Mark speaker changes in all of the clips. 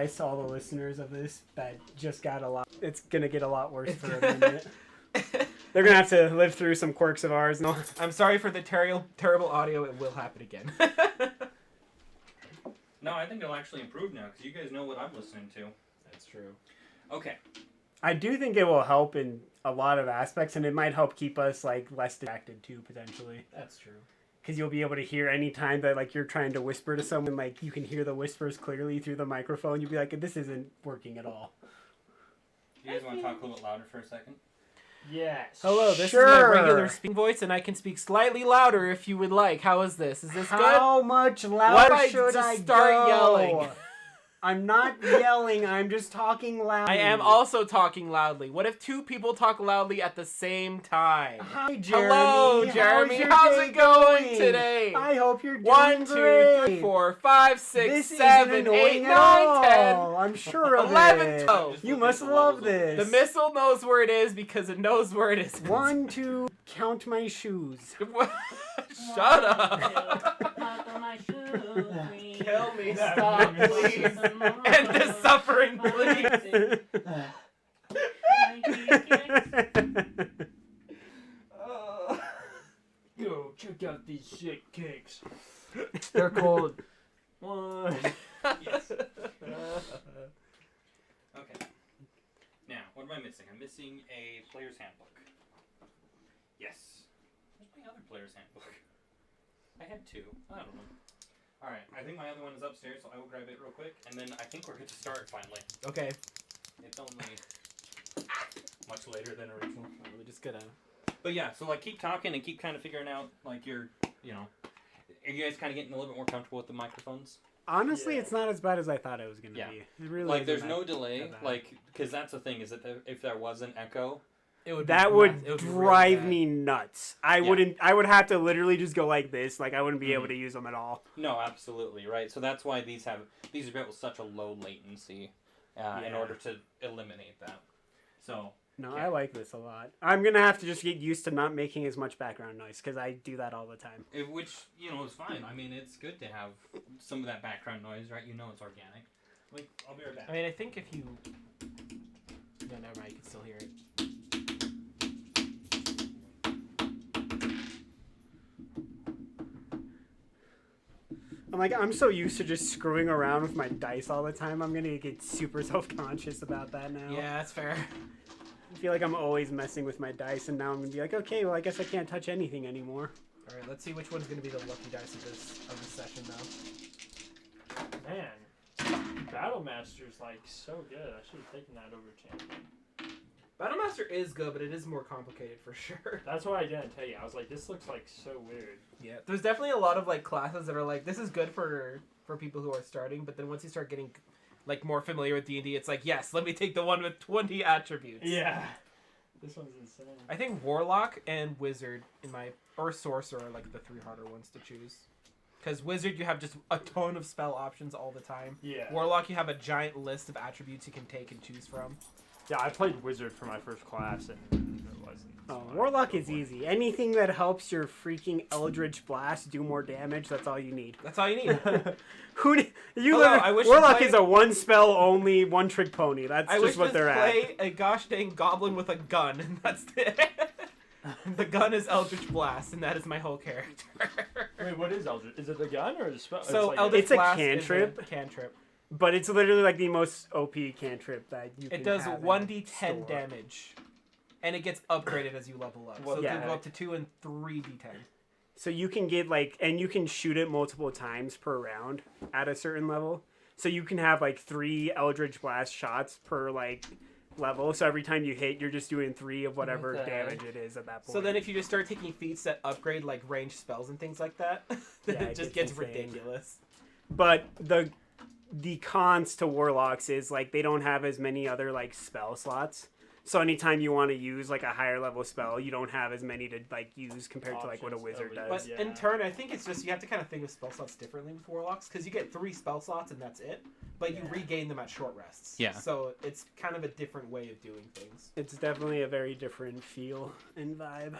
Speaker 1: to all the listeners of this that just got a lot. It's gonna get a lot worse for a minute. They're gonna have to live through some quirks of ours. No,
Speaker 2: I'm sorry for the terrible audio. It will happen again.
Speaker 3: No, I think it'll actually improve now because you guys know what I'm listening to.
Speaker 2: That's true.
Speaker 3: Okay.
Speaker 1: I do think it will help in a lot of aspects, and it might help keep us like less distracted too, potentially.
Speaker 2: That's true.
Speaker 1: Because you'll be able to hear any time that like you're trying to whisper to someone, like you can hear the whispers clearly through the microphone. You'll be like, "This isn't working at all."
Speaker 3: You guys want to talk a little bit louder for a second?
Speaker 4: Yes.
Speaker 2: Hello, this
Speaker 1: Sure.
Speaker 2: is my regular speaking voice, and I can speak slightly louder if you would like. How is this? Is this good?
Speaker 1: How much louder
Speaker 2: Why don't I
Speaker 1: should
Speaker 2: just
Speaker 1: I
Speaker 2: start
Speaker 1: go?
Speaker 2: yelling?
Speaker 1: I'm not yelling. I'm just talking loudly.
Speaker 2: I am also talking loudly. What if two people talk loudly at the same time?
Speaker 1: Hi, Jeremy.
Speaker 2: Hello, Jeremy.
Speaker 1: How's, your
Speaker 2: How's
Speaker 1: day
Speaker 2: it going today?
Speaker 1: I hope you're doing
Speaker 2: 1, 2,
Speaker 1: great.
Speaker 2: 3, 4, 5, 6,
Speaker 1: This
Speaker 2: 7,
Speaker 1: isn't
Speaker 2: 8,
Speaker 1: annoying
Speaker 2: 9,
Speaker 1: at
Speaker 2: 10.
Speaker 1: all. I'm sure of
Speaker 2: 11,
Speaker 1: it.
Speaker 2: 12.
Speaker 1: You must love this.
Speaker 2: The missile knows where it is because it knows where it is.
Speaker 1: 1, 2, count my shoes.
Speaker 2: Shut up. Kill me, stop, please. End this suffering, please.
Speaker 4: Yo, check out these sick cakes. They're called.
Speaker 3: Yes. Okay. Now, what am I missing? I'm missing a player's handbook. Yes. Where's my other player's handbook? I had two. I don't know. Alright, I think my other one is upstairs, so I will grab it real quick, and then I think we're good to start finally.
Speaker 2: Okay.
Speaker 3: It's only much later than original.
Speaker 2: We're just gonna.
Speaker 3: But yeah, so like keep talking and keep kind of figuring out like your, are you guys kind of getting a little bit more comfortable with the microphones?
Speaker 1: Honestly,
Speaker 4: Yeah.
Speaker 1: it's not as bad as I thought it was going to
Speaker 3: Yeah.
Speaker 1: be. It really
Speaker 3: Like
Speaker 1: isn't
Speaker 3: there's
Speaker 1: that-
Speaker 3: no delay,
Speaker 1: that bad.
Speaker 3: like because that's the thing is that if there was an echo,
Speaker 2: It would.
Speaker 1: That
Speaker 2: be
Speaker 1: would
Speaker 2: nuts. It would be really
Speaker 1: drive
Speaker 2: bad.
Speaker 1: me nuts. I
Speaker 3: Yeah.
Speaker 1: wouldn't. I would have to literally just go like this. Like I wouldn't be able
Speaker 3: Mhm.
Speaker 1: to use them at all.
Speaker 3: no, absolutely right. So that's why these are built with such a low latency, in
Speaker 1: Yeah.
Speaker 3: order to eliminate that. So
Speaker 1: No,
Speaker 3: Yeah.
Speaker 1: I like this a lot. I'm gonna have to just get used to not making as much background noise because I do that all the time.
Speaker 3: which is fine. I mean, it's good to have some of that background noise, right? It's organic. Like I'll be right back.
Speaker 2: I mean, I think if you. No, never mind. You can still hear it.
Speaker 1: I'm so used to just screwing around with my dice all the time. I'm gonna get super self-conscious about that now.
Speaker 2: Yeah, that's fair.
Speaker 1: I feel like I'm always messing with my dice, and now I'm gonna be like, okay, well, I guess I can't touch anything anymore.
Speaker 2: All right, let's see which one's gonna be the lucky dice of this session now.
Speaker 4: Man, Battle Master's like so good. I should have taken that over Champion.
Speaker 2: Battlemaster is good, but it is more complicated for sure.
Speaker 4: That's why I didn't tell you. I was like, this looks like so weird.
Speaker 2: Yeah, there's definitely a lot of like classes that are like this is good for people who are starting, but then once you start getting like more familiar with D&D, it's like yes, let me take the one with 20 attributes.
Speaker 4: Yeah. This one's insane.
Speaker 2: I think Warlock and Wizard or Sorcerer are like the three harder ones to choose. Because Wizard, you have just a ton of spell options all the time.
Speaker 4: Yeah.
Speaker 2: Warlock, you have a giant list of attributes you can take and choose from.
Speaker 4: Yeah, I played Wizard for my first class, and it wasn't.
Speaker 1: Oh,
Speaker 4: so
Speaker 1: Warlock
Speaker 4: much
Speaker 1: is
Speaker 4: fun.
Speaker 1: easy. Anything that helps your freaking Eldritch Blast do more damage, that's all you need.
Speaker 2: That's all you need.
Speaker 1: Who do, you
Speaker 2: Hello,
Speaker 1: literally-
Speaker 2: I wish to
Speaker 1: Warlock
Speaker 2: play-
Speaker 1: is a one spell only, one trick pony. That's
Speaker 2: I wish
Speaker 1: just what
Speaker 2: to
Speaker 1: they're
Speaker 2: play a gosh dang goblin with a gun, and that's it. The gun is Eldritch Blast, and that is my whole character.
Speaker 4: Wait, what is Eldritch? Is it the gun or the spell?
Speaker 2: So
Speaker 4: like
Speaker 2: Eldritch
Speaker 1: It's a
Speaker 2: Blast
Speaker 1: cantrip.
Speaker 2: is a cantrip.
Speaker 1: at. But it's literally like the most OP cantrip that you can
Speaker 2: It does
Speaker 1: have in
Speaker 2: 1d10
Speaker 1: store.
Speaker 2: damage, and it gets upgraded as you level up.
Speaker 4: What
Speaker 2: So it
Speaker 1: the
Speaker 2: can go
Speaker 4: heck?
Speaker 2: up to 2 and 3d10.
Speaker 1: So you can get and you can shoot it multiple times per round at a certain level. So you can have 3 Eldritch Blast shots per level. So every time you hit, you're just doing 3 of whatever
Speaker 2: What the
Speaker 1: damage it is at that point.
Speaker 2: So then if you just start taking feats that upgrade ranged spells and things like that, then
Speaker 1: Yeah,
Speaker 2: it
Speaker 1: it
Speaker 2: just
Speaker 1: gets
Speaker 2: gets
Speaker 1: insane.
Speaker 2: ridiculous.
Speaker 1: But the cons to Warlocks is they don't have as many other spell slots. So anytime you want to use a higher level spell, you don't have as many to use compared to what a
Speaker 4: Options
Speaker 1: wizard
Speaker 4: over-
Speaker 1: does.
Speaker 2: But
Speaker 4: Yeah.
Speaker 2: in turn, I think it's just you have to kind of think of spell slots differently with Warlocks because you get 3 spell slots and that's it, but you
Speaker 1: Yeah.
Speaker 2: regain them at short rests.
Speaker 3: Yeah.
Speaker 2: So it's kind of a different way of doing things.
Speaker 1: It's definitely a very different feel and vibe.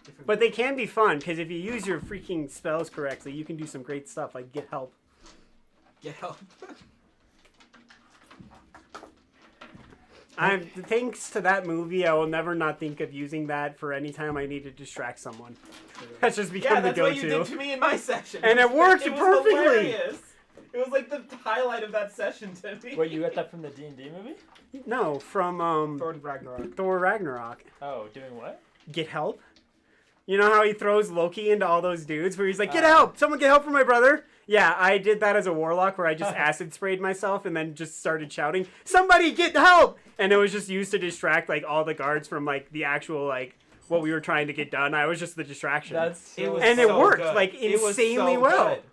Speaker 2: Different
Speaker 1: But they can be fun because if you use your freaking spells correctly, you can do some great stuff like get help.
Speaker 2: get help.
Speaker 1: Thanks to that movie, I will never not think of using that for any time I need to distract someone. That's just become
Speaker 2: Yeah,
Speaker 1: the
Speaker 2: that's what
Speaker 1: go-to.
Speaker 2: you did to me in my session.
Speaker 1: And it worked
Speaker 2: was
Speaker 1: perfectly.
Speaker 2: Hilarious. It was like the highlight of that session to me.
Speaker 4: Wait, you got that from the D&D movie?
Speaker 1: No, from
Speaker 2: Thor Ragnarok.
Speaker 1: Thor Ragnarok.
Speaker 4: Oh, doing what?
Speaker 1: Get help. You know how he throws Loki into all those dudes where he's like, get help! Someone get help for my brother! Yeah, I did that as a warlock where I just acid sprayed myself and then just started shouting, somebody get help! And it was just used to distract like all the guards from like the actual like what we were trying to get done. I was just the distraction.
Speaker 2: It was
Speaker 1: And it
Speaker 2: so
Speaker 1: worked,
Speaker 2: good.
Speaker 1: like,
Speaker 2: It was
Speaker 1: insanely
Speaker 2: so
Speaker 1: well.
Speaker 2: good.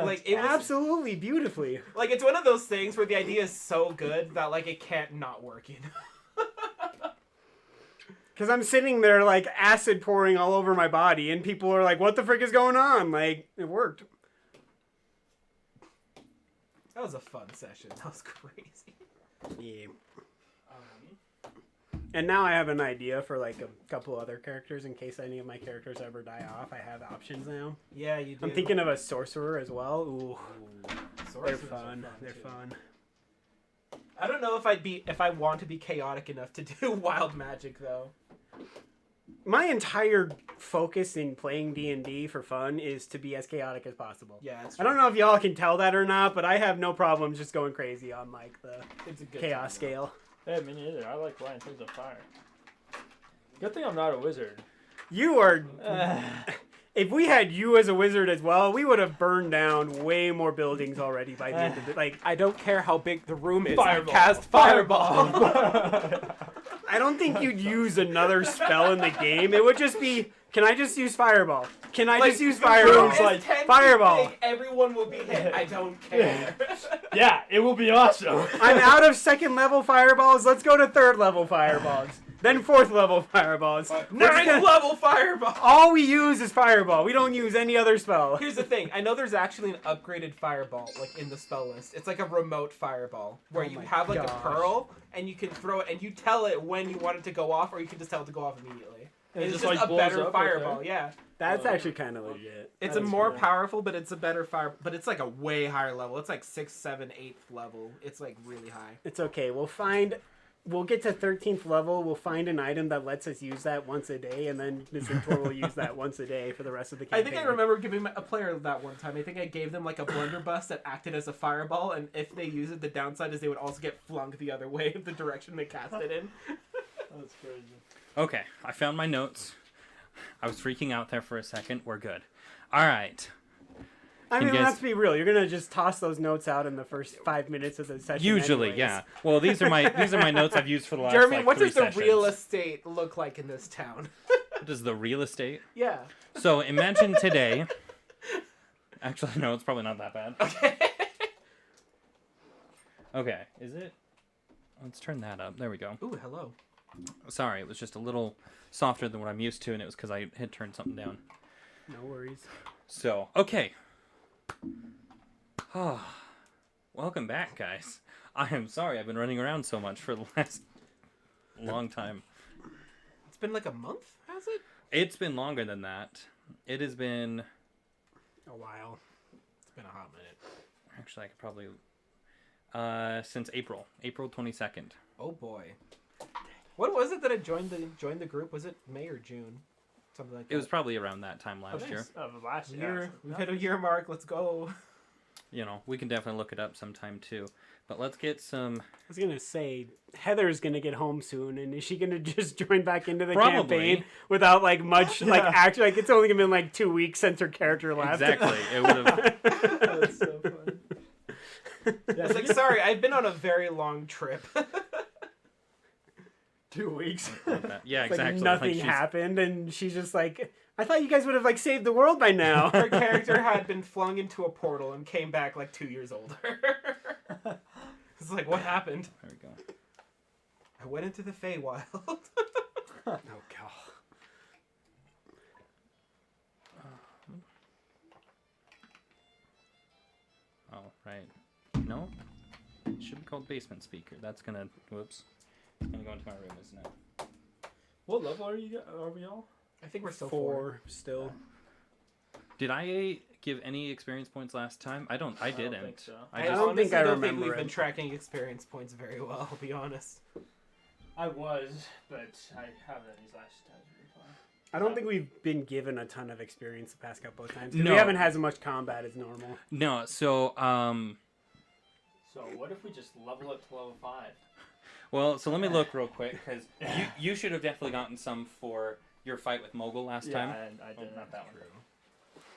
Speaker 2: Like it was
Speaker 1: Absolutely beautifully.
Speaker 2: like it's one of those things where the idea is so good that like it can't not work, you know.
Speaker 1: Because I'm sitting there like acid pouring all over my body and people are like, what the frick is going on? Like, it worked.
Speaker 2: That was a fun session. That was crazy.
Speaker 1: Yeah. And now I have an idea for like a couple other characters in case any of my characters ever die off. I have options now.
Speaker 2: Yeah, you do.
Speaker 1: I'm thinking of a sorcerer as well. Ooh, they're
Speaker 2: Sorcerers are
Speaker 1: fun. They're
Speaker 2: too.
Speaker 1: fun.
Speaker 2: I don't know if I want to be chaotic enough to do wild magic though.
Speaker 1: My entire focus in playing D&D for fun is to be as chaotic as possible.
Speaker 2: Yeah, it's
Speaker 1: I don't know if y'all can tell that or not, but I have no problems just going crazy on like the
Speaker 2: It's a good
Speaker 1: chaos
Speaker 2: time,
Speaker 1: scale.
Speaker 4: Yeah, me neither. I like lighting things on fire. Good thing I'm not a wizard.
Speaker 1: You are. If we had you as a wizard as well, we would have burned down way more buildings already by the end of it. Like,
Speaker 2: I don't care how big the room is.
Speaker 4: Fireball.
Speaker 2: I cast fireball.
Speaker 1: I don't think you'd use another spell in the game. It would just be, can I just use fireball? Can I just use
Speaker 2: the room
Speaker 1: fireball?
Speaker 2: is
Speaker 4: like
Speaker 2: 10 feet
Speaker 1: fireball.
Speaker 2: big, everyone will be hit. I don't care.
Speaker 4: Yeah, it will be awesome.
Speaker 1: I'm out of second level fireballs. Let's go to third level fireballs. Then fourth level fireballs. We're just
Speaker 2: Ninth
Speaker 1: gonna-
Speaker 2: level fireball.
Speaker 1: all we use is fireball. We don't use any other spell.
Speaker 2: Here's the thing. I know there's actually an upgraded fireball, like in the spell list. It's like a remote fireball where
Speaker 1: Oh
Speaker 2: you
Speaker 1: my
Speaker 2: have like
Speaker 1: gosh.
Speaker 2: a pearl and you can throw it and you tell it when you want it to go off, or you can just tell it to go off immediately.
Speaker 4: And it
Speaker 2: It's
Speaker 4: just,
Speaker 2: just
Speaker 4: like,
Speaker 2: a
Speaker 4: blows
Speaker 2: better
Speaker 4: up right
Speaker 2: fireball.
Speaker 4: there?
Speaker 2: Yeah,
Speaker 1: That's actually kind of legit.
Speaker 2: it's
Speaker 4: That
Speaker 2: a
Speaker 4: is
Speaker 2: more
Speaker 4: cool.
Speaker 2: powerful, but it's a better fire. But it's like a way higher level. It's like 6th, 7th, 8th level. It's like really high.
Speaker 1: It's okay. We'll get to 13th level. We'll find an item that lets us use that once a day, and then Miss Victor will use that once a day for the rest of the
Speaker 2: I
Speaker 1: campaign.
Speaker 2: think I remember giving a player that one time. I think I gave them like a blunderbuss that acted as a fireball, and if they use it, the downside is they would also get flung the other way of the direction they cast it in.
Speaker 4: That's crazy.
Speaker 3: Okay, I found my notes. I was freaking out there for a second. We're good. All right.
Speaker 1: I
Speaker 3: Can
Speaker 1: mean,
Speaker 3: you guys-
Speaker 1: let's be real. You're gonna just toss those notes out in the first 5 minutes of the session.
Speaker 3: Usually,
Speaker 1: anyways.
Speaker 3: yeah. Well, these are my notes I've used for the last
Speaker 2: Jeremy,
Speaker 3: like
Speaker 2: what
Speaker 3: 3
Speaker 2: does the
Speaker 3: sessions.
Speaker 2: real estate look like in this town?
Speaker 3: What is the real estate?
Speaker 2: Yeah.
Speaker 3: So imagine today. Actually, no, it's probably not that bad.
Speaker 2: Okay.
Speaker 3: Okay, is it? Let's turn that up. There we go.
Speaker 2: Ooh, hello.
Speaker 3: Sorry, it was just a little softer than what I'm used to, and it was because I had turned something down.
Speaker 1: No worries.
Speaker 3: So, okay. Welcome back, guys. I am sorry I've been running around so much for the last long time.
Speaker 2: It's been like a month, has it?
Speaker 3: It's been longer than that. It has been...
Speaker 1: A while.
Speaker 2: It's been a hot minute.
Speaker 3: Actually, I could probably... since April 22nd.
Speaker 2: Oh boy. What was it that I joined the group? Was it May or June? Something like that.
Speaker 3: It was probably around that time last year.
Speaker 4: Last
Speaker 2: year.
Speaker 4: year.
Speaker 2: We've hit a year mark. Let's go.
Speaker 3: You know, we can definitely look it up sometime too. But let's get some...
Speaker 1: I was gonna say Heather's gonna get home soon, and is she gonna just join back into the
Speaker 3: Probably.
Speaker 1: campaign without like much like actually like it's only been like 2 weeks since her character left.
Speaker 3: Exactly. It would have...
Speaker 2: That's so funny. It's like, sorry, I've been on a very long trip.
Speaker 1: 2 weeks.
Speaker 3: Yeah,
Speaker 1: Like
Speaker 3: exactly.
Speaker 1: nothing
Speaker 3: Like, she's-
Speaker 1: happened, and she's just like, I thought you guys would have like saved the world by now.
Speaker 2: Her character had been flung into a portal and came back like 2 years older. It's like, what happened?
Speaker 3: There we go.
Speaker 2: I went into the Feywild.
Speaker 1: Oh god.
Speaker 3: Oh, right. No? It should be called basement speaker. That's gonna... Whoops. It's gonna go into my room, isn't it?
Speaker 4: What level are we all?
Speaker 2: I think we're still
Speaker 1: 4 still.
Speaker 3: Did I give any experience points last time? I didn't.
Speaker 4: don't think so.
Speaker 2: I
Speaker 3: just,
Speaker 1: don't think I
Speaker 2: honestly
Speaker 1: remember
Speaker 2: we've
Speaker 1: it.
Speaker 2: been tracking experience points very well. I'll be honest.
Speaker 4: I was, but I haven't these last times.
Speaker 1: I don't think we've been given a ton of experience the past couple of times. 'Cause
Speaker 3: No.
Speaker 1: We haven't had as much combat as normal.
Speaker 3: No. So
Speaker 4: So what if we just level up to level 5?
Speaker 3: well, so let me look real quick because you should have definitely gotten some for your fight with Mogul last time.
Speaker 4: I did not that one.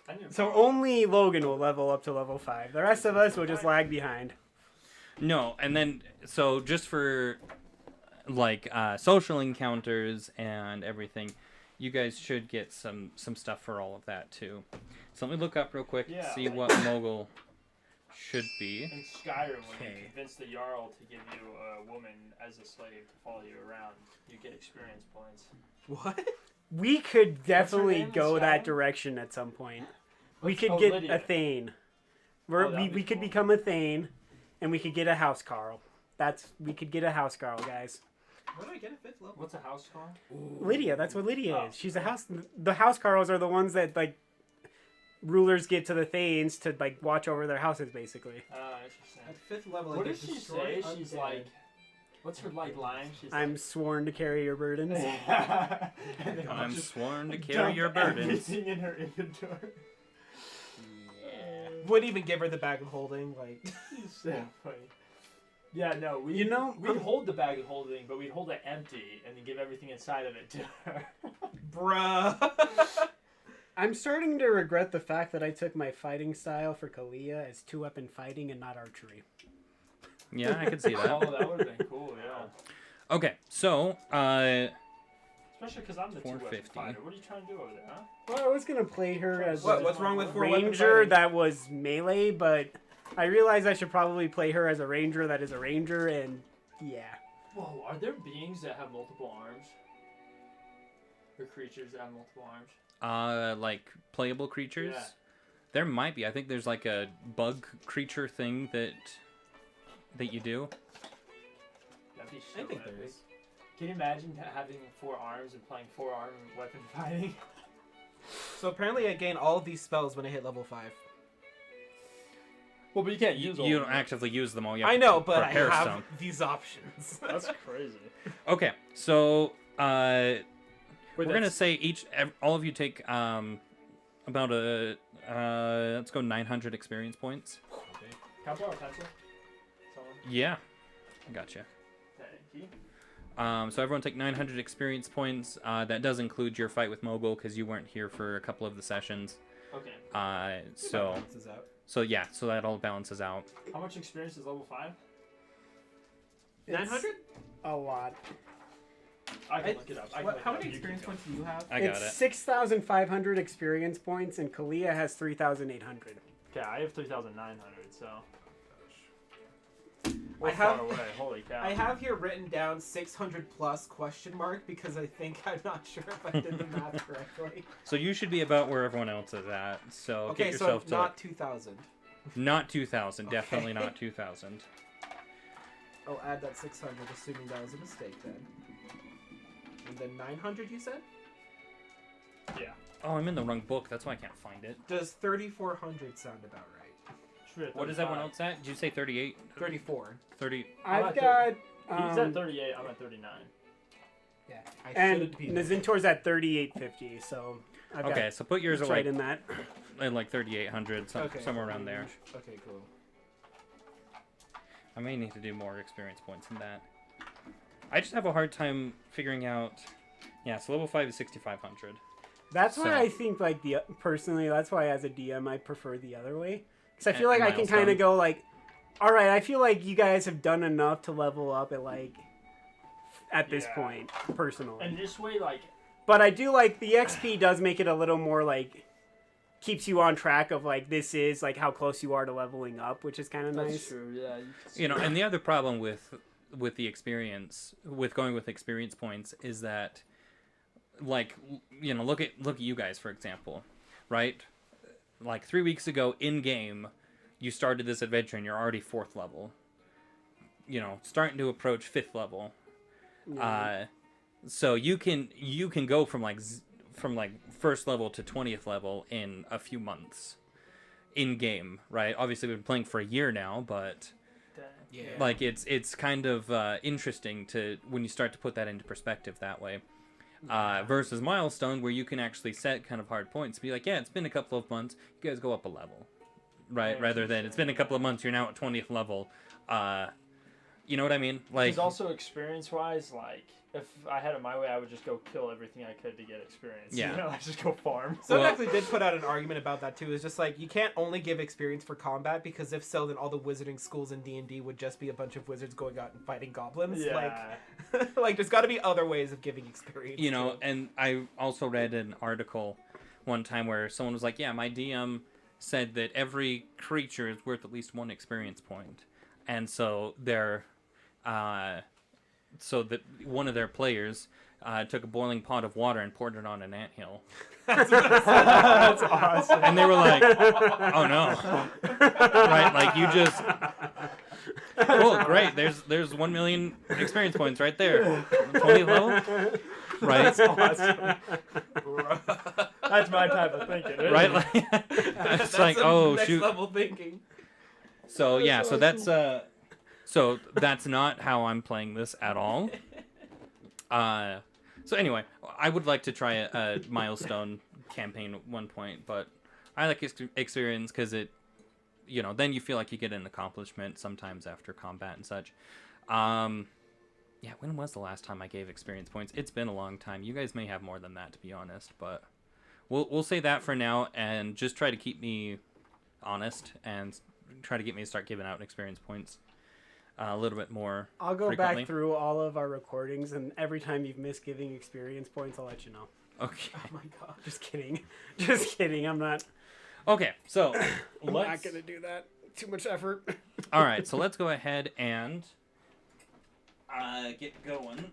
Speaker 4: I didn't
Speaker 1: So
Speaker 4: follow.
Speaker 1: only Logan will level up to level 5. The rest of us will just lag behind.
Speaker 3: No, and then so just for like social encounters and everything, you guys should get some stuff for all of that too. So let me look up real quick,
Speaker 4: Yeah.
Speaker 3: see what Mogul should be.
Speaker 4: In Skyrim, when you
Speaker 1: Okay.
Speaker 4: convince the Jarl to give you a woman as a slave to follow you around, you get experience points.
Speaker 2: What?
Speaker 1: We could definitely
Speaker 4: name in
Speaker 1: go that
Speaker 4: Skyrim?
Speaker 1: direction at some point. We
Speaker 4: What's-
Speaker 1: could
Speaker 4: oh,
Speaker 1: get
Speaker 4: Lydia.
Speaker 1: a Thane.
Speaker 4: Oh, that'd
Speaker 1: We
Speaker 4: be
Speaker 1: could
Speaker 4: cool.
Speaker 1: become a Thane, and we could get a Housecarl. We could get a Housecarl, guys.
Speaker 2: Where do I get a 5th level?
Speaker 4: What's a house called?
Speaker 1: Lydia, that's what Lydia
Speaker 4: Oh.
Speaker 1: is. She's a house. The Housecarls are the ones that like rulers get to the Thanes to like watch over their houses, basically.
Speaker 4: Interesting.
Speaker 2: At 5th level, I
Speaker 4: What
Speaker 2: get
Speaker 4: does she
Speaker 2: destroy
Speaker 4: say? She's
Speaker 2: undead.
Speaker 4: like, what's her like line? She's
Speaker 1: I'm sworn to carry your burdens.
Speaker 4: like,
Speaker 3: I'm sworn to carry your burdens.
Speaker 4: Everything in her inventory.
Speaker 2: Wouldn't even give her the bag of holding. Like,
Speaker 4: She's so funny. Yeah, no, we
Speaker 1: You know,
Speaker 4: we'd hold the bag of holding, but we'd hold it empty and then give everything inside of it to her.
Speaker 2: bruh.
Speaker 1: I'm starting to regret the fact that I took my fighting style for Kalia as 2-weapon fighting and not archery.
Speaker 3: Yeah, I could see that.
Speaker 4: Oh, that would have been cool, yeah.
Speaker 3: Okay, so
Speaker 4: Especially because I'm the 2-weapon
Speaker 3: 450.
Speaker 4: fighter. What are you trying to do over there, huh?
Speaker 1: Well, I was gonna play her as
Speaker 2: What?
Speaker 1: a
Speaker 2: What's wrong with 4-weapon
Speaker 1: ranger
Speaker 2: fighting?
Speaker 1: that was melee, but I realized I should probably play her as a ranger that is a ranger, and yeah.
Speaker 4: Whoa, are there beings that have multiple arms? Or creatures that have multiple arms?
Speaker 3: like playable creatures.
Speaker 4: Yeah.
Speaker 3: There might be. I think there's like a bug creature thing that you do.
Speaker 4: That'd be
Speaker 2: I
Speaker 4: so
Speaker 2: think
Speaker 4: epic.
Speaker 2: there is.
Speaker 4: Can you imagine having 4 arms and playing 4-arm weapon fighting?
Speaker 2: So apparently, I gain all of these spells when I hit level 5.
Speaker 4: Well, but you can't use all
Speaker 3: You
Speaker 4: of
Speaker 3: don't
Speaker 4: them.
Speaker 3: actively use them all. You have
Speaker 2: I
Speaker 3: to
Speaker 2: know, but I
Speaker 3: prepare
Speaker 2: have
Speaker 3: some.
Speaker 2: these options.
Speaker 4: That's crazy.
Speaker 3: Okay, so
Speaker 4: Wait,
Speaker 3: we're gonna say all of you take about a let's go 900 experience points.
Speaker 4: Can I borrow a pencil? Someone?
Speaker 3: Yeah, I gotcha.
Speaker 4: Thank you.
Speaker 3: So everyone take 900 experience points. That does include your fight with Mogul because you weren't here for a couple of the sessions.
Speaker 4: Okay.
Speaker 3: So yeah, so that all balances out.
Speaker 4: How much experience is level 5?
Speaker 2: 900?
Speaker 1: A lot.
Speaker 4: I can look it up. I can look
Speaker 2: How
Speaker 4: it up.
Speaker 2: many
Speaker 4: You
Speaker 2: experience
Speaker 4: keep going.
Speaker 2: points do you have?
Speaker 3: I got
Speaker 1: It's
Speaker 3: it.
Speaker 1: 6,500 experience points, and Kalia has 3,800.
Speaker 4: Okay, I have 3,900, so.
Speaker 2: I
Speaker 4: We're
Speaker 2: have-
Speaker 4: far away. Holy cow.
Speaker 2: I have here written down 600 plus question mark because I think I'm not sure if I did the math correctly.
Speaker 3: So you should be about where everyone else is at. So
Speaker 2: Okay,
Speaker 3: get
Speaker 2: so
Speaker 3: yourself to
Speaker 2: not 2,000.
Speaker 3: not 2,000. Definitely
Speaker 2: Okay.
Speaker 3: not 2,000.
Speaker 2: I'll add that 600, assuming that was a mistake then. And then 900, you said?
Speaker 4: Yeah.
Speaker 3: Oh, I'm in the wrong book. That's why I can't find it.
Speaker 2: Does 3,400 sound about right?
Speaker 4: Should be at
Speaker 3: What is
Speaker 4: 35.
Speaker 3: everyone else at? Did you say 38?
Speaker 2: 34.
Speaker 3: 30.
Speaker 1: I've
Speaker 4: at
Speaker 1: got.
Speaker 4: He's at 38, I'm at 39.
Speaker 2: Yeah. I
Speaker 1: And
Speaker 2: shouldn't be.
Speaker 1: Nazintor's at 3,850, so I've
Speaker 3: Okay, so put yours
Speaker 1: got
Speaker 3: at
Speaker 1: right
Speaker 3: like,
Speaker 1: in that.
Speaker 3: at like 3,800,
Speaker 2: Okay.
Speaker 3: somewhere around there.
Speaker 2: Okay, cool.
Speaker 3: I may need to do more experience points than that. I just have a hard time figuring out. Yeah, so level 5 is 6,500.
Speaker 1: That's why
Speaker 3: So-
Speaker 1: I think, like, personally, that's why as a DM I prefer the other way. Because I feel
Speaker 3: A
Speaker 1: like I can kind
Speaker 3: milestone.
Speaker 1: of go, like, all right, I feel like you guys have done enough to level up at, like, at this
Speaker 4: Yeah.
Speaker 1: point, personally.
Speaker 4: And this way, like,
Speaker 1: But I do like the XP does make it a little more, like, keeps you on track of, like, this is, like, how close you are to leveling up, which is kind of
Speaker 4: that's
Speaker 1: nice.
Speaker 4: true, yeah.
Speaker 3: You know, and the other problem with the experience, with going with experience points, is that, like, you know, look at you guys, for example, right? Like 3 weeks ago in game, you started this adventure and you're already 4th level. You know, starting to approach 5th level.
Speaker 1: Yeah.
Speaker 3: So you can go from like from like first level to 20th level in a few months in game, right? Obviously we've been playing for a year now, but
Speaker 4: Dang.
Speaker 2: Yeah.
Speaker 3: like it's kind of interesting to when you start to put that into perspective that way. Versus Milestone, where you can actually set kind of hard points. Be like, yeah, it's been a couple of months. You guys go up a level, right?
Speaker 4: Yeah,
Speaker 3: Rather than it's been a couple of months. You're now at 20th level. You know what I mean? Like,
Speaker 4: Because also experience-wise, like, if I had it my way, I would just go kill everything I could to get experience.
Speaker 3: Yeah.
Speaker 4: You know, I just go farm.
Speaker 2: Someone
Speaker 3: Well-
Speaker 2: actually did put out an argument about that too. It's just like you can't only give experience for combat
Speaker 4: because
Speaker 2: if so, then all the wizarding schools in D&D would just be a bunch of wizards going out and fighting goblins.
Speaker 4: Yeah.
Speaker 2: Like there's got to be other ways of giving experience.
Speaker 3: you know,
Speaker 2: too.
Speaker 3: and I also read an article one time where someone was like, yeah, my DM said that every creature is worth at least 1 experience point. And so so that one of their players took a boiling pot of water and poured it on an anthill.
Speaker 1: That's awesome.
Speaker 3: And they were like, oh no. Right, like you just... Cool, great. There's 1 million experience points right there. 20th level? Right?
Speaker 1: That's awesome.
Speaker 4: That's my type of thinking. Isn't
Speaker 3: Right?
Speaker 4: it?
Speaker 3: Like, it's
Speaker 2: That's
Speaker 3: like,
Speaker 2: some
Speaker 3: oh,
Speaker 2: next
Speaker 3: shoot.
Speaker 2: level thinking.
Speaker 3: So, yeah, so that's not how I'm playing this at all. So anyway, I would like to try a milestone campaign at one point, but I like experience because it, you know, then you feel like you get an accomplishment sometimes after combat and such. Yeah, when was the last time I gave experience points? It's been a long time. You guys may have more than that, to be honest, but we'll say that for now and just try to keep me honest and try to get me to start giving out experience points a little bit more.
Speaker 1: I'll go
Speaker 3: frequently.
Speaker 1: back through all of our recordings, and every time you've missed giving experience points, I'll let you know.
Speaker 3: Okay.
Speaker 2: Oh my god.
Speaker 1: Just kidding. Just kidding. I'm not.
Speaker 3: Okay, so
Speaker 1: I'm
Speaker 3: let's...
Speaker 1: not gonna do that. Too much effort.
Speaker 3: All right, so let's go ahead and get going.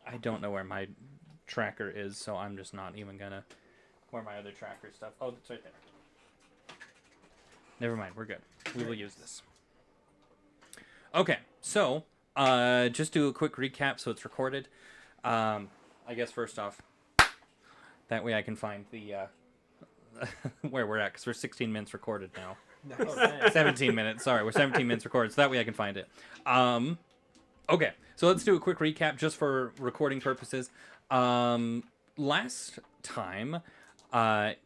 Speaker 3: I don't know where my tracker is, so I'm just not even gonna... Where my other tracker stuff... Oh, it's right there. Never mind, we're good. We will use this. Okay, so just do a quick recap so it's recorded. I guess first off, that way I can find the where we're at, because we're 16 minutes recorded now.
Speaker 2: Nice.
Speaker 4: Oh, dang.
Speaker 3: 17 minutes. Sorry, we're 17 minutes recorded, so that way I can find it. Okay, so let's do a quick recap just for recording purposes. Last time, on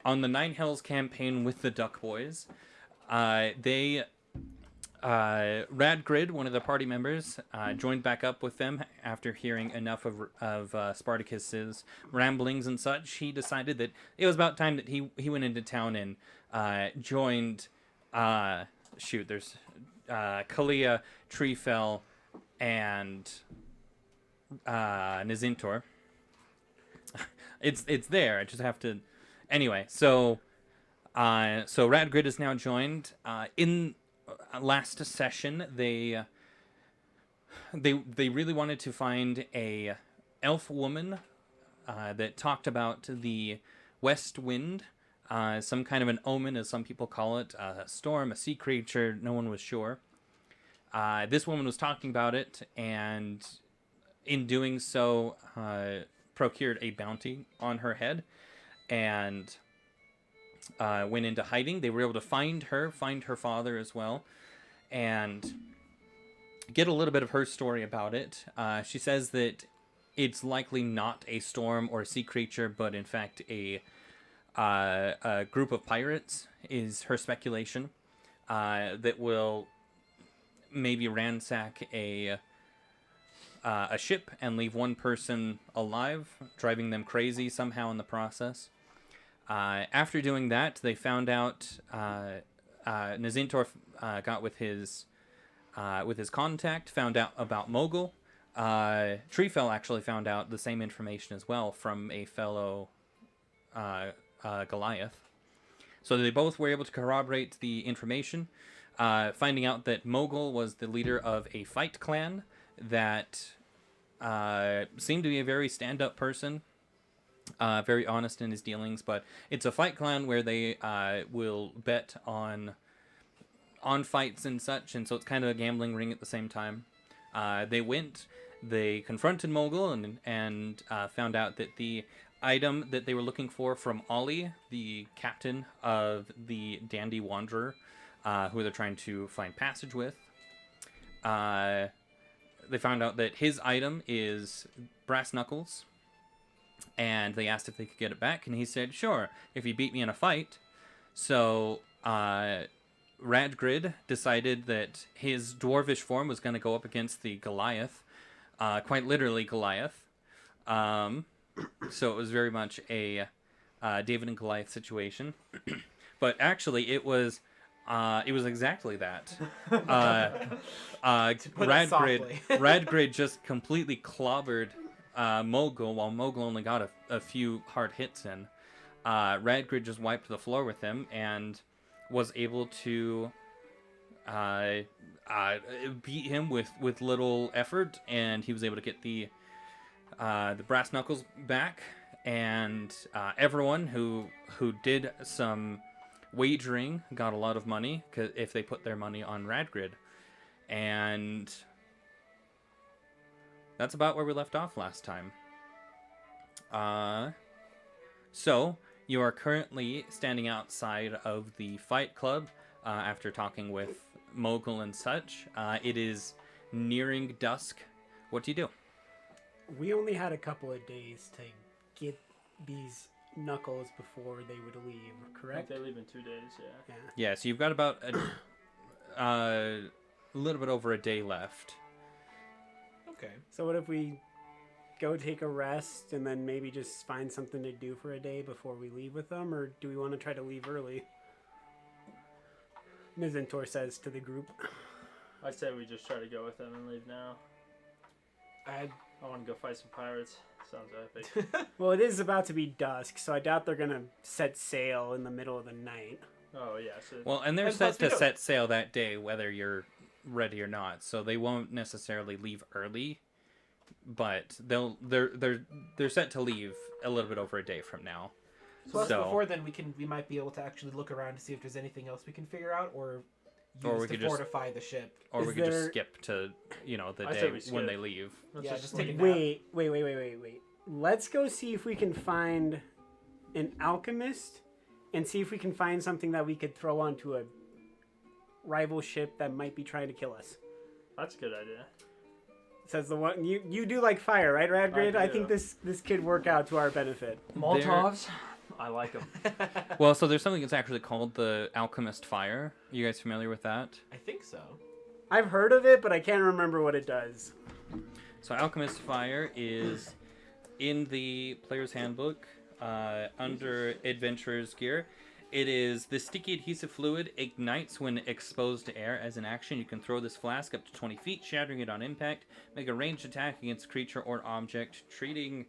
Speaker 3: the Nine Hells campaign with the Duck Boys, Radgrid, one of the party members, joined back up with them after hearing enough of Spartacus's ramblings and such. He decided that it was about time that he went into town and joined. There's Kalia, Treefell, and Nizintor. It's there. I just have to. Anyway, so Radgrid is now joined. In last session, they really wanted to find a elf woman that talked about the west wind, some kind of an omen, as some people call it, a storm, a sea creature. No one was sure. This woman was talking about it, and in doing so, procured a bounty on her head, and went into hiding. They were able to find her father as well, and get a little bit of her story about it. She says that it's likely not a storm or a sea creature, but in fact a group of pirates is her speculation, that will maybe ransack a ship and leave one person alive, driving them crazy somehow in the process. After doing that, they found out Nizintor got with his contact, found out about Mogul. Treefell actually found out the same information as well from a fellow Goliath. So they both were able to corroborate the information, finding out that Mogul was the leader of a fight clan that seemed to be a very stand-up person. Very honest in his dealings, but it's a fight clan where they will bet on fights and such, and so it's kind of a gambling ring at the same time. They went they confronted Mogul and found out that the item that they were looking for from Ollie, the captain of the Dandy Wanderer, who they're trying to find passage with, they found out that his item is brass knuckles, and they asked if they could get it back, and he said, sure, if you beat me in a fight. So Radgrid decided that his dwarvish form was going to go up against the Goliath, quite literally Goliath. So it was very much a David and Goliath situation. But actually, it was exactly that. Radgrid just completely clobbered Mogul, while Mogul only got a few hard hits in. Radgrid just wiped the floor with him and was able to beat him with little effort, and he was able to get the brass knuckles back. And everyone who did some wagering got a lot of money if they put their money on Radgrid. And that's about where we left off last time. So you are currently standing outside of the Fight Club after talking with Mogul and such. It is nearing dusk. What do you do?
Speaker 1: We only had a couple of days to get these knuckles before they would leave,
Speaker 4: I think
Speaker 1: correct?
Speaker 4: they leave in 2 days, yeah.
Speaker 3: Yeah, so you've got about a little bit over a day left.
Speaker 2: Okay.
Speaker 1: So what if we go take a rest and then maybe just find something to do for a day before we leave with them, or do we want to try to leave early? Mizentor says to the group.
Speaker 4: I'd say we just try to go with them and leave now. I want to go fight some pirates. Sounds epic.
Speaker 1: Well, it is about to be dusk, so I doubt they're going to set sail in the middle of the night.
Speaker 4: Oh, yeah. So
Speaker 3: Well, and they're
Speaker 2: And
Speaker 3: set
Speaker 2: plus we
Speaker 3: to
Speaker 2: don't-
Speaker 3: set sail that day, whether you're ready or not. So they won't necessarily leave early, but they're set to leave a little bit over a day from now.
Speaker 2: Plus,
Speaker 3: So-
Speaker 2: before then, we might be able to actually look around to see if there's anything else we can figure out, or
Speaker 3: Or
Speaker 2: use
Speaker 3: we
Speaker 2: to
Speaker 3: could just-
Speaker 2: fortify the ship.
Speaker 3: Or
Speaker 1: Is
Speaker 3: we could just
Speaker 1: there-
Speaker 3: skip to, the
Speaker 4: I say
Speaker 3: day
Speaker 4: we
Speaker 3: when
Speaker 4: skip.
Speaker 3: they leave.
Speaker 4: let's
Speaker 2: Yeah, just take
Speaker 4: leave.
Speaker 2: a nap.
Speaker 1: Wait. Let's go see if we can find an alchemist and see if we can find something that we could throw onto a rival ship that might be trying to kill us.
Speaker 4: That's a good idea.
Speaker 1: Says the one you do like fire, right, Radgrid? I
Speaker 4: do.
Speaker 1: think this could work out to our benefit.
Speaker 4: Molotovs? I like them.
Speaker 3: Well, so there's something that's actually called the Alchemist Fire. You guys familiar with that?
Speaker 2: I think so.
Speaker 1: I've heard of it, but I can't remember what it does.
Speaker 3: So Alchemist Fire is in the player's handbook under Adventurer's Gear. It is the sticky adhesive fluid ignites when exposed to air. As an action, you can throw this flask up to 20 feet, shattering it on impact. Make a ranged attack against a creature or object, treating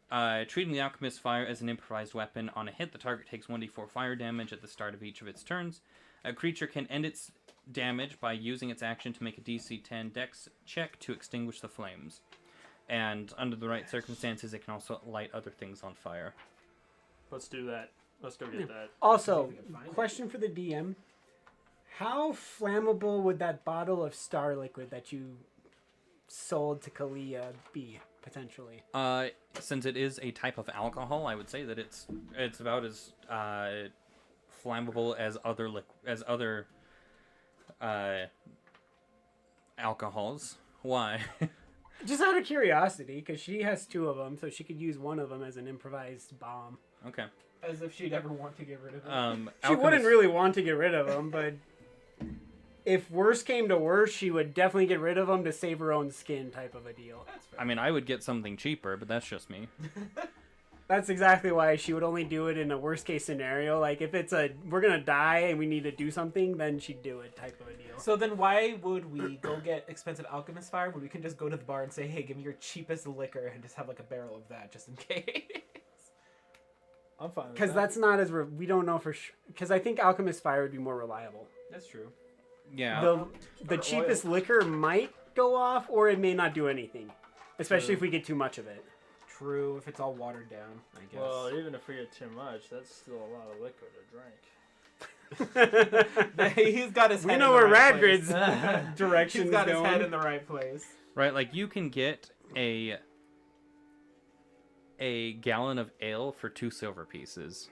Speaker 3: the Alchemist Fire as an improvised weapon. On a hit, the target takes 1d4 fire damage at the start of each of its turns. A creature can end its damage by using its action to make a DC 10 Dex check to extinguish the flames. And under the right circumstances, it can also light other things on fire.
Speaker 4: Let's do that. Let's go get that.
Speaker 1: Also,
Speaker 2: See if we can find it.
Speaker 1: question for the DM. How flammable would that bottle of Star Liquid that you sold to Kalia be, potentially?
Speaker 3: Since it is a type of alcohol, I would say that it's about as flammable as other alcohols. Why?
Speaker 1: Just out of curiosity, because she has 2 of them, so she could use one of them as an improvised bomb.
Speaker 3: Okay.
Speaker 2: As if she'd ever want to get rid of it.
Speaker 1: She wouldn't really want to get rid of them, but if worse came to worse, she would definitely get rid of them to save her own skin, type of a deal.
Speaker 2: That's fair.
Speaker 3: I mean, I would get something cheaper, but that's just me.
Speaker 1: That's exactly why she would only do it in a worst case scenario. Like if it's we're gonna die and we need to do something, then she'd do it, type of a deal.
Speaker 2: So then why would we go get expensive alchemist fire when we can just go to the bar and say, hey, give me your cheapest liquor and just have like a barrel of that just in case? I'm fine with
Speaker 1: Because
Speaker 2: that.
Speaker 1: that's not as we don't know for sure. Because I think alchemist fire would be more reliable.
Speaker 2: That's true.
Speaker 3: Yeah.
Speaker 1: The cheapest liquor might go off, or it may not do anything, especially if we get too much of it.
Speaker 2: True, if it's all watered down, I guess.
Speaker 4: Well, even if we get too much, that's still a lot of liquor to drink.
Speaker 2: He's got his head
Speaker 1: We
Speaker 2: in
Speaker 1: know
Speaker 2: the
Speaker 1: where
Speaker 2: right
Speaker 1: Radgrid's
Speaker 2: place.
Speaker 1: direction
Speaker 2: He's
Speaker 1: is
Speaker 2: got his head
Speaker 1: going.
Speaker 2: in the right place.
Speaker 3: right? Like you can get a gallon of ale for 2 silver pieces.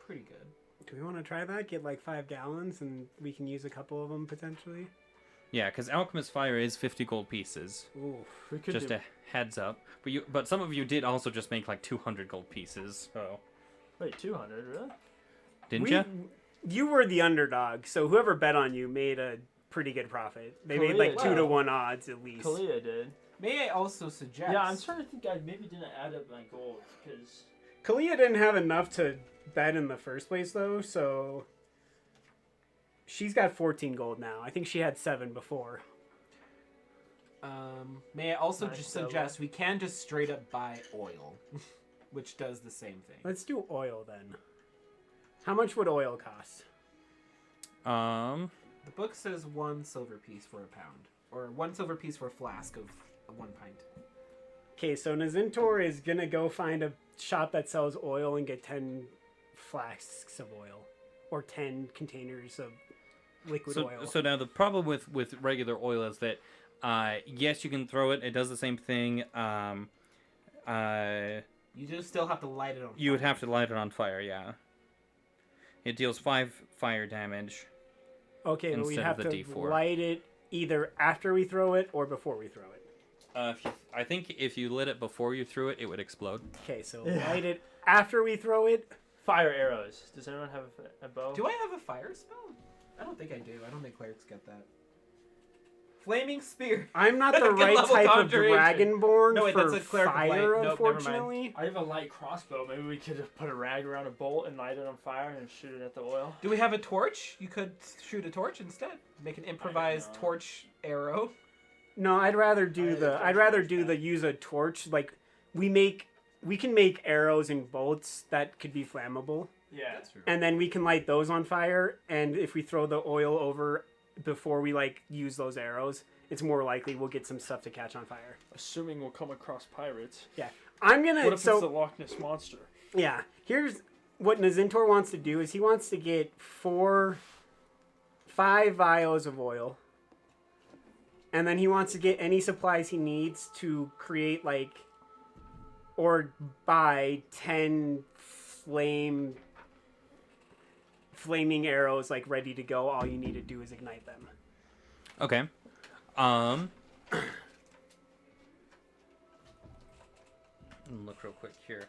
Speaker 2: Pretty good.
Speaker 1: Do we want to try that? Get like 5 gallons, and we can use a couple of them potentially.
Speaker 3: Yeah, because Alchemist Fire is 50 gold pieces.
Speaker 1: Ooh.
Speaker 4: We could
Speaker 3: Just
Speaker 4: do...
Speaker 3: a heads up. But some of you did also just make like 200 gold pieces. So
Speaker 4: Wait, 200, really?
Speaker 3: didn't you?
Speaker 1: You were the underdog, so whoever bet on you made a pretty good profit. They made like
Speaker 4: Kalia
Speaker 1: 2 to
Speaker 2: did.
Speaker 1: 1 odds at least.
Speaker 4: Kalia did.
Speaker 2: May I also suggest?
Speaker 4: Yeah, I'm trying to think. I maybe didn't add up my gold because
Speaker 1: Kalia didn't have enough to bet in the first place though, so she's got 14 gold now. I think she had 7 before.
Speaker 2: May I also
Speaker 4: Nice
Speaker 2: just
Speaker 4: double.
Speaker 2: suggest we can just straight up buy oil, which does the same thing.
Speaker 1: Let's do oil then. How much would oil cost?
Speaker 2: The book says 1 silver piece for a pound, or 1 silver piece for a flask of 1 pint.
Speaker 1: Okay, so Nazintor is gonna go find a shop that sells oil and get 10 flasks of oil, or 10 containers of liquid oil.
Speaker 3: So now the problem with regular oil is that yes, you can throw it. It does the same thing.
Speaker 2: You do still have to light it on.
Speaker 3: You would have to light it on fire. Yeah. It deals 5 fire damage.
Speaker 1: Okay, but we
Speaker 3: instead
Speaker 1: have
Speaker 3: of the
Speaker 1: to
Speaker 3: D4.
Speaker 1: light it either after we throw it or before we throw it.
Speaker 3: I think if you lit it before you threw it, it would explode.
Speaker 1: Okay, so light it after we throw it.
Speaker 4: fire arrows. Does anyone have a bow?
Speaker 2: Do I have a fire spell? I don't think I do. I don't think clerics get that. Flaming spear.
Speaker 1: I'm not the
Speaker 2: Good
Speaker 1: right
Speaker 2: level
Speaker 1: type of
Speaker 2: conjuration.
Speaker 1: Dragonborn
Speaker 2: No, wait,
Speaker 1: for
Speaker 2: that's a cleric of light.
Speaker 1: fire,
Speaker 2: Nope, never mind.
Speaker 1: unfortunately.
Speaker 4: I have a light crossbow. Maybe we could have put a rag around a bolt and light it on fire and shoot it at the oil.
Speaker 2: Do we have a torch? You could shoot a torch instead. Make an improvised
Speaker 4: know.
Speaker 2: torch arrow.
Speaker 1: No, I'd rather do the use a torch. Like we can make arrows and bolts that could be flammable,
Speaker 4: Yeah.
Speaker 2: true.
Speaker 1: and then we can light those on fire. And if we throw the oil over before we like use those arrows, it's more likely we'll get some stuff to catch on fire.
Speaker 4: Assuming we'll come across pirates.
Speaker 1: I'm gonna
Speaker 4: What if it's the Loch Ness monster?
Speaker 1: Yeah, here's what Nazintor wants to do is he wants to get 5 vials of oil. And then he wants to get any supplies he needs to create like or buy 10 flaming arrows like ready to go. All you need to do is ignite them.
Speaker 3: Okay. Look real quick here.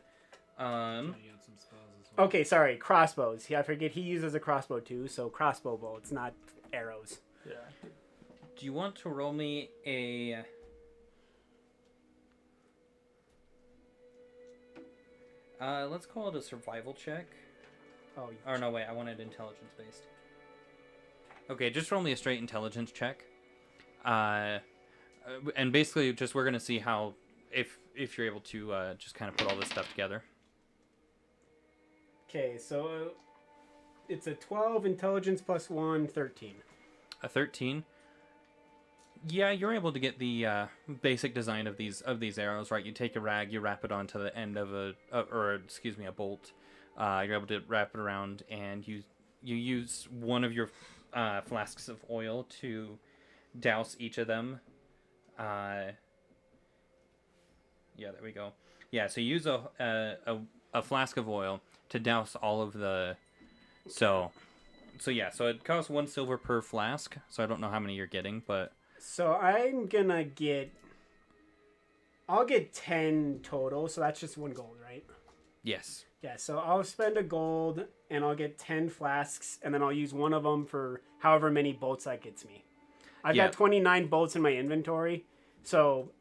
Speaker 1: Okay, sorry, crossbows. Yeah, I forget he uses a crossbow too, so crossbow bolts, not arrows.
Speaker 4: Yeah.
Speaker 3: Do you want to roll me a... let's call it a survival check.
Speaker 1: Oh,
Speaker 3: Or no, wait, I wanted intelligence based. Okay, just roll me a straight intelligence check. And basically, just we're gonna see how if you're able to just kind of put all this stuff together.
Speaker 1: okay, so it's a 12 intelligence plus 1, 13.
Speaker 3: A 13. Yeah, you're able to get the basic design of these arrows, right? You take a rag, you wrap it onto the end of a bolt. You're able to wrap it around, and you use one of your flasks of oil to douse each of them. Yeah, there we go. Yeah, so you use a flask of oil to douse all of the. So yeah, so it costs 1 silver per flask. So I don't know how many you're getting, but.
Speaker 1: So I'll get 10 total, so that's just 1 gold, right?
Speaker 3: Yes.
Speaker 1: Yeah, so I'll spend a gold and I'll get 10 flasks and then I'll use one of them for however many bolts that gets me. I've
Speaker 3: Yeah.
Speaker 1: got 29 bolts in my inventory, so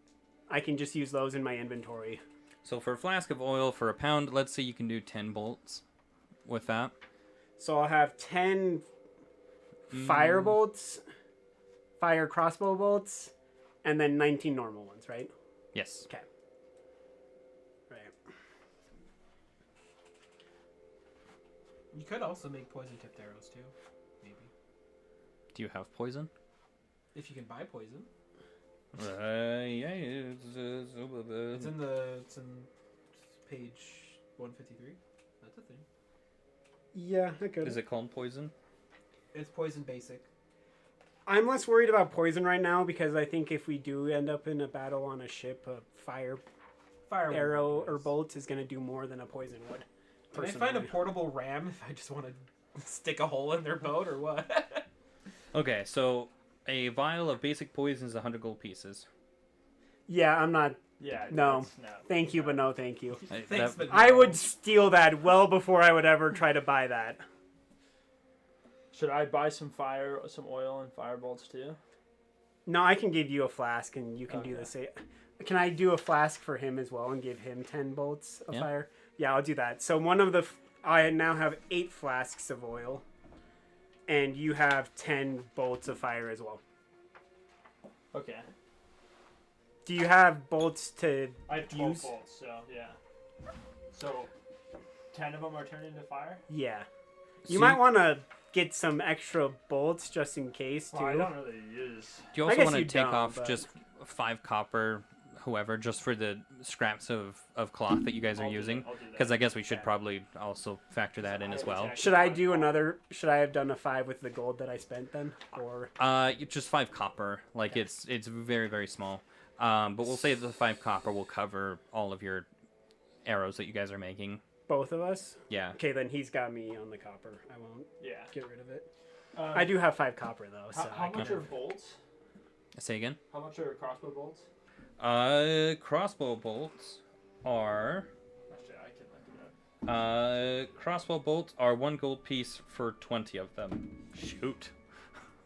Speaker 1: I can just use those in my inventory.
Speaker 3: So for a flask of oil for a pound, let's say you can do 10 bolts with that.
Speaker 1: So I'll have 10 fire bolts, fire crossbow bolts, and then 19 normal ones, right?
Speaker 3: Yes.
Speaker 1: Okay. Right.
Speaker 2: You could also make poison tipped arrows too, maybe.
Speaker 3: Do you have poison?
Speaker 2: If you can buy poison.
Speaker 3: Yeah.
Speaker 2: It's in page 153. That's a thing.
Speaker 1: Yeah, I could.
Speaker 3: Is it called poison?
Speaker 2: It's poison basic.
Speaker 1: I'm less worried about poison right now because I think if we do end up in a battle on a ship, a fire arrow or bolt is going to do more than a poison would.
Speaker 2: Can I find a portable ram if I just want to stick a hole in their boat or what?
Speaker 3: Okay, so a vial of basic poison is 100 gold pieces.
Speaker 1: Yeah, I'm not.
Speaker 4: Yeah.
Speaker 1: No. Thank you, but no thank you.
Speaker 2: Thanks, but
Speaker 1: I
Speaker 2: no.
Speaker 1: would steal that well before I would ever try to buy that.
Speaker 4: Should I buy some oil and fire bolts too?
Speaker 1: No, I can give you a flask and you can do the same. Can I do a flask for him as well and give him 10 bolts of fire? Yeah, I'll do that. So I now have 8 flasks of oil. And you have 10 bolts of fire as well.
Speaker 4: Okay.
Speaker 1: Do you have bolts to
Speaker 4: I have 12
Speaker 1: use?
Speaker 4: bolts, so yeah. So 10 of them are turned into fire?
Speaker 1: Yeah.
Speaker 3: So
Speaker 1: You might want to get some extra bolts just in case, too.
Speaker 4: Well, I don't really use.
Speaker 3: Do you
Speaker 1: I
Speaker 3: also
Speaker 1: guess
Speaker 3: want to
Speaker 1: you
Speaker 3: take
Speaker 1: don't,
Speaker 3: off
Speaker 1: but-
Speaker 3: just 5 copper, whoever, just for the scraps of cloth that you guys are
Speaker 4: I'll do
Speaker 3: using?
Speaker 4: that, I'll do that.
Speaker 3: Because I guess we should probably also factor that in as well.
Speaker 1: Should I do another? Should I have done a 5 with the gold that I spent then? Or
Speaker 3: Just 5 copper. Like it's very, very small. But we'll say the 5 copper will cover all of your arrows that you guys are making.
Speaker 1: both of us?
Speaker 3: Yeah.
Speaker 1: Okay, then he's got me on the copper. I won't
Speaker 4: Yeah.
Speaker 1: get rid of it. I do have 5 copper though. So
Speaker 4: How
Speaker 1: I
Speaker 4: much
Speaker 1: can-
Speaker 4: are bolts?
Speaker 3: Say again.
Speaker 4: How much are crossbow bolts?
Speaker 3: Crossbow bolts are
Speaker 4: Actually, I can look it up.
Speaker 3: crossbow bolts are 1 gold piece for 20 of them. Shoot.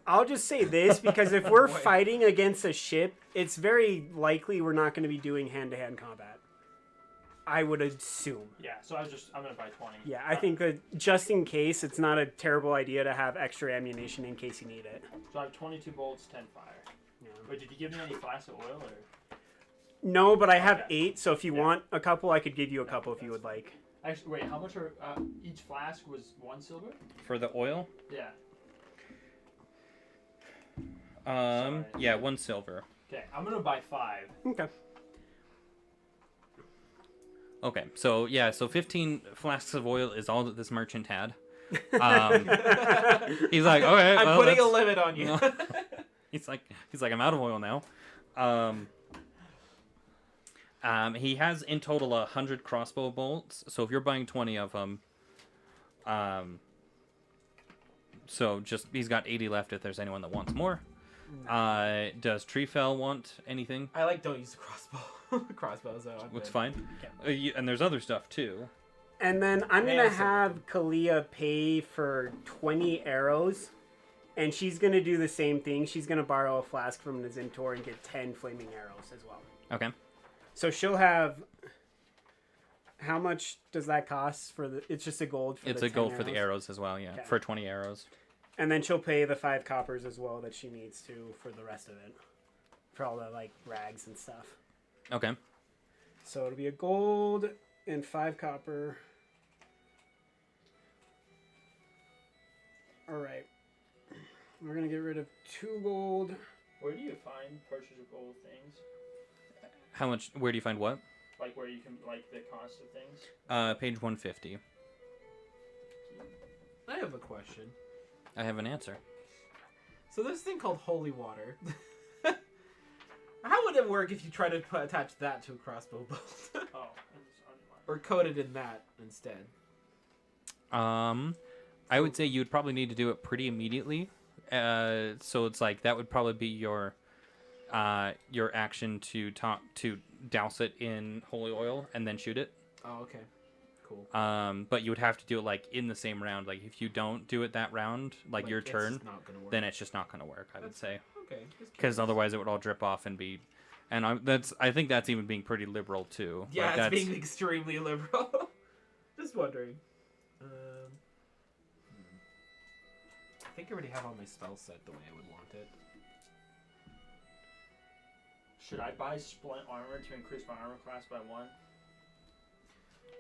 Speaker 1: I'll just say this because if we're fighting against a ship, it's very likely we're not going to be doing hand-to-hand combat. I would assume.
Speaker 4: Yeah, so I'm gonna buy 20.
Speaker 1: Yeah, I think that just in case, it's not a terrible idea to have extra ammunition in case you need it.
Speaker 4: So I have 22 bolts, 10 fire.
Speaker 1: Yeah.
Speaker 4: Wait, did you give me any flasks of oil or?
Speaker 1: No, but I have
Speaker 4: Okay.
Speaker 1: 8, so if you
Speaker 4: Yeah.
Speaker 1: want a couple, I could give you a couple if you would like.
Speaker 4: Actually, wait, how much are each flask was 1 silver?
Speaker 3: For the oil?
Speaker 4: Yeah.
Speaker 3: Yeah, 1 silver.
Speaker 4: Okay, I'm gonna buy 5.
Speaker 1: Okay.
Speaker 3: Okay, so 15 flasks of oil is all that this merchant had. He's like, okay,
Speaker 2: I'm
Speaker 3: well,
Speaker 2: putting a
Speaker 3: that's-
Speaker 2: limit on you.
Speaker 3: he's like, I'm out of oil now. He has in total 100 crossbow bolts. So if you're buying 20 of them, so just he's got 80 left. If there's anyone that wants more, does Treefell want anything?
Speaker 2: I don't use the crossbows though.
Speaker 3: It's fine. And there's other stuff too.
Speaker 1: And then I'm going
Speaker 2: Yeah,
Speaker 1: to
Speaker 2: so-
Speaker 1: have Kalia pay for 20 arrows. And she's going to do the same thing. She's going to borrow a flask from Nazintor and get 10 flaming arrows as well.
Speaker 3: Okay.
Speaker 1: So she'll have... How much does that cost for the... It's just a gold for
Speaker 3: It's
Speaker 1: the
Speaker 3: a
Speaker 1: 10
Speaker 3: gold for the arrows as well, yeah.
Speaker 1: Okay.
Speaker 3: For 20 arrows.
Speaker 1: And then she'll pay the 5 coppers as well that she needs to for the rest of it. For all the, rags and stuff.
Speaker 3: Okay.
Speaker 1: So it'll be a gold and 5 copper. Alright. We're going to get rid of 2 gold.
Speaker 4: Where do you find purchasable things?
Speaker 3: How much? Where do you find what?
Speaker 4: Like where you can the cost of things?
Speaker 3: Page 150.
Speaker 2: I have a question.
Speaker 3: I have an answer.
Speaker 2: So there's a thing called holy water. How would it work if you try to attach that to a crossbow bolt?
Speaker 4: Oh, it's on
Speaker 2: Or coat it in that instead?
Speaker 3: I would say you would probably need to do it pretty immediately. So it's that would probably be your action to douse it in holy oil and then shoot it.
Speaker 2: Oh, okay. Cool.
Speaker 3: But you would have to do it in the same round. If you don't do it that round, your
Speaker 2: it's
Speaker 3: turn,
Speaker 2: not gonna work.
Speaker 3: then it's just not going to work. I would say
Speaker 2: Okay. just
Speaker 3: because
Speaker 2: curious.
Speaker 3: otherwise it would all drip off and be. And I think that's even being pretty liberal too.
Speaker 2: Yeah, it's
Speaker 3: that's,
Speaker 2: being extremely liberal. Just wondering. I think I already have all my spells set the way I would want it.
Speaker 4: Should I buy splint armor to increase my armor class by 1?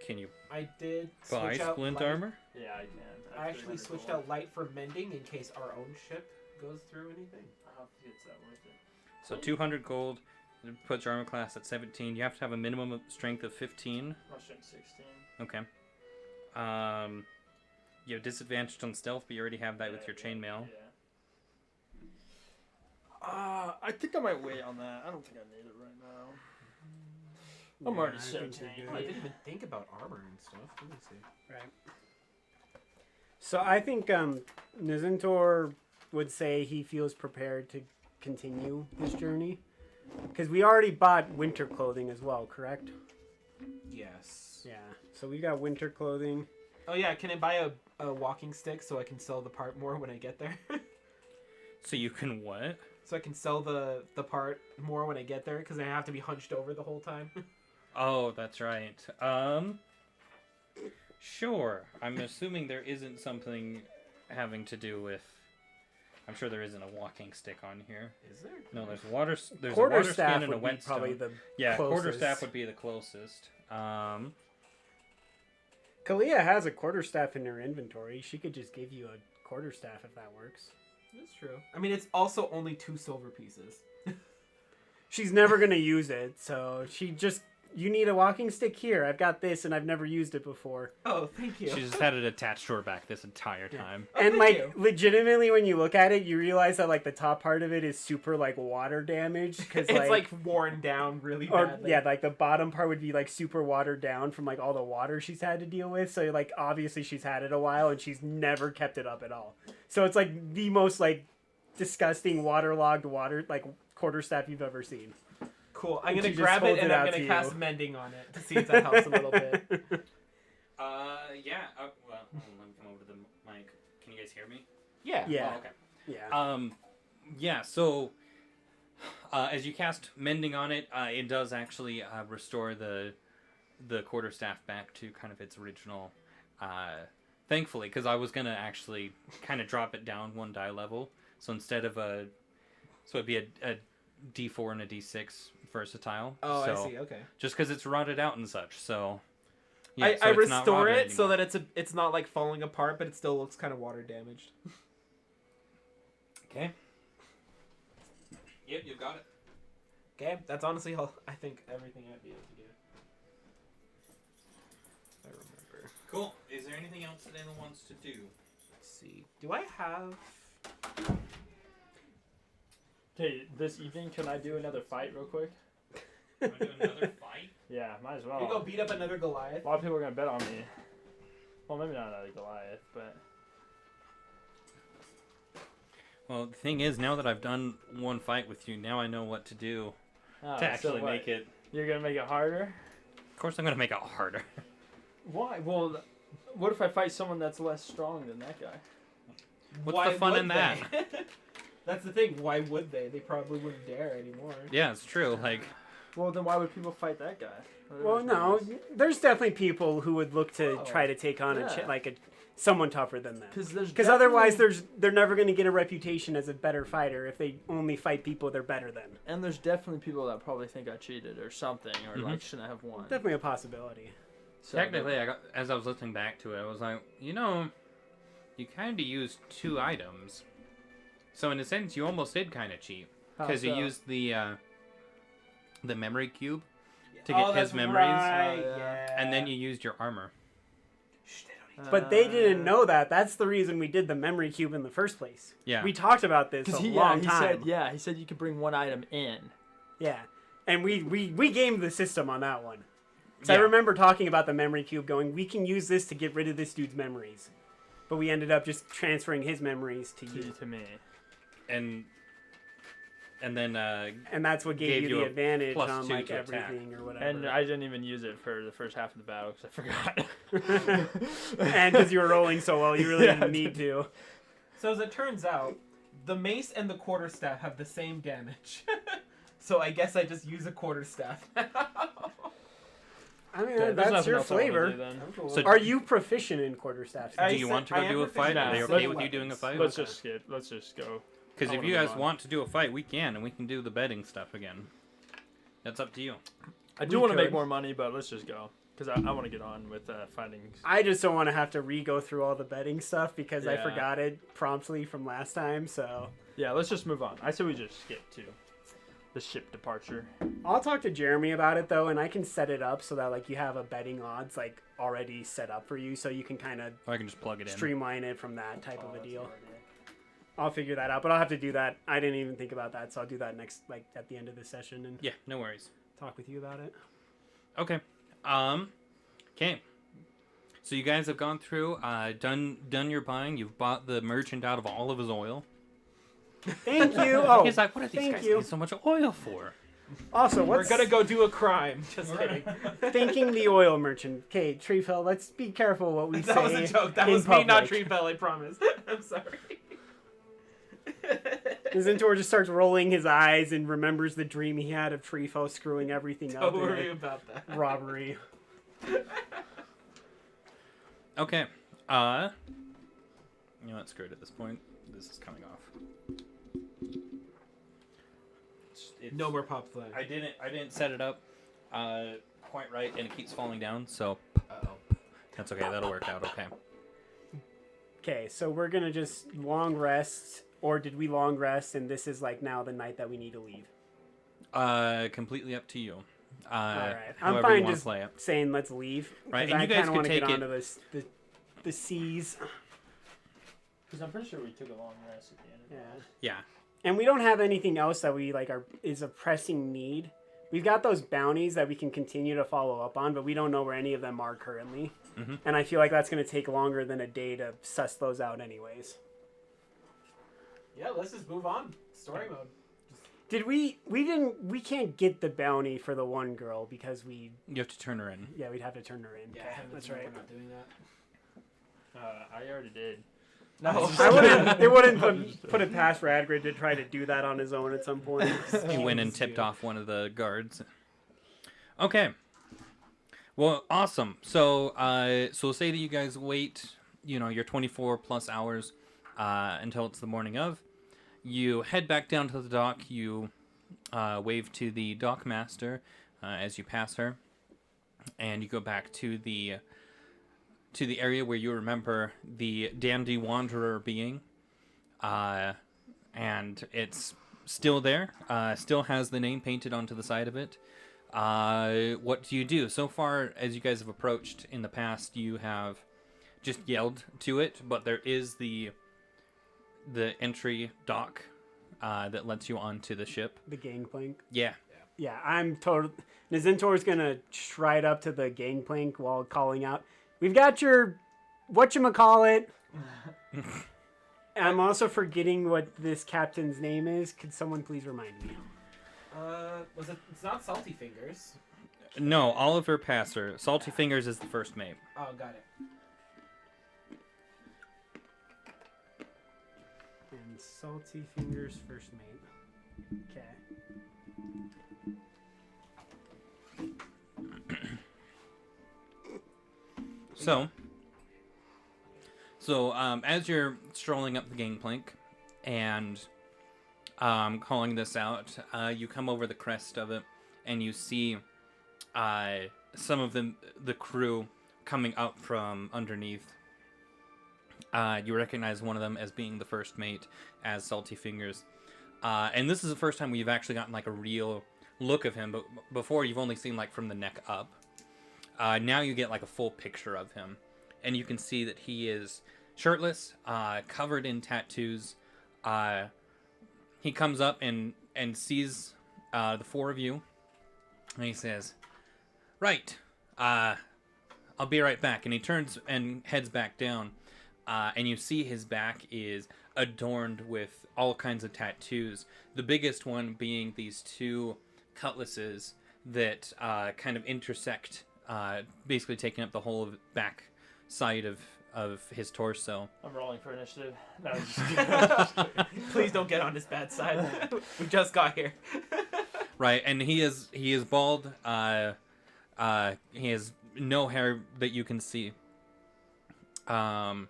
Speaker 3: Can you
Speaker 2: I did
Speaker 3: buy
Speaker 2: switch out
Speaker 3: splint
Speaker 2: light.
Speaker 3: armor?
Speaker 4: Yeah, I can.
Speaker 2: I actually switched out light for mending in case our own ship goes through anything.
Speaker 4: I don't think it's that worth it.
Speaker 3: So 200 gold it puts your armor class at 17. You have to have a minimum of strength of 15.
Speaker 4: I'll strength 16.
Speaker 3: Okay. You have disadvantage on stealth, but you already have that with your chainmail.
Speaker 4: Yeah. I think I might wait on that. I don't think I need it right now. I'm already
Speaker 1: I think
Speaker 4: 17.
Speaker 1: you're
Speaker 2: Oh, I
Speaker 1: good.
Speaker 2: didn't even think about armor and stuff. Let me see.
Speaker 1: Right. So I think Nizantor would say he feels prepared to continue his journey. Because we already bought winter clothing as well, correct?
Speaker 2: Yes.
Speaker 1: Yeah. So we got winter clothing.
Speaker 2: Oh yeah, can I buy a walking stick so I can sell the part more when I get there?
Speaker 3: So you can what?
Speaker 2: So I can sell the part more when I get there because I have to be hunched over the whole time.
Speaker 3: Oh, that's right. Sure. I'm assuming there isn't something having to do with. I'm sure there isn't a walking stick on here.
Speaker 2: Is there?
Speaker 3: No, there's water. There's a
Speaker 1: Quarterstaff
Speaker 3: water skin and a
Speaker 1: would be
Speaker 3: whetstone.
Speaker 1: probably the
Speaker 3: Yeah,
Speaker 1: closest.
Speaker 3: quarterstaff would be the closest.
Speaker 1: Kalia has a quarterstaff in her inventory. She could just give you a quarterstaff if that works.
Speaker 2: That's true. I mean, it's also only 2 silver pieces.
Speaker 1: She's never gonna use it, so she just. You need a walking stick here. I've got this, and I've never used it before.
Speaker 2: Oh, thank you.
Speaker 3: She just had it attached to her back this entire time.
Speaker 2: Oh,
Speaker 1: And
Speaker 2: thank
Speaker 1: like
Speaker 2: you.
Speaker 1: legitimately, when you look at it, you realize that like the top part of it is super like water damaged because
Speaker 2: It's like worn down really
Speaker 1: or
Speaker 2: badly.
Speaker 1: yeah, like the bottom part would be like super watered down from like all the water she's had to deal with. So like obviously she's had it a while and she's never kept it up at all. So it's like the most like disgusting waterlogged water like quarterstaff you've ever seen.
Speaker 2: Cool. I'm
Speaker 1: And
Speaker 2: gonna
Speaker 1: she just
Speaker 2: grab it
Speaker 1: holds
Speaker 2: and
Speaker 1: it
Speaker 2: I'm
Speaker 1: out
Speaker 2: gonna
Speaker 1: to
Speaker 2: cast
Speaker 1: you.
Speaker 2: mending on it to see if that helps a little bit.
Speaker 3: Yeah. Well, let me come over to the mic. Can you guys hear me?
Speaker 2: Yeah.
Speaker 1: Yeah.
Speaker 3: Oh, okay.
Speaker 1: Yeah.
Speaker 3: Yeah, so as you cast mending on it, it does actually restore the quarterstaff back to kind of its original. Thankfully, because I was gonna actually kind of drop it down 1 die level, so instead of so it'd be a D4 and a D6 versatile.
Speaker 2: Oh,
Speaker 3: so,
Speaker 2: I see. Okay.
Speaker 3: Just because it's rotted out and such, so. Yeah,
Speaker 2: I
Speaker 3: so it's not
Speaker 2: restore
Speaker 3: rotted
Speaker 2: it so
Speaker 3: anymore.
Speaker 2: that it's not like falling apart, but it still looks kind of water damaged.
Speaker 3: Okay. Yep, you got it.
Speaker 2: Okay, that's honestly all I think everything I'd be able to do. If I remember.
Speaker 3: Cool. Is there anything else that anyone wants to do?
Speaker 2: Let's see. Do I have?
Speaker 4: Okay, this evening, can I do another fight real quick?
Speaker 3: Want to do another fight?
Speaker 4: Yeah, might as
Speaker 2: You
Speaker 4: well.
Speaker 2: go beat up another Goliath.
Speaker 4: A lot of people are gonna bet on me. Well, maybe not another Goliath, but
Speaker 3: Well, the thing is, now that I've done one fight with you, now I know what to do
Speaker 4: oh,
Speaker 3: to actually
Speaker 4: so what?
Speaker 3: make it.
Speaker 4: You're gonna make it harder.
Speaker 3: Of course, I'm gonna make it harder.
Speaker 4: Why? Well, what if I fight someone that's less strong than that guy?
Speaker 3: What's the fun
Speaker 2: would
Speaker 3: in that?
Speaker 2: they? That's the thing. Why would they? They probably wouldn't dare anymore.
Speaker 3: Yeah, it's true. Like,
Speaker 4: Well, then why would people fight that guy?
Speaker 1: Well, no, there's definitely people who would look to
Speaker 2: Oh,
Speaker 1: try to take on
Speaker 4: yeah.
Speaker 1: someone tougher than them.
Speaker 4: Because
Speaker 1: Otherwise, they're never going to get a reputation as a better fighter if they only fight people they're better than.
Speaker 4: and there's definitely people that probably think I cheated or something, or like shouldn't have won.
Speaker 1: Definitely a possibility.
Speaker 4: So,
Speaker 3: technically, as I was listening back to it, I was like, you kind of used 2 items. So in a sense, you almost did kind of cheat
Speaker 4: how
Speaker 3: because you
Speaker 4: so?
Speaker 3: used the memory cube to
Speaker 2: Oh,
Speaker 3: get his
Speaker 2: that's
Speaker 3: memories,
Speaker 2: right,
Speaker 4: Oh, yeah.
Speaker 2: yeah.
Speaker 3: and then you used your armor.
Speaker 2: Shh, they don't
Speaker 1: But they didn't know that. That's the reason we did the memory cube in the first place.
Speaker 3: Yeah.
Speaker 1: We talked about this a long time.
Speaker 4: He said you could bring one item in.
Speaker 1: Yeah. And we gamed the system on that one. So I
Speaker 3: Yeah.
Speaker 1: remember talking about the memory cube going, we can use this to get rid of this dude's memories. But we ended up just transferring his memories to you.
Speaker 4: To me.
Speaker 3: and then
Speaker 1: And that's what gave you
Speaker 3: a
Speaker 1: the advantage
Speaker 3: +2
Speaker 1: on like
Speaker 3: to attack.
Speaker 1: everything or whatever.
Speaker 4: And I didn't even use it for the first half of the battle because I forgot.
Speaker 1: And because you were rolling so well, you really
Speaker 4: Yeah,
Speaker 1: didn't need to.
Speaker 2: So as it turns out, the mace and the quarterstaff have the same damage. So I guess I just use a quarterstaff.
Speaker 1: I mean,
Speaker 4: Okay, there's
Speaker 1: that's
Speaker 4: nothing
Speaker 1: your
Speaker 4: else I wanna
Speaker 1: flavor.
Speaker 4: do then.
Speaker 3: So-
Speaker 1: Are you proficient in quarterstaffs?
Speaker 2: I
Speaker 3: do you
Speaker 2: said-
Speaker 3: want to
Speaker 2: I
Speaker 3: go
Speaker 2: am
Speaker 3: do a fight?
Speaker 2: proficient
Speaker 3: Are they
Speaker 4: in
Speaker 3: okay
Speaker 4: certain
Speaker 3: with you doing a
Speaker 2: weapons.
Speaker 3: fight?
Speaker 4: Let's just go.
Speaker 3: Because
Speaker 4: I
Speaker 3: if
Speaker 4: wanna
Speaker 3: you
Speaker 4: move
Speaker 3: guys
Speaker 4: on.
Speaker 3: want to do a fight, we can, and we can do the betting stuff again. That's up to you.
Speaker 4: I do
Speaker 1: We
Speaker 4: want to make
Speaker 1: could.
Speaker 4: more money, but let's just go because I want to get on with finding.
Speaker 1: I just don't want to have to re-go through all the betting stuff because I
Speaker 4: Yeah.
Speaker 1: forgot it promptly from last time. So
Speaker 4: Yeah, let's just move on. I say we just skip to the ship departure.
Speaker 1: I'll talk to Jeremy about it though, and I can set it up so that like you have a betting odds like already set up for you, so you can kind of
Speaker 3: Or I can just plug it in.
Speaker 1: streamline it from that type of a deal. I'll figure that out, but I'll have to do that. I didn't even think about that, so I'll do that next, like at the end of the session, and
Speaker 3: Yeah, no worries.
Speaker 1: talk with you about it.
Speaker 3: Okay. Okay. So you guys have gone through, done your buying. You've bought the merchant out of all of his oil.
Speaker 1: Thank you. Oh,
Speaker 3: He's like, what are these
Speaker 1: thank
Speaker 3: guys
Speaker 1: you.
Speaker 3: need so much oil for?
Speaker 1: Also,
Speaker 2: We're
Speaker 1: what's
Speaker 2: gonna go do a crime. Just kidding.
Speaker 1: thanking the oil merchant? Okay, Treefell, let's be careful what we say.
Speaker 2: That was a joke. That
Speaker 1: in
Speaker 2: was me, not
Speaker 1: public.
Speaker 2: Treefell, I promise. I'm sorry.
Speaker 1: Zintor just starts rolling his eyes and remembers the dream he had of Treefell screwing everything up
Speaker 2: Don't
Speaker 1: in
Speaker 2: worry
Speaker 1: a
Speaker 2: about that.
Speaker 1: robbery.
Speaker 3: Okay. You know what? Screw it at this point. This is coming off.
Speaker 2: No more pop flag.
Speaker 3: I didn't set it up quite right, and it keeps falling down. So
Speaker 2: Uh-oh.
Speaker 3: that's okay. That'll work out okay.
Speaker 1: Okay, so we're gonna just long rest, or did we long rest and this is like now the night that we need to leave?
Speaker 3: Completely up to you.
Speaker 1: Alright.
Speaker 3: However
Speaker 1: I'm fine
Speaker 3: you want to
Speaker 1: just
Speaker 3: play it.
Speaker 1: saying let's leave.
Speaker 3: Right,
Speaker 1: 'cause
Speaker 3: and
Speaker 1: I
Speaker 3: you guys
Speaker 1: kinda
Speaker 3: can
Speaker 1: wanna
Speaker 3: take
Speaker 1: get
Speaker 3: it-
Speaker 1: onto the seas.
Speaker 4: Because I'm pretty sure we took a long rest at the end of
Speaker 1: Yeah.
Speaker 4: it.
Speaker 3: Yeah.
Speaker 1: And we don't have anything else that we like is a pressing need. We've got those bounties that we can continue to follow up on, but we don't know where any of them are currently.
Speaker 3: Mhm.
Speaker 1: And I feel like that's going to take longer than a day to suss those out anyways.
Speaker 2: Yeah, let's just move on. Story mode.
Speaker 1: Did we can't get the bounty for the one girl because
Speaker 3: You have to turn her in.
Speaker 1: we'd have to turn her in.
Speaker 2: Yeah,
Speaker 1: Okay, that's right.
Speaker 2: We're not doing that.
Speaker 4: I already did.
Speaker 2: No.
Speaker 1: It wouldn't put it past Radgrid to try to do that on his own at some point.
Speaker 3: He went and tipped off one of the guards. Okay. Well, awesome. So, so say that you guys wait, your 24 plus hours until it's the morning of. You head back down to the dock. You wave to the dock master as you pass her, and you go back to the area where you remember the Dandy Wanderer being, and it's still there. Still has the name painted onto the side of it. What do you do? So far, as you guys have approached in the past, you have just yelled to it, but there is the entry dock that lets you onto the ship.
Speaker 1: The gangplank.
Speaker 3: Yeah.
Speaker 1: Yeah, I'm total. Nazintor's gonna stride up to the gangplank while calling out, "We've got your whatchamacallit." I'm also forgetting what this captain's name is. Could someone please remind me?
Speaker 2: It's not Salty Fingers.
Speaker 3: No, Oliver Passer. Salty Fingers is the first mate.
Speaker 2: Oh, got it.
Speaker 1: And Salty Fingers first mate. Okay.
Speaker 3: So, as you're strolling up the gangplank and calling this out, you come over the crest of it and you see some of the crew coming up from underneath. You recognize one of them as being the first mate, as Salty Fingers. And this is the first time we've actually gotten like a real look of him, but before you've only seen like from the neck up. Now you get like a full picture of him, and you can see that he is shirtless, covered in tattoos. He comes up and sees the four of you, and he says, "Right, I'll be right back." And he turns and heads back down, and you see his back is adorned with all kinds of tattoos. The biggest one being these two cutlasses that kind of intersect, basically taking up the whole back side of his torso.
Speaker 4: I'm rolling for initiative. No, just
Speaker 2: Please don't get on his bad side. We just got here.
Speaker 3: Right, and he is bald. He has no hair that you can see. Yeah.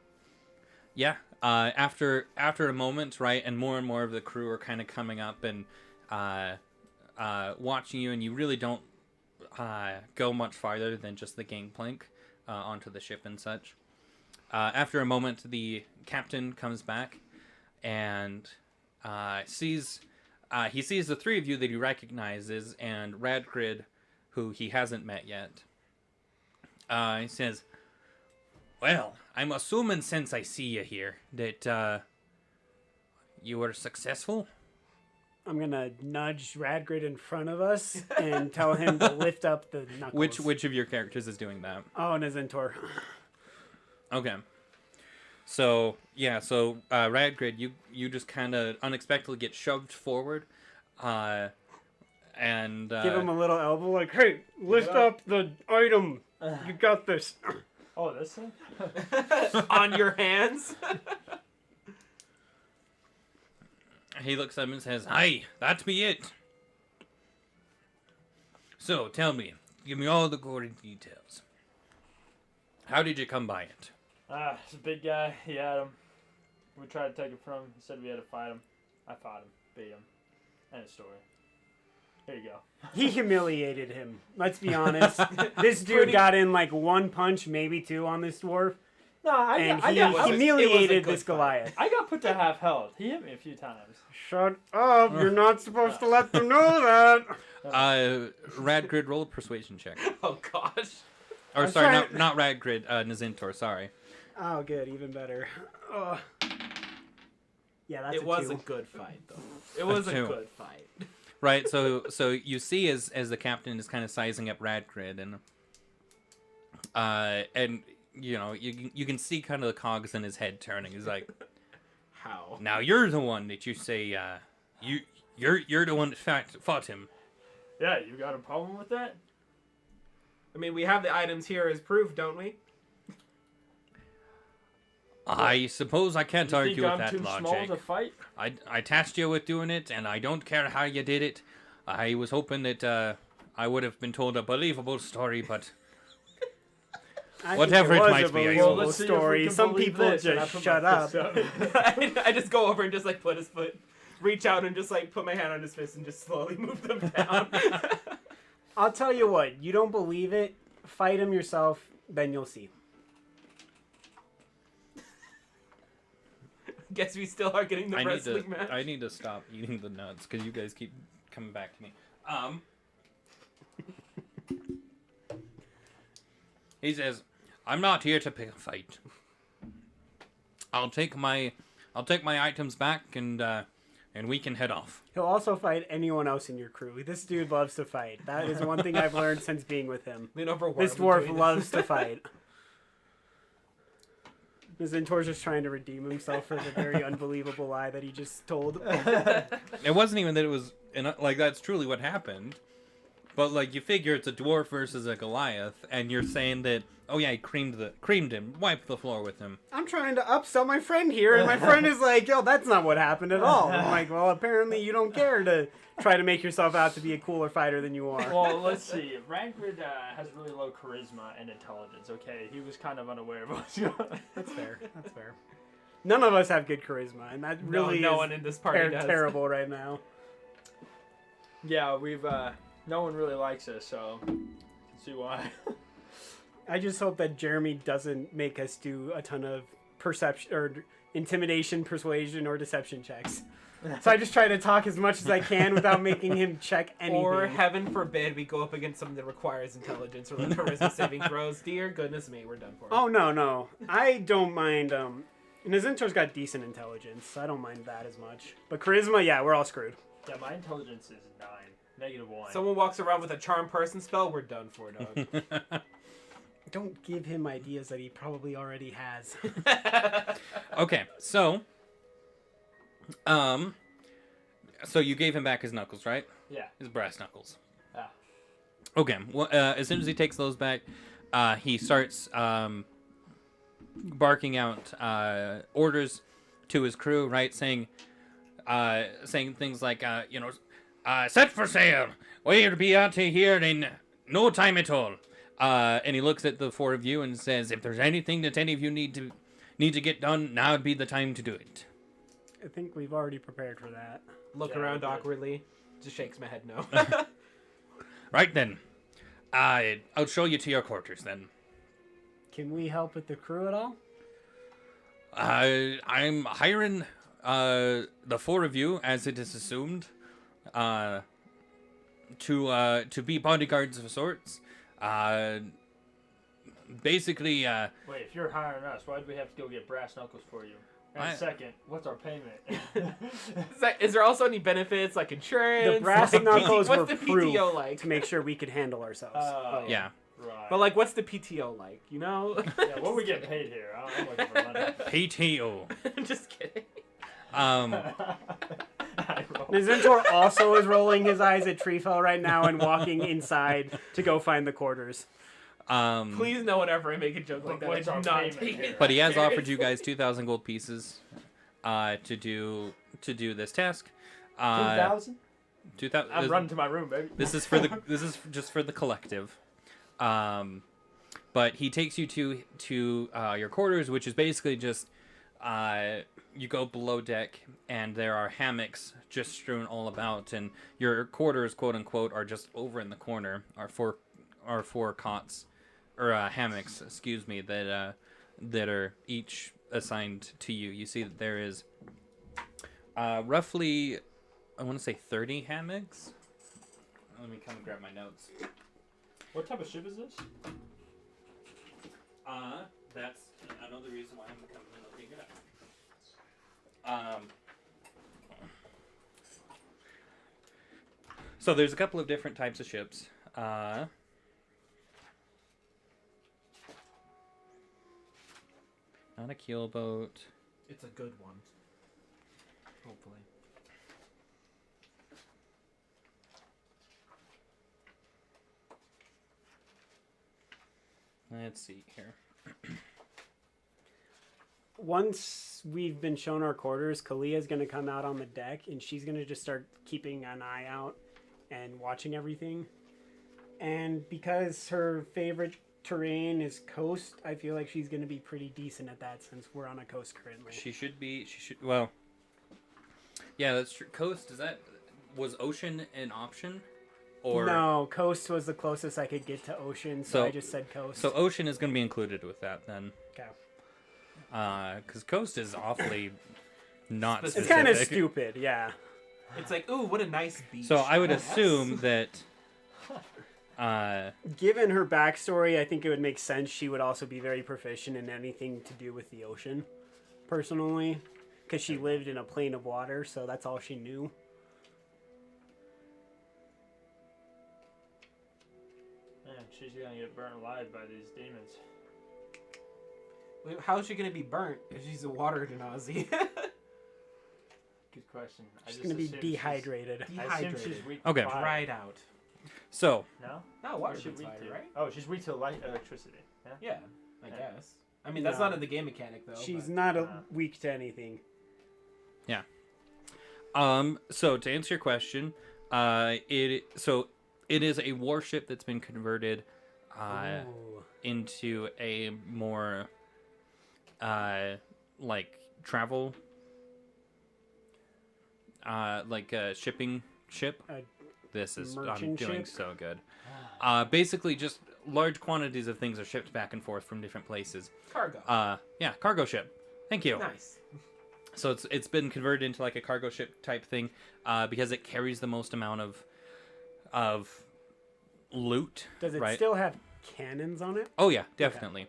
Speaker 3: After a moment, right, and more of the crew are kind of coming up and watching you, and you really don't go much farther than just the gangplank onto the ship and such. After a moment, the captain comes back and sees the three of you that he recognizes, and Radgrid, who he hasn't met yet. He says, "Well, I'm assuming since I see you here that you were successful?
Speaker 1: I'm gonna nudge Radgrid in front of us and tell him to lift up the knuckles.
Speaker 3: Which of your characters is doing that?
Speaker 1: Oh, Nazentor.
Speaker 3: Okay. So Radgrid, you just kind of unexpectedly get shoved forward, and
Speaker 1: Give him a little elbow, like, hey, lift up the item. You got this.
Speaker 4: Oh, this thing?
Speaker 2: On your hands.
Speaker 3: he looks up and says, "Hi, that be it. So tell me, give me all the gory details. How did you come by it?"
Speaker 4: It's a big guy. He had him. We tried to take it from him. He said we had to fight him. I fought him. Beat him. End of story. Here you go.
Speaker 1: He humiliated him. Let's be honest. This dude
Speaker 2: Pretty-
Speaker 1: got in like one punch, maybe two on this dwarf,
Speaker 4: No,
Speaker 1: and
Speaker 4: I
Speaker 1: he
Speaker 4: got
Speaker 2: it was a
Speaker 1: humiliated
Speaker 2: good
Speaker 1: this
Speaker 2: fight.
Speaker 1: Goliath.
Speaker 4: I got put to half health. He hit me a few times.
Speaker 1: Shut up! You're not supposed to let them know that.
Speaker 3: Radgrid, roll a persuasion check.
Speaker 2: Oh gosh.
Speaker 3: Or
Speaker 1: I'm
Speaker 3: sorry,
Speaker 1: trying-
Speaker 3: not Radgrid, Nazentor. Sorry.
Speaker 1: Oh, good, even better. Yeah, that's
Speaker 2: It
Speaker 1: a
Speaker 2: was
Speaker 1: two.
Speaker 2: a good fight, though. It was a
Speaker 3: two.
Speaker 2: good fight.
Speaker 3: Right, so you see as the captain is kind of sizing up Radgrid, and you know you can see kind of the cogs in his head turning. He's like,
Speaker 2: How?
Speaker 3: "Now you're the one that you say you're the one that fought him."
Speaker 4: Yeah, you got a problem with that?
Speaker 2: I mean, we have the items here as proof, don't we?
Speaker 3: I suppose I can't
Speaker 4: You
Speaker 3: argue
Speaker 4: think
Speaker 3: with
Speaker 4: I'm
Speaker 3: that
Speaker 4: too small
Speaker 3: logic.
Speaker 4: to fight?
Speaker 3: I tasked you with doing it, and I don't care how you did it. I was hoping that I would have been told a believable story, but
Speaker 1: I think
Speaker 3: whatever it
Speaker 1: was
Speaker 3: might
Speaker 1: a
Speaker 3: be, I
Speaker 1: believable
Speaker 3: suppose.
Speaker 4: let's see if we
Speaker 1: story.
Speaker 4: can
Speaker 1: Some
Speaker 4: believe
Speaker 1: people
Speaker 4: this, and I
Speaker 1: just
Speaker 4: put
Speaker 1: shut
Speaker 4: my
Speaker 1: up.
Speaker 4: fist up.
Speaker 2: I just go over and just like put his foot, reach out and just like put my hand on his fist and just slowly move them down.
Speaker 1: I'll tell you what. You don't believe it? Fight him yourself, then you'll see.
Speaker 2: Guess we still are getting the wrestling match.
Speaker 3: I need to stop eating the nuts because you guys keep coming back to me. He says, "I'm not here to pick a fight. I'll take my items back and we can head off."
Speaker 1: He'll also fight anyone else in your crew. This dude loves to fight. That is one thing I've learned since being with him.
Speaker 2: Lean over. why
Speaker 1: This
Speaker 2: are we
Speaker 1: dwarf
Speaker 2: doing
Speaker 1: loves to fight. Zentor's just trying to redeem himself for the very unbelievable lie that he just told.
Speaker 3: It wasn't even that it was like that's truly what happened, but like you figure it's a dwarf versus a Goliath, and you're saying that he creamed him, wiped the floor with him.
Speaker 1: I'm trying to upsell my friend here, and my friend is like, yo, that's not what happened at all. I'm like, well, apparently you don't care to try to make yourself out to be a cooler fighter than you are.
Speaker 4: Well, let's see. Radgrid has really low charisma and intelligence, okay? He was kind of unaware of what's going on.
Speaker 1: That's fair. That's fair. None of us have good charisma, and that really
Speaker 2: no
Speaker 1: is
Speaker 2: one in this party does.
Speaker 1: terrible right now.
Speaker 4: Yeah, we've, no one really likes us, so you can see why.
Speaker 1: I just hope that Jeremy doesn't make us do a ton of perception or intimidation, persuasion, or deception checks. So I just try to talk as much as I can without making him check anything.
Speaker 2: Or heaven forbid we go up against something that requires intelligence or like charisma saving throws. Dear goodness me, we're done for.
Speaker 1: Oh no, I don't mind. Nazentor's got decent intelligence, so I don't mind that as much. But charisma, yeah, we're all screwed.
Speaker 4: Yeah, my intelligence is 9. -1.
Speaker 2: Someone walks around with a charm person spell, we're done for, dog.
Speaker 1: Don't give him ideas that he probably already has.
Speaker 3: Okay, so you gave him back his knuckles, right?
Speaker 4: Yeah.
Speaker 3: His brass knuckles.
Speaker 4: Ah.
Speaker 3: Okay. Well, as soon as he takes those back, he starts barking out orders to his crew, right? Saying things like, set for sail. We'll be out of here in no time at all. And he looks at the four of you and says, "If there's anything that any of you need to get done, now would be the time to do it."
Speaker 1: I think we've already prepared for that.
Speaker 2: Look
Speaker 4: Yeah,
Speaker 2: around
Speaker 4: we're good.
Speaker 2: awkwardly. Just shakes my head no.
Speaker 3: Right then. I'll show you to your quarters then.
Speaker 1: Can we help with the crew at all?
Speaker 3: I'm hiring the four of you, as it is assumed, to be bodyguards of sorts. Basically,
Speaker 4: Wait, if you're hiring us, why do we have to go get brass knuckles for you? And second, what's our payment?
Speaker 2: Is there also any benefits like insurance?
Speaker 1: The brass
Speaker 2: like,
Speaker 1: knuckles were
Speaker 2: what's the
Speaker 1: proof
Speaker 2: PTO like?
Speaker 1: to make sure we could handle ourselves.
Speaker 3: Yeah.
Speaker 4: Right.
Speaker 2: But like, what's the PTO like? You know?
Speaker 4: yeah, what we getting paid here? I'm looking for money.
Speaker 3: PTO.
Speaker 2: I'm just kidding.
Speaker 4: I roll.
Speaker 1: Nizentor also is rolling his eyes at Treefell right now and walking inside to go find the quarters.
Speaker 2: Please, no one ever make a joke like that.
Speaker 4: What's our
Speaker 2: I'm not
Speaker 4: payment
Speaker 2: taking
Speaker 4: here?
Speaker 2: it.
Speaker 3: But he has offered you guys 2,000 gold pieces to do this task.
Speaker 4: 2,000?
Speaker 3: 2,000.
Speaker 4: I'm running to my room, baby.
Speaker 3: This is just for the collective. But he takes you to your quarters, which is basically just you go below deck, and there are hammocks just strewn all about, and your quarters, quote unquote, are just over in the corner. Are four cots or hammocks, excuse me, that are each assigned to you. You see that there is roughly, I want to say 30 hammocks. Let me come and grab my notes.
Speaker 4: What type of ship is this?
Speaker 3: That's another reason why I'm coming and looking it up. So there's a couple of different types of ships. Not a keelboat.
Speaker 2: It's a good one. Hopefully.
Speaker 3: Let's see here.
Speaker 1: Once we've been shown our quarters, Kalia's going to come out on the deck, and she's going to just start keeping an eye out and watching everything. And because her favorite terrain is coast, I feel like she's going to be pretty decent at that since we're on a coast currently.
Speaker 3: She should. Well, yeah, that's true. Coast, was ocean an option? Or
Speaker 1: No, coast was the closest I could get to ocean, so I just said coast.
Speaker 3: So ocean is going to be included with that then.
Speaker 1: Okay.
Speaker 3: Because coast is awfully not
Speaker 2: It's
Speaker 3: specific.
Speaker 1: It's kind of stupid, yeah.
Speaker 2: It's like, ooh, what a nice beach.
Speaker 3: So I would
Speaker 2: Oh,
Speaker 3: assume that.
Speaker 1: Given her backstory, I think it would make sense she would also be very proficient in anything to do with the ocean, personally. Because she lived in a plane of water, so that's all she knew.
Speaker 4: Man, she's gonna get burnt alive by these demons.
Speaker 2: Wait, how is she gonna be burnt if she's a water genasi?
Speaker 4: Good question.
Speaker 1: She's going to be dehydrated.
Speaker 4: I assume she's weak to
Speaker 3: Okay.
Speaker 4: fire.
Speaker 2: Dried out.
Speaker 3: So
Speaker 4: No?
Speaker 2: No, water
Speaker 4: What's she
Speaker 2: gets
Speaker 4: weak
Speaker 2: fire,
Speaker 4: to?
Speaker 2: right?
Speaker 4: Oh, she's weak to light electricity. Yeah.
Speaker 2: Yeah, I
Speaker 4: Yeah.
Speaker 2: guess. I mean, that's
Speaker 1: No.
Speaker 2: not in the game mechanic though.
Speaker 1: She's
Speaker 2: but-
Speaker 1: not weak to anything.
Speaker 3: So to answer your question, it is a warship that's been converted
Speaker 1: Ooh.
Speaker 3: into a more like travel like a shipping ship. This is I'm
Speaker 1: merchant
Speaker 3: doing
Speaker 1: ship?
Speaker 3: so good. Basically just large quantities of things are shipped back and forth from different places.
Speaker 2: cargo.
Speaker 3: Yeah, cargo ship. Thank you.
Speaker 2: Nice.
Speaker 3: So it's been converted into like a cargo ship type thing because it carries the most amount of loot.
Speaker 1: Does it
Speaker 3: right?
Speaker 1: still have cannons on it?
Speaker 3: Oh yeah, definitely.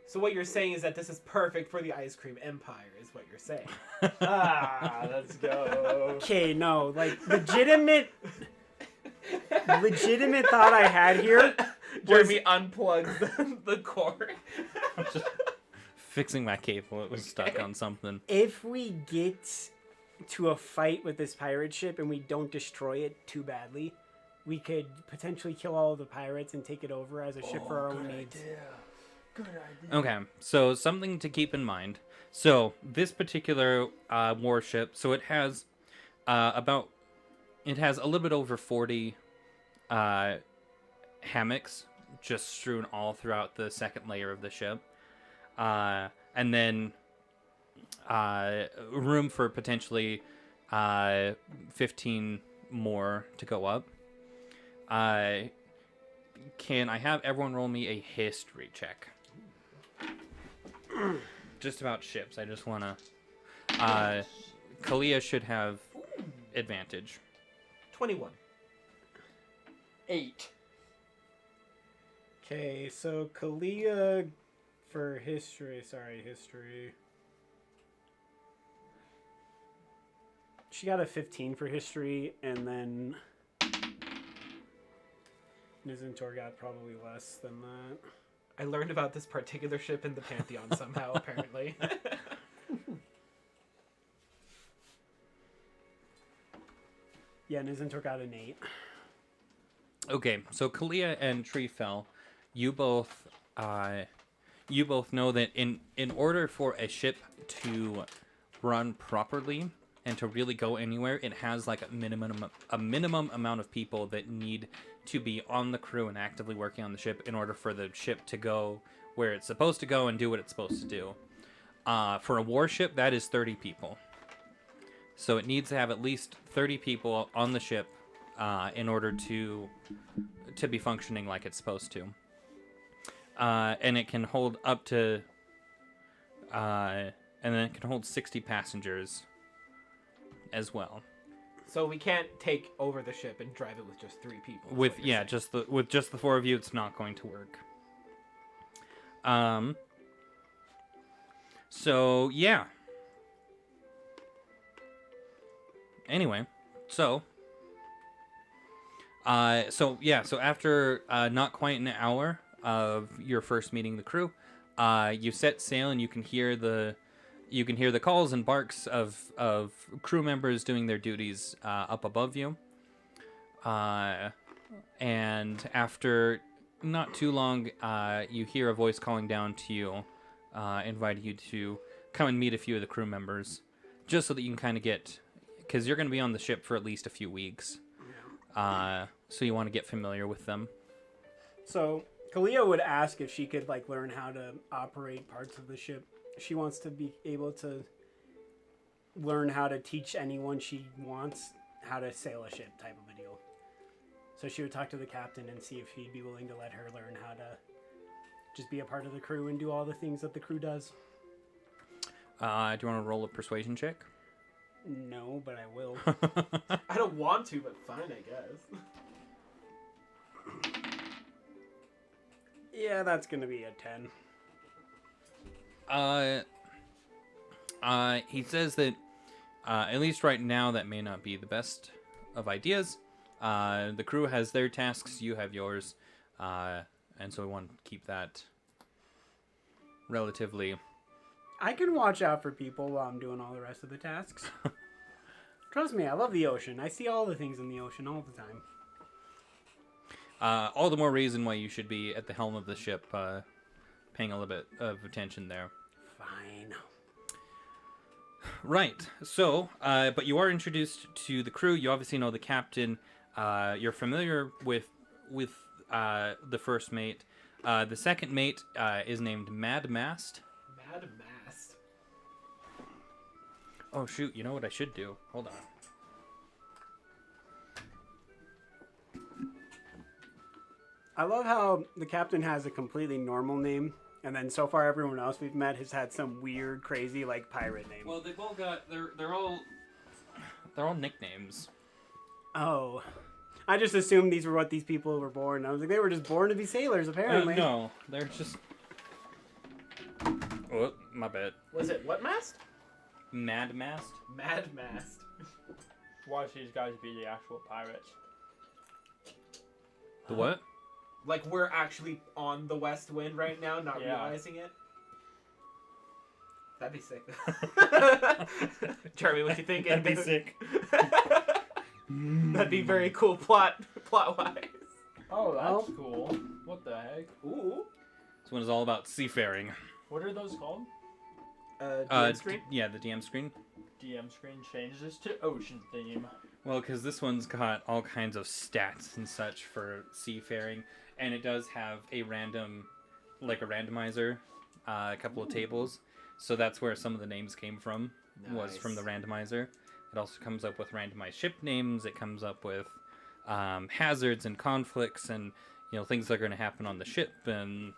Speaker 2: So what you're saying is that this is perfect for the ice cream empire, is what you're saying.
Speaker 4: Let's go.
Speaker 1: Okay, no, like legitimate thought I had here was
Speaker 2: Jeremy unplugs the cord.
Speaker 3: Fixing my cable, it was stuck on something.
Speaker 1: if we get to a fight with this pirate ship and we don't destroy it too badly, we could potentially kill all of the pirates and take it over as a ship for our own needs.
Speaker 4: Good idea.
Speaker 3: Okay, so something to keep in mind. So this particular warship, so it has it has a little bit over 40 hammocks just strewn all throughout the second layer of the ship, and then room for potentially 15 more to go up. Can I have everyone roll me a history check? Just about ships. I just want to... Kalia should have advantage.
Speaker 2: 21.
Speaker 4: 8.
Speaker 1: Okay, so Kalia for history. She got a 15 for history, and then Nizentor got probably less than that.
Speaker 2: I learned about this particular ship in the Pantheon somehow, apparently.
Speaker 1: Yeah, Nizentor got an 8.
Speaker 3: Okay, so Kalia and Treefell, you both know that in order for a ship to run properly and to really go anywhere, it has like a minimum amount of people that need to be on the crew and actively working on the ship in order for the ship to go where it's supposed to go and do what it's supposed to do. For a warship, that is 30 people. So it needs to have at least 30 people on the ship in order to be functioning like it's supposed to. And it can hold up to... and then it can hold 60 passengers as well.
Speaker 2: So we can't take over the ship and drive it with just 3 people. is
Speaker 3: With
Speaker 2: what you're saying.
Speaker 3: with just the 4 of you, it's not going to work. So yeah. Anyway, so after not quite an hour of your first meeting the crew, you set sail and you can hear the calls and barks of crew members doing their duties up above you. And after not too long, you hear a voice calling down to you, inviting you to come and meet a few of the crew members, just so that you can kind of get, because you're going to be on the ship for at least a few weeks. So you want to get familiar with them.
Speaker 1: So Kalia would ask if she could like learn how to operate parts of the ship. She wants to be able to learn how to teach anyone she wants how to sail a ship, type of a deal. So she would talk to the captain and see if he'd be willing to let her learn how to just be a part of the crew and do all the things that the crew does.
Speaker 3: Do you want to roll a persuasion check?
Speaker 1: No, but I will.
Speaker 2: I don't want to, but fine, I guess.
Speaker 1: Yeah, that's gonna be a 10.
Speaker 3: He says that at least right now that may not be the best of ideas. The crew has their tasks, you have yours, and so we want to keep that relatively.
Speaker 1: I can watch out for people while I'm doing all the rest of the tasks. Trust me, I love the ocean. I see all the things in the ocean all the time.
Speaker 3: All the more reason why you should be at the helm of the ship, paying a little bit of attention there.
Speaker 1: Fine.
Speaker 3: Right. So, but you are introduced to the crew. You obviously know the captain. You're familiar with the first mate. The second mate is named Mad Mast.
Speaker 2: Mad Mast.
Speaker 3: Oh shoot! You know what I should do? Hold on.
Speaker 1: I love how the captain has a completely normal name, and then so far everyone else we've met has had some weird, crazy, like pirate name.
Speaker 3: Well, they've all got they're all nicknames.
Speaker 1: Oh, I just assumed these were what these people were born. I was like, they were just born to be sailors, apparently.
Speaker 3: No, they're just. Oh, my bad.
Speaker 2: Was it what mast?
Speaker 3: Mad Mast.
Speaker 2: Mad Mast.
Speaker 4: Watch these guys be the actual pirates.
Speaker 3: The what?
Speaker 2: Like we're actually on the West Wind right now, not
Speaker 4: Yeah.
Speaker 2: realizing it. That'd be sick. Jeremy, what you think?
Speaker 3: That'd be sick.
Speaker 2: That'd be very cool plot wise.
Speaker 4: Oh, that's cool. What the heck?
Speaker 2: Ooh.
Speaker 3: This one is all about seafaring.
Speaker 4: What are those called?
Speaker 2: DM screen.
Speaker 3: Yeah, the DM screen.
Speaker 4: DM screen changes to ocean theme.
Speaker 3: Well, because this one's got all kinds of stats and such for seafaring, and it does have a randomizer, a couple of tables. So that's where some of the names came from, was from the randomizer. It also comes up with randomized ship names. It comes up with hazards and conflicts and, things that are going to happen on the ship. And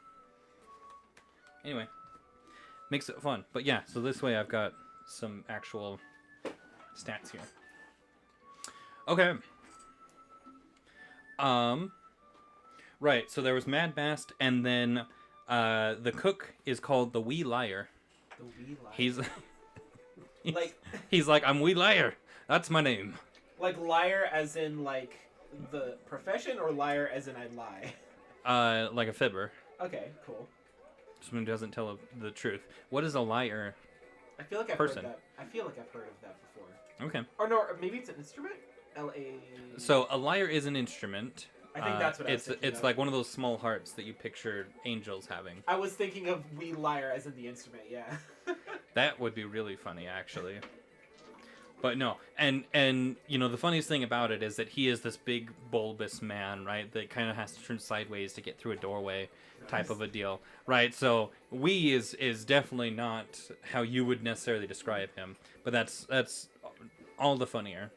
Speaker 3: anyway, makes it fun. But yeah, so this way I've got some actual stats here. Okay. Right, so there was Mad Mast, and then the cook is called the Wee Liar.
Speaker 2: The wee light.
Speaker 3: He's
Speaker 2: like
Speaker 3: he's like, I'm Wee Liar. That's my name.
Speaker 2: Like liar as in like the profession, or liar as in I lie?
Speaker 3: Like a fibber.
Speaker 2: Okay, cool.
Speaker 3: Someone who doesn't tell the truth. What is a liar?
Speaker 2: I feel like I've
Speaker 3: Person.
Speaker 2: heard that. I feel like I've heard of that before.
Speaker 3: Okay.
Speaker 2: Or no, or maybe it's an instrument. L-A.
Speaker 3: So a lyre is an instrument.
Speaker 2: I think that's what I was
Speaker 3: it's
Speaker 2: thinking
Speaker 3: it's
Speaker 2: of.
Speaker 3: like one of those small harps that you picture angels having.
Speaker 2: I was thinking of we liar as in the instrument. Yeah.
Speaker 3: That would be really funny, actually. But no, and you know the funniest thing about it is that he is this big bulbous man, right? That kind of has to turn sideways to get through a doorway, type of a deal, right? So we is definitely not how you would necessarily describe him, but that's all the funnier.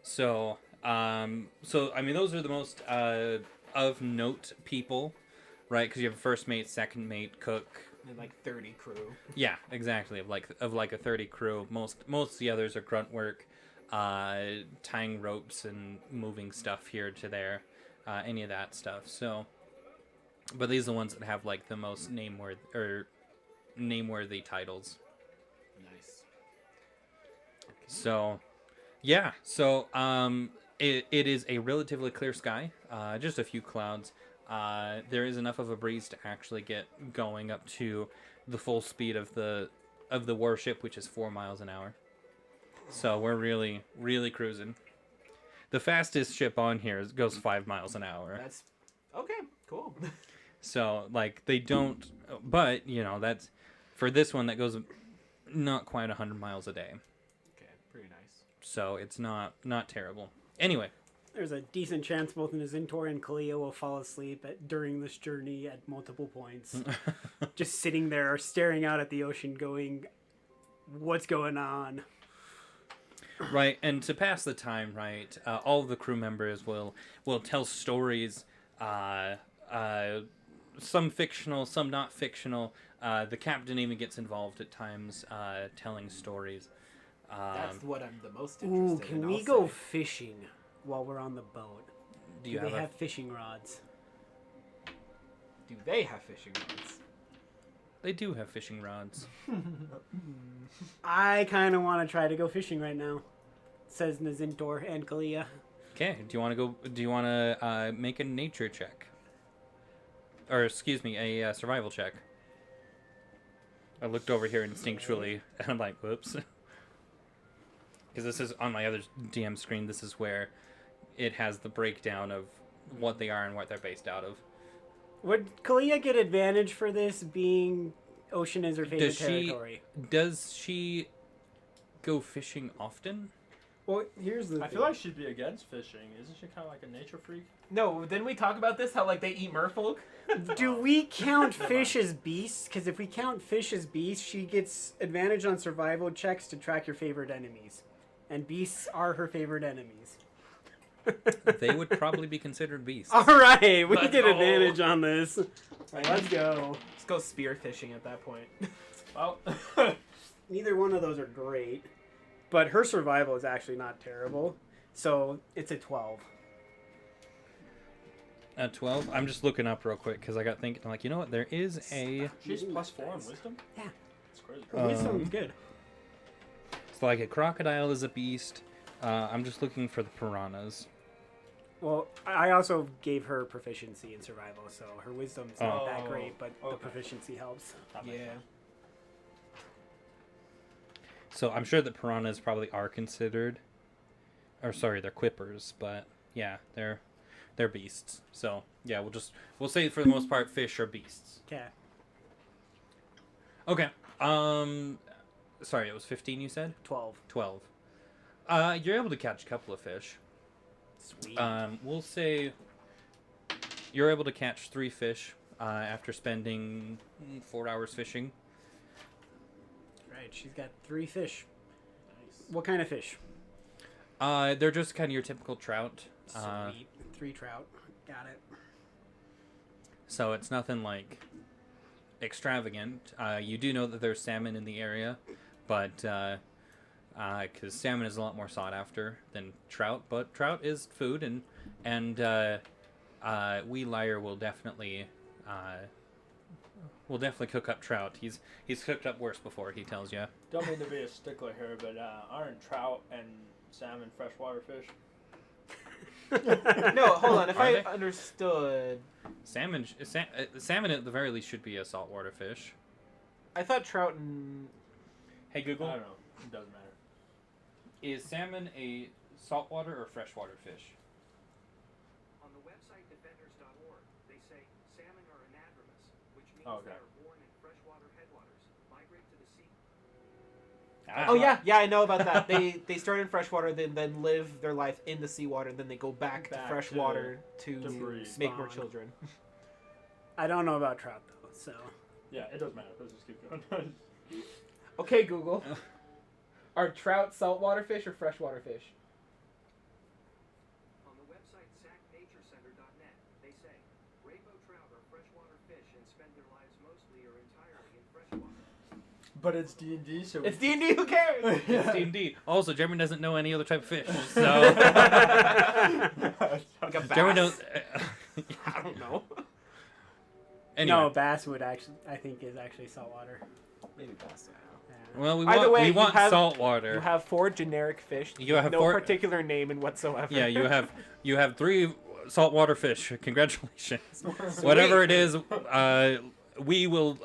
Speaker 3: So I mean those are the most of note people, right? Because you have first mate, second mate, cook.
Speaker 2: And like 30 crew.
Speaker 3: Yeah, exactly. Of like a 30 crew. Most of the others are grunt work, tying ropes and moving stuff here to there, any of that stuff. So, but these are the ones that have like the most nameworthy titles.
Speaker 2: Nice.
Speaker 3: So, yeah. So it is a relatively clear sky. Just a few clouds. There is enough of a breeze to actually get going up to the full speed of the warship, which is 4 miles an hour. So we're really cruising. The fastest ship on here goes 5 miles an hour.
Speaker 2: That's okay. Cool.
Speaker 3: So like they don't, but you know that's for this one that goes not quite 100 miles a day.
Speaker 2: Okay, pretty nice.
Speaker 3: So it's not terrible. Anyway.
Speaker 1: There's a decent chance both Nazintor and Kalia will fall asleep during this journey at multiple points. Just sitting there staring out at the ocean going, what's going on?
Speaker 3: Right, and to pass the time, right, all of the crew members will tell stories, some fictional, some not fictional. The captain even gets involved at times, telling stories.
Speaker 2: That's what I'm the most
Speaker 1: Ooh,
Speaker 2: interested in.
Speaker 1: can we
Speaker 2: I'll
Speaker 1: go
Speaker 2: say.
Speaker 1: fishing while we're on the boat?
Speaker 3: Do you
Speaker 1: they
Speaker 3: have
Speaker 1: have fishing rods?
Speaker 2: Do they have fishing rods?
Speaker 3: They do have fishing rods.
Speaker 1: I kind of want to try to go fishing right now, says Nazintor and Kalia.
Speaker 3: Okay, do you want to go? Do you want to make a nature check? Or excuse me, a survival check. I looked over here instinctually, and I'm like, whoops. Because this is on my other DM screen. This is where it has the breakdown of what they are and what they're based out of.
Speaker 1: Would Kalia get advantage for this, being ocean is her favorite territory?
Speaker 3: Does she go fishing often?
Speaker 1: Well, here's the
Speaker 4: I feel like she'd be against fishing. Isn't she kind of like a nature freak?
Speaker 2: No, didn't we talk about this? How like they eat merfolk?
Speaker 1: Do we count fish as beasts? Because if we count fish as beasts, she gets advantage on survival checks to track your favorite enemies. And beasts are her favorite enemies.
Speaker 3: They would probably be considered beasts.
Speaker 1: All right, we
Speaker 2: Let's
Speaker 1: get
Speaker 2: go.
Speaker 1: advantage on this. Right, let's go.
Speaker 2: Let's go spear fishing at that point.
Speaker 4: Well,
Speaker 1: Neither one of those are great, but her survival is actually not terrible. So it's a 12.
Speaker 3: At 12? I'm just looking up real quick because I got thinking, like, you know what? There is a...
Speaker 4: she's +4 in wisdom.
Speaker 1: Yeah.
Speaker 4: That's crazy.
Speaker 1: Her wisdom's good.
Speaker 3: So, like, a crocodile is a beast. I'm just looking for the piranhas.
Speaker 1: Well, I also gave her proficiency in survival, so her wisdom's not that
Speaker 4: Oh,
Speaker 1: great, but the
Speaker 4: okay.
Speaker 1: proficiency helps.
Speaker 4: That makes
Speaker 2: Yeah.
Speaker 4: sense.
Speaker 3: So I'm sure that piranhas probably are considered... Or, sorry, they're quippers, but, yeah, they're beasts. So, yeah, we'll say for the most part, fish are beasts.
Speaker 1: Okay.
Speaker 3: Okay. Sorry, it was 15 you said?
Speaker 1: 12.
Speaker 3: 12. You're able to catch a couple of fish.
Speaker 1: Sweet.
Speaker 3: We'll say you're able to catch 3 fish after spending 4 hours fishing.
Speaker 1: Right, she's got 3 fish.
Speaker 2: Nice.
Speaker 1: What kind of fish?
Speaker 3: They're just kind of your typical trout.
Speaker 1: Sweet. 3 trout. Got it.
Speaker 3: So it's nothing like extravagant. You do know that there's salmon in the area, but because salmon is a lot more sought after than trout, but trout is food, and we lyre will definitely We'll definitely cook up trout. He's cooked up worse before. He tells you.
Speaker 4: Don't mean to be a stickler here, but aren't trout and salmon freshwater fish?
Speaker 2: No, hold on. If
Speaker 3: Are
Speaker 2: I
Speaker 3: they?
Speaker 2: understood,
Speaker 3: Salmon at the very least should be a saltwater fish.
Speaker 2: I thought trout and
Speaker 3: Hey
Speaker 4: I
Speaker 3: Google,
Speaker 4: don't know. It doesn't matter.
Speaker 3: is salmon a saltwater or freshwater fish?
Speaker 5: On the website defenders.org, they say salmon are anadromous, which means
Speaker 4: Oh, okay.
Speaker 5: they are born in freshwater headwaters, migrate to the sea.
Speaker 2: oh yeah, I know about that. They start in freshwater, then live their life in the seawater, then they go back to
Speaker 4: Back
Speaker 2: freshwater to
Speaker 4: breed.
Speaker 2: make more
Speaker 1: Spawn.
Speaker 2: children.
Speaker 1: I don't know about trout though, so
Speaker 4: Yeah, it doesn't matter. Let's just keep going.
Speaker 2: Okay, Google. Are trout saltwater fish or freshwater fish?
Speaker 5: On the website sacnaturecenter.net, they say rainbow trout are freshwater fish and spend their lives mostly or entirely in freshwater.
Speaker 4: But it's D&D, so
Speaker 2: It's D&D. Who cares?
Speaker 3: It's D&D. Also, Jeremy doesn't know any other type of fish, so
Speaker 2: Like a
Speaker 3: Jeremy
Speaker 2: bass?
Speaker 3: knows.
Speaker 2: I don't know.
Speaker 3: Anyway,
Speaker 1: no, bass would actually I think is actually saltwater.
Speaker 2: Maybe bass.
Speaker 1: Yeah.
Speaker 3: well, we
Speaker 2: Either
Speaker 3: want
Speaker 2: way,
Speaker 3: we
Speaker 2: you
Speaker 3: want
Speaker 2: have-
Speaker 3: salt water.
Speaker 2: You have 4 generic fish.
Speaker 3: You
Speaker 2: with
Speaker 3: have
Speaker 2: no
Speaker 3: 4
Speaker 2: particular name in whatsoever.
Speaker 3: Yeah, you have 3 saltwater fish. Congratulations. Whatever it is, we will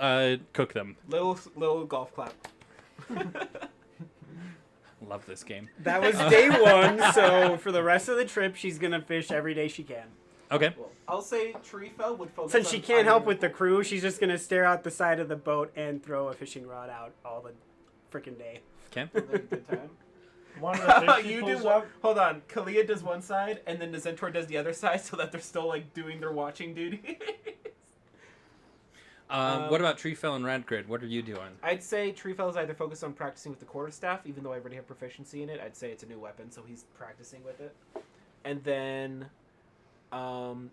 Speaker 3: cook them.
Speaker 2: Little golf clap.
Speaker 3: Love this game.
Speaker 1: That was day 1, so for the rest of the trip she's gonna fish every day she can.
Speaker 3: Okay.
Speaker 2: Well, I'll say Treefell would focus
Speaker 1: Since
Speaker 2: on
Speaker 1: she can't help
Speaker 2: finding-
Speaker 1: with the crew, she's just gonna stare out the side of the boat and throw a fishing rod out all the freaking day.
Speaker 3: Okay.
Speaker 2: Having a good time.
Speaker 4: one of the fish
Speaker 2: You
Speaker 4: he
Speaker 2: do
Speaker 4: pulls
Speaker 2: one.
Speaker 4: up.
Speaker 2: Hold on. Kalia does one side, and then Nazentor does the other side, so that they're still like doing their watching duty.
Speaker 3: What about Treefell and Radgrid? What are you doing?
Speaker 2: I'd say Treefell is either focused on practicing with the quarterstaff, even though I already have proficiency in it. I'd say it's a new weapon, so he's practicing with it. And then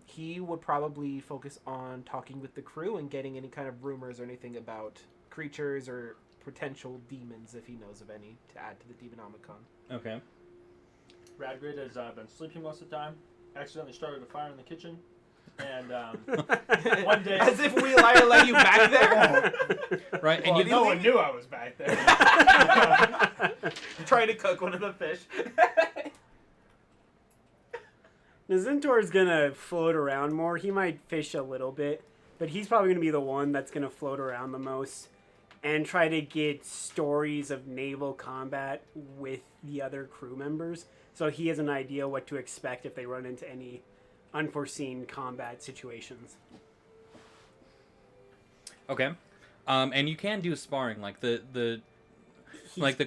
Speaker 2: he would probably focus on talking with the crew and getting any kind of rumors or anything about creatures or potential demons, if he knows of any, to add to the Demonomicon.
Speaker 3: Okay.
Speaker 4: Radgrid has been sleeping most of the time. Accidentally started a fire in the kitchen. And one day...
Speaker 2: As if we let you back there.
Speaker 3: Right, and
Speaker 4: Well,
Speaker 3: you
Speaker 4: no
Speaker 3: know
Speaker 4: one knew I was back there.
Speaker 2: Trying to cook one of the fish.
Speaker 1: Nazentor is gonna float around more. He might fish a little bit, but he's probably gonna be the one that's gonna float around the most and try to get stories of naval combat with the other crew members, so he has an idea what to expect if they run into any unforeseen combat situations.
Speaker 3: Okay. And you can do sparring, like the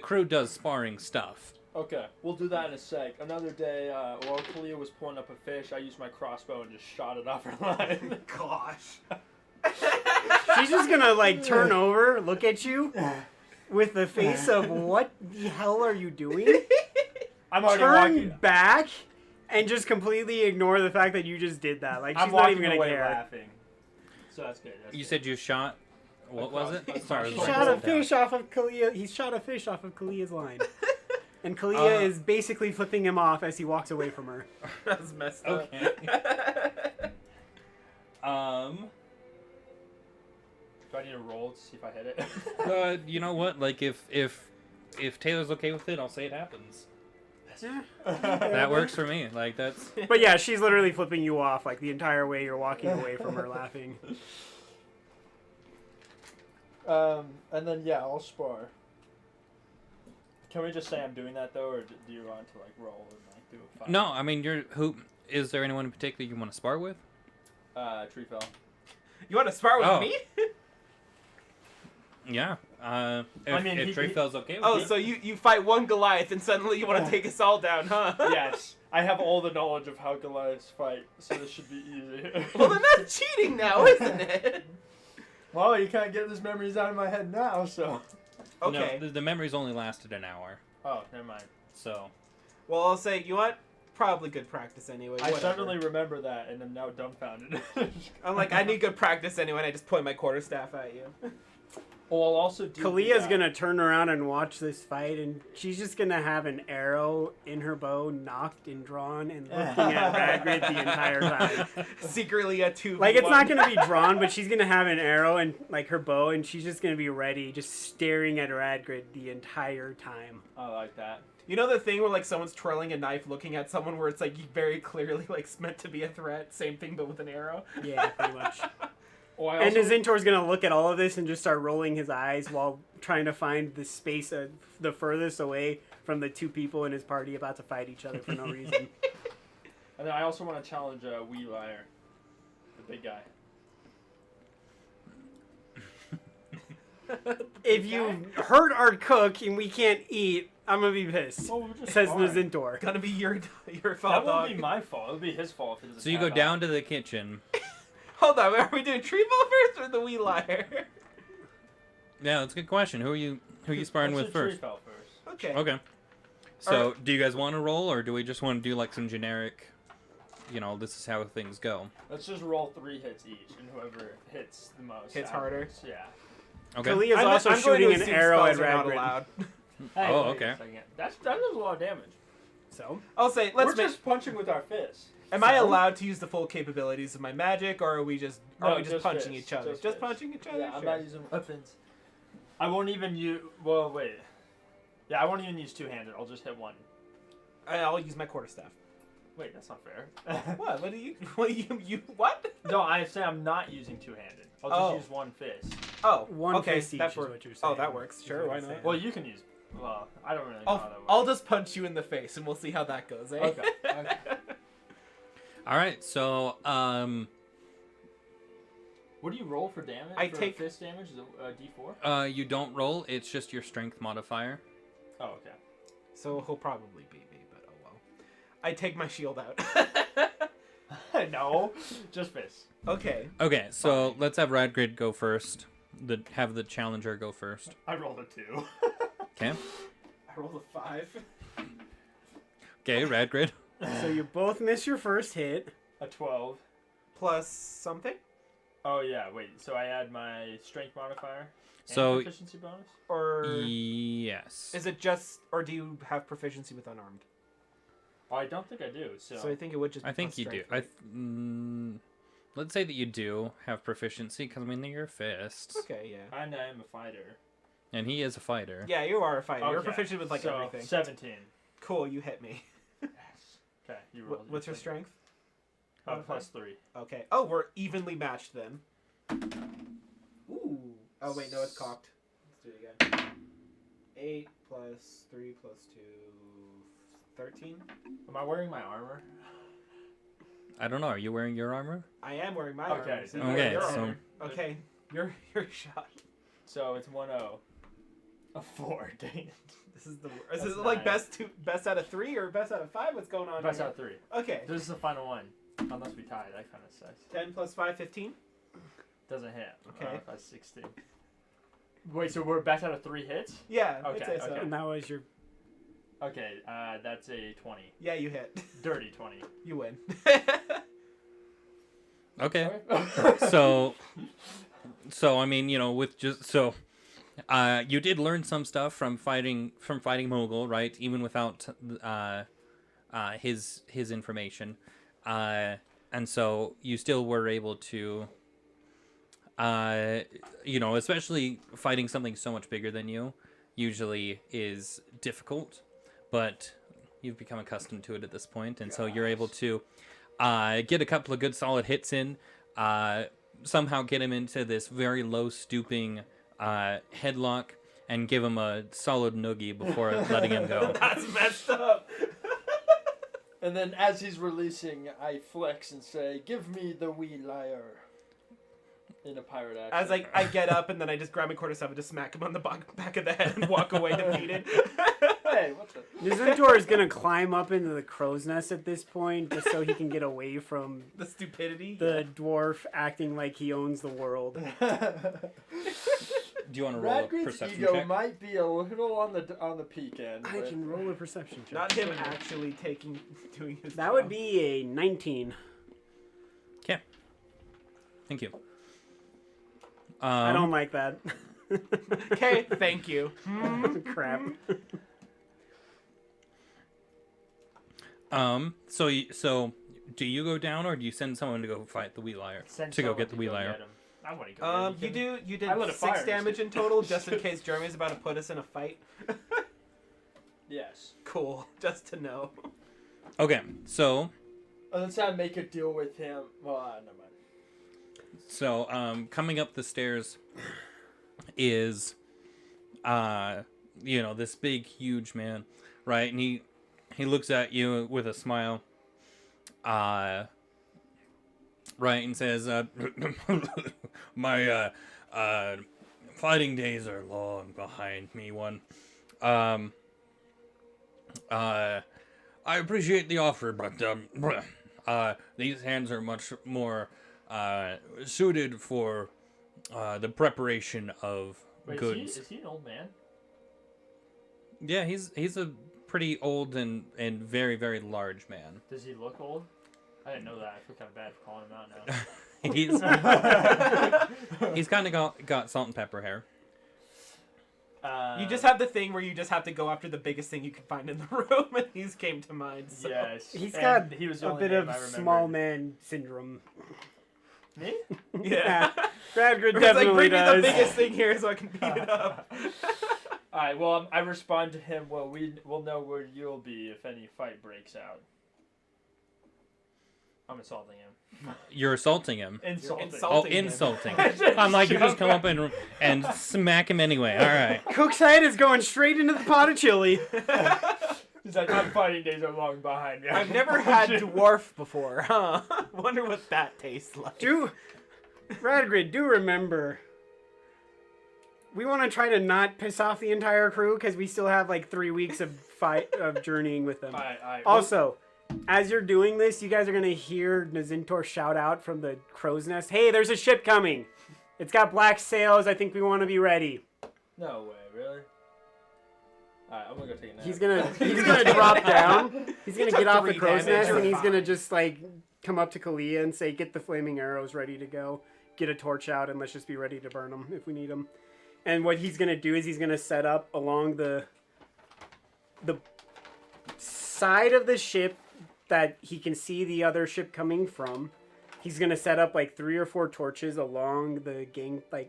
Speaker 3: crew does sparring stuff.
Speaker 4: Okay, we'll do that in a sec. Another day, while Kalia was pulling up a fish, I used my crossbow and just shot it off her line.
Speaker 2: Gosh.
Speaker 1: She's just gonna like turn over, look at you with the face of what the hell are you doing?
Speaker 4: I'm already
Speaker 1: Turn
Speaker 4: walking.
Speaker 1: back and just completely ignore the fact that you just did that. Like she's
Speaker 4: I'm
Speaker 1: not
Speaker 4: walking
Speaker 1: even gonna
Speaker 4: away
Speaker 1: care.
Speaker 4: laughing. So that's good.
Speaker 3: You said you shot. What was it?
Speaker 4: crossbow.
Speaker 3: Sorry, I
Speaker 1: He
Speaker 3: was
Speaker 1: shot a
Speaker 3: writing it down.
Speaker 1: fish off of Kalia. He shot a fish off of Kalia's line, and Kalia is basically flipping him off as he walks away from her.
Speaker 2: That's messed up.
Speaker 3: Okay.
Speaker 4: Do I need to roll to see if I hit it?
Speaker 3: You know what? Like if Taylor's okay with it, I'll say it happens. That works for me. Like that's.
Speaker 1: But yeah, she's literally flipping you off like the entire way you're walking away from her, laughing.
Speaker 4: And then yeah, I'll spar. Can we just say I'm doing that though, or do you want to like roll and like do a fight?
Speaker 3: No, I mean who. Is there anyone in particular you want to spar with?
Speaker 4: Treefell.
Speaker 2: You want to spar with
Speaker 3: Oh.
Speaker 2: me?
Speaker 3: Yeah. If,
Speaker 4: I mean,
Speaker 3: if
Speaker 4: he-
Speaker 3: Treyfell's okay with
Speaker 2: Oh,
Speaker 3: it.
Speaker 2: so you fight one Goliath and suddenly you want to take us all down, huh?
Speaker 4: Yes, I have all the knowledge of how Goliaths fight, so this should be easy.
Speaker 2: Well, then that's cheating now, isn't it?
Speaker 4: Well, you can't get those memories out of my head now, so.
Speaker 2: Okay.
Speaker 3: No, the memories only lasted an hour,
Speaker 4: Oh, never mind.
Speaker 3: so.
Speaker 2: Well, I'll say, you know what? Probably good practice anyway.
Speaker 4: I
Speaker 2: whatever.
Speaker 4: suddenly remember that, and I'm now dumbfounded.
Speaker 2: I'm like, I need good practice anyway, and I just point my quarterstaff at you.
Speaker 4: Oh, I'll also do.
Speaker 1: Kalia's
Speaker 4: the,
Speaker 1: gonna turn around and watch this fight, and she's just gonna have an arrow in her bow, knocked and drawn, and looking at Radgrid the entire time.
Speaker 2: Secretly a 2v1.
Speaker 1: Like, it's not gonna be drawn, but she's gonna have an arrow and like her bow, and she's just gonna be ready, just staring at Radgrid the entire time.
Speaker 4: I like that.
Speaker 2: You know the thing where like someone's twirling a knife, looking at someone, where it's like very clearly like meant to be a threat. Same thing, but with an arrow.
Speaker 1: Yeah, pretty much.
Speaker 4: Oh, I
Speaker 1: And
Speaker 4: also,
Speaker 1: Zintor's gonna look at all of this and just start rolling his eyes while trying to find the space the furthest away from the two people in his party about to fight each other for no reason.
Speaker 4: and then I also want to challenge Wee Liar, the big guy.
Speaker 1: If you hurt our cook and we can't eat, I'm gonna be pissed.
Speaker 4: Oh, we're just
Speaker 1: Says
Speaker 4: fine.
Speaker 1: Nazintor.
Speaker 2: Gonna be your
Speaker 4: That
Speaker 2: fault,
Speaker 4: won't
Speaker 2: dog.
Speaker 4: be my fault. It'll be his fault if it doesn't.
Speaker 3: So you go
Speaker 4: tap
Speaker 3: down
Speaker 4: out.
Speaker 3: to the kitchen.
Speaker 2: Hold on, are we doing tree ball first or the wee liar?
Speaker 3: Yeah, that's a good question. Who are you sparring
Speaker 4: Let's
Speaker 3: with
Speaker 4: do
Speaker 3: first?
Speaker 4: Tree Fell first.
Speaker 2: Okay.
Speaker 3: Okay. So, do you guys want to roll, or do we just want to do like some generic, this is how things go?
Speaker 4: Let's just roll 3 hits each, and whoever hits the most
Speaker 2: Hits harder.
Speaker 4: afterwards, Yeah.
Speaker 3: Okay.
Speaker 1: Kalia's
Speaker 2: I'm
Speaker 1: also
Speaker 2: going to
Speaker 1: shooting an
Speaker 2: assume
Speaker 1: arrow at
Speaker 2: spells are not
Speaker 1: Radgrid.
Speaker 2: allowed.
Speaker 4: Hey,
Speaker 3: Oh,
Speaker 4: wait a
Speaker 3: okay.
Speaker 4: second. That does a lot of damage.
Speaker 1: So,
Speaker 2: I'll say,
Speaker 4: We're
Speaker 2: let's make.
Speaker 4: just punching with our fists.
Speaker 2: Am I allowed to use the full capabilities of my magic, or are we just
Speaker 4: No,
Speaker 2: just punching
Speaker 4: fists,
Speaker 2: each other?
Speaker 4: just
Speaker 2: Just
Speaker 4: fists.
Speaker 2: punching each other.
Speaker 4: Yeah, I'm
Speaker 2: Sure.
Speaker 4: not using weapons. I won't even use. Well, wait. Yeah, I won't even use two-handed. I'll just hit one.
Speaker 2: I'll use my quarterstaff.
Speaker 4: Wait, that's not fair.
Speaker 2: What? What do you? What do you? What?
Speaker 4: No, I say I'm not using two-handed. I'll just
Speaker 2: Oh.
Speaker 4: use one fist.
Speaker 2: Oh,
Speaker 1: one
Speaker 2: okay.
Speaker 1: fist each
Speaker 2: That
Speaker 1: is
Speaker 2: works.
Speaker 1: what you're saying.
Speaker 2: Oh, that works. Sure,
Speaker 1: Is what
Speaker 2: why
Speaker 1: you're
Speaker 2: not?
Speaker 1: saying.
Speaker 4: Well, you can use. Well, I don't really know how that works.
Speaker 2: I'll just punch you in the face, and we'll see how that goes. Eh?
Speaker 4: Okay. Okay.
Speaker 3: All right. So,
Speaker 4: What do you roll for damage?
Speaker 2: I
Speaker 4: for
Speaker 2: take-
Speaker 4: fist damage. Is it D4?
Speaker 3: you don't roll. It's just your strength modifier.
Speaker 4: Oh, okay.
Speaker 2: So he'll probably beat me, but oh well. I take my shield out.
Speaker 4: No, just fists.
Speaker 2: Okay.
Speaker 3: Okay. So
Speaker 4: Fine.
Speaker 3: let's have Radgrid go first. Have the challenger go first.
Speaker 4: I rolled a 2.
Speaker 3: Okay.
Speaker 2: I rolled a 5.
Speaker 3: Okay, Radgrid.
Speaker 1: So you both miss your first hit.
Speaker 4: A 12.
Speaker 2: Plus something?
Speaker 4: Oh yeah, wait. So I add my strength modifier. And
Speaker 3: So-
Speaker 4: proficiency bonus.
Speaker 2: Or
Speaker 3: Yes.
Speaker 2: is it just, or do you have proficiency with unarmed?
Speaker 4: Oh, I don't think I do. So,
Speaker 2: So I think it would just be
Speaker 3: I think
Speaker 2: plus
Speaker 3: you do.
Speaker 2: strength, right?
Speaker 3: Let's say that you do have proficiency, because I mean they're your fists,
Speaker 2: Okay, yeah.
Speaker 4: and I am a fighter.
Speaker 3: and he is a fighter.
Speaker 2: Yeah, you are a fighter. You're
Speaker 4: Okay,
Speaker 2: proficient with like
Speaker 4: so
Speaker 2: everything.
Speaker 4: 17.
Speaker 2: Cool, you hit me.
Speaker 4: Yes. Okay, you rolled.
Speaker 2: What's your strength?
Speaker 4: Plus 3.
Speaker 2: Okay. Oh, we're evenly matched then. Ooh. Oh wait, no, it's cocked. Let's do it again. 8 plus 3 plus 2, 13.
Speaker 4: Am I wearing my armor?
Speaker 3: I don't know. Are you wearing your armor?
Speaker 2: I am wearing my
Speaker 4: Okay,
Speaker 2: armor.
Speaker 4: so
Speaker 2: you're
Speaker 3: Okay,
Speaker 2: wearing your
Speaker 3: so-
Speaker 2: armor. Okay, you're shot.
Speaker 4: So it's 1-0. A 4. Dang it.
Speaker 2: This is the. Is
Speaker 4: That's
Speaker 2: this like
Speaker 4: nice.
Speaker 2: best out of 3 or best out of 5? What's going on?
Speaker 4: Best
Speaker 2: here?
Speaker 4: out of 3.
Speaker 2: Okay.
Speaker 4: This is the final one. Unless we tie, that kind of sucks.
Speaker 2: 10 plus 5, 15.
Speaker 4: Doesn't hit.
Speaker 2: Okay.
Speaker 4: That's 16. Wait, so we're best out of 3 hits?
Speaker 2: Yeah.
Speaker 4: Okay,
Speaker 2: I'd say so.
Speaker 4: okay.
Speaker 1: And that was your.
Speaker 4: Okay, that's a 20.
Speaker 2: Yeah, you hit.
Speaker 4: Dirty 20.
Speaker 2: You win.
Speaker 3: Okay. So I mean, with just so, you did learn some stuff from fighting Mogul, right? Even without his information, and so you still were able to, especially fighting something so much bigger than you, usually is difficult, but you've become accustomed to it at this point, and so you're able to get a couple of good solid hits in, somehow get him into this very low stooping headlock, and give him a solid noogie before letting him go.
Speaker 2: That's messed up.
Speaker 4: And then as he's releasing, I flex and say, "Give me the wee liar." In a pirate accent.
Speaker 2: As I get up and then I just grab my quarterstaff and just smack him on the back of the head and walk away defeated.
Speaker 4: Hey, what the?
Speaker 1: Nizintor is gonna climb up into the crow's nest at this point, just so he can get away from
Speaker 2: The stupidity.
Speaker 1: the dwarf acting like he owns the world.
Speaker 3: Do you want to roll a
Speaker 4: Radgrid's
Speaker 3: perception
Speaker 4: ego
Speaker 3: check?
Speaker 4: might be a little on the peak end.
Speaker 1: I
Speaker 4: but-
Speaker 1: can roll a perception check.
Speaker 2: Not him actually doing his
Speaker 1: That
Speaker 2: job.
Speaker 1: would be a 19.
Speaker 3: Thank you.
Speaker 1: I don't like that.
Speaker 2: Okay, thank you.
Speaker 1: Crap.
Speaker 3: So do you go down, or do you send someone to go fight the wheat liar
Speaker 4: Send
Speaker 3: to go
Speaker 4: someone
Speaker 3: get the wheat liar?
Speaker 4: him. I want to go.
Speaker 2: You did
Speaker 4: I lit a
Speaker 2: 6
Speaker 4: fire.
Speaker 2: damage in total, just in case Jeremy's about to put us in a fight.
Speaker 4: Yes.
Speaker 2: Cool, just to know.
Speaker 3: Okay, so
Speaker 4: Let's not make a deal with him. Well, never mind.
Speaker 3: coming up the stairs is this big huge man, right? And he looks at you with a smile, right, and says, my fighting days are long behind me, one. I appreciate the offer, but these hands are much more suited for the preparation of
Speaker 4: Wait,
Speaker 3: goods.
Speaker 4: is he an old man?
Speaker 3: Yeah, he's a pretty old and very, very large man.
Speaker 4: Does he look old? I didn't know that. I feel kind of bad for calling him out now.
Speaker 3: He's kind of got salt and pepper hair.
Speaker 2: You just have the thing where you just have to go after the biggest thing you can find in the room, and these came to mind. So.
Speaker 4: Yes.
Speaker 1: He's
Speaker 4: And
Speaker 1: got
Speaker 4: he was the
Speaker 1: a
Speaker 4: only
Speaker 1: bit
Speaker 4: name
Speaker 1: of
Speaker 4: I remembered.
Speaker 1: small man syndrome.
Speaker 4: Me?
Speaker 2: Yeah.
Speaker 1: Radgrid
Speaker 2: It's
Speaker 1: definitely
Speaker 2: like, bring me
Speaker 1: does.
Speaker 2: the biggest thing here so I can beat it up.
Speaker 4: All right. Well, I respond to him. Well, we'll know where you'll be if any fight breaks out. I'm insulting him.
Speaker 3: You're assaulting him.
Speaker 4: Insulting.
Speaker 3: Oh,
Speaker 2: Insulting him.
Speaker 3: insulting. I'm like, you just come up and smack him anyway. All right.
Speaker 1: Cook's head is going straight into the pot of chili.
Speaker 4: He's like, my fighting days are long behind me.
Speaker 2: I've never had dwarf before, huh? Wonder what that tastes like.
Speaker 1: Radgrid, do remember, we want to try to not piss off the entire crew because we still have like 3 weeks of journeying with them.
Speaker 4: All right.
Speaker 1: Also, as you're doing this, you guys are gonna hear Nazintor shout out from the crow's nest, "Hey, there's a ship coming! It's got black sails. I think we want to be ready."
Speaker 4: No way, really? Alright, I'm gonna go take a nap.
Speaker 1: He's gonna drop down. He's gonna
Speaker 2: took
Speaker 1: get off the
Speaker 2: 3
Speaker 1: crow's
Speaker 2: damage,
Speaker 1: nest
Speaker 2: you're
Speaker 1: and he's gonna
Speaker 2: fine.
Speaker 1: just like come up to Kalia and say, "Get the flaming arrows ready to go. Get a torch out and let's just be ready to burn them if we need them." And what he's gonna do is he's gonna set up along the side of the ship that he can see the other ship coming from. He's gonna set up like 3 or 4 torches along the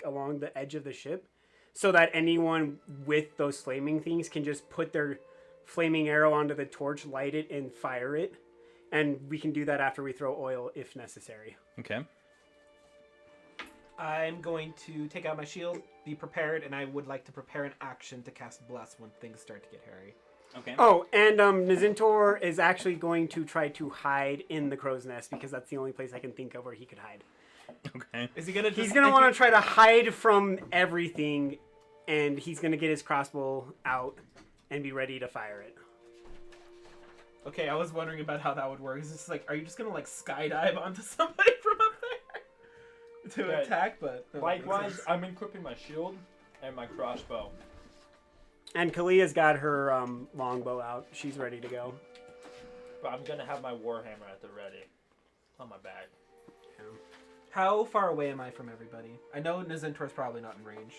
Speaker 1: along the edge of the ship, so that anyone with those flaming things can just put their flaming arrow onto the torch, light it, and fire it. And we can do that after we throw oil if necessary.
Speaker 3: Okay.
Speaker 2: I'm going to take out my shield, be prepared, and I would like to prepare an action to cast Bless when things start to get hairy.
Speaker 3: Okay.
Speaker 1: Oh, and Nazintor is actually going to try to hide in the crow's nest because that's the only place I can think of where he could hide.
Speaker 3: Okay.
Speaker 2: Is he gonna?
Speaker 1: He's gonna want to try to hide from everything, and he's gonna get his crossbow out and be ready to fire it.
Speaker 2: Okay, I was wondering about how that would work. Is this like, are you just gonna like skydive onto somebody from up there to
Speaker 4: Okay.
Speaker 2: attack? But no, that makes
Speaker 4: Likewise,
Speaker 2: sense.
Speaker 4: I'm equipping my shield and my crossbow.
Speaker 1: And Kalia's got her longbow out. She's ready to go.
Speaker 4: But I'm gonna have my warhammer at the ready. On my back.
Speaker 2: How far away am I from everybody? I know Nazintor's probably not in range.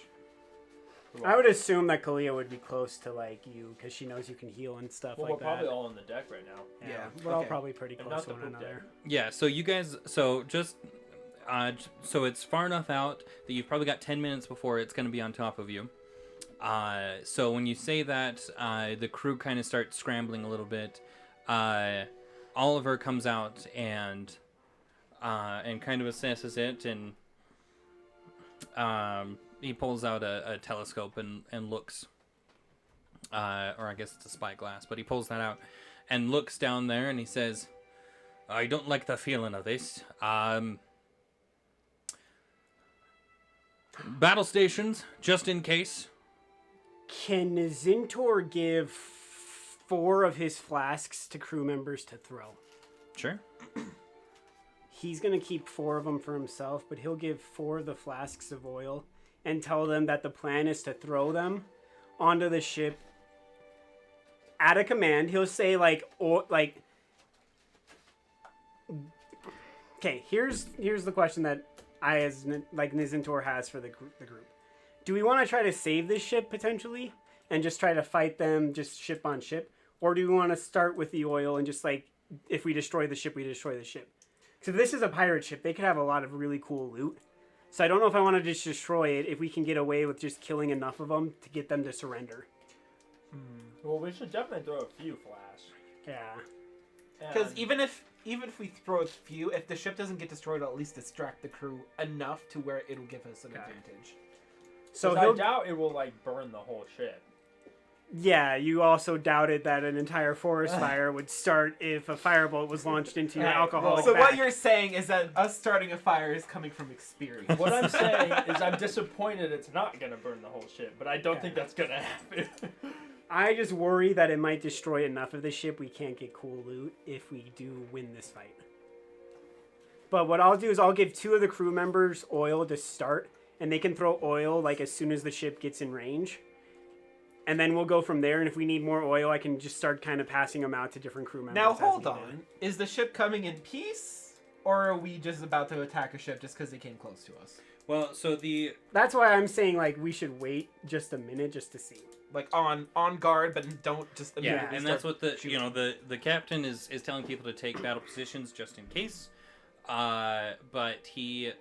Speaker 1: I would assume that Kalia would be close to like you because she knows you can heal and stuff
Speaker 4: Well,
Speaker 1: like
Speaker 4: we're probably
Speaker 1: that.
Speaker 4: all on the deck right now.
Speaker 2: Yeah,
Speaker 1: we're all
Speaker 2: okay.
Speaker 1: probably pretty
Speaker 4: And
Speaker 1: close
Speaker 4: not
Speaker 1: to
Speaker 4: the
Speaker 1: one
Speaker 4: poop
Speaker 1: another.
Speaker 4: deck.
Speaker 3: Yeah, so you guys, so just, so it's far enough out that you've probably got 10 minutes before it's going to be on top of you. So when you say that, the crew kind of starts scrambling a little bit. Oliver comes out and kind of assesses it, and he pulls out a telescope and looks, or I guess it's a spyglass, but he pulls that out and looks down there, and he says, "I don't like the feeling of this. Battle stations, just in case."
Speaker 1: Can Zintor give 4 of his flasks to crew members to throw?
Speaker 3: Sure.
Speaker 1: He's going to keep 4 of them for himself, but he'll give 4 of the flasks of oil and tell them that the plan is to throw them onto the ship at a command. He'll say okay, here's the question that I as Nizintor has for the group. do we want to try to save this ship potentially and just try to fight them just ship on ship, or do we want to start with the oil and just like if we destroy the ship, we destroy the ship? So if this is a pirate ship, they could have a lot of really cool loot. So I don't know if I want to just destroy it if we can get away with just killing enough of them to get them to surrender.
Speaker 4: Well, we should definitely throw a few flash.
Speaker 1: Yeah.
Speaker 2: Because
Speaker 4: And-
Speaker 2: even if we throw a few, if the ship doesn't get destroyed, it'll at least distract the crew enough to where it'll give us an
Speaker 1: Okay.
Speaker 2: advantage.
Speaker 1: So
Speaker 4: 'cause I
Speaker 1: he'll,
Speaker 4: doubt it will like burn the whole ship.
Speaker 1: yeah, you also doubted that an entire forest fire would start if a firebolt was launched into your
Speaker 4: Right,
Speaker 1: alcoholic
Speaker 2: So what
Speaker 1: back.
Speaker 2: you're saying is that us starting a fire is coming from experience.
Speaker 4: What I'm saying is I'm disappointed it's not gonna burn the whole ship, but I don't think that's gonna happen.
Speaker 1: I just worry that it might destroy enough of the ship we can't get cool loot if we do win this fight. But what I'll do is I'll give 2 of the crew members oil to start, and they can throw oil like as soon as the ship gets in range. And then we'll go from there, and if we need more oil, I can just start kind of passing them out to different crew members.
Speaker 2: Now
Speaker 1: as
Speaker 2: hold
Speaker 1: needed.
Speaker 2: on. Is the ship coming in peace, or are we just about to attack a ship just because they came close to us?
Speaker 3: Well, so the
Speaker 1: That's why I'm saying like we should wait just a minute just to see.
Speaker 2: Like on guard, but don't just
Speaker 3: yeah,
Speaker 2: immediately
Speaker 3: and that's
Speaker 2: start
Speaker 3: what the
Speaker 2: shooting.
Speaker 3: the captain is telling people to take battle positions just in case. But he,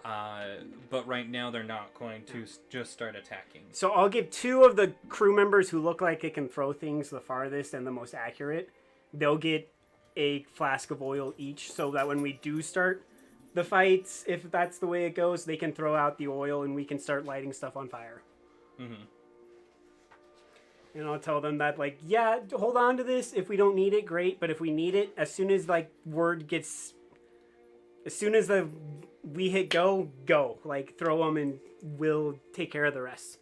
Speaker 3: but right now they're not going to just start attacking.
Speaker 1: So I'll give 2 of the crew members who look like they can throw things the farthest and the most accurate. They'll get a flask of oil each, so that when we do start the fights, if that's the way it goes, they can throw out the oil and we can start lighting stuff on fire.
Speaker 3: Mm-hmm.
Speaker 1: And I'll tell them that, like, yeah, hold on to this. If we don't need it, great. But if we need it, as soon as, like, word gets... As soon as we hit go. Like, throw them and we'll take care of the rest.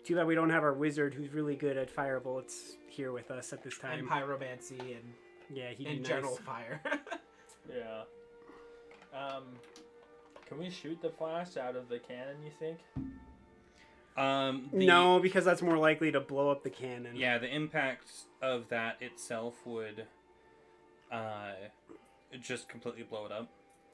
Speaker 1: Too bad we don't have our wizard who's really good at fire bullets here with us at this
Speaker 2: and
Speaker 1: time.
Speaker 2: pyromancy and
Speaker 1: Yeah, he'd be
Speaker 2: in
Speaker 1: nice.
Speaker 2: general fire.
Speaker 4: Yeah. Can we shoot the flash out of the cannon, you think?
Speaker 1: No, because that's more likely to blow up the cannon.
Speaker 3: Yeah, the impact of that itself would just completely blow it up.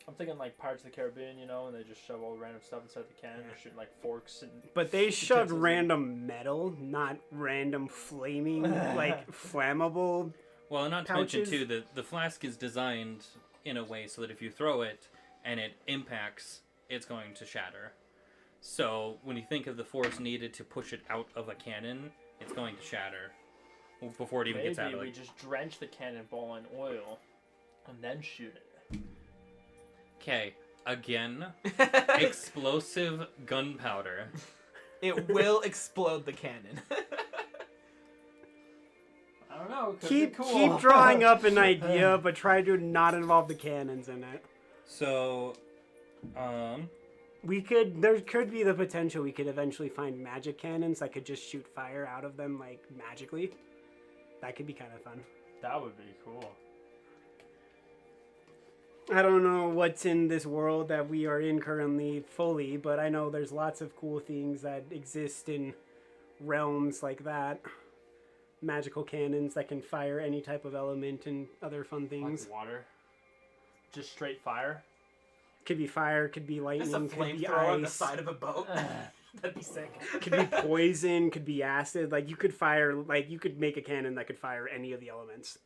Speaker 4: I'm thinking like Pirates of the Caribbean, you know, and they just shove all random stuff inside the cannon. They're shooting like forks and.
Speaker 1: But they shoved
Speaker 4: Utensils.
Speaker 1: random metal, not random flaming, like, flammable.
Speaker 3: Well, not to
Speaker 1: Pouches?
Speaker 3: mention too, the flask is designed in a way so that if you throw it and it impacts, it's going to shatter. So when you think of the force needed to push it out of a cannon, it's going to shatter before it even gets out
Speaker 4: Maybe
Speaker 3: of
Speaker 4: we
Speaker 3: it.
Speaker 4: just drench the cannonball in oil and then shoot it.
Speaker 3: Okay, again, explosive gunpowder.
Speaker 2: It will explode the cannon.
Speaker 4: I don't know. Could
Speaker 1: Keep
Speaker 4: be cool.
Speaker 1: keep drawing up an idea, but try to not involve the cannons in it.
Speaker 3: So,
Speaker 1: There could be the potential we could eventually find magic cannons that could just shoot fire out of them, like, magically. That could be kind of fun.
Speaker 4: That would be cool.
Speaker 1: I don't know what's in this world that we are in currently fully, but I know there's lots of cool things that exist in realms like that. Magical cannons that can fire any type of element and other fun things.
Speaker 4: Like water. Just straight fire.
Speaker 1: Could be fire, could be
Speaker 2: Just a
Speaker 1: lightning, could be
Speaker 2: flamethrower on the
Speaker 1: ice,
Speaker 2: side of a boat. That'd be sick.
Speaker 1: could be poison, could be acid. Like, you could fire, like, you could make a cannon that could fire any of the elements.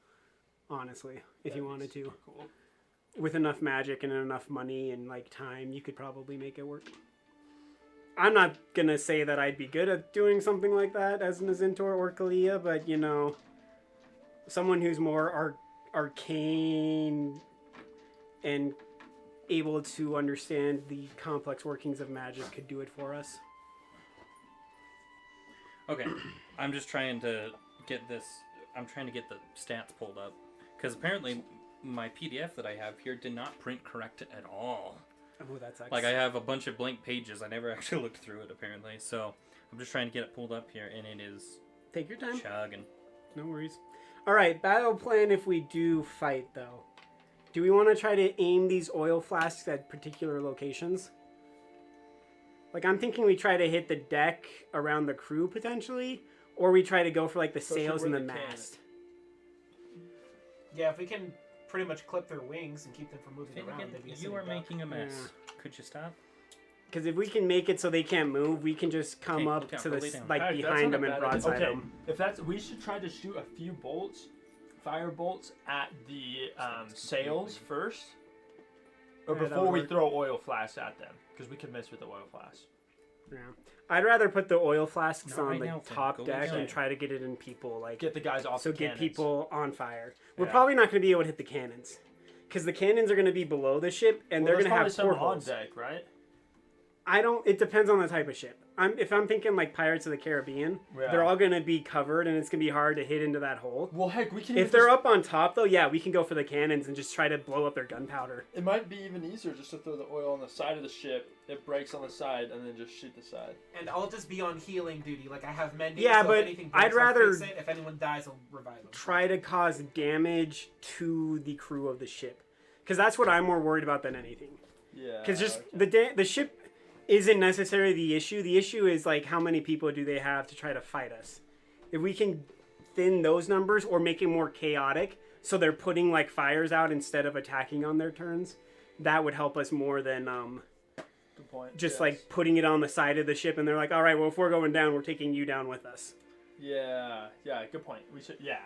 Speaker 1: Honestly, if you wanted to.
Speaker 4: Cool.
Speaker 1: With enough magic and enough money and, like, time, you could probably make it work. I'm not gonna say that I'd be good at doing something like that as an Azintor or Kalia, but, you know, someone who's more arcane and able to understand the complex workings of magic could do it for us.
Speaker 3: okay, I'm just trying to get this. I'm trying to get the stats pulled up because apparently my PDF that I have here did not print correct at all.
Speaker 1: Oh, that sucks.
Speaker 3: Like I have a bunch of blank pages. I never actually looked through it apparently. So I'm just trying to get it pulled up here, and it is
Speaker 1: Take your time.
Speaker 3: chugging.
Speaker 1: No worries. Alright, battle plan if we do fight, though. Do we want to try to aim these oil flasks at particular locations? Like, I'm thinking we try to hit the deck around the crew, potentially. Or we try to go for, like, the
Speaker 4: Especially
Speaker 1: sails and the
Speaker 4: where they can.
Speaker 1: mast.
Speaker 2: Yeah, if we can pretty much clip their wings and keep them from moving around, they'd be a
Speaker 3: You
Speaker 2: sitting
Speaker 3: are
Speaker 2: duck.
Speaker 3: making a mess. Could you stop?
Speaker 1: Because if we can make it so they can't move, we can just come
Speaker 3: Okay,
Speaker 1: up
Speaker 3: look out,
Speaker 1: to
Speaker 3: lay
Speaker 1: this
Speaker 3: down.
Speaker 1: like
Speaker 4: Alright, that's
Speaker 1: behind
Speaker 4: not a
Speaker 1: them and
Speaker 4: bad idea.
Speaker 1: broadside
Speaker 4: Okay,
Speaker 1: them.
Speaker 4: if that's, we should try to shoot a few bolts, fire bolts at the sails first, or
Speaker 1: Yeah, that
Speaker 4: before
Speaker 1: would
Speaker 4: we
Speaker 1: work.
Speaker 4: throw oil flasks at them, because we could miss with the oil flasks.
Speaker 1: Yeah. I'd rather put the oil flasks
Speaker 3: Not
Speaker 1: on
Speaker 3: right
Speaker 1: the
Speaker 3: now, Finn.
Speaker 1: top
Speaker 3: Go
Speaker 1: deck
Speaker 3: inside.
Speaker 1: and try to get it in people like
Speaker 4: Get the guys off.
Speaker 1: so
Speaker 4: the
Speaker 1: get
Speaker 4: cannons.
Speaker 1: people on fire. We're
Speaker 4: Yeah.
Speaker 1: probably not going to be able to hit the cannons because the cannons are going to be below the ship and
Speaker 4: Well,
Speaker 1: they're
Speaker 4: there's
Speaker 1: going to have
Speaker 4: probably some on
Speaker 1: portholes.
Speaker 4: deck, right?
Speaker 1: I don't. It depends on the type of ship. If I'm thinking like Pirates of the Caribbean,
Speaker 4: Yeah.
Speaker 1: they're all going to be covered and it's going to be hard to hit into that hole.
Speaker 4: Well, heck, we can.
Speaker 1: If they're up on top though, yeah, we can go for the cannons and just try to blow up their gunpowder.
Speaker 4: it might be even easier just to throw the oil on the side of the ship. It breaks on the side, and then just shoot the side.
Speaker 2: And I'll just be on healing duty. Like I have mending.
Speaker 1: Yeah,
Speaker 2: so
Speaker 1: but
Speaker 2: if anything breaks,
Speaker 1: I'd rather
Speaker 2: I'll fix it. If anyone dies, I'll revive them.
Speaker 1: Try to cause damage to the crew of the ship, because that's what I'm more worried about than anything.
Speaker 4: Yeah.
Speaker 1: Because just
Speaker 4: okay.
Speaker 1: the ship isn't necessarily the issue. The issue is like how many people do they have to try to fight us. If we can thin those numbers or make it more chaotic, so they're putting like fires out instead of attacking on their turns, that would help us more than
Speaker 4: Good point.
Speaker 1: just
Speaker 4: yes.
Speaker 1: like putting it on the side of the ship and they're like, all right, well if we're going down, we're taking you down with us.
Speaker 4: Yeah. Yeah. Good point. We should. Yeah.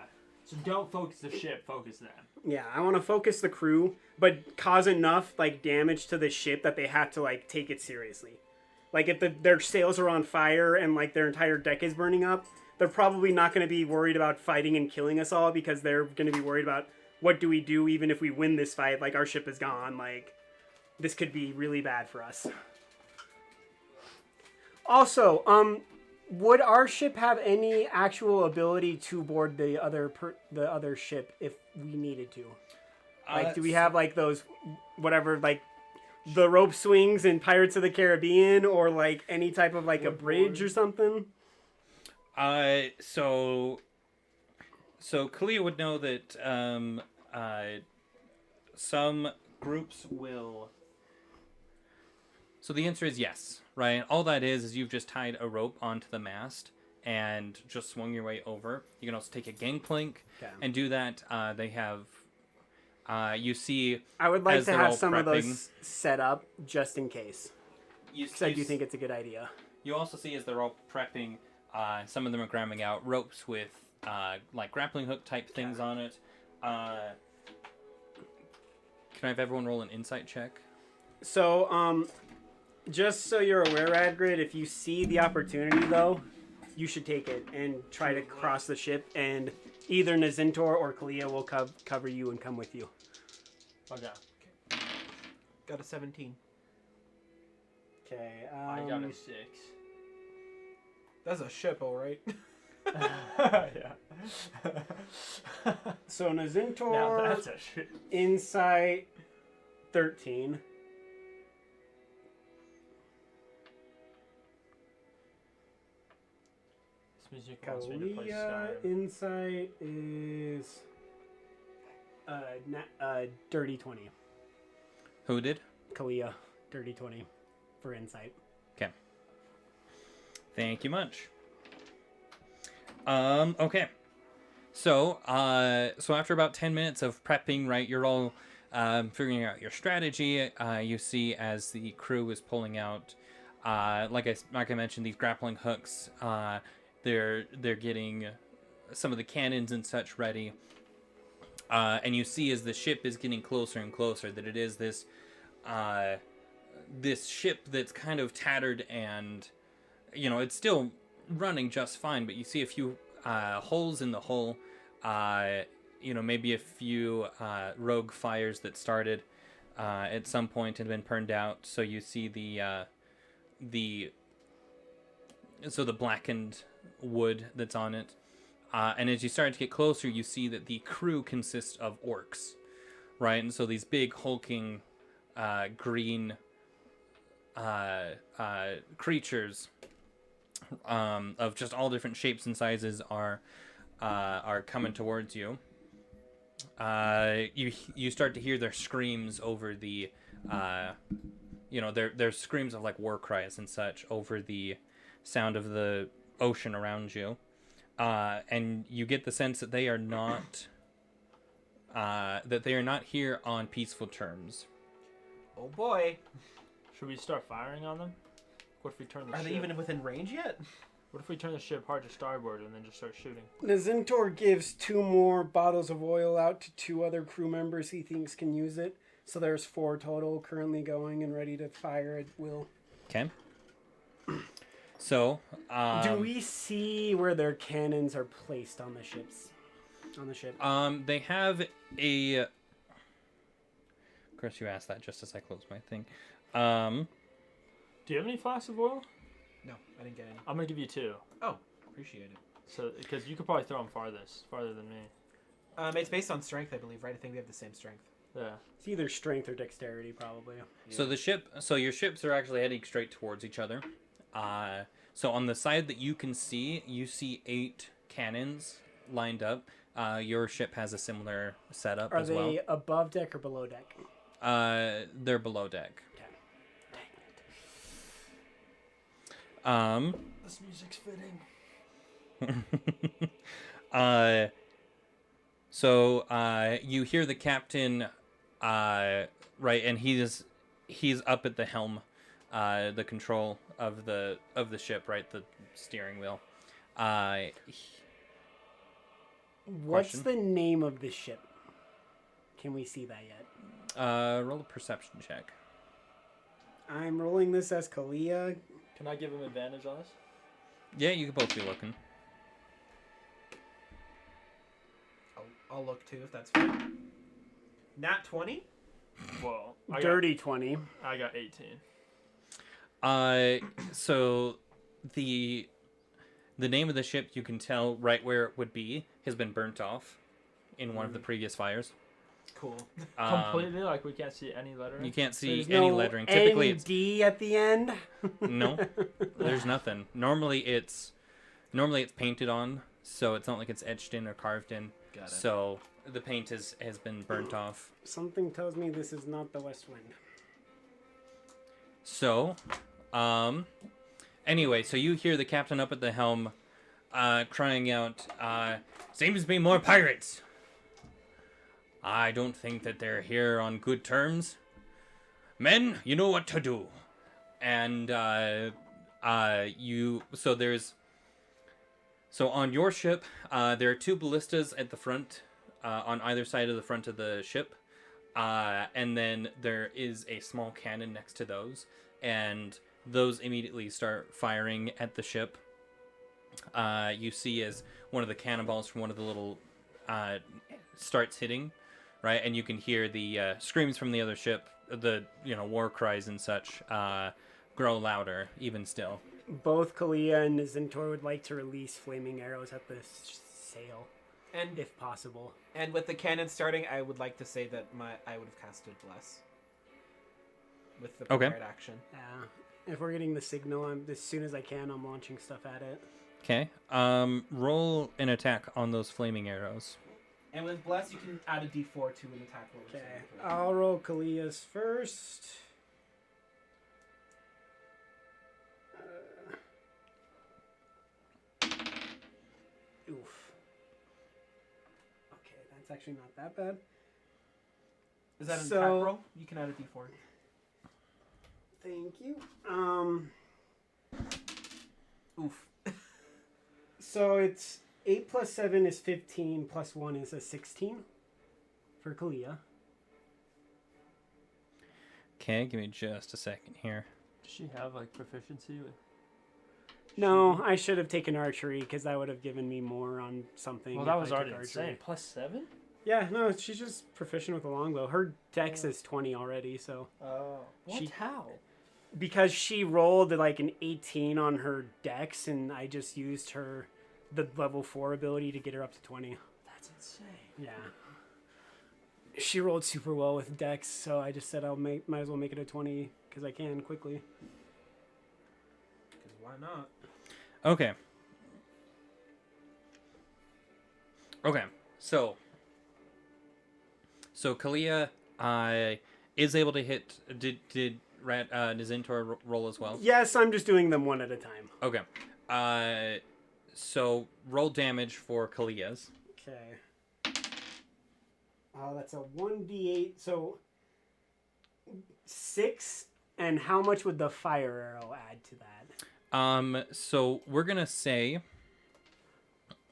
Speaker 4: So don't focus the ship. Focus them.
Speaker 1: Yeah, I want to focus the crew, but cause enough like damage to the ship that they have to like take it seriously. Like if their sails are on fire and like their entire deck is burning up, they're probably not going to be worried about fighting and killing us all because they're going to be worried about what do we do even if we win this fight? Like our ship is gone. Like this could be really bad for us. Also, would our ship have any actual ability to board the other ship if we needed to? Like, do we have like those, whatever, like the rope swings in Pirates of the Caribbean, or like any type of like a bridge or something?
Speaker 3: So Kalia would know that some groups will. So the answer is yes, right? All that is you've just tied a rope onto the mast and just swung your way over. You can also take a gangplank
Speaker 1: Okay.
Speaker 3: and do that. They have. You see.
Speaker 1: I would like
Speaker 3: as
Speaker 1: to
Speaker 3: they're
Speaker 1: have
Speaker 3: all
Speaker 1: some of
Speaker 3: prepping-
Speaker 1: those set up just in case. Because I do think it's a good idea.
Speaker 3: You also see as they're all prepping, some of them are grabbing out ropes with like grappling hook type things on it. Can I have everyone roll an insight check?
Speaker 1: So, just so you're aware, Radgrid, if you see the opportunity though, you should take it and try to cross the ship, and either Nazintor or Kalia will cover you and come with you.
Speaker 4: Okay.
Speaker 2: Got a 17.
Speaker 1: Okay.
Speaker 4: I got a 6.
Speaker 2: That's a ship, all right.
Speaker 4: Yeah.
Speaker 1: So Nazintor,
Speaker 4: Now that's a shit.
Speaker 1: insight 13.
Speaker 4: This music wants me to play
Speaker 1: Kalia
Speaker 4: Skyrim.
Speaker 1: insight is dirty 20.
Speaker 3: Who did?
Speaker 1: Kalia, dirty 20 for insight.
Speaker 3: Thank you much. Okay. So after about 10 minutes of prepping, right, you're all figuring out your strategy. You see as the crew is pulling out, like I mentioned, these grappling hooks. They're getting some of the cannons and such ready. And you see as the ship is getting closer and closer that it is this ship that's kind of tattered and, you know, it's still running just fine, but you see a few holes in the hull, you know, maybe a few rogue fires that started at some point and been burned out. So you see the blackened wood that's on it. And as you start to get closer, you see that the crew consists of orcs, right? And so these big hulking green creatures of just all different shapes and sizes are coming towards you. You start to hear their screams over the, you know, their screams of like war cries and such over the sound of the ocean around you, and you get the sense that they are not here on peaceful terms.
Speaker 2: Oh boy.
Speaker 4: Should we start firing on them? What if we turn the
Speaker 2: Are
Speaker 4: ship?
Speaker 2: they even within range yet?
Speaker 4: What if we turn the ship hard to starboard and then just start shooting?
Speaker 1: Nazintor gives 2 more bottles of oil out to 2 other crew members he thinks can use it. So there's 4 total currently going and ready to fire at will.
Speaker 3: Okay. So,
Speaker 1: Do we see where their cannons are placed on the ships? On the ship.
Speaker 3: they have a. Of course, you asked that just as I closed my thing.
Speaker 4: Do you have any flasks of oil?
Speaker 2: No, I didn't get any.
Speaker 4: I'm gonna give you 2.
Speaker 2: Oh, appreciate it.
Speaker 4: So, because you could probably throw them farther than me.
Speaker 2: It's based on strength, I believe, right? I think we have the same strength.
Speaker 4: Yeah.
Speaker 1: It's either strength or dexterity, probably.
Speaker 3: So your ships are actually heading straight towards each other. So on the side that you can see, you see 8 cannons lined up. Your ship has a similar setup
Speaker 1: Are
Speaker 3: as well.
Speaker 1: they above deck or below deck?
Speaker 3: They're below deck.
Speaker 4: This music's fitting.
Speaker 3: So you hear the captain, right, and he's up at the helm, the control of the ship, right, the steering wheel.
Speaker 1: What's
Speaker 3: Question?
Speaker 1: the name of the ship? Can we see that yet?
Speaker 3: Roll a perception check.
Speaker 1: I'm rolling this as Kalia.
Speaker 4: Can I give him advantage on this?
Speaker 3: Yeah, you could both be looking.
Speaker 2: I'll look too if that's fine. Nat 20?
Speaker 4: Well,
Speaker 1: Dirty 20.
Speaker 4: I got 18.
Speaker 3: So the name of the ship, you can tell right where it would be, has been burnt off in one of the previous fires.
Speaker 2: Cool.
Speaker 4: Completely, like we can't see any lettering.
Speaker 3: You can't see
Speaker 1: There's
Speaker 3: any
Speaker 1: no
Speaker 3: lettering. Typically, it's
Speaker 1: ND at the end.
Speaker 3: no. There's nothing. Normally it's painted on, so it's not like it's etched in or carved in.
Speaker 2: Got it.
Speaker 3: So the paint has been burnt off.
Speaker 1: Something tells me this is not the West Wind.
Speaker 3: So, anyway, so you hear the captain up at the helm, crying out, "Seems to be more pirates. I don't think that they're here on good terms. Men, you know what to do." And so on your ship, there are 2 ballistas at the front, on either side of the front of the ship. And then there is a small cannon next to those, and those immediately start firing at the ship. You see as one of the cannonballs from one of the little starts hitting, right, and you can hear the screams from the other ship, the war cries and such, grow louder even still.
Speaker 1: Both Kalia and Nazintor would like to release flaming arrows at the sail,
Speaker 2: And
Speaker 1: if possible.
Speaker 2: and with the cannon starting, I would like to say that I would have casted Bless. With the
Speaker 3: Okay.
Speaker 2: prepared action.
Speaker 1: Yeah. If we're getting the signal, as soon as I can, I'm launching stuff at it.
Speaker 3: Okay. Roll an attack on those flaming arrows.
Speaker 2: And with Bless, you can add a d4 to an attack roll.
Speaker 1: Okay. I'll roll Kalia's first. Oof. Okay, that's actually not that bad.
Speaker 2: Is that an
Speaker 1: So-
Speaker 2: attack roll? You can add a d4.
Speaker 1: Thank you.
Speaker 2: Oof.
Speaker 1: So it's 8 plus 7 is 15, plus 1 is a 16 for Kalia.
Speaker 3: Okay, give me just a second here.
Speaker 4: Does she have like proficiency with?
Speaker 1: No, I should have taken archery because that would have given me more on something.
Speaker 4: Well,
Speaker 1: if
Speaker 4: that
Speaker 1: I
Speaker 4: was
Speaker 1: took
Speaker 4: already
Speaker 1: archery.
Speaker 4: insane. +7.
Speaker 1: Yeah, no, she's just proficient with a longbow. Her dex is 20 already, so
Speaker 4: Oh. What?
Speaker 1: She-
Speaker 4: How?
Speaker 1: because she rolled like an 18 on her dex, and I just used the level 4 ability to get her up to 20.
Speaker 4: That's insane.
Speaker 1: Yeah. She rolled super well with dex, so I just said might as well make it a 20 because I can quickly.
Speaker 2: Because why not?
Speaker 3: Okay. Okay. So Kalia is able to hit. Did Nazintor roll as well?
Speaker 1: Yes, I'm just doing them one at a time.
Speaker 3: Okay. So roll damage for Kalia's.
Speaker 1: Okay. That's a 1d8. So 6 And how much would the fire arrow add to that?
Speaker 3: So we're gonna say.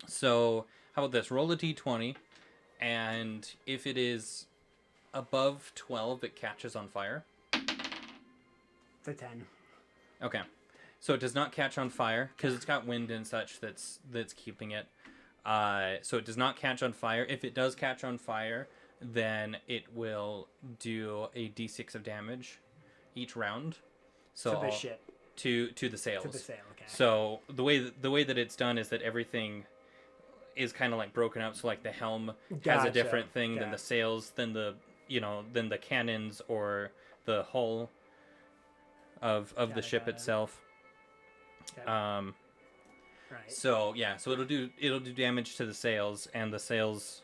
Speaker 3: So how about this? Roll a d20, and if it is above 12, it catches on fire.
Speaker 1: It's a 10.
Speaker 3: Okay, so it does not catch on fire because it's got wind and such that's keeping it. So it does not catch on fire. If it does catch on fire, then it will do a d6 of damage each round. So
Speaker 1: To the
Speaker 3: I'll-
Speaker 1: ship.
Speaker 3: to the sails.
Speaker 1: To the sail, okay.
Speaker 3: So the way that it's done is that everything is kind of like broken up. So like the helm has
Speaker 1: Gotcha.
Speaker 3: a different thing than
Speaker 1: Okay.
Speaker 3: the sails, than the than the cannons or the hull of the
Speaker 1: Got it,
Speaker 3: ship
Speaker 1: got it.
Speaker 3: itself.
Speaker 1: Okay.
Speaker 3: Um,
Speaker 1: Right.
Speaker 3: so yeah, so it'll do damage to the sails, and the sails,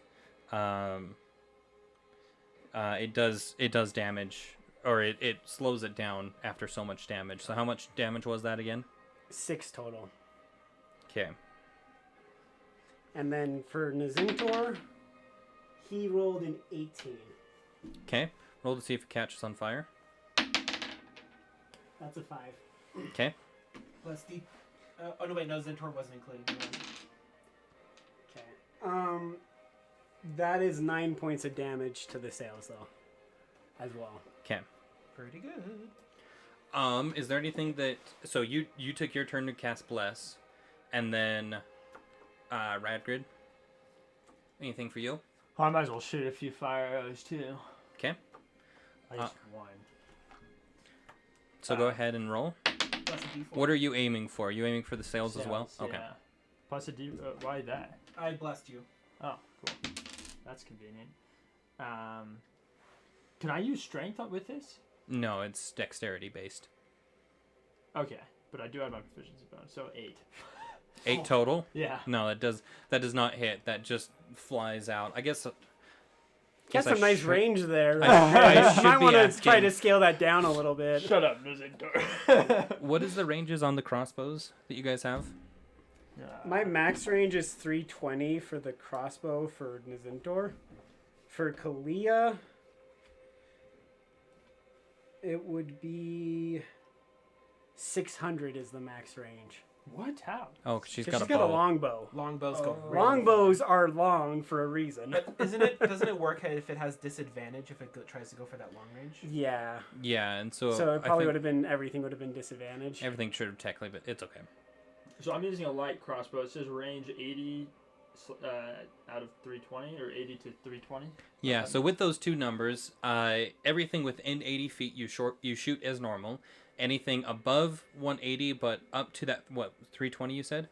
Speaker 3: it does damage, or it slows it down after so much damage. So how much damage was that again?
Speaker 1: 6 total.
Speaker 3: Okay.
Speaker 1: And then for Nazintor, he rolled an 18.
Speaker 3: Okay. Roll to see if it catches on fire.
Speaker 1: That's a 5.
Speaker 3: Okay.
Speaker 2: Plus D. Oh no, wait, no, Zentor wasn't included.
Speaker 1: Okay. That is 9 points of damage to the sails, though, as well.
Speaker 3: Okay.
Speaker 2: Pretty good.
Speaker 3: Is there anything that so you took your turn to cast bless, and then, Radgrid? Anything for you?
Speaker 4: Oh, I might as well shoot a few fire arrows too.
Speaker 3: Okay.
Speaker 4: At least one.
Speaker 3: So go ahead and roll.
Speaker 2: Plus a D4.
Speaker 3: What are you aiming for? You aiming for the sails as well?
Speaker 4: Sails,
Speaker 3: Okay.
Speaker 4: Yeah. Plus a D. Why that?
Speaker 2: I blessed you.
Speaker 4: Oh, cool. That's convenient. Can I use strength with this?
Speaker 3: No, it's dexterity based.
Speaker 4: Okay, but I do have my proficiency bonus, so 8.
Speaker 3: 8 total?
Speaker 4: Yeah.
Speaker 3: No, that does not hit. That just flies out. I guess.
Speaker 1: Got
Speaker 3: I
Speaker 1: some nice
Speaker 3: should-
Speaker 1: range there.
Speaker 3: I should
Speaker 1: might
Speaker 3: be
Speaker 1: want to
Speaker 3: asking.
Speaker 1: try to scale that down a little bit.
Speaker 4: Shut up, Nizindor.
Speaker 3: What is the ranges on the crossbows that you guys have?
Speaker 1: My max range is 320 for the crossbow for Nazintor. For Kalia, it would be 600 is the max range.
Speaker 4: What? How?
Speaker 3: Oh, 'cause she's
Speaker 1: 'Cause
Speaker 3: got
Speaker 1: she's
Speaker 3: a bow.
Speaker 1: got a longbow.
Speaker 2: Longbows go.
Speaker 4: Oh.
Speaker 2: really
Speaker 1: Longbows are long for a reason.
Speaker 2: But doesn't it work if it has disadvantage if it tries to go for that long range?
Speaker 1: Yeah.
Speaker 3: Yeah, and so
Speaker 1: So
Speaker 3: I
Speaker 1: it probably
Speaker 3: think
Speaker 1: would have been everything would have been disadvantaged.
Speaker 3: everything should have technically, but it's okay.
Speaker 4: So I'm using a light crossbow. It says range 80 out of 320 or 80 to 320.
Speaker 3: Yeah,
Speaker 4: Okay.
Speaker 3: so with those two numbers, everything within 80 feet you shoot as normal. Anything above 180 but up to that 320 you said?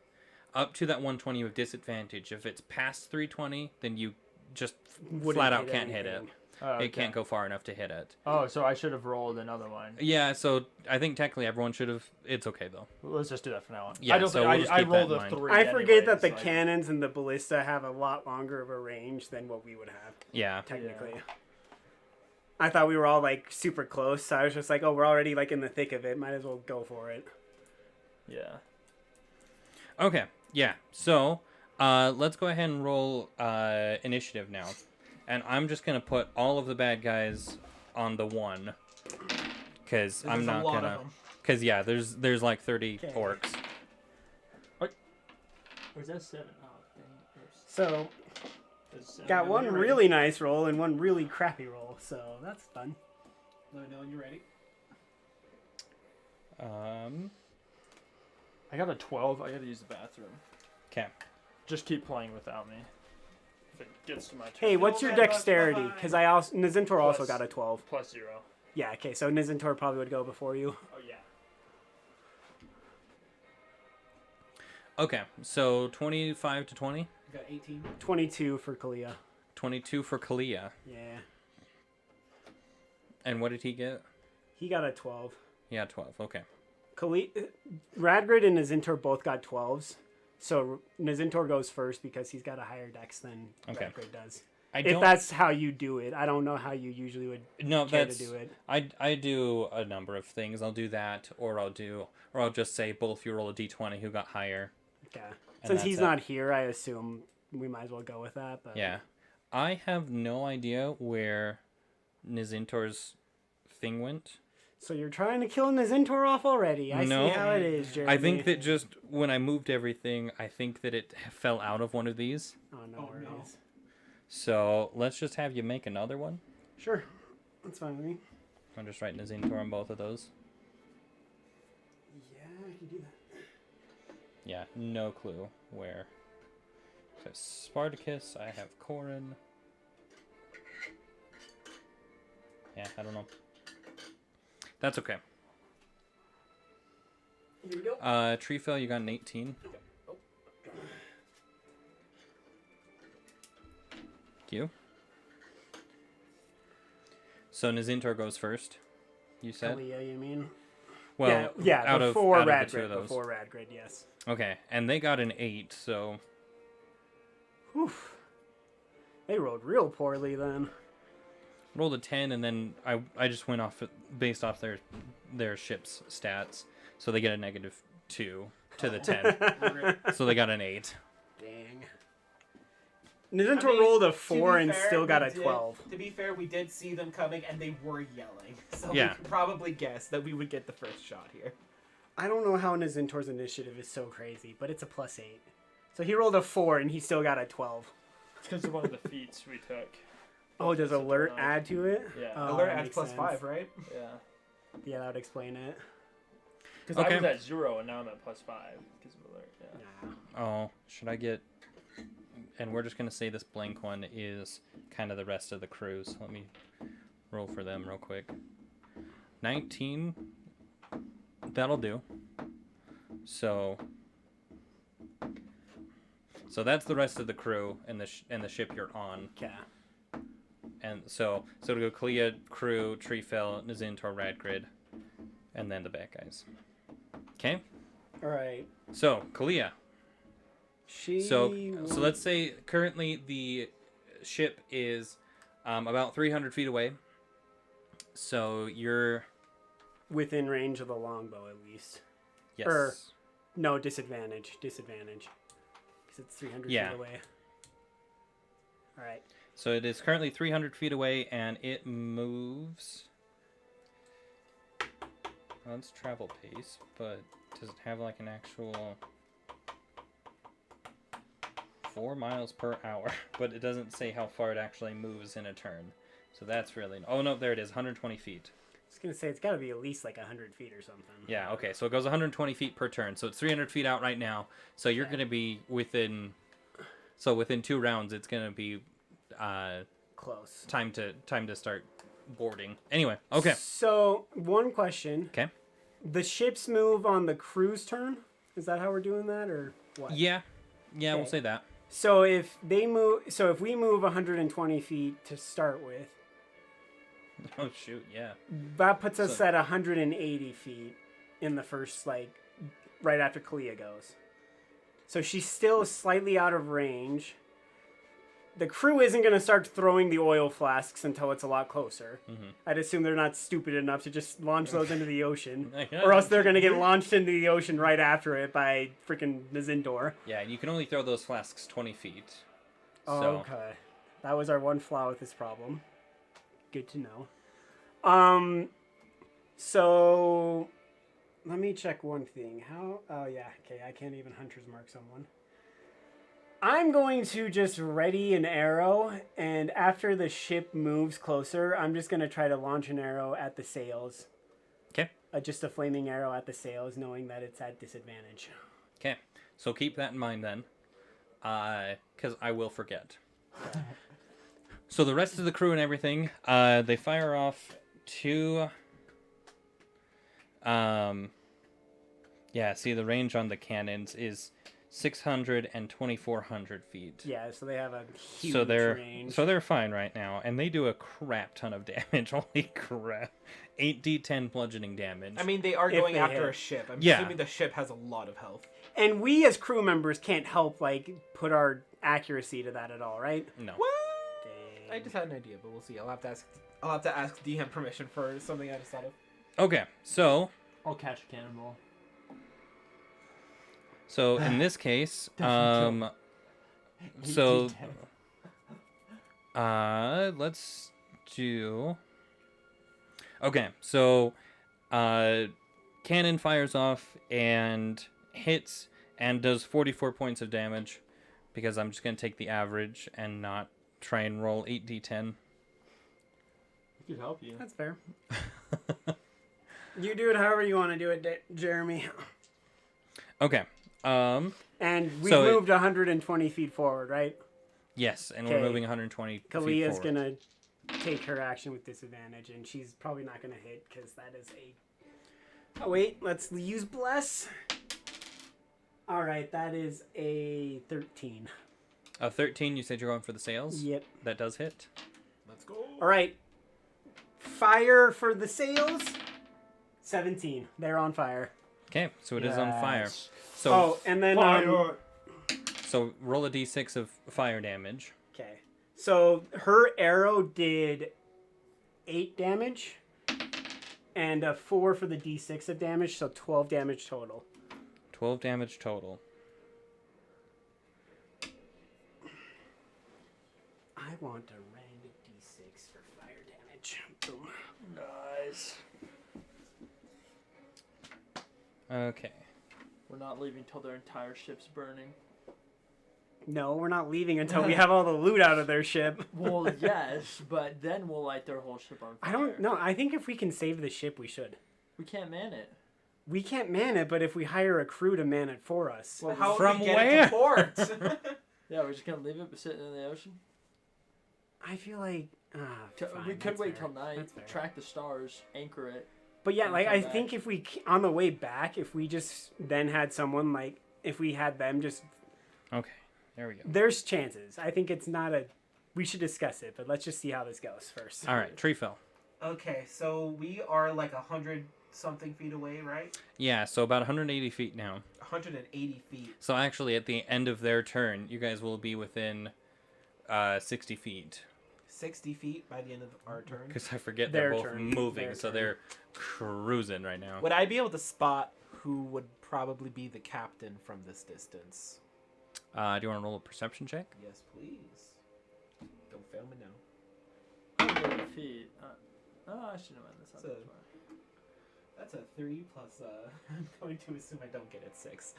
Speaker 3: Up to that 120 you have disadvantage. If it's past 320, then you just
Speaker 1: Wouldn't
Speaker 3: flat out
Speaker 1: hit
Speaker 3: can't hit it.
Speaker 1: anything.
Speaker 4: Oh,
Speaker 3: It can't go far enough to hit it.
Speaker 4: Oh, so I should have rolled another one.
Speaker 3: Yeah, so I think technically everyone should have. It's okay though.
Speaker 4: Let's just do that for now on.
Speaker 3: Yeah,
Speaker 4: I don't
Speaker 3: so
Speaker 4: think
Speaker 3: we'll just
Speaker 4: I
Speaker 3: keep
Speaker 4: rolled
Speaker 3: that
Speaker 4: a
Speaker 3: in mind.
Speaker 4: 3.
Speaker 1: I forget that the
Speaker 4: anyways, like-
Speaker 1: cannons and the ballista have a lot longer of a range than what we would have,
Speaker 3: Yeah.
Speaker 1: technically. I thought we were all like super close, so I was just like, oh, we're already like in the thick of it. Might as well go for it.
Speaker 4: Yeah.
Speaker 3: Okay. Yeah. So let's go ahead and roll initiative now, and I'm just gonna put all of the bad guys on the 1, because I'm
Speaker 2: There's a
Speaker 3: not
Speaker 2: lot
Speaker 3: gonna.
Speaker 2: of them.
Speaker 3: Because yeah, there's like 30
Speaker 1: Okay.
Speaker 3: orcs.
Speaker 4: Or is that 7? Oh, dang.
Speaker 1: So
Speaker 4: There's 7.
Speaker 1: got one really nice roll and one really crappy roll, so that's fun.
Speaker 2: Let me know when you're ready.
Speaker 4: I got a 12. I gotta use the bathroom.
Speaker 3: Okay.
Speaker 4: Just keep playing without me. If it gets to my turn.
Speaker 1: Hey, what's your dexterity? Because I also Nazintor also
Speaker 4: Plus.
Speaker 1: got a 12.
Speaker 4: Plus 0.
Speaker 1: Yeah, okay, so Nazintor probably would go before you.
Speaker 4: Oh, yeah.
Speaker 3: Okay. So 25 to 20.
Speaker 2: You got 18.
Speaker 1: 22 for Kalia.
Speaker 3: 22 for Kalia.
Speaker 1: Yeah.
Speaker 3: And what did he get?
Speaker 1: He got a 12.
Speaker 3: Yeah, 12. Okay.
Speaker 1: Radgrid and Nazintor both got 12s. So Nazintor goes first because he's got a higher dex than
Speaker 3: Okay.
Speaker 1: Radgrid does.
Speaker 3: I
Speaker 1: If
Speaker 3: don't.
Speaker 1: that's how you do it. I don't know how you usually would
Speaker 3: No,
Speaker 1: care
Speaker 3: that's.
Speaker 1: to do it.
Speaker 3: I do a number of things. I'll do that, or I'll just say both you roll a d20 who got higher.
Speaker 1: Okay.
Speaker 3: And
Speaker 1: Since
Speaker 3: that's
Speaker 1: he's
Speaker 3: it.
Speaker 1: not here, I assume we might as well go with that. But
Speaker 3: Yeah. I have no idea where Nazintor's thing went.
Speaker 1: So you're trying to kill Nazintor off already. I
Speaker 3: No.
Speaker 1: see how it is, Jeremy.
Speaker 3: I think that just when I moved everything, I think that it fell out of one of these.
Speaker 1: Oh, no
Speaker 2: Oh,
Speaker 1: worries.
Speaker 2: no.
Speaker 3: So let's just have you make another one.
Speaker 1: Sure. That's fine with me.
Speaker 3: I'm just writing a Zintor on both of those.
Speaker 1: Yeah, I can do that.
Speaker 3: Yeah, no clue where. So Spartacus, I have Corin. Yeah, I don't know. That's okay.
Speaker 1: Here we go.
Speaker 3: Tree Fell, you got an 18. Q. So Nazintor goes first. You said.
Speaker 1: Kalia, you mean?
Speaker 3: Well,
Speaker 1: yeah,
Speaker 3: out
Speaker 1: before
Speaker 3: of the two
Speaker 1: Radgrid.
Speaker 3: of those.
Speaker 1: Before Radgrid, yes.
Speaker 3: Okay, and they got an 8, so
Speaker 1: Whew. They rolled real poorly then.
Speaker 3: rolled a 10, and then I just went off based off their ship's stats, so they get a -2 to the 10, so they got an 8.
Speaker 1: Dang. Nazintor
Speaker 2: I mean,
Speaker 1: rolled a
Speaker 2: To
Speaker 1: 4
Speaker 2: be
Speaker 1: and
Speaker 2: fair,
Speaker 1: still got
Speaker 2: we
Speaker 1: a
Speaker 2: did-
Speaker 1: 12.
Speaker 2: To be fair, we did see them coming and they were yelling. So
Speaker 3: Yeah.
Speaker 2: we could probably guess that we would get the first shot here.
Speaker 1: I don't know how Nazintor's initiative is so crazy, but it's a +8. So he rolled a 4 and he still got a 12.
Speaker 4: It's because of one of the feats we took.
Speaker 1: Oh, does
Speaker 4: It's a
Speaker 1: alert
Speaker 4: dog.
Speaker 1: add to it?
Speaker 4: Yeah.
Speaker 1: Oh,
Speaker 2: Alert
Speaker 1: that
Speaker 2: adds
Speaker 1: makes
Speaker 2: +5,
Speaker 1: sense.
Speaker 2: right?
Speaker 4: Yeah.
Speaker 1: Yeah, that would explain it.
Speaker 4: Because
Speaker 3: Okay.
Speaker 4: I was at 0 and now I'm at +5 because of alert. Yeah.
Speaker 1: Nah.
Speaker 3: Oh, should I get? And we're just gonna say this blank one is kind of the rest of the crews. Let me roll for them real quick. 19. That'll do. So that's the rest of the crew and the ship you're on.
Speaker 1: Okay.
Speaker 3: And so it'll go Kalia, crew, Treefell, Nazintor, Radgrid, and then the bad guys. Okay.
Speaker 1: All right.
Speaker 3: So Kalia.
Speaker 1: She.
Speaker 3: So let's say currently the ship is about 300 feet away. So you're
Speaker 1: within range of the longbow at least.
Speaker 3: yes.
Speaker 1: No, disadvantage. Disadvantage. Because it's 300
Speaker 3: Yeah.
Speaker 1: feet away. All right.
Speaker 3: So it is currently 300 feet away, and it moves. Well, it's travel pace, but does it have like an actual 4 miles per hour? But it doesn't say how far it actually moves in a turn. So that's really... Oh, no, there it is, 120 feet.
Speaker 1: I was going to say, it's got to be at least like 100 feet or something.
Speaker 3: Yeah, okay, so it goes 120 feet per turn. So it's 300 feet out right now. So you're going to be within... So within 2 rounds, it's going to be
Speaker 1: Close.
Speaker 3: time to start boarding. Anyway, okay.
Speaker 1: So, one question.
Speaker 3: Okay.
Speaker 1: The ships move on the crew's turn? Is that how we're doing that, or what?
Speaker 3: Yeah, we'll
Speaker 1: Okay.
Speaker 3: say that.
Speaker 1: So if we move 120 feet to start with,
Speaker 3: Oh shoot, yeah.
Speaker 1: that puts us
Speaker 3: So-
Speaker 1: at 180 feet in the first, like, right after Kalia goes. So she's still slightly out of range. The crew isn't going to start throwing the oil flasks until it's a lot closer.
Speaker 3: Mhm.
Speaker 1: I'd assume they're not stupid enough to just launch those into the ocean. Or else they're going to get launched into the ocean right after it by freaking Nazindor.
Speaker 3: Yeah, and you can only throw those flasks 20 feet.
Speaker 1: Oh,
Speaker 3: So
Speaker 1: okay. That was our one flaw with this problem. Good to know. So let me check one thing. Oh yeah, okay, I can't even hunter's mark someone. I'm going to just ready an arrow, and after the ship moves closer, I'm just going to try to launch an arrow at the sails.
Speaker 3: Okay.
Speaker 1: Just a flaming arrow at the sails, knowing that it's at disadvantage.
Speaker 3: Okay, so keep that in mind then, because I will forget. So the rest of the crew and everything, they fire off 2. Yeah, see the range on the cannons is 600 and 2,400 feet.
Speaker 1: Yeah, so they have a huge
Speaker 3: So
Speaker 1: range.
Speaker 3: they're fine right now, and they do a crap ton of damage. Holy crap! 8d10 bludgeoning damage.
Speaker 2: I mean, they are
Speaker 1: If
Speaker 2: going
Speaker 1: they
Speaker 2: after
Speaker 1: hit.
Speaker 2: a ship. I'm
Speaker 3: Yeah.
Speaker 2: assuming the ship has a lot of health.
Speaker 1: And we as crew members can't help like put our accuracy to that at all, right?
Speaker 3: no.
Speaker 2: What?
Speaker 1: Dang.
Speaker 2: I just had an idea, but we'll see. I'll have to ask DM permission for something I just thought of.
Speaker 3: Okay, so
Speaker 4: I'll catch a cannonball.
Speaker 3: in this case,
Speaker 4: Definitely
Speaker 3: so
Speaker 4: 8d10.
Speaker 3: let's do. Okay, so Cannon fires off and hits and does 44 points of damage because I'm just going to take the average and not try and roll 8d10.
Speaker 4: We could help you.
Speaker 1: That's fair. You do it however you want to do it, Jeremy.
Speaker 3: Okay.
Speaker 1: And we've
Speaker 3: So
Speaker 1: moved 120 feet forward, right?
Speaker 3: Yes, and we're
Speaker 1: Okay.
Speaker 3: moving 120 feet
Speaker 1: Kalia's
Speaker 3: forward.
Speaker 1: gonna take her action with disadvantage, and she's probably not gonna hit because that is a. Oh wait, let's use bless. All right, that is a 13.
Speaker 3: 13, you said you're going for the sails?
Speaker 1: Yep.
Speaker 3: That does hit.
Speaker 2: Let's go.
Speaker 1: All right. Fire for the sails. 17. They're on fire.
Speaker 3: Okay, so it is on fire.
Speaker 4: Yes.
Speaker 3: So
Speaker 1: Oh, and then
Speaker 3: so roll a d6 of fire damage.
Speaker 1: okay. So her arrow did 8 damage, and a 4 for the d6 of damage, so 12 damage total.
Speaker 3: 12 damage total.
Speaker 1: I want a random d6 for fire damage. Boom.
Speaker 4: Nice.
Speaker 3: Okay.
Speaker 4: We're not leaving till their entire ship's burning.
Speaker 1: No, we're not leaving until we have all the loot out of their ship.
Speaker 4: Well, yes, but then we'll light their whole ship on fire.
Speaker 1: I don't know. I think if we can save the ship, we should.
Speaker 4: We can't man it.
Speaker 1: We can't man it, but if we hire a crew to man it for us.
Speaker 2: Well, how
Speaker 3: From
Speaker 2: would we get
Speaker 3: where?
Speaker 2: it to port?
Speaker 4: Yeah, we're just gonna leave it sitting in the ocean.
Speaker 1: I feel like.
Speaker 4: We could wait till night,
Speaker 1: That's fair.
Speaker 4: track the stars, anchor it.
Speaker 1: But yeah,
Speaker 4: and
Speaker 1: like
Speaker 4: come
Speaker 1: I
Speaker 4: back.
Speaker 1: think if we on the way back, if we just then had someone like if we had them just
Speaker 3: Okay. There we go.
Speaker 1: there's chances. I think it's not a. We should discuss it, but let's just see how this goes first.
Speaker 3: All right, tree fell.
Speaker 2: Okay, so we are like 100 something feet away, right?
Speaker 3: Yeah, so about 180 feet now.
Speaker 2: 180 feet.
Speaker 3: So actually, at the end of their turn, you guys will be within 60 feet.
Speaker 2: 60 feet by the end of our turn.
Speaker 3: Because I forget
Speaker 1: Their
Speaker 3: they're both
Speaker 1: turn.
Speaker 3: moving,
Speaker 1: Their
Speaker 3: so
Speaker 1: turn.
Speaker 3: they're cruising right now.
Speaker 2: Would I be able to spot who would probably be the captain from this distance?
Speaker 3: Do you want to roll a perception check?
Speaker 2: Yes, please. Don't fail me now.
Speaker 4: 180 feet. Oh, I should have won this.
Speaker 2: So- That's a 3 plus, I'm going to assume I don't get it 6.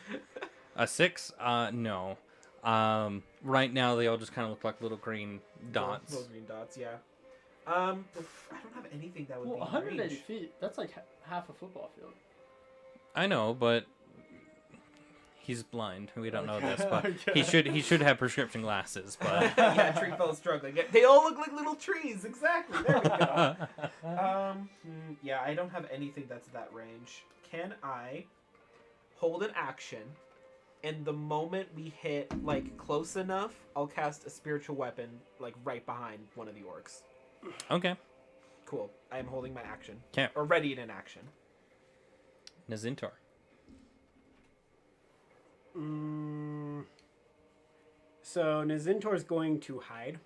Speaker 3: A 6? No. Right now, they all just kind of look like little green dots.
Speaker 2: Little green dots, yeah. I don't have anything that would
Speaker 4: Well,
Speaker 2: be
Speaker 4: 180
Speaker 2: range.
Speaker 4: feet. That's like half a football field.
Speaker 3: I know, but he's blind. We don't know this, but
Speaker 4: Okay.
Speaker 3: he should have prescription glasses. But
Speaker 2: Yeah, tree fellow's struggling. They all look like little trees. Exactly. There we go. Yeah, I don't have anything that's that range. Can I hold an action, and the moment we hit like close enough, I'll cast a spiritual weapon like right behind one of the orcs.
Speaker 3: okay,
Speaker 2: Cool. I am holding my action.
Speaker 3: 'Kay.
Speaker 2: Or ready in an action.
Speaker 3: Nazintor.
Speaker 1: So Nazintor's going to hide.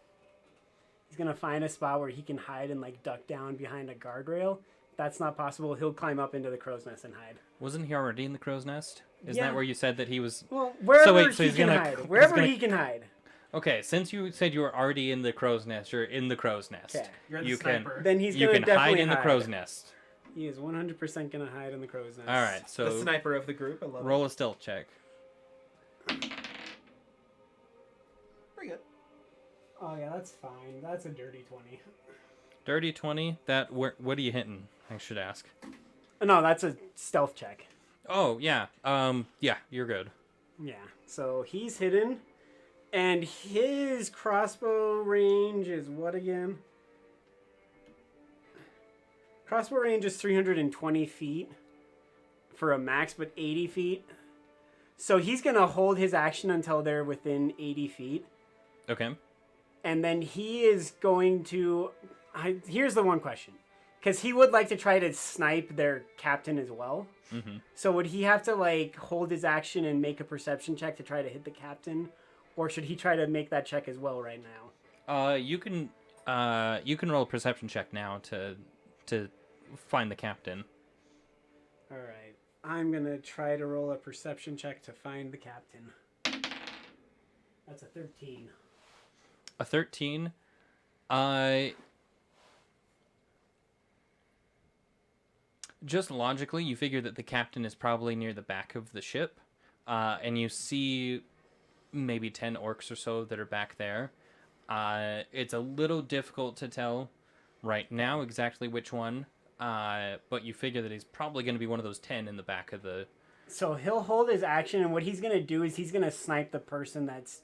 Speaker 1: He's gonna find a spot where he can hide and like duck down behind a guardrail. If that's not possible, he'll climb up into the crow's nest and hide.
Speaker 3: Wasn't he already in the crow's nest? Isn't
Speaker 1: Yeah.
Speaker 3: that where you said that he was?
Speaker 1: Well, wherever
Speaker 3: wait, so
Speaker 1: he
Speaker 3: he's
Speaker 1: can
Speaker 3: gonna-
Speaker 1: hide,
Speaker 3: he's
Speaker 1: wherever
Speaker 3: gonna-
Speaker 1: he can hide.
Speaker 3: Okay, since you said you were already in the crow's nest, you're in the crow's nest.
Speaker 1: Okay.
Speaker 2: You're the
Speaker 3: You can-
Speaker 2: sniper.
Speaker 1: Then he's
Speaker 3: You
Speaker 1: gonna
Speaker 3: can hide
Speaker 1: definitely
Speaker 3: in the crow's nest.
Speaker 1: He is 100% gonna hide in the crow's nest.
Speaker 3: All right,
Speaker 2: The
Speaker 3: so
Speaker 2: sniper of the group. I love
Speaker 3: roll a stealth check.
Speaker 2: it. Very good.
Speaker 1: Oh yeah, that's fine. That's a dirty 20.
Speaker 3: Dirty 20. What are you hitting? I should ask.
Speaker 1: No, that's a stealth check.
Speaker 3: Oh yeah. Yeah, you're good.
Speaker 1: Yeah. So he's hidden, and his crossbow range is what again? Crossbow range is 320 feet for a max, but 80 feet. So he's gonna hold his action until they're within 80 feet,
Speaker 3: Okay.
Speaker 1: and then he is going to. Here's the one question, because he would like to try to snipe their captain as well.
Speaker 3: Mm-hmm.
Speaker 1: So would he have to like hold his action and make a perception check to try to hit the captain, or should he try to make that check as well right now?
Speaker 3: You can roll a perception check now to find the captain.
Speaker 1: All right, I'm gonna try to roll a perception check to find the captain. That's a 13.
Speaker 3: A 13. just logically, you figure that the captain is probably near the back of the ship, and you see maybe 10 orcs or so that are back there. It's a little difficult to tell right now exactly which one, but you figure that he's probably going to be one of those 10 in the back of the...
Speaker 1: So he'll hold his action, and what he's gonna do is he's gonna snipe the person that's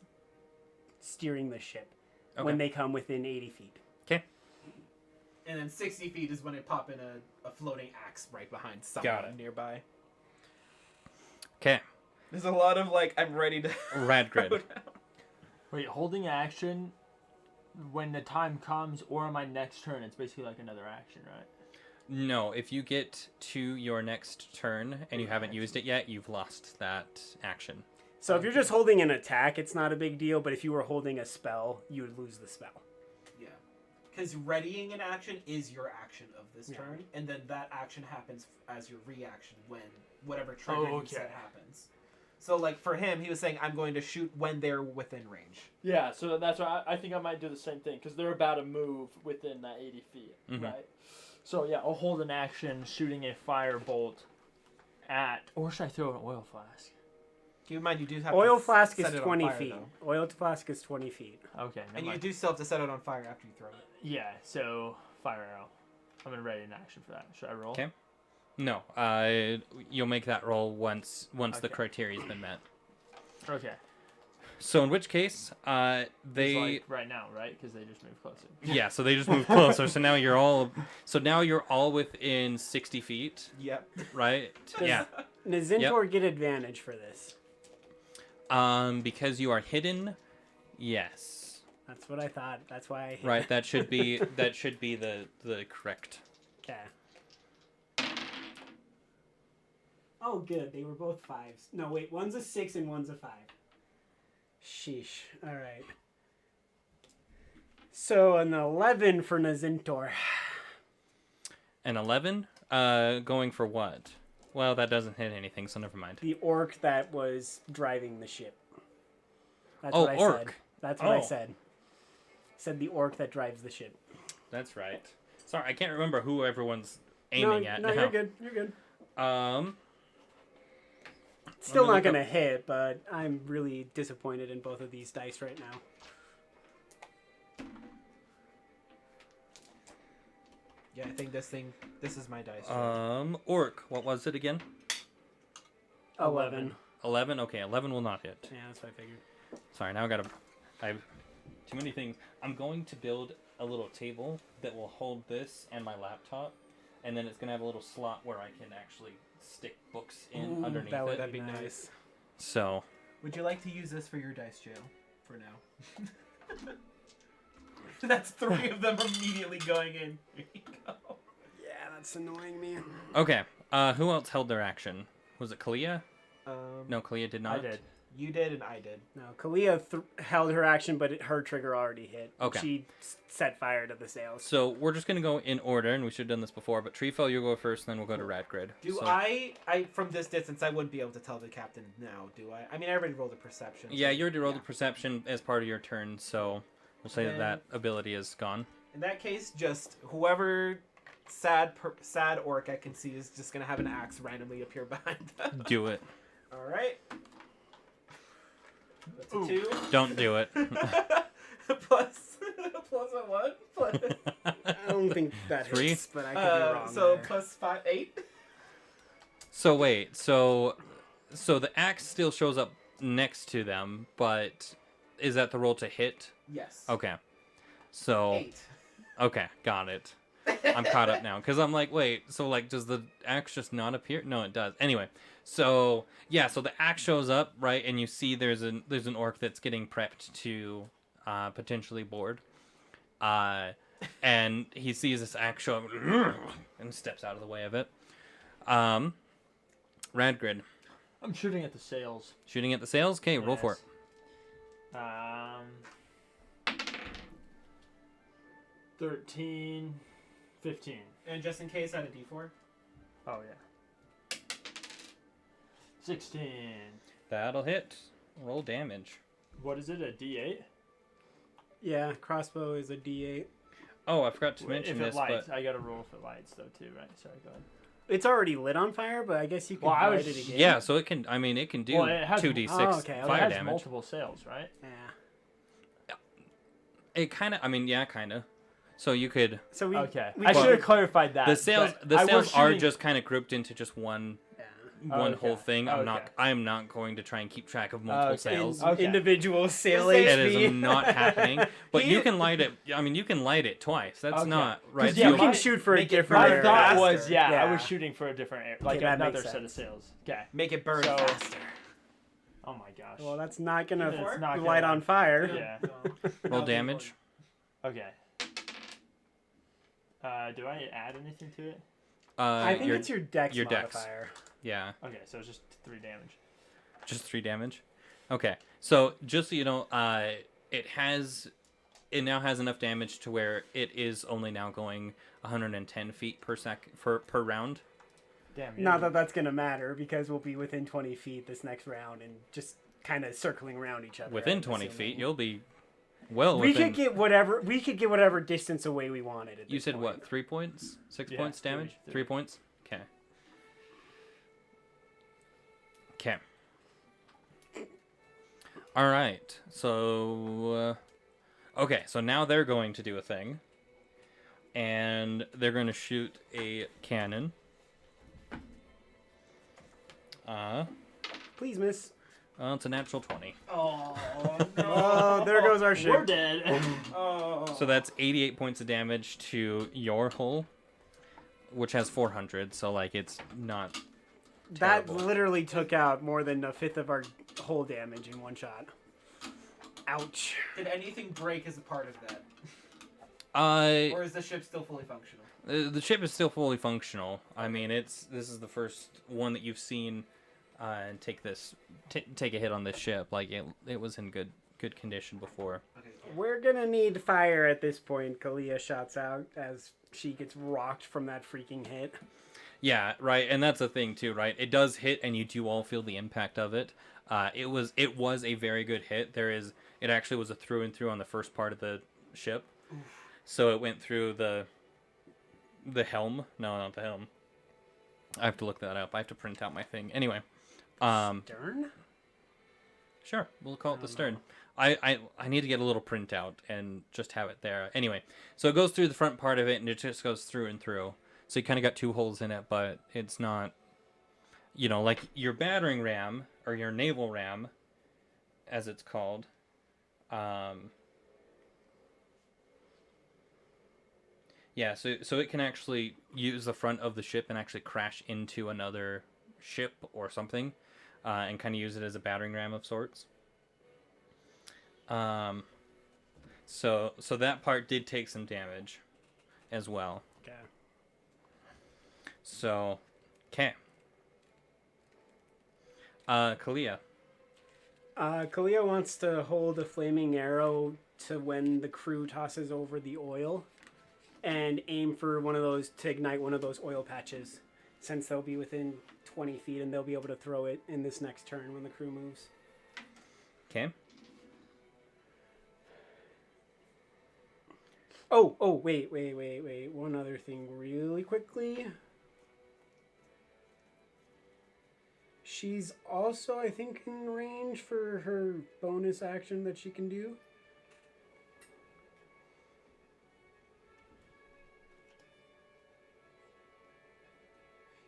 Speaker 1: steering the ship when
Speaker 3: Okay.
Speaker 1: they come within 80 feet.
Speaker 3: Okay.
Speaker 2: And then 60 feet is when I pop in a floating axe right behind
Speaker 3: Got
Speaker 2: someone
Speaker 3: it.
Speaker 2: nearby.
Speaker 3: Okay.
Speaker 2: There's a lot of like, I'm ready to.
Speaker 3: Radgrid.
Speaker 4: Wait, holding action when the time comes or on my next turn, it's basically like another action, right?
Speaker 3: No, if you get to your next turn and you haven't used it yet, you've lost that action.
Speaker 1: So if you're just holding an attack, it's not a big deal. But if you were holding a spell, you would lose the spell.
Speaker 2: Yeah. Because readying an action is your action of this
Speaker 1: Yeah.
Speaker 2: turn, and then that action happens as your reaction when whatever trigger you said
Speaker 4: okay.
Speaker 2: happens. So, like, for him, he was saying, I'm going to shoot when they're within range.
Speaker 4: Yeah, so that's why I think I might do the same thing because they're about to move within that 80 feet,
Speaker 3: Mhm.
Speaker 4: right? So yeah, I'll hold an action shooting a fire bolt at, or should I throw an oil flask?
Speaker 2: Keep in mind, you do have
Speaker 1: Oil
Speaker 2: to
Speaker 1: flask
Speaker 2: set
Speaker 1: is
Speaker 2: it on
Speaker 1: 20
Speaker 2: fire,
Speaker 1: feet.
Speaker 2: though.
Speaker 1: Oil flask is 20 feet.
Speaker 4: Okay, never
Speaker 2: And you
Speaker 4: mind.
Speaker 2: do still have to set it on fire after you throw it.
Speaker 4: Yeah, so fire arrow. I'm gonna ready an action for that. Should I roll?
Speaker 3: Okay. No, you'll make that roll once the
Speaker 4: Okay.
Speaker 3: criteria's been met.
Speaker 4: Okay.
Speaker 3: So in which case,
Speaker 4: It's
Speaker 3: they...
Speaker 4: like right now, right? Because they just moved closer.
Speaker 3: Yeah, so they just move closer. So now you're all within 60 feet,
Speaker 2: Yep.
Speaker 3: right? Yeah.
Speaker 1: Does Zintor get advantage for this?
Speaker 3: Because you are hidden. Yes.
Speaker 1: That's what I thought. That's why I hit.
Speaker 3: Right. That should be the correct.
Speaker 1: Okay. Oh, good. They were both fives. No, wait. One's a 6 and one's a 5. Sheesh. All right. So an 11 for Nazintor.
Speaker 3: An 11. Going for what? Well, that doesn't hit anything, so never mind.
Speaker 1: The orc that was driving the ship. That's
Speaker 3: Oh,
Speaker 1: what I
Speaker 3: orc.
Speaker 1: said. That's what I
Speaker 3: Oh.
Speaker 1: said. Said the orc that drives the ship.
Speaker 3: That's right. Sorry, I can't remember who everyone's aiming at
Speaker 1: no,
Speaker 3: now.
Speaker 1: you're good. You're good. Still
Speaker 3: gonna
Speaker 1: not
Speaker 3: look
Speaker 1: gonna hit, but I'm really disappointed in both of these dice right now.
Speaker 2: Yeah, I think this is my dice.
Speaker 3: Orc. What was it again?
Speaker 1: 11.
Speaker 3: 11. Okay, 11 will not hit.
Speaker 1: Yeah, that's what I figured.
Speaker 3: Sorry, now I have too many things. I'm going to build a little table that will hold this and my laptop, and then it's gonna have a little slot where I can actually stick books in underneath
Speaker 1: that
Speaker 3: it.
Speaker 2: That'd be nice.
Speaker 3: So
Speaker 2: Would you like to use this for your dice jail for now? That's 3 of them immediately going in. Here you go.
Speaker 1: Yeah, that's annoying me.
Speaker 3: okay, who else held their action? Was it Kalia? No, Kalia did not.
Speaker 4: I did.
Speaker 2: You did and I did.
Speaker 1: No, Kalia held her action, but her trigger already hit.
Speaker 3: Okay.
Speaker 1: She set fire to the sails.
Speaker 3: So we're just gonna go in order, and we should have done this before. But Treefell, you go first, and then we'll go to Radgrid.
Speaker 2: Do
Speaker 3: So-
Speaker 2: I from this distance, I wouldn't be able to tell the captain now, do I? I mean, I already rolled a perception.
Speaker 3: Yeah,
Speaker 2: so-
Speaker 3: you already rolled the perception as part of your turn, so we'll say
Speaker 2: Then-
Speaker 3: that ability is gone.
Speaker 2: In that case, just whoever sad orc I can see is just going to have an axe randomly appear behind them.
Speaker 3: Do it.
Speaker 2: All right. That's a
Speaker 4: Ooh.
Speaker 2: 2.
Speaker 3: Don't do it.
Speaker 2: plus a 1? Plus,
Speaker 1: I don't think that
Speaker 3: 3?
Speaker 1: hits, but I could be wrong.
Speaker 2: so
Speaker 1: there.
Speaker 2: plus 5, 8?
Speaker 3: So wait, so the axe still shows up next to them, but is that the roll to hit?
Speaker 2: Yes.
Speaker 3: Okay. So
Speaker 2: 8.
Speaker 3: okay, got it. I'm caught up now because I'm like, wait, so like, does the axe just not appear? No, it does. Anyway, so yeah, so the axe shows up, right, and you see there's an orc that's getting prepped to potentially board, and he sees this axe show up and steps out of the way of it. Radgrid,
Speaker 4: I'm shooting at the sails.
Speaker 3: shooting at the sails. Okay, roll for it.
Speaker 4: Yes. 13, 15.
Speaker 2: And just in case, add a d4.
Speaker 4: Oh yeah. 16.
Speaker 3: That'll hit. Roll damage.
Speaker 4: What is it? A D8?
Speaker 1: Yeah, crossbow is a D8.
Speaker 3: Oh, I forgot to mention
Speaker 4: If it
Speaker 3: this,
Speaker 4: lights,
Speaker 3: but
Speaker 4: I gotta roll if it lights though too, right? Sorry, go ahead.
Speaker 1: It's already lit on fire, but I guess you can
Speaker 4: Well, I
Speaker 1: light
Speaker 4: was-
Speaker 1: it again.
Speaker 3: Yeah, so it can. I mean, it can do
Speaker 4: Well, it has-
Speaker 3: 2d6
Speaker 1: Oh, okay, okay.
Speaker 4: It
Speaker 3: fire
Speaker 4: has
Speaker 3: damage.
Speaker 4: multiple sails, right?
Speaker 1: Yeah.
Speaker 3: It kind of. I mean, yeah, kind of. So you could.
Speaker 1: So we.
Speaker 4: Okay.
Speaker 1: we
Speaker 4: I
Speaker 1: could-
Speaker 4: should have clarified that.
Speaker 3: The sails.
Speaker 4: but
Speaker 3: The
Speaker 4: I was
Speaker 3: sails are
Speaker 4: shooting-
Speaker 3: just kind of grouped into just one
Speaker 1: Yeah.
Speaker 3: whole
Speaker 4: Okay.
Speaker 3: thing. I'm not.
Speaker 4: Okay.
Speaker 3: I am not going to try and keep track of multiple
Speaker 4: Okay.
Speaker 3: sails.
Speaker 4: Okay.
Speaker 1: Individual sail
Speaker 2: It
Speaker 3: It
Speaker 1: HP.
Speaker 3: is not happening. But
Speaker 1: He-
Speaker 3: you can light it. I mean, you can light it twice. That's
Speaker 4: Okay.
Speaker 3: not right.
Speaker 4: 'Cause,
Speaker 3: So
Speaker 4: yeah,
Speaker 1: You
Speaker 3: you
Speaker 1: can
Speaker 4: my-
Speaker 1: shoot for a
Speaker 2: make it
Speaker 1: different
Speaker 4: My
Speaker 2: burn
Speaker 1: area.
Speaker 4: thought
Speaker 2: faster.
Speaker 4: was, I
Speaker 1: Yeah.
Speaker 4: was shooting for a different air, like
Speaker 1: Okay, that
Speaker 4: another
Speaker 1: makes
Speaker 4: set of
Speaker 1: sense.
Speaker 4: sails. Okay.
Speaker 2: Make it burn
Speaker 4: So-
Speaker 2: faster.
Speaker 4: Oh my gosh.
Speaker 1: Well, that's not gonna
Speaker 4: It's not
Speaker 1: light
Speaker 4: gonna-
Speaker 1: on fire.
Speaker 4: Yeah.
Speaker 3: roll damage.
Speaker 4: Okay. Do I add anything to it?
Speaker 1: I think
Speaker 3: your-
Speaker 1: it's your dex
Speaker 3: your dex.
Speaker 1: modifier.
Speaker 3: yeah,
Speaker 4: Okay, so it's just 3 damage.
Speaker 3: just 3 damage. Okay, so just so you know, it now has enough damage to where it is only now going 110 feet per round.
Speaker 4: Damn.
Speaker 1: Not that that's gonna matter because we'll be within 20 feet this next round and just kind of circling around each other.
Speaker 3: Within
Speaker 1: I'm
Speaker 3: 20
Speaker 1: assuming.
Speaker 3: feet, you'll be well
Speaker 1: We
Speaker 3: within.
Speaker 1: could get whatever. We could get whatever distance away we wanted. At
Speaker 3: You
Speaker 1: this
Speaker 3: said
Speaker 1: point.
Speaker 3: what? 3 points? 6
Speaker 4: Yeah,
Speaker 3: points damage?
Speaker 4: 3.
Speaker 3: 3 points? Okay. Okay. All right. So, okay. So now they're going to do a thing, and they're going to shoot a cannon.
Speaker 1: Please, miss.
Speaker 3: Well, it's a natural 20.
Speaker 2: Oh
Speaker 1: Oh, there goes our ship.
Speaker 4: We're dead.
Speaker 2: Oh.
Speaker 3: So that's 88 points of damage to your hull, which has 400. So like it's not.
Speaker 1: That
Speaker 3: Terrible.
Speaker 1: literally took out more than a fifth of our whole damage in one shot. Ouch.
Speaker 2: Did anything break as a part of that,
Speaker 3: Uh,
Speaker 2: or is the ship still fully functional?
Speaker 3: the ship is still fully functional. I mean, this is the first one that you've seen and take a hit on this ship. Like it was in good condition before.
Speaker 2: Okay.
Speaker 1: We're gonna need fire at this point, Kalia shouts out as she gets rocked from that freaking hit.
Speaker 3: Yeah, right, and that's the thing too, right? It does hit, and you do all feel the impact of it. It was a very good hit. It actually was a through and through on the first part of the ship, so it went through the helm. No, not the helm. I have to look that up. I have to print out my thing. Anyway,
Speaker 1: Stern?
Speaker 3: sure, we'll call it the stern. I need to get a little printout and just have it there. Anyway, so it goes through the front part of it, and it just goes through and through. So you kind of got 2 holes in it, but it's not, like your battering ram or your naval ram, as it's called. Yeah, so it can actually use the front of the ship and actually crash into another ship or something, and kind of use it as a battering ram of sorts. So that part did take some damage, as well.
Speaker 1: Okay.
Speaker 3: So, okay. Kalia.
Speaker 1: Kalia wants to hold a flaming arrow to when the crew tosses over the oil and aim for to ignite one of those oil patches since they'll be within 20 feet and they'll be able to throw it in this next turn when the crew moves.
Speaker 3: Okay.
Speaker 1: Oh, wait. One other thing really quickly. She's also, I think, in range for her bonus action that she can do.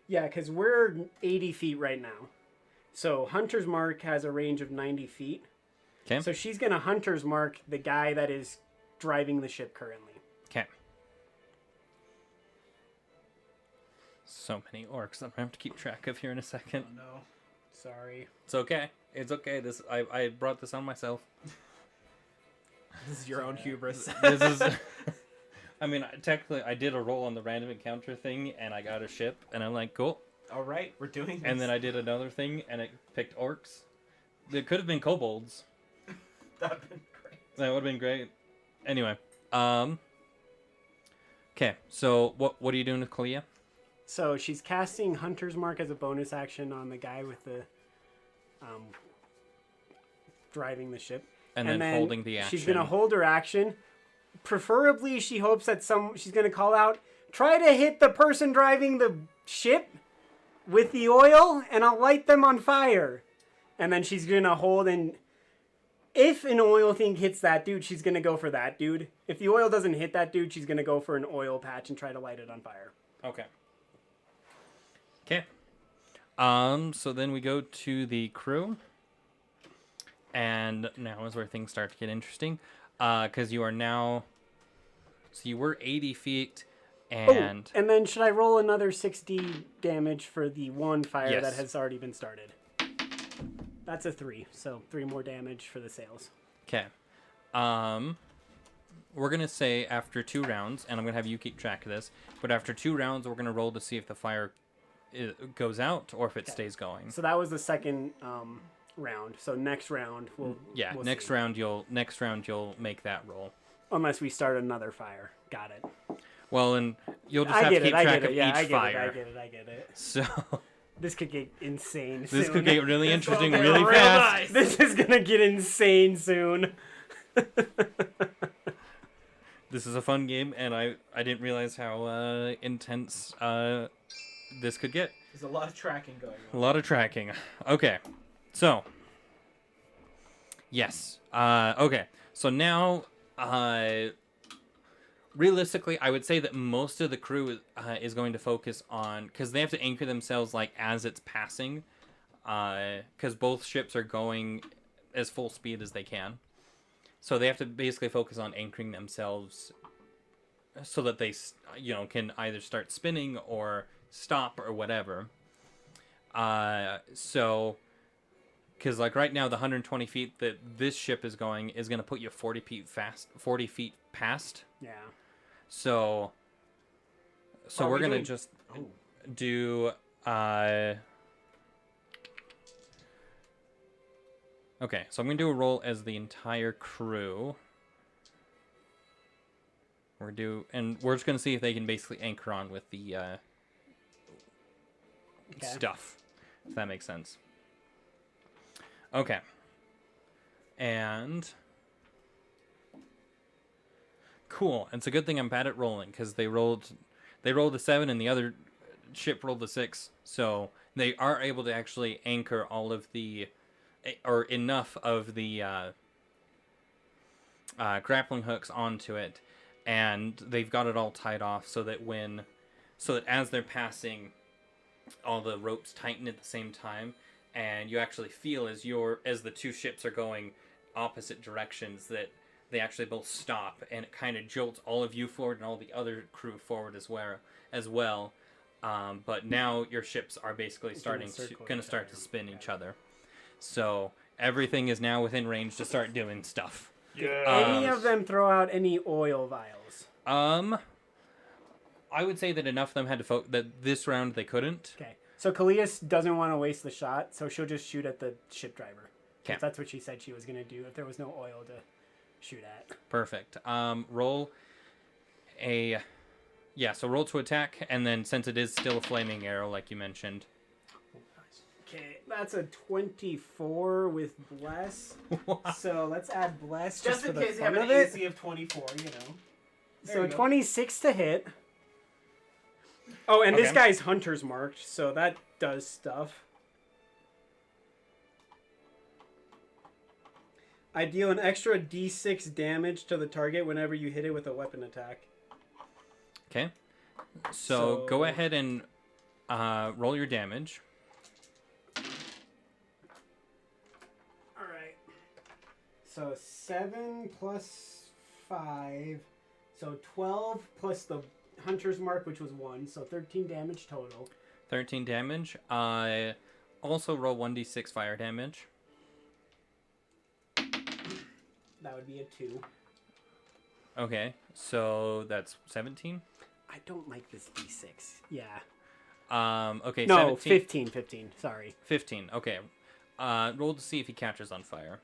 Speaker 1: Yeah, because we're 80 feet right now. So Hunter's Mark has a range of 90 feet.
Speaker 3: Okay.
Speaker 1: So she's going to Hunter's Mark the guy that is driving the ship currently.
Speaker 3: Okay. So many orcs that I'm gonna have to keep track of here in a second.
Speaker 2: Oh no.
Speaker 1: Sorry.
Speaker 3: It's okay. It's okay. I brought this on myself.
Speaker 2: This is your own hubris.
Speaker 3: This is. I mean, technically, I did a roll on the random encounter thing, and I got a ship, and I'm like, cool.
Speaker 2: All right, we're doing this.
Speaker 3: And then I did another thing, and it picked orcs. It could have been kobolds.
Speaker 2: That'd been great.
Speaker 3: That would have been great. Anyway, okay. So what are you doing with Kalia?
Speaker 1: So she's casting Hunter's Mark as a bonus action on the guy with the driving the ship.
Speaker 3: And then holding the action.
Speaker 1: She's going to hold her action. Preferably, she hopes that she's going to call out, try to hit the person driving the ship with the oil and I'll light them on fire. And then she's gonna hold and if an oil thing hits that dude, she's gonna go for that dude. If the oil doesn't hit that dude, she's gonna go for an oil patch and try to light it on fire.
Speaker 3: Okay. Okay. So then we go to the crew. And now is where things start to get interesting. Because you are now... So you were 80 feet, and...
Speaker 1: Oh, and then should I roll another 6d damage for the one fire
Speaker 3: Yes.
Speaker 1: that has already been started? That's a 3, so 3 more damage for the sails.
Speaker 3: Okay. We're going to say after 2 rounds, and I'm going to have you keep track of this, but after 2 rounds, we're going to roll to see if the fire goes out or if it stays going.
Speaker 1: So that was the second round. So next round we'll
Speaker 3: next
Speaker 1: see.
Speaker 3: round you'll make that roll.
Speaker 1: Unless we start another fire. Got it.
Speaker 3: Well, and you'll just
Speaker 1: I
Speaker 3: have to
Speaker 1: get
Speaker 3: keep
Speaker 1: it. I
Speaker 3: track
Speaker 1: get
Speaker 3: of
Speaker 1: it. Yeah,
Speaker 3: each
Speaker 1: I get
Speaker 3: fire.
Speaker 1: it. I get it.
Speaker 3: So
Speaker 1: This could get insane.
Speaker 3: this
Speaker 1: soon.
Speaker 3: could get really interesting
Speaker 2: get
Speaker 3: really
Speaker 2: real
Speaker 3: fast.
Speaker 2: nice.
Speaker 1: This is gonna get insane soon.
Speaker 3: This is a fun game, and I didn't realize how intense this could get.
Speaker 2: There's a lot of tracking going
Speaker 3: A
Speaker 2: on.
Speaker 3: lot of tracking. Okay, so yes. Okay, so now, realistically, I would say that most of the crew is going to focus on because they have to anchor themselves like as it's passing, because both ships are going as full speed as they can. So they have to basically focus on anchoring themselves so that they, can either start spinning or stop or whatever. So, because like right now, the 120 feet that this ship is going is going to put you 40 feet past.
Speaker 1: Yeah.
Speaker 3: So
Speaker 2: Are
Speaker 3: we're
Speaker 2: we
Speaker 3: going to
Speaker 2: doing-
Speaker 3: just
Speaker 2: Oh.
Speaker 3: do, okay, so I'm going to do a roll as the entire crew. We're just going to see if they can basically anchor on with the stuff, if that makes sense. Okay. And cool. It's a good thing I'm bad at rolling because they rolled a 7 and the other ship rolled a 6, so they are able to actually anchor all of the or enough of the grappling hooks onto it, and they've got it all tied off so that as they're passing, all the ropes tighten at the same time, and you actually feel as the two ships are going opposite directions that they actually both stop, and it kind of jolts all of you forward and all the other crew forward as well. But now your ships are basically going to start to spin each other. So everything is now within range to start doing stuff.
Speaker 1: Any of them throw out any oil vials?
Speaker 3: I would say that enough of them had to that this round they couldn't.
Speaker 1: Okay. So Kalias doesn't want to waste the shot, so she'll just shoot at the ship driver. 'Cause
Speaker 3: 'Kay.
Speaker 1: that's what she said she was going to do if there was no oil to shoot at.
Speaker 3: Perfect. Roll to attack, and then since it is still a flaming arrow, like you mentioned.
Speaker 1: Okay, that's a 24 with bless. So let's add bless just,
Speaker 2: Just in
Speaker 1: for the
Speaker 2: case you have
Speaker 1: fun
Speaker 2: an
Speaker 1: of it.
Speaker 2: AC of 24, There
Speaker 1: So
Speaker 2: you go.
Speaker 1: 26 to hit. Oh, and this
Speaker 3: Okay.
Speaker 1: guy's hunter's marked, so that does stuff. I deal an extra d6 damage to the target whenever you hit it with a weapon attack.
Speaker 3: Okay. So
Speaker 1: So-
Speaker 3: go ahead and roll your damage.
Speaker 1: Alright. So 7 plus 5. So 12 plus the hunter's mark, which was 1. So 13 damage total.
Speaker 3: 13 damage. Also roll 1d6 fire damage.
Speaker 1: That would be a 2.
Speaker 3: Okay, so that's 17.
Speaker 1: I don't like this d6. Yeah.
Speaker 3: Okay,
Speaker 1: No,
Speaker 3: 17.
Speaker 1: 15. Sorry.
Speaker 3: 15. Okay. Roll to see if he catches on fire.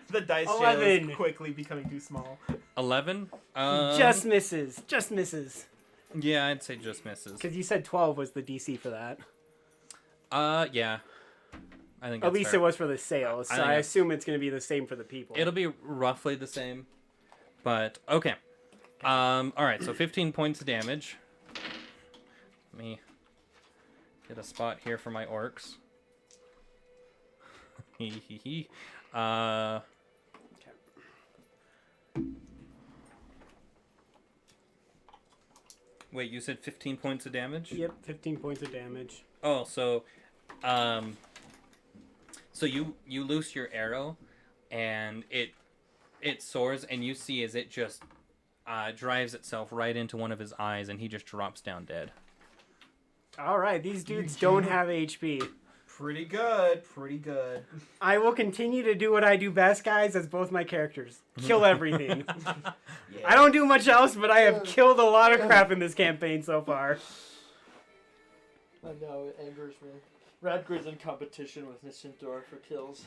Speaker 2: The dice jail
Speaker 1: 11.
Speaker 2: is quickly becoming too small.
Speaker 3: 11.
Speaker 1: Just misses. Just misses.
Speaker 3: Yeah, I'd say just misses.
Speaker 1: Because you said 12 was the DC for that.
Speaker 3: Yeah. I think
Speaker 1: At
Speaker 3: that's
Speaker 1: least
Speaker 3: fair.
Speaker 1: it was for the sales,
Speaker 3: I
Speaker 1: so
Speaker 3: think
Speaker 1: I
Speaker 3: that's-
Speaker 1: assume it's going to be the same for the people.
Speaker 3: It'll be roughly the same, but okay.
Speaker 1: count.
Speaker 3: All right, so 15 points of damage. Let me get a spot here for my orcs. Hee hee hee. Wait, you said 15 points of damage?
Speaker 1: Yep, 15 points of damage.
Speaker 3: Oh, so you loose your arrow, and it soars, and you see as it just drives itself right into one of his eyes, and he just drops down dead.
Speaker 1: All right, these dudes don't have HP.
Speaker 2: Pretty good. Pretty good.
Speaker 1: I will continue to do what I do best, guys, as both my characters. Kill everything.
Speaker 2: Yeah.
Speaker 1: I don't do much else, but I have killed a lot of crap in this campaign so far.
Speaker 4: I know, it angers me. Radgrid's in competition with Nisintor for kills.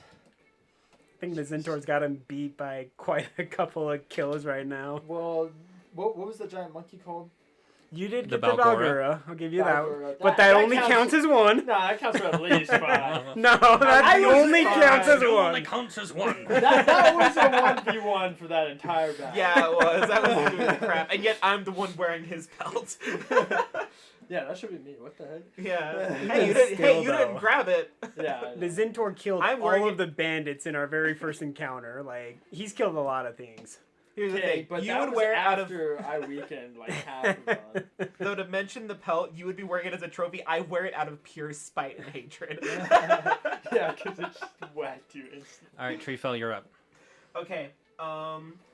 Speaker 1: I think the Centaur's got him beat by quite a couple of kills right now.
Speaker 4: Well, what was the giant monkey called?
Speaker 1: You did
Speaker 3: The
Speaker 1: get the
Speaker 3: Balgora.
Speaker 1: Balgora. I'll give you
Speaker 4: Balgora.
Speaker 1: that. But that only counts as one.
Speaker 4: Nah, that counts for at least 5.
Speaker 1: No, that
Speaker 4: I was
Speaker 1: only
Speaker 4: fine.
Speaker 1: counts as
Speaker 3: It only
Speaker 1: one.
Speaker 3: counts as one.
Speaker 4: that was a 1v1 for that entire battle.
Speaker 2: Yeah, it was. That was doing crap. And yet I'm the one wearing his belt.
Speaker 4: Yeah, that should be me. What the heck?
Speaker 2: Yeah.
Speaker 1: Still
Speaker 2: Hey, you didn't
Speaker 1: though.
Speaker 2: grab it.
Speaker 4: Yeah. I
Speaker 1: The
Speaker 4: know.
Speaker 1: Zentor killed
Speaker 2: I'm
Speaker 1: all
Speaker 2: wearing
Speaker 1: of the bandits in our very first encounter. Like, he's killed a lot of things.
Speaker 2: Here's the
Speaker 4: Okay,
Speaker 2: thing.
Speaker 4: but
Speaker 2: You
Speaker 4: that
Speaker 2: would
Speaker 4: was
Speaker 2: wear it out of
Speaker 4: after I weakened like half of them.
Speaker 2: though to mention the pelt, you would be wearing it as a trophy. I wear it out of pure spite and hatred.
Speaker 4: Yeah, because it just whacked you instantly.
Speaker 3: All right, Treefell, you're up.
Speaker 2: Okay.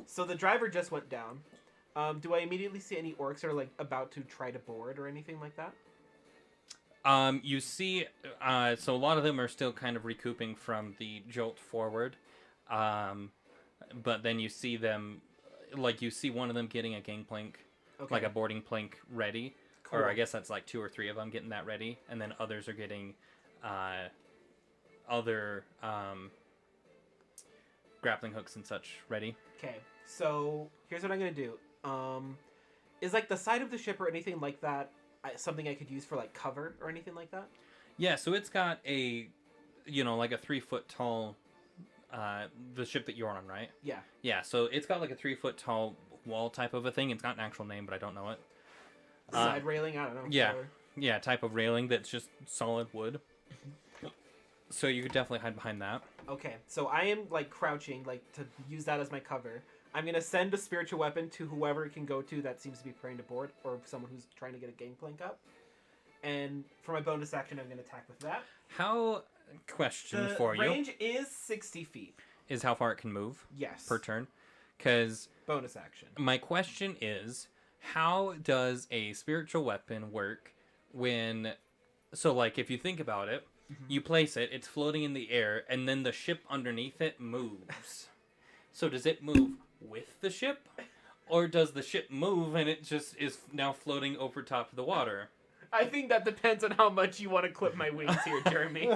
Speaker 2: So the driver just went down. Do I immediately see any orcs that are like about to try to board or anything like that?
Speaker 3: You see, so a lot of them are still kind of recouping from the jolt forward, but then you see them, like you see one of them getting a gangplank,
Speaker 2: Okay.
Speaker 3: like a boarding plank ready,
Speaker 2: Cool.
Speaker 3: or I guess that's like 2 or 3 of them getting that ready, and then others are getting other grappling hooks and such ready.
Speaker 2: Okay, so here's what I'm gonna do. Is like the side of the ship or anything like that something I could use for like cover or anything like that?
Speaker 3: Yeah, so it's got a, like a 3-foot tall, the ship that you're on, right?
Speaker 2: Yeah.
Speaker 3: Yeah, so it's got like a 3-foot tall wall type of a thing. It's got an actual name, but I don't know it.
Speaker 2: Side railing, I don't know.
Speaker 3: yeah.
Speaker 2: whatever.
Speaker 3: Yeah, type of railing that's just solid wood. So you could definitely hide behind that.
Speaker 2: Okay, so I am like crouching, like to use that as my cover. I'm gonna send a spiritual weapon to whoever it can go to that seems to be praying to board, or someone who's trying to get a gangplank up. And for my bonus action, I'm gonna attack with that.
Speaker 3: How, question
Speaker 2: The
Speaker 3: for you,
Speaker 2: range is 60 feet.
Speaker 3: is how far it can move
Speaker 2: Yes.
Speaker 3: per turn. Because
Speaker 2: bonus action.
Speaker 3: my question is, how does a spiritual weapon work when... So, like, if you think about it, you place it, it's floating in the air, and then the ship underneath it moves. So does it move with the ship? Or does the ship move and it just is now floating over top of the water?
Speaker 2: I think that depends on how much you want to clip my wings here, Jeremy.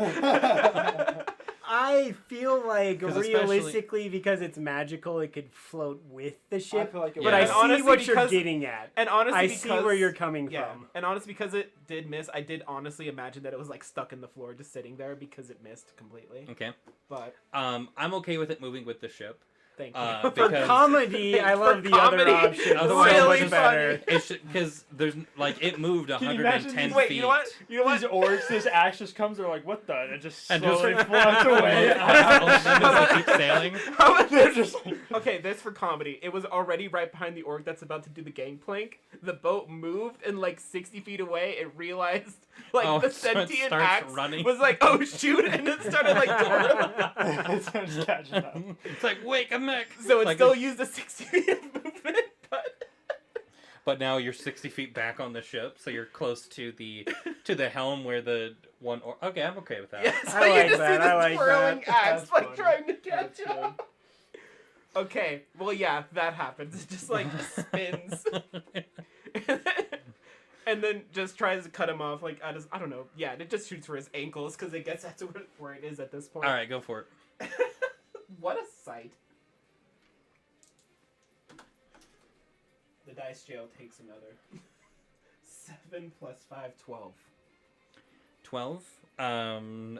Speaker 1: I feel like
Speaker 3: 'Cause especially-
Speaker 1: realistically, because it's magical, it could float with the
Speaker 4: I
Speaker 1: ship.
Speaker 4: feel like it
Speaker 3: Yeah.
Speaker 1: But I
Speaker 3: And
Speaker 1: see
Speaker 2: honestly,
Speaker 1: what you're
Speaker 2: because-
Speaker 1: getting at.
Speaker 2: And honestly,
Speaker 1: I
Speaker 2: because,
Speaker 1: see where you're coming
Speaker 2: yeah,
Speaker 1: from.
Speaker 2: and honestly, because it did miss, I did honestly imagine that it was like stuck in the floor, just sitting there because it missed completely.
Speaker 3: Okay.
Speaker 2: But
Speaker 3: I'm okay with it moving with the ship.
Speaker 2: thank you.
Speaker 1: For
Speaker 3: Because-
Speaker 1: comedy, I
Speaker 2: For
Speaker 1: love the
Speaker 2: comedy,
Speaker 1: other option.
Speaker 3: it's
Speaker 1: so
Speaker 2: really
Speaker 1: much better.
Speaker 3: It's because there's like it moved
Speaker 4: Can you imagine
Speaker 3: 110
Speaker 4: these-
Speaker 2: Wait,
Speaker 3: feet.
Speaker 2: you know what? You know what?
Speaker 4: These orcs, this axe just comes, they're like, what the? And it just
Speaker 3: And just-
Speaker 4: slowly floats away.
Speaker 3: Just keep sailing.
Speaker 2: How about
Speaker 4: They're
Speaker 2: this?
Speaker 4: just like,
Speaker 2: Okay, this for comedy. It was already right behind the orc that's about to do the gangplank. The boat moved, and like 60 feet away, it realized like
Speaker 3: Oh,
Speaker 2: the
Speaker 3: so it
Speaker 2: sentient
Speaker 3: starts
Speaker 2: axe
Speaker 3: running.
Speaker 2: was like, "Oh shoot!" and it started like twirling.
Speaker 4: it's just catching up.
Speaker 3: It's like wake a mech.
Speaker 2: So it
Speaker 3: Like,
Speaker 2: still used the 60 feet of movement, but
Speaker 3: But now you're 60 feet back on the ship, so you're close to the helm where the one. Okay, I'm okay with that.
Speaker 2: yeah, so
Speaker 1: I
Speaker 2: you
Speaker 1: like
Speaker 2: just
Speaker 1: that,
Speaker 2: see
Speaker 1: I
Speaker 2: the
Speaker 1: like
Speaker 2: twirling
Speaker 1: that.
Speaker 2: axe
Speaker 4: That's
Speaker 2: like
Speaker 4: funny.
Speaker 2: trying to catch
Speaker 4: That's
Speaker 2: up. Okay, well yeah, that happens. It just like spins. And then just tries to cut him off, like, I don't know. Yeah, it just shoots for his ankles, because I guess that's where it is at this point.
Speaker 3: All right, go for it.
Speaker 2: What a sight. The dice jail takes another. 7 plus 5, 12.
Speaker 3: 12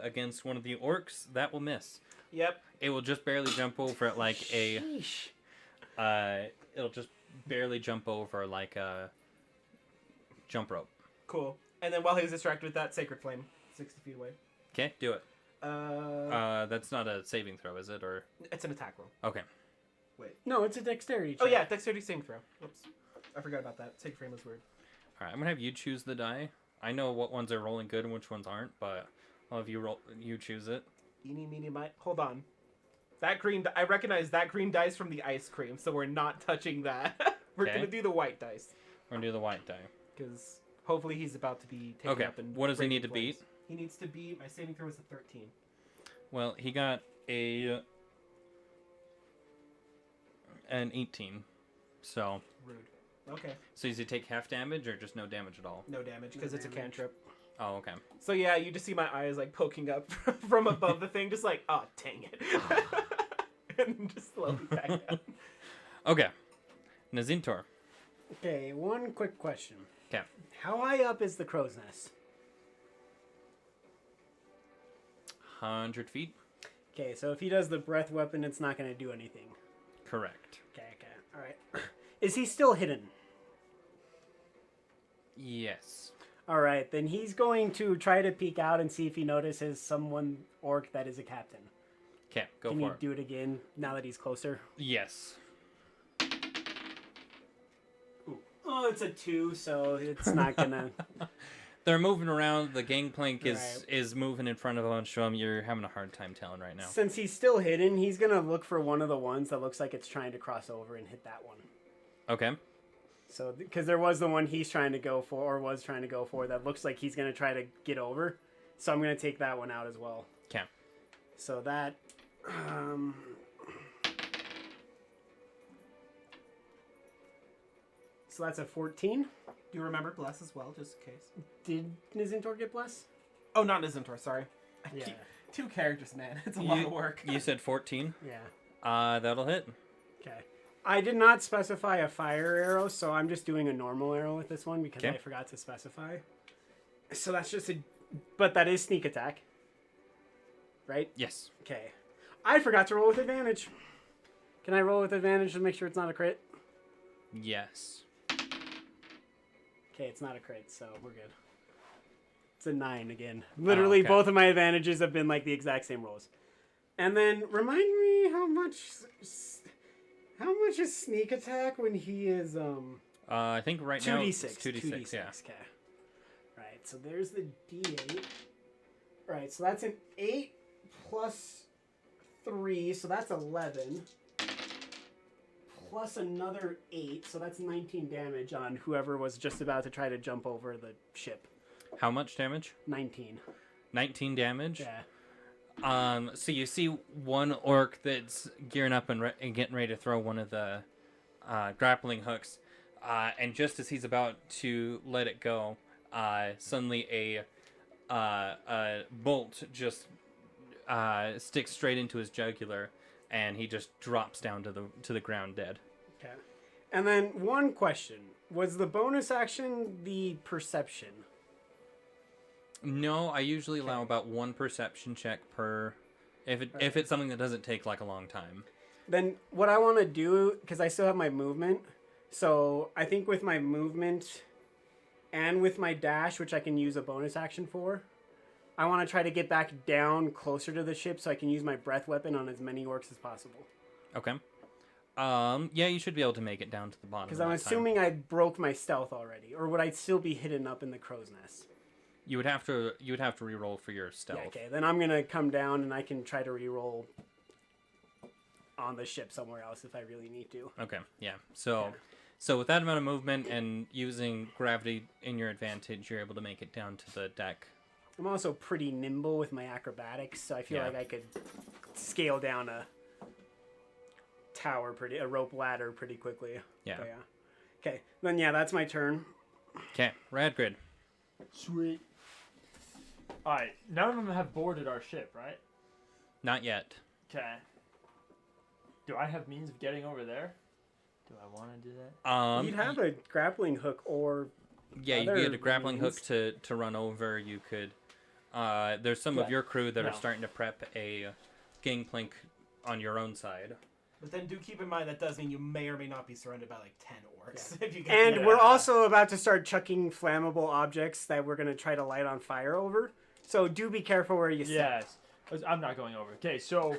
Speaker 3: against one of the orcs. That will miss.
Speaker 2: Yep.
Speaker 3: It will just barely jump over at like a.
Speaker 1: Sheesh.
Speaker 3: It'll just barely jump over like a jump rope.
Speaker 2: Cool. And then while he's distracted with that, Sacred Flame, 60 feet away.
Speaker 3: Okay, do it.
Speaker 2: Uh,
Speaker 3: That's not a saving throw, is it? Or
Speaker 2: it's an attack roll.
Speaker 3: okay.
Speaker 1: No, it's a dexterity check.
Speaker 2: Oh yeah, dexterity saving throw. Oops, I forgot about that. Sacred Flame was weird.
Speaker 3: All right, I'm gonna have you choose the die. I know what ones are rolling good and which ones aren't, but I'll have you roll. You choose it.
Speaker 2: Eeny, meeny, miny. Hold on. That green. I recognize that green dice from the ice cream, so we're not touching that. We're
Speaker 3: Okay.
Speaker 2: gonna do the white dice
Speaker 3: We're gonna do the white die.
Speaker 2: because hopefully he's about to be taken
Speaker 3: Okay.
Speaker 2: up. And
Speaker 3: What does he
Speaker 2: breaking
Speaker 3: need to
Speaker 2: flames.
Speaker 3: beat?
Speaker 2: He needs to beat. My saving throw is a 13.
Speaker 3: Well, he got an 18. So
Speaker 2: Rude. Okay.
Speaker 3: does he take half damage or just no damage at all?
Speaker 2: No damage because
Speaker 1: No
Speaker 2: it's a
Speaker 1: damage.
Speaker 2: cantrip.
Speaker 3: Oh, okay.
Speaker 2: So yeah, you just see my eyes like poking up from above the thing, just like, oh dang it, and just slowly back down.
Speaker 3: Okay. Nazintor.
Speaker 1: Okay, one quick question.
Speaker 3: 'Kay.
Speaker 1: How high up is the crow's nest?
Speaker 3: 100 feet.
Speaker 1: Okay, so if he does the breath weapon, it's not going to do anything.
Speaker 3: Correct.
Speaker 1: Okay, all right. Is he still hidden?
Speaker 3: Yes.
Speaker 1: All right, then he's going to try to peek out and see if he notices someone orc that is a captain.
Speaker 3: Okay, go
Speaker 1: Can
Speaker 3: for
Speaker 1: you
Speaker 3: it.
Speaker 1: do it again now that he's closer?
Speaker 3: Yes.
Speaker 1: Oh, it's a 2, so it's not gonna.
Speaker 3: They're moving around. The gangplank is
Speaker 1: Right.
Speaker 3: is moving in front of a bunch of them. You're having a hard time telling right now.
Speaker 1: Since he's still hidden, he's gonna look for one of the ones that looks like it's trying to cross over and hit that one.
Speaker 3: Okay.
Speaker 1: So, because there was the one he's trying to go for, or was trying to go for, that looks like he's gonna try to get over. So I'm gonna take that one out as well.
Speaker 3: Okay.
Speaker 1: So that. So that's a 14.
Speaker 2: Do you remember bless as well, just in case?
Speaker 1: Did Nizintor get bless?
Speaker 2: Oh, not Nizintor, sorry.
Speaker 1: Yeah.
Speaker 2: Two characters, man. It's a lot of work.
Speaker 3: You said 14.
Speaker 1: Yeah.
Speaker 3: That'll hit.
Speaker 1: Okay. I did not specify a fire arrow, so I'm just doing a normal arrow with this one because
Speaker 3: Okay.
Speaker 1: I forgot to specify. So that's just a. But that is sneak attack. Right?
Speaker 3: Yes.
Speaker 1: Okay. I forgot to roll with advantage. Can I roll with advantage to make sure it's not a crit?
Speaker 3: Yes.
Speaker 1: Okay, it's not a crit, so we're good. It's a 9 again. Literally,
Speaker 3: okay.
Speaker 1: both of my advantages have been like the exact same rolls. And then remind me how much is sneak attack when he is
Speaker 3: I think right now
Speaker 1: 2d6.
Speaker 3: it's 2d6. Yeah.
Speaker 1: Okay. Right. So there's the d8. Right. So that's an 8 plus 3, so that's 11. Plus another 8, so that's 19 damage on whoever was just about to try to jump over the ship.
Speaker 3: How much damage?
Speaker 1: 19.
Speaker 3: 19 damage.
Speaker 1: Yeah.
Speaker 3: So you see one orc that's gearing up and getting ready to throw one of the grappling hooks, and just as he's about to let it go, suddenly a bolt just sticks straight into his jugular, and he just drops down to the ground dead.
Speaker 1: Okay. And then one question. Was the bonus action the perception?
Speaker 3: No, I usually allow about one perception check per, if it's something that doesn't take like a long time.
Speaker 1: Then what I want to do, because I still have my movement, so I think with my movement and with my dash, which I can use a bonus action for, I want to try to get back down closer to the ship so I can use my breath weapon on as many orcs as possible.
Speaker 3: Okay. Yeah, you should be able to make it down to the bottom.
Speaker 1: Because I'm assuming I broke my stealth already, or would I still be hidden up in the crow's nest?
Speaker 3: you would have to re-roll for your stealth.
Speaker 1: Yeah, okay, then I'm gonna come down and I can try to re-roll on the ship somewhere else if I really need to.
Speaker 3: Okay, yeah. So with that amount of movement and using gravity in your advantage, you're able to make it down to the deck.
Speaker 1: I'm also pretty nimble with my acrobatics, so I feel
Speaker 3: Yeah.
Speaker 1: like I could scale down a rope ladder pretty quickly.
Speaker 3: Yeah.
Speaker 1: But yeah. Okay, then yeah, that's my turn.
Speaker 3: Okay, Radgrid.
Speaker 1: Sweet.
Speaker 4: Alright, none of them have boarded our ship, right?
Speaker 3: Not yet.
Speaker 4: Okay. Do I have means of getting over there? Do I want to do that?
Speaker 1: You'd have a grappling hook or
Speaker 3: Yeah, you
Speaker 1: other
Speaker 3: get a grappling hook
Speaker 1: means.
Speaker 3: to run over. You could. There's some of
Speaker 1: Yeah.
Speaker 3: your crew that are
Speaker 4: No.
Speaker 3: starting to prep a gangplank on your own side.
Speaker 2: But then do keep in mind that does mean you may or may not be surrounded by like 10 orcs. If you get
Speaker 1: And
Speaker 4: Yeah.
Speaker 1: we're also about to start chucking flammable objects that we're going to try to light on fire over. So do be careful where you step.
Speaker 4: Yes. I'm not going over. Okay, so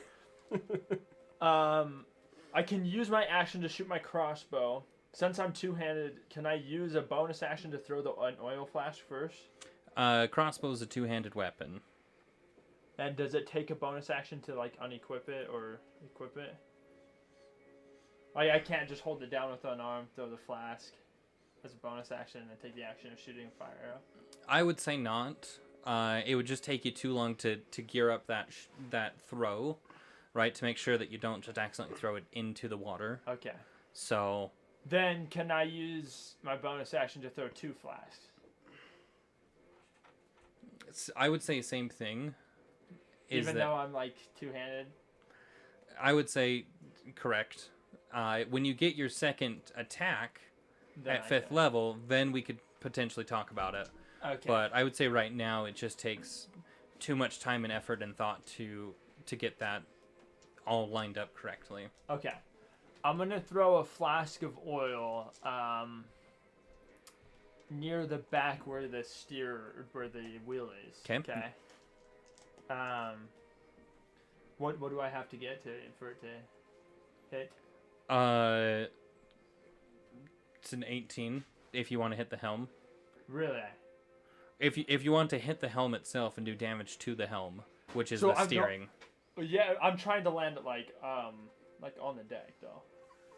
Speaker 4: I can use my action to shoot my crossbow. Since I'm two-handed, can I use a bonus action to throw an oil flash first?
Speaker 3: Crossbow is a two-handed weapon.
Speaker 4: And does it take a bonus action to like unequip it or equip it? Like I can't just hold it down with one arm, throw the flask as a bonus action, and then take the action of shooting a fire arrow.
Speaker 3: I would say not. It would just take you too long to gear up that throw, right? To make sure that you don't just accidentally throw it into the water.
Speaker 4: Okay.
Speaker 3: So
Speaker 4: Then can I use my bonus action to throw 2 flasks?
Speaker 3: I would say same thing.
Speaker 4: Even though I'm like two-handed?
Speaker 3: I would say correct. When you get your second attack
Speaker 4: Then
Speaker 3: at
Speaker 4: I
Speaker 3: 5th
Speaker 4: can.
Speaker 3: level, then we could potentially talk about it.
Speaker 4: Okay.
Speaker 3: But I would say right now it just takes too much time and effort and thought to get that all lined up correctly.
Speaker 4: Okay. I'm gonna throw a flask of oil near the back where the wheel is.
Speaker 3: 'Kay.
Speaker 4: Okay. What do I have to get for it to hit?
Speaker 3: It's an 18 if you want to hit the helm.
Speaker 4: Really?
Speaker 3: If you want to hit the helm itself and do damage to the helm, which is
Speaker 4: So
Speaker 3: the
Speaker 4: I'm not-
Speaker 3: steering.
Speaker 4: Yeah, I'm trying to land it like on the deck though.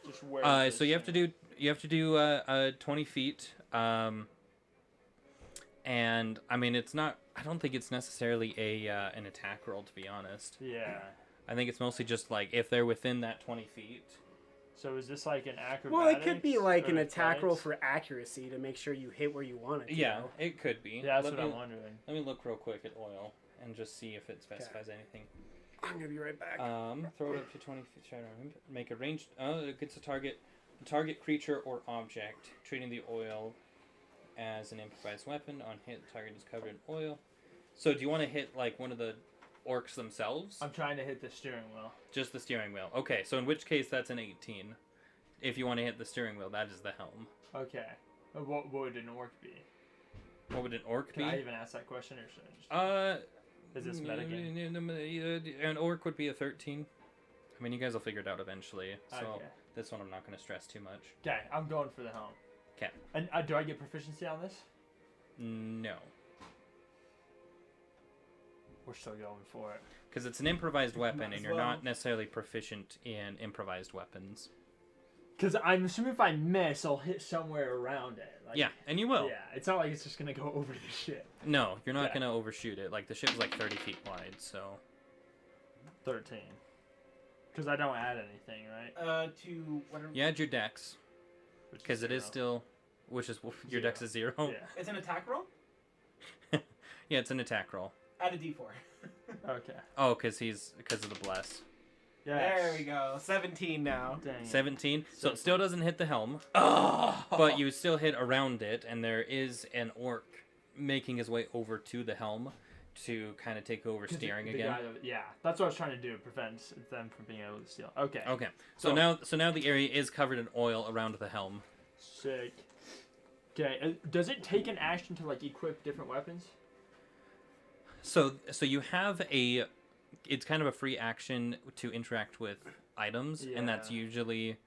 Speaker 4: Just where.
Speaker 3: So you have to do 20 feet. And I mean it's not. I don't think it's necessarily an attack roll, to be honest.
Speaker 4: Yeah.
Speaker 3: I think it's mostly just like if they're within that 20 feet.
Speaker 4: So is this like an acrobatics?
Speaker 1: Well, it could be like
Speaker 4: or
Speaker 1: an attack roll
Speaker 4: athletics?
Speaker 1: for accuracy to make sure you hit where you want it to.
Speaker 3: Yeah,
Speaker 1: go.
Speaker 3: it could be.
Speaker 4: Yeah, that's
Speaker 3: let
Speaker 4: what
Speaker 3: me,
Speaker 4: I'm wondering.
Speaker 3: Let me look real quick at oil and just see if it specifies anything.
Speaker 1: I'm going to be right back.
Speaker 3: Throw it up to 20 feet. Try to make a ranged. It gets a target creature or object. Treating the oil as an improvised weapon. On hit, the target is covered in oil. So do you want to hit like one of the orcs themselves?
Speaker 4: I'm trying to hit the steering wheel.
Speaker 3: Just the steering wheel. Okay, so in which case that's an 18. If you want to hit the steering wheel, that is the helm.
Speaker 4: Okay. What would an orc be?
Speaker 3: What would an orc
Speaker 4: Can
Speaker 3: be?
Speaker 4: I even ask that question, or should I just? Is this metagame?
Speaker 3: An orc would be a 13. I mean, you guys will figure it out eventually. So
Speaker 4: Okay.
Speaker 3: this one I'm not going to stress too much.
Speaker 4: Okay, I'm going for the helm.
Speaker 3: 'Kay.
Speaker 4: And do I get proficiency on this?
Speaker 3: No.
Speaker 4: We're still going for it.
Speaker 3: Because it's an improvised weapon,
Speaker 2: Might
Speaker 3: and
Speaker 2: as
Speaker 3: you're
Speaker 2: well.
Speaker 3: not necessarily proficient in improvised weapons.
Speaker 4: Because I'm assuming if I miss, I'll hit somewhere around it. Like,
Speaker 3: Yeah, and you will.
Speaker 4: Yeah, it's not like it's just gonna go over the ship.
Speaker 3: No, you're not
Speaker 4: Yeah.
Speaker 3: going to overshoot it. Like, the ship's like 30 feet wide, so...
Speaker 4: 13. Because I don't add anything, right?
Speaker 2: To whatever.
Speaker 3: You add your dex,
Speaker 4: Which
Speaker 3: because it is
Speaker 4: 0.
Speaker 3: still... Which is... Your
Speaker 4: Zero.
Speaker 3: dex is 0?
Speaker 4: Yeah.
Speaker 2: It's an attack roll?
Speaker 3: Yeah, it's an attack roll.
Speaker 2: Add a d4.
Speaker 4: Okay.
Speaker 3: Oh, because of the bless.
Speaker 4: Yes.
Speaker 2: There we go. 17 now.
Speaker 4: Dang.
Speaker 3: 17. So it still doesn't hit the helm,
Speaker 2: Oh!
Speaker 3: but you still hit around it, and there is an orc making his way over to the helm to kind of take over
Speaker 4: 'Cause
Speaker 3: steering
Speaker 4: the
Speaker 3: again.
Speaker 4: guy yeah, that's what I was trying to do. Prevent them from being able to steal. Okay.
Speaker 3: Okay. So now the area is covered in oil around the helm.
Speaker 4: Sick. Okay. Does it take an action to like equip different weapons?
Speaker 3: So you have it's kind of a free action to interact with items, and that's
Speaker 4: Yeah.
Speaker 3: usually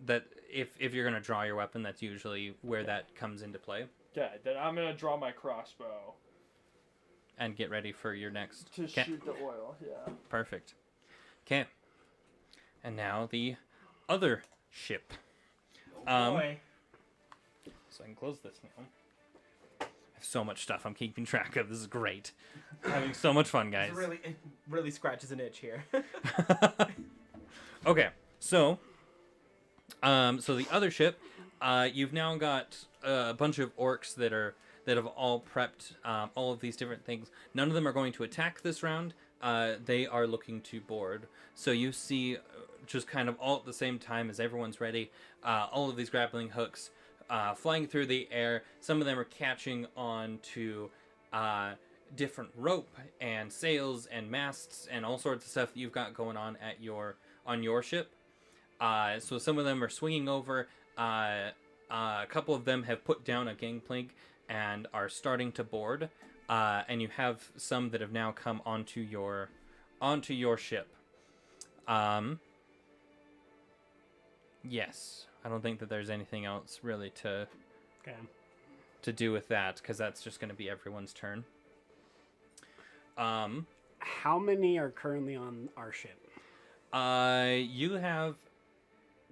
Speaker 3: that if you're gonna draw your weapon, that's usually where that comes into play.
Speaker 4: Okay. Then I'm gonna draw my crossbow
Speaker 3: And get ready for your next.
Speaker 4: to
Speaker 3: 'Kay.
Speaker 4: shoot the oil. Yeah.
Speaker 3: Perfect. Okay. And now the other ship.
Speaker 2: Boy.
Speaker 3: So I can close this now. I have so much stuff I'm keeping track of. This is great. Having so much fun, guys.
Speaker 2: It really scratches an itch here.
Speaker 3: Okay, so the other ship, you've now got a bunch of orcs that have all prepped all of these different things. None of them are going to attack this round. They are looking to board. So you see, just kind of all at the same time as everyone's ready, all of these grappling hooks flying through the air. Some of them are catching on to different rope and sails and masts and all sorts of stuff that you've got going on on your ship. So some of them are swinging over. A couple of them have put down a gangplank and are starting to board. And you have some that have now come onto your ship. Yes, I don't think that there's anything else really to do with that, because that's just going to be everyone's turn.
Speaker 1: How many are currently on our ship?
Speaker 3: You have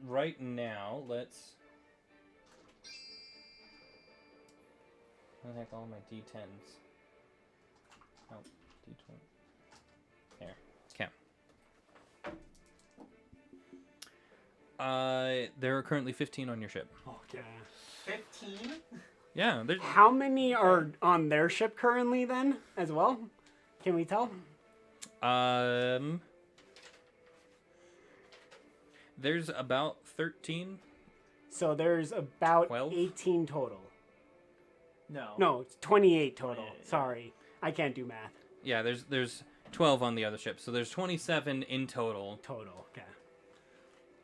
Speaker 3: right now. Let's. Where the heck are all my D10s? Oh, D20. There. Okay. There are currently 15 on your ship.
Speaker 1: Okay.
Speaker 2: 15?
Speaker 3: Yeah, there's.
Speaker 1: How many are on their ship currently then as well? Can we tell?
Speaker 3: There's about 13.
Speaker 1: So there's about
Speaker 3: 12?
Speaker 1: 18 total.
Speaker 4: No.
Speaker 1: No, it's 28 total.
Speaker 4: 28, yeah.
Speaker 1: Sorry. I can't do math.
Speaker 3: Yeah, there's 12 on the other ship, so there's 27 in total.
Speaker 1: Total. Okay.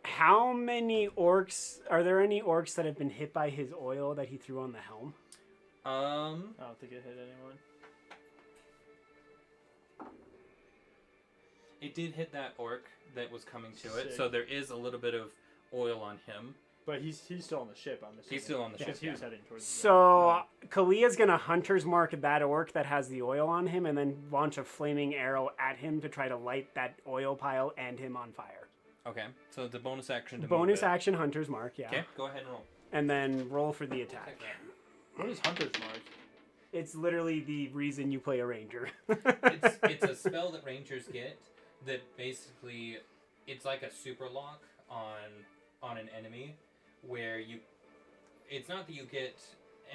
Speaker 1: How many orcs are there any orcs that have been hit by his oil that he threw on the helm?
Speaker 4: I don't think it hit anyone.
Speaker 3: It did hit that orc that was coming to it,
Speaker 4: Sick.
Speaker 3: so there is a little bit of oil on him.
Speaker 4: But he's still on the ship. I'm assuming.
Speaker 3: He's still on the
Speaker 4: Because
Speaker 3: ship,
Speaker 4: he was
Speaker 3: yeah.
Speaker 4: heading towards.
Speaker 1: So Kalia's gonna hunter's mark that orc that has the oil on him, and then launch a flaming arrow at him to try to light that oil pile and him on fire.
Speaker 3: Okay, so it's a bonus action to
Speaker 1: Bonus
Speaker 3: move it.
Speaker 1: action hunter's mark, yeah.
Speaker 3: Okay, go ahead and roll.
Speaker 1: And then roll for the attack.
Speaker 4: What is Hunter's Mark?
Speaker 1: It's literally the reason you play a ranger.
Speaker 3: It's a spell that rangers get that basically it's like a super lock on an enemy where it's not that you get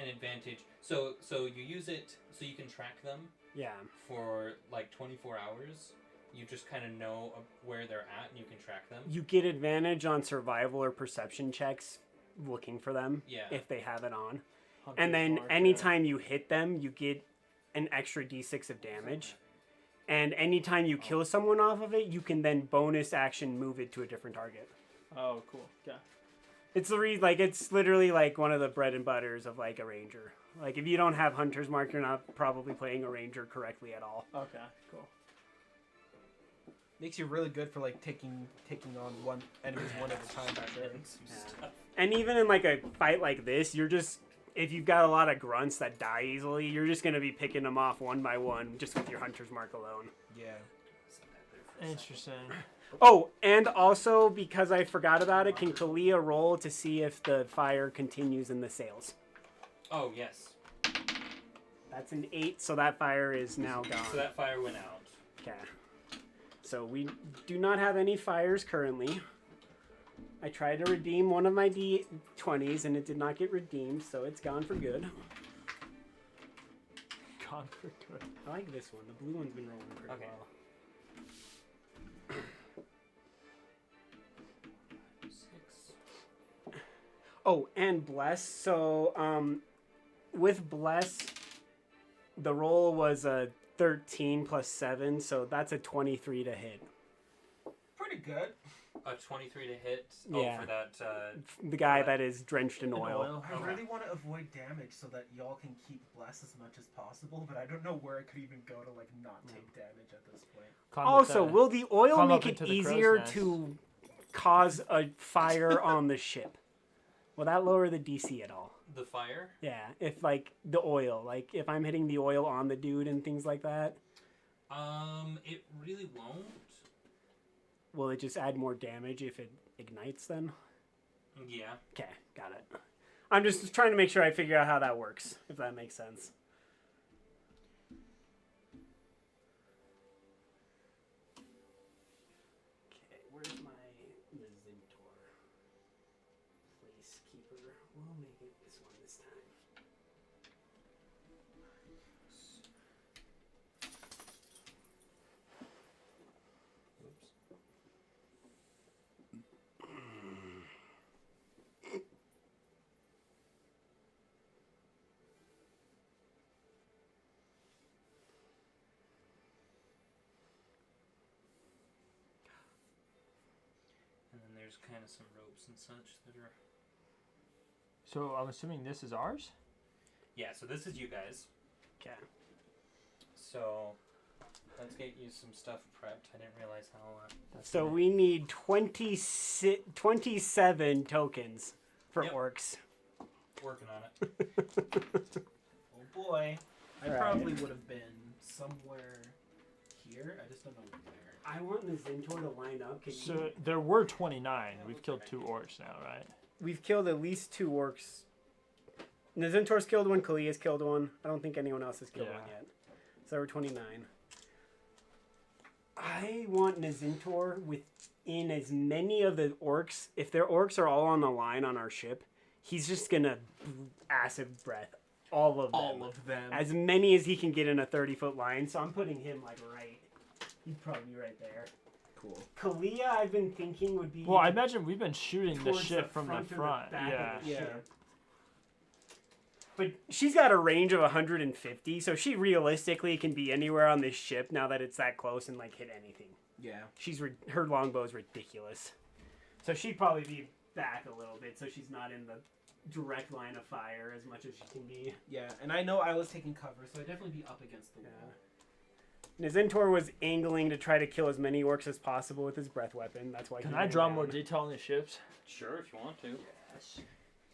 Speaker 3: an advantage. So you use it so you can track them
Speaker 1: Yeah.
Speaker 3: for like 24 hours. You just kind of know where they're at and you can track them.
Speaker 1: You get advantage on survival or perception checks looking for them
Speaker 3: Yeah.
Speaker 1: if they have it on.
Speaker 4: Hunter's
Speaker 1: And then
Speaker 4: Mark,
Speaker 1: anytime you hit them, you get an extra d6 of damage. And anytime you kill someone off of it, you can then bonus action move it to a different target.
Speaker 4: Oh, cool. Yeah.
Speaker 1: It's it's literally like one of the bread and butters of like a ranger. Like if you don't have Hunter's Mark, you're not probably playing a ranger correctly at all.
Speaker 4: Okay. Cool.
Speaker 2: Makes you really good for like taking on one enemies one at a time. For sure.
Speaker 1: And even in like a fight like this, you're just if you've got a lot of grunts that die easily, you're just gonna be picking them off one by one just with your Hunter's Mark alone.
Speaker 2: Yeah.
Speaker 4: Interesting.
Speaker 1: Oh, and also because I forgot about it, can Kalia roll to see if the fire continues in the sails?
Speaker 3: Oh, yes.
Speaker 1: That's an 8, so that fire is now gone.
Speaker 3: So that fire went out.
Speaker 1: Okay. So we do not have any fires currently. I tried to redeem one of my D20s and it did not get redeemed, so it's gone for good.
Speaker 4: Gone for good.
Speaker 1: I like this one. The blue one's been rolling pretty
Speaker 3: Okay.
Speaker 1: well.
Speaker 3: 6.
Speaker 1: Oh, and Bless. So, with Bless, the roll was a 13 plus 7, so that's a 23 to hit.
Speaker 2: Pretty good.
Speaker 3: A 23 to hit.
Speaker 1: Yeah.
Speaker 3: Oh, for that.
Speaker 1: The guy that is drenched in oil.
Speaker 2: I
Speaker 3: Okay.
Speaker 2: really want to avoid damage so that y'all can keep bless as much as possible, but I don't know where I could even go to like not take damage at this point.
Speaker 1: Also, will the oil
Speaker 4: climb
Speaker 1: make
Speaker 4: up
Speaker 1: it
Speaker 4: into the crow's
Speaker 1: easier
Speaker 4: nest.
Speaker 1: to cause a fire on the ship? Will that lower the DC at all?
Speaker 3: The fire?
Speaker 1: Yeah, if like the oil, like if I'm hitting the oil on the dude and things like that,
Speaker 3: It really won't.
Speaker 1: will it just add more damage if it ignites then?
Speaker 3: Yeah.
Speaker 1: Okay, got it. I'm just trying to make sure I figure out how that works, if that makes sense. Okay, where's my Mizintor? Placekeeper. We'll make it this one this time.
Speaker 3: Oops. And then there's there's kind of some ropes and such that are.
Speaker 4: So I'm assuming this is ours.
Speaker 3: Yeah, so this is you guys.
Speaker 1: Okay.
Speaker 3: So let's get you some stuff prepped. I didn't realize how.
Speaker 1: So we need 27 tokens for
Speaker 3: Yep.
Speaker 1: orcs.
Speaker 3: Working on it.
Speaker 2: Oh boy. I
Speaker 1: Right.
Speaker 2: probably would have been somewhere here. I just don't know where.
Speaker 1: I want the Zentor to line up.
Speaker 4: So there were 29. We've killed 2 orcs now, right?
Speaker 1: We've killed at least 2 orcs. Nazentor's killed one. Kalia's killed one. I don't think anyone else has killed
Speaker 4: Yeah.
Speaker 1: one yet. So there were 29. I want Nazentor within as many of the orcs. If their orcs are all on the line on our ship, he's just gonna acid breath all of them.
Speaker 2: All of them.
Speaker 1: As many as he can get in a 30-foot line. So I'm putting him like right. He'd probably be right there.
Speaker 2: Cool.
Speaker 1: Kalia, I've been thinking would be.
Speaker 4: Well, I imagine we've been shooting the
Speaker 1: towards
Speaker 4: ship from the
Speaker 1: front or
Speaker 4: front.
Speaker 1: back
Speaker 4: Yeah.
Speaker 1: of the
Speaker 2: Yeah.
Speaker 1: ship. But she's got a range of 150, so she realistically can be anywhere on this ship now that it's that close and like hit anything.
Speaker 2: Yeah.
Speaker 1: Her longbow is ridiculous, so she'd probably be back a little bit, so she's not in the direct line of fire as much as she can be.
Speaker 2: Yeah, and I know I was taking cover, so I'd definitely be up against the wall.
Speaker 1: Nazentor was angling to try to kill as many orcs as possible with his breath weapon. That's why.
Speaker 4: Can
Speaker 1: he
Speaker 4: I
Speaker 1: ran
Speaker 4: draw
Speaker 1: down.
Speaker 4: more detail on the ships?
Speaker 3: Sure, if you want to.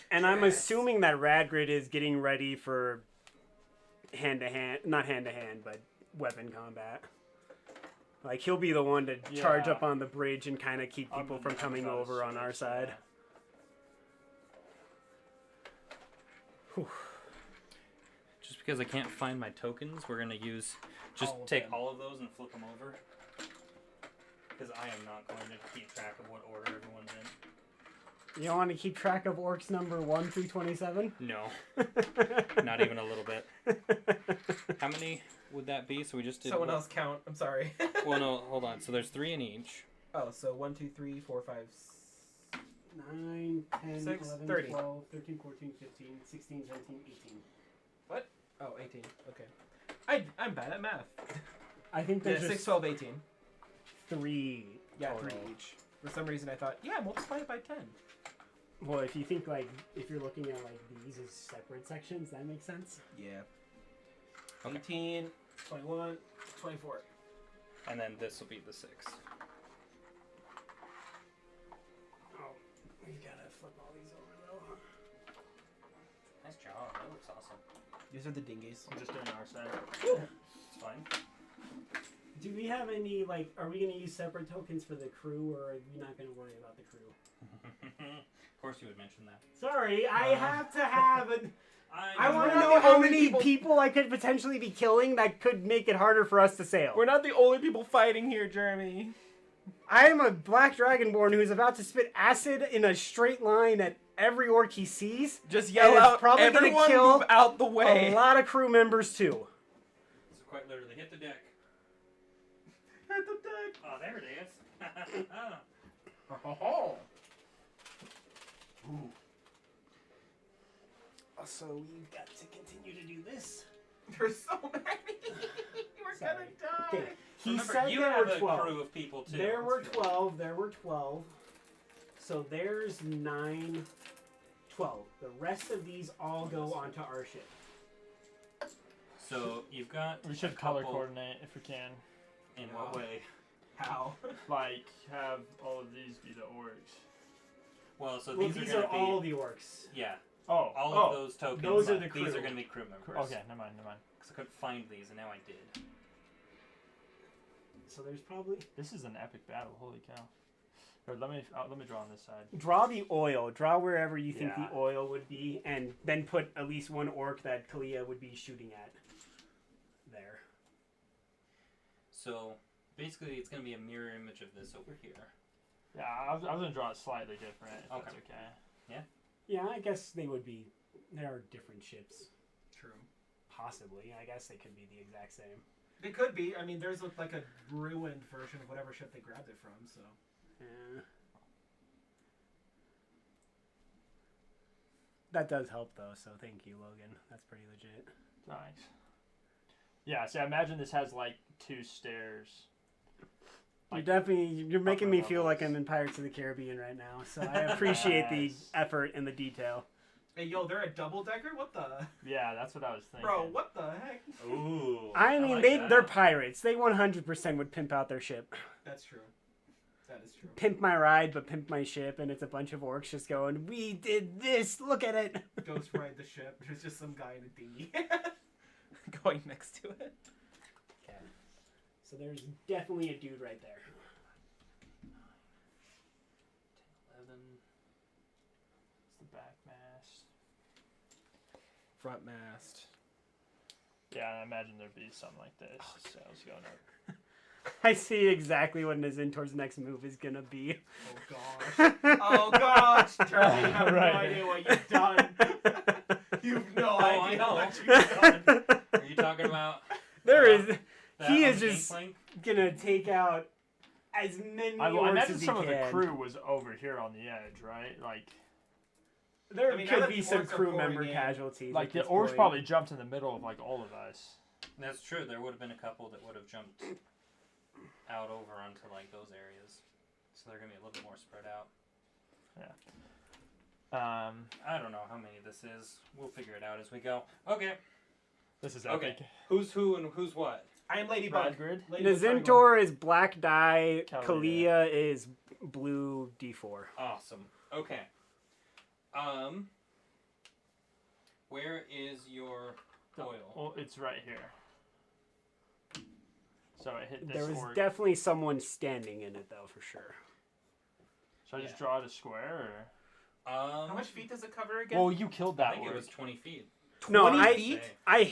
Speaker 1: And I'm assuming that Radgrid is getting ready for not hand to hand, but weapon combat. Like he'll be the one to charge
Speaker 4: Yeah.
Speaker 1: up on the bridge and kind of keep people from coming over on our side.
Speaker 3: Just because I can't find my tokens, we're gonna use
Speaker 2: All of
Speaker 3: take
Speaker 2: them.
Speaker 3: all of those and flip them over. Because I am not going to keep track of what order everyone's in.
Speaker 1: You don't want to keep track of orcs number 1 through 27?
Speaker 3: No, not even a little bit. How many would that be? So we just did.
Speaker 2: Someone else count. I'm sorry.
Speaker 3: Well, no, hold on. So there's 3 in each.
Speaker 2: Oh, so 1, 2, 3, 4, 5.
Speaker 1: 9, 10,
Speaker 2: 6,
Speaker 1: 11,
Speaker 2: 30.
Speaker 1: 12, 13, 14, 15, 16, 17, 18.
Speaker 2: Oh, 18. Okay. I'm bad at math.
Speaker 1: I think
Speaker 2: Yeah,
Speaker 1: there's
Speaker 2: 6,
Speaker 1: just
Speaker 2: 12, 18.
Speaker 1: 3.
Speaker 2: Yeah,
Speaker 1: total.
Speaker 2: 3 each. For some reason, I thought, yeah, multiply it by 10.
Speaker 1: Well, if you think like if you're looking at like these as separate sections, that makes sense.
Speaker 2: Yeah.
Speaker 3: Okay.
Speaker 2: 18, 21, 24.
Speaker 3: And then this will be the 6.
Speaker 1: Oh, we gotta flip all these over though.
Speaker 3: Nice job. That looks awesome.
Speaker 2: These are the dinghies.
Speaker 4: I'm just doing our side.
Speaker 3: It's fine.
Speaker 1: Do we have any like? Are we gonna use separate tokens for the crew, or are we not gonna worry about the crew?
Speaker 3: Of course, you would mention that.
Speaker 1: Sorry, I have to have an. I
Speaker 2: We're
Speaker 1: want to
Speaker 2: not
Speaker 1: know
Speaker 2: the
Speaker 1: how
Speaker 2: only
Speaker 1: many
Speaker 2: people-
Speaker 1: people I could potentially be killing that could make it harder for us to sail.
Speaker 2: We're not the only people fighting here, Jeremy.
Speaker 1: I am a black dragonborn who's about to spit acid in a straight line at every orc he sees.
Speaker 2: Just
Speaker 1: And
Speaker 2: yell
Speaker 1: it's
Speaker 2: out,
Speaker 1: probably gonna
Speaker 2: everyone
Speaker 1: kill
Speaker 2: move out the way.
Speaker 1: A lot of crew members too.
Speaker 3: So quite literally, hit the deck.
Speaker 2: Hit the deck.
Speaker 3: Oh, there it is.
Speaker 2: Oh.
Speaker 1: Also, we've got to continue to do this.
Speaker 2: There's so many. We're
Speaker 1: Sorry.
Speaker 2: gonna die.
Speaker 1: Okay, he
Speaker 3: Remember,
Speaker 1: said
Speaker 3: you
Speaker 1: there
Speaker 3: have
Speaker 1: were
Speaker 3: a
Speaker 1: 12.
Speaker 3: crew of people too.
Speaker 1: There were
Speaker 2: That's true.
Speaker 1: 12. There were 12. So there's 9, 12. The rest of these all go onto our ship.
Speaker 3: So you've got.
Speaker 4: We should
Speaker 3: a
Speaker 4: color
Speaker 3: couple-
Speaker 4: coordinate if we can.
Speaker 3: In what way?
Speaker 2: How?
Speaker 4: Like, have all of these be the orcs.
Speaker 3: Well, so
Speaker 1: Well,
Speaker 3: these,
Speaker 1: these
Speaker 3: are
Speaker 1: are
Speaker 3: going to
Speaker 1: all
Speaker 3: be.
Speaker 1: the orcs.
Speaker 3: Yeah,
Speaker 4: Oh,
Speaker 3: all
Speaker 4: oh.
Speaker 3: of those tokens.
Speaker 1: those are the
Speaker 3: These
Speaker 1: crew.
Speaker 3: are going to be crew members.
Speaker 4: Okay, never mind.
Speaker 3: Because I couldn't find these, and now I did.
Speaker 1: So there's probably
Speaker 4: This is an epic battle. Holy cow! Or let me draw on this side.
Speaker 1: draw the oil. Draw wherever you think
Speaker 4: Yeah.
Speaker 1: the oil would be, and then put at least one orc that Kalia would be shooting at. There.
Speaker 3: So basically, it's going to be a mirror image of this over here.
Speaker 4: Yeah, I was gonna draw it slightly different. If that's
Speaker 3: Okay.
Speaker 4: okay.
Speaker 1: Yeah, I guess they would be. There are different ships.
Speaker 2: True.
Speaker 1: Possibly. I guess they could be the exact same.
Speaker 2: It could be. I mean, theirs looked like a ruined version of whatever ship they grabbed it from. So.
Speaker 1: Yeah. That does help though, so thank you, Logan. That's pretty legit.
Speaker 4: Nice. Yeah. See, I imagine this has like 2 stairs.
Speaker 1: You're making me feel like
Speaker 4: levels.
Speaker 1: I'm in Pirates of the Caribbean right now. So I appreciate the
Speaker 4: Yes.
Speaker 1: effort and the detail.
Speaker 2: Hey, yo, they're a double decker? What the?
Speaker 4: Yeah, that's what I was thinking.
Speaker 2: Bro, what the heck?
Speaker 3: Ooh.
Speaker 1: I mean,
Speaker 3: like
Speaker 1: they're
Speaker 3: that.
Speaker 1: pirates. They 100% would pimp out their ship.
Speaker 2: That's true. That is true.
Speaker 1: Pimp my ride, but pimp my ship, and it's a bunch of orcs just going, "We did this. Look at it."
Speaker 2: Ghost ride the ship. There's just some guy in a dinghy going next to it.
Speaker 1: Okay. So there's definitely a dude right there.
Speaker 3: 11.
Speaker 4: It's the back mast.
Speaker 2: Front mast.
Speaker 4: Yeah, I imagine there'd be something like this. Sails going up.
Speaker 1: I see exactly what Nazintor's next move is gonna be.
Speaker 2: Oh gosh. Oh gosh, Charlie, you have
Speaker 4: Right.
Speaker 2: no idea what you've done. You've no
Speaker 3: I
Speaker 2: idea
Speaker 3: know.
Speaker 2: what you've done.
Speaker 3: Are you talking about
Speaker 1: There is.
Speaker 3: that
Speaker 1: He
Speaker 3: on
Speaker 1: is
Speaker 3: the
Speaker 1: just
Speaker 3: Gangplank?
Speaker 1: gonna take out as many
Speaker 4: I
Speaker 1: orcs
Speaker 4: imagine
Speaker 1: as he
Speaker 4: some
Speaker 1: can.
Speaker 4: of the crew was over here on the edge, right? Like
Speaker 1: There
Speaker 2: I mean, now
Speaker 1: could
Speaker 2: that
Speaker 1: be
Speaker 2: the
Speaker 1: some
Speaker 2: orcs are
Speaker 1: crew
Speaker 2: pouring
Speaker 1: member
Speaker 2: in,
Speaker 1: casualties.
Speaker 4: the
Speaker 1: at this
Speaker 4: orcs
Speaker 1: point.
Speaker 4: probably jumped in the middle of like all of us.
Speaker 3: That's true. There would have been a couple that would have jumped out over onto like those areas, so they're gonna be a little bit more spread out. I don't know how many this is. We'll figure it out as we go. Okay.
Speaker 4: This is
Speaker 3: Okay.
Speaker 4: epic.
Speaker 3: Who's who and who's what?
Speaker 2: I am Ladybug.
Speaker 4: Radgrid?
Speaker 2: Ladybug Triangle.
Speaker 1: Nazintor is black dye.
Speaker 4: Kalia.
Speaker 1: Kalia is blue D4.
Speaker 3: Awesome. Okay. Where is your oil?
Speaker 4: Well, it's right here. So it hit this
Speaker 1: There was
Speaker 4: orc.
Speaker 1: definitely someone standing in it, though, for sure.
Speaker 4: Should I just draw it a square?
Speaker 2: How much feet does it cover again?
Speaker 4: Or? Well, you killed
Speaker 3: I
Speaker 4: that
Speaker 3: think
Speaker 4: orc.
Speaker 3: it was 20 feet.
Speaker 1: No,
Speaker 2: 20
Speaker 1: I
Speaker 2: feet?
Speaker 1: I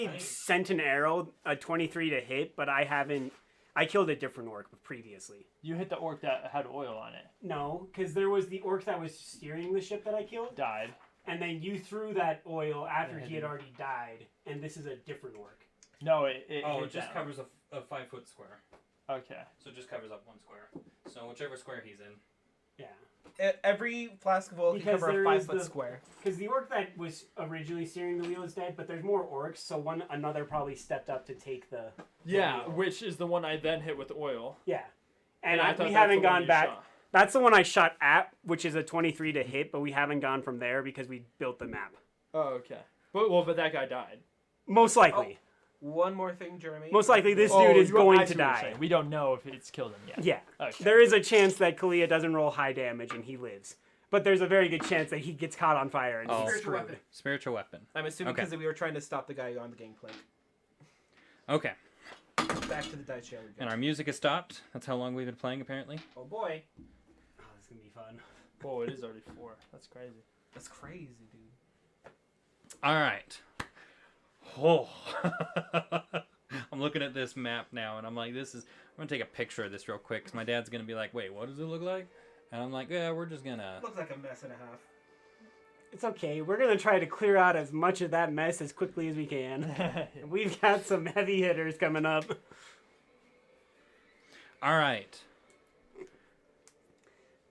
Speaker 3: think-
Speaker 1: sent an arrow, a 23 to hit, but I haven't. I killed a different orc previously.
Speaker 4: You hit the orc that had oil on it.
Speaker 1: No, because there was the orc that was steering the ship that I killed,
Speaker 4: Died.
Speaker 1: and then you threw that oil after
Speaker 4: Yeah,
Speaker 1: he had
Speaker 4: dude.
Speaker 1: already died, and this is a different orc.
Speaker 4: No, it
Speaker 3: Oh,
Speaker 4: hit
Speaker 3: it just
Speaker 4: that
Speaker 3: covers a 5-foot square.
Speaker 4: one. Okay.
Speaker 3: So it just covers up one square. So whichever square he's in.
Speaker 1: Yeah,
Speaker 2: Every flask of oil can
Speaker 1: Because
Speaker 2: cover a
Speaker 1: there
Speaker 2: 5
Speaker 1: is
Speaker 2: foot
Speaker 1: the-
Speaker 2: square.
Speaker 1: because the orc that was originally steering the wheel is dead, but there's more orcs, so another probably stepped up to take the.
Speaker 4: Yeah,
Speaker 1: wheel.
Speaker 4: which is the one I then hit with oil.
Speaker 1: Yeah, and
Speaker 4: I
Speaker 1: I,
Speaker 4: thought
Speaker 1: we
Speaker 4: that's
Speaker 1: haven't
Speaker 4: the one
Speaker 1: gone
Speaker 4: you
Speaker 1: back.
Speaker 4: shot.
Speaker 1: That's the one I shot at, which is a 23 to hit, but we haven't gone from there because we built the map.
Speaker 4: Oh, okay. But that guy died.
Speaker 1: Most likely.
Speaker 2: One more thing, Jeremy.
Speaker 1: Most likely this
Speaker 4: Oh,
Speaker 1: dude is
Speaker 4: you- I
Speaker 1: going
Speaker 4: see
Speaker 1: to
Speaker 4: what you're
Speaker 1: die.
Speaker 4: saying. We don't know if it's killed him yet.
Speaker 1: Yeah.
Speaker 4: Okay.
Speaker 1: There is a chance that Kalia doesn't roll high damage and he lives. But there's a very good chance that he gets caught on fire and
Speaker 3: Oh.
Speaker 1: he's
Speaker 2: Spiritual
Speaker 1: screwed.
Speaker 2: weapon.
Speaker 3: Spiritual weapon.
Speaker 2: I'm assuming
Speaker 3: Okay.
Speaker 2: because we were trying to stop the guy on the gangplank.
Speaker 3: Okay.
Speaker 2: Back to the dice shell we
Speaker 3: And
Speaker 2: go.
Speaker 3: our music has stopped. That's how long we've been playing, apparently.
Speaker 2: Oh boy.
Speaker 1: Oh, this is going to be fun.
Speaker 4: Whoa, it is already 4. That's crazy.
Speaker 2: That's crazy, dude.
Speaker 3: All right. Oh. I'm looking at this map now, and I'm like, I'm going to take a picture of this real quick, because my dad's going to be like, wait, what does it look like? And I'm like, yeah, we're just going to...
Speaker 2: Looks like a mess and a half.
Speaker 1: It's okay. We're going to try to clear out as much of that mess as quickly as we can. We've got some heavy hitters coming up.
Speaker 3: All right.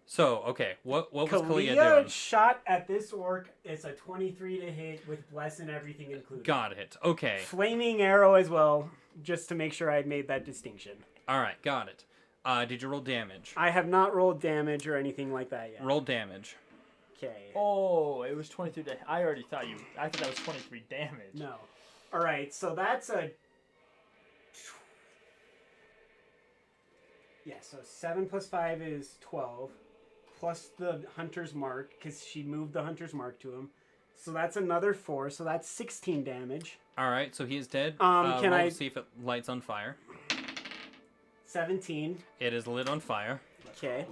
Speaker 3: So, okay, what was Kalia
Speaker 1: Kalia
Speaker 3: doing?
Speaker 1: shot at this orc. It's a 23 to hit with bless and everything included.
Speaker 3: Got it. Okay.
Speaker 1: Flaming arrow as well, just to make sure I made that distinction.
Speaker 3: All right, got it. Did you roll damage?
Speaker 1: I have not rolled damage or anything like that yet.
Speaker 3: Roll damage.
Speaker 1: Okay.
Speaker 4: Oh, it was 23 I thought that was 23 damage.
Speaker 1: No. All right, so that's a. Yeah, so 7 plus 5 is 12, plus the hunter's mark, because she moved the hunter's mark to him. So that's another 4, so that's 16 damage.
Speaker 3: All right, so he is dead.
Speaker 1: Can
Speaker 3: roll
Speaker 1: I-
Speaker 3: to see if it lights on fire.
Speaker 1: 17.
Speaker 3: It is lit on fire.
Speaker 1: Okay.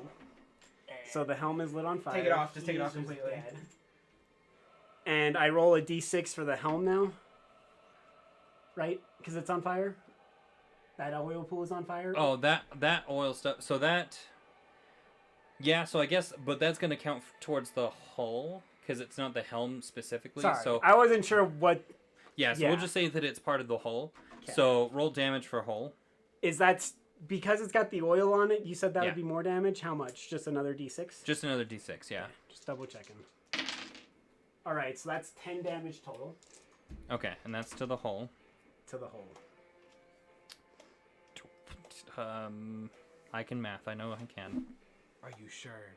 Speaker 1: So the helm is lit on fire.
Speaker 2: Take it off, just take it
Speaker 1: He's
Speaker 2: off completely.
Speaker 1: dead. And I roll a d6 for the helm now. Right? Because it's on fire? That oil pool is on fire?
Speaker 3: Oh, that oil stuff. So that... Yeah, so I guess... But that's going to count towards the hull, because it's not the helm specifically.
Speaker 1: Sorry,
Speaker 3: So,
Speaker 1: I wasn't sure what...
Speaker 3: yeah, so
Speaker 1: yeah.
Speaker 3: we'll just say that it's part of the hull.
Speaker 1: 'Kay.
Speaker 3: So, roll damage for hull.
Speaker 1: Is that... Because it's got the oil on it, you said that
Speaker 3: Yeah.
Speaker 1: would be more damage? How much? Just another d6?
Speaker 3: Just another d6, yeah.
Speaker 1: Just double checking. Alright, so that's 10 damage total
Speaker 3: Okay, and that's to the hull.
Speaker 1: to the hole.
Speaker 3: I can math. I know I can.
Speaker 2: Are you sure?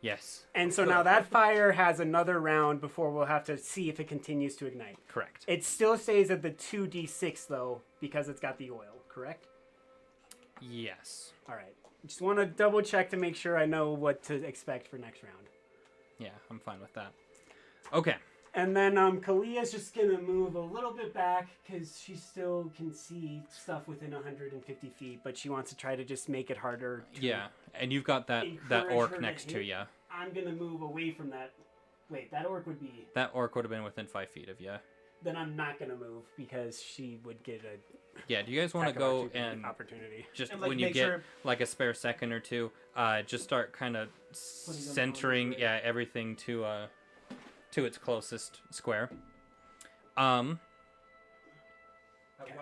Speaker 3: Yes,
Speaker 1: And so now that fire has another round before we'll have to see if it continues to ignite.
Speaker 3: correct.
Speaker 1: It still stays at the 2d6 though because it's got the oil, correct?
Speaker 3: Yes.
Speaker 1: All right. Just want to double check to make sure I know what to expect for next round.
Speaker 3: Yeah, I'm fine with that. Okay.
Speaker 1: And then Kalia's just gonna move a little bit back because she still can see stuff within 150 feet, but she wants to try to just make it harder.
Speaker 3: Yeah, and you've got that
Speaker 1: encourage
Speaker 3: orc
Speaker 1: her to
Speaker 3: next to
Speaker 1: hit.
Speaker 3: you.
Speaker 1: I'm gonna move away from that. Wait, that orc would be.
Speaker 3: That orc would have been within 5 feet of you.
Speaker 1: Then I'm not gonna move because she would get a
Speaker 3: Yeah, do you guys want to
Speaker 1: attack of
Speaker 3: go
Speaker 1: opportunity-
Speaker 3: and
Speaker 1: opportunity.
Speaker 3: just
Speaker 2: And, like,
Speaker 3: when you
Speaker 2: make
Speaker 3: get
Speaker 2: sure-
Speaker 3: like a spare second or two, just start kind of
Speaker 2: them
Speaker 3: centering,
Speaker 2: on the
Speaker 3: yeah, everything to its closest square.
Speaker 2: Why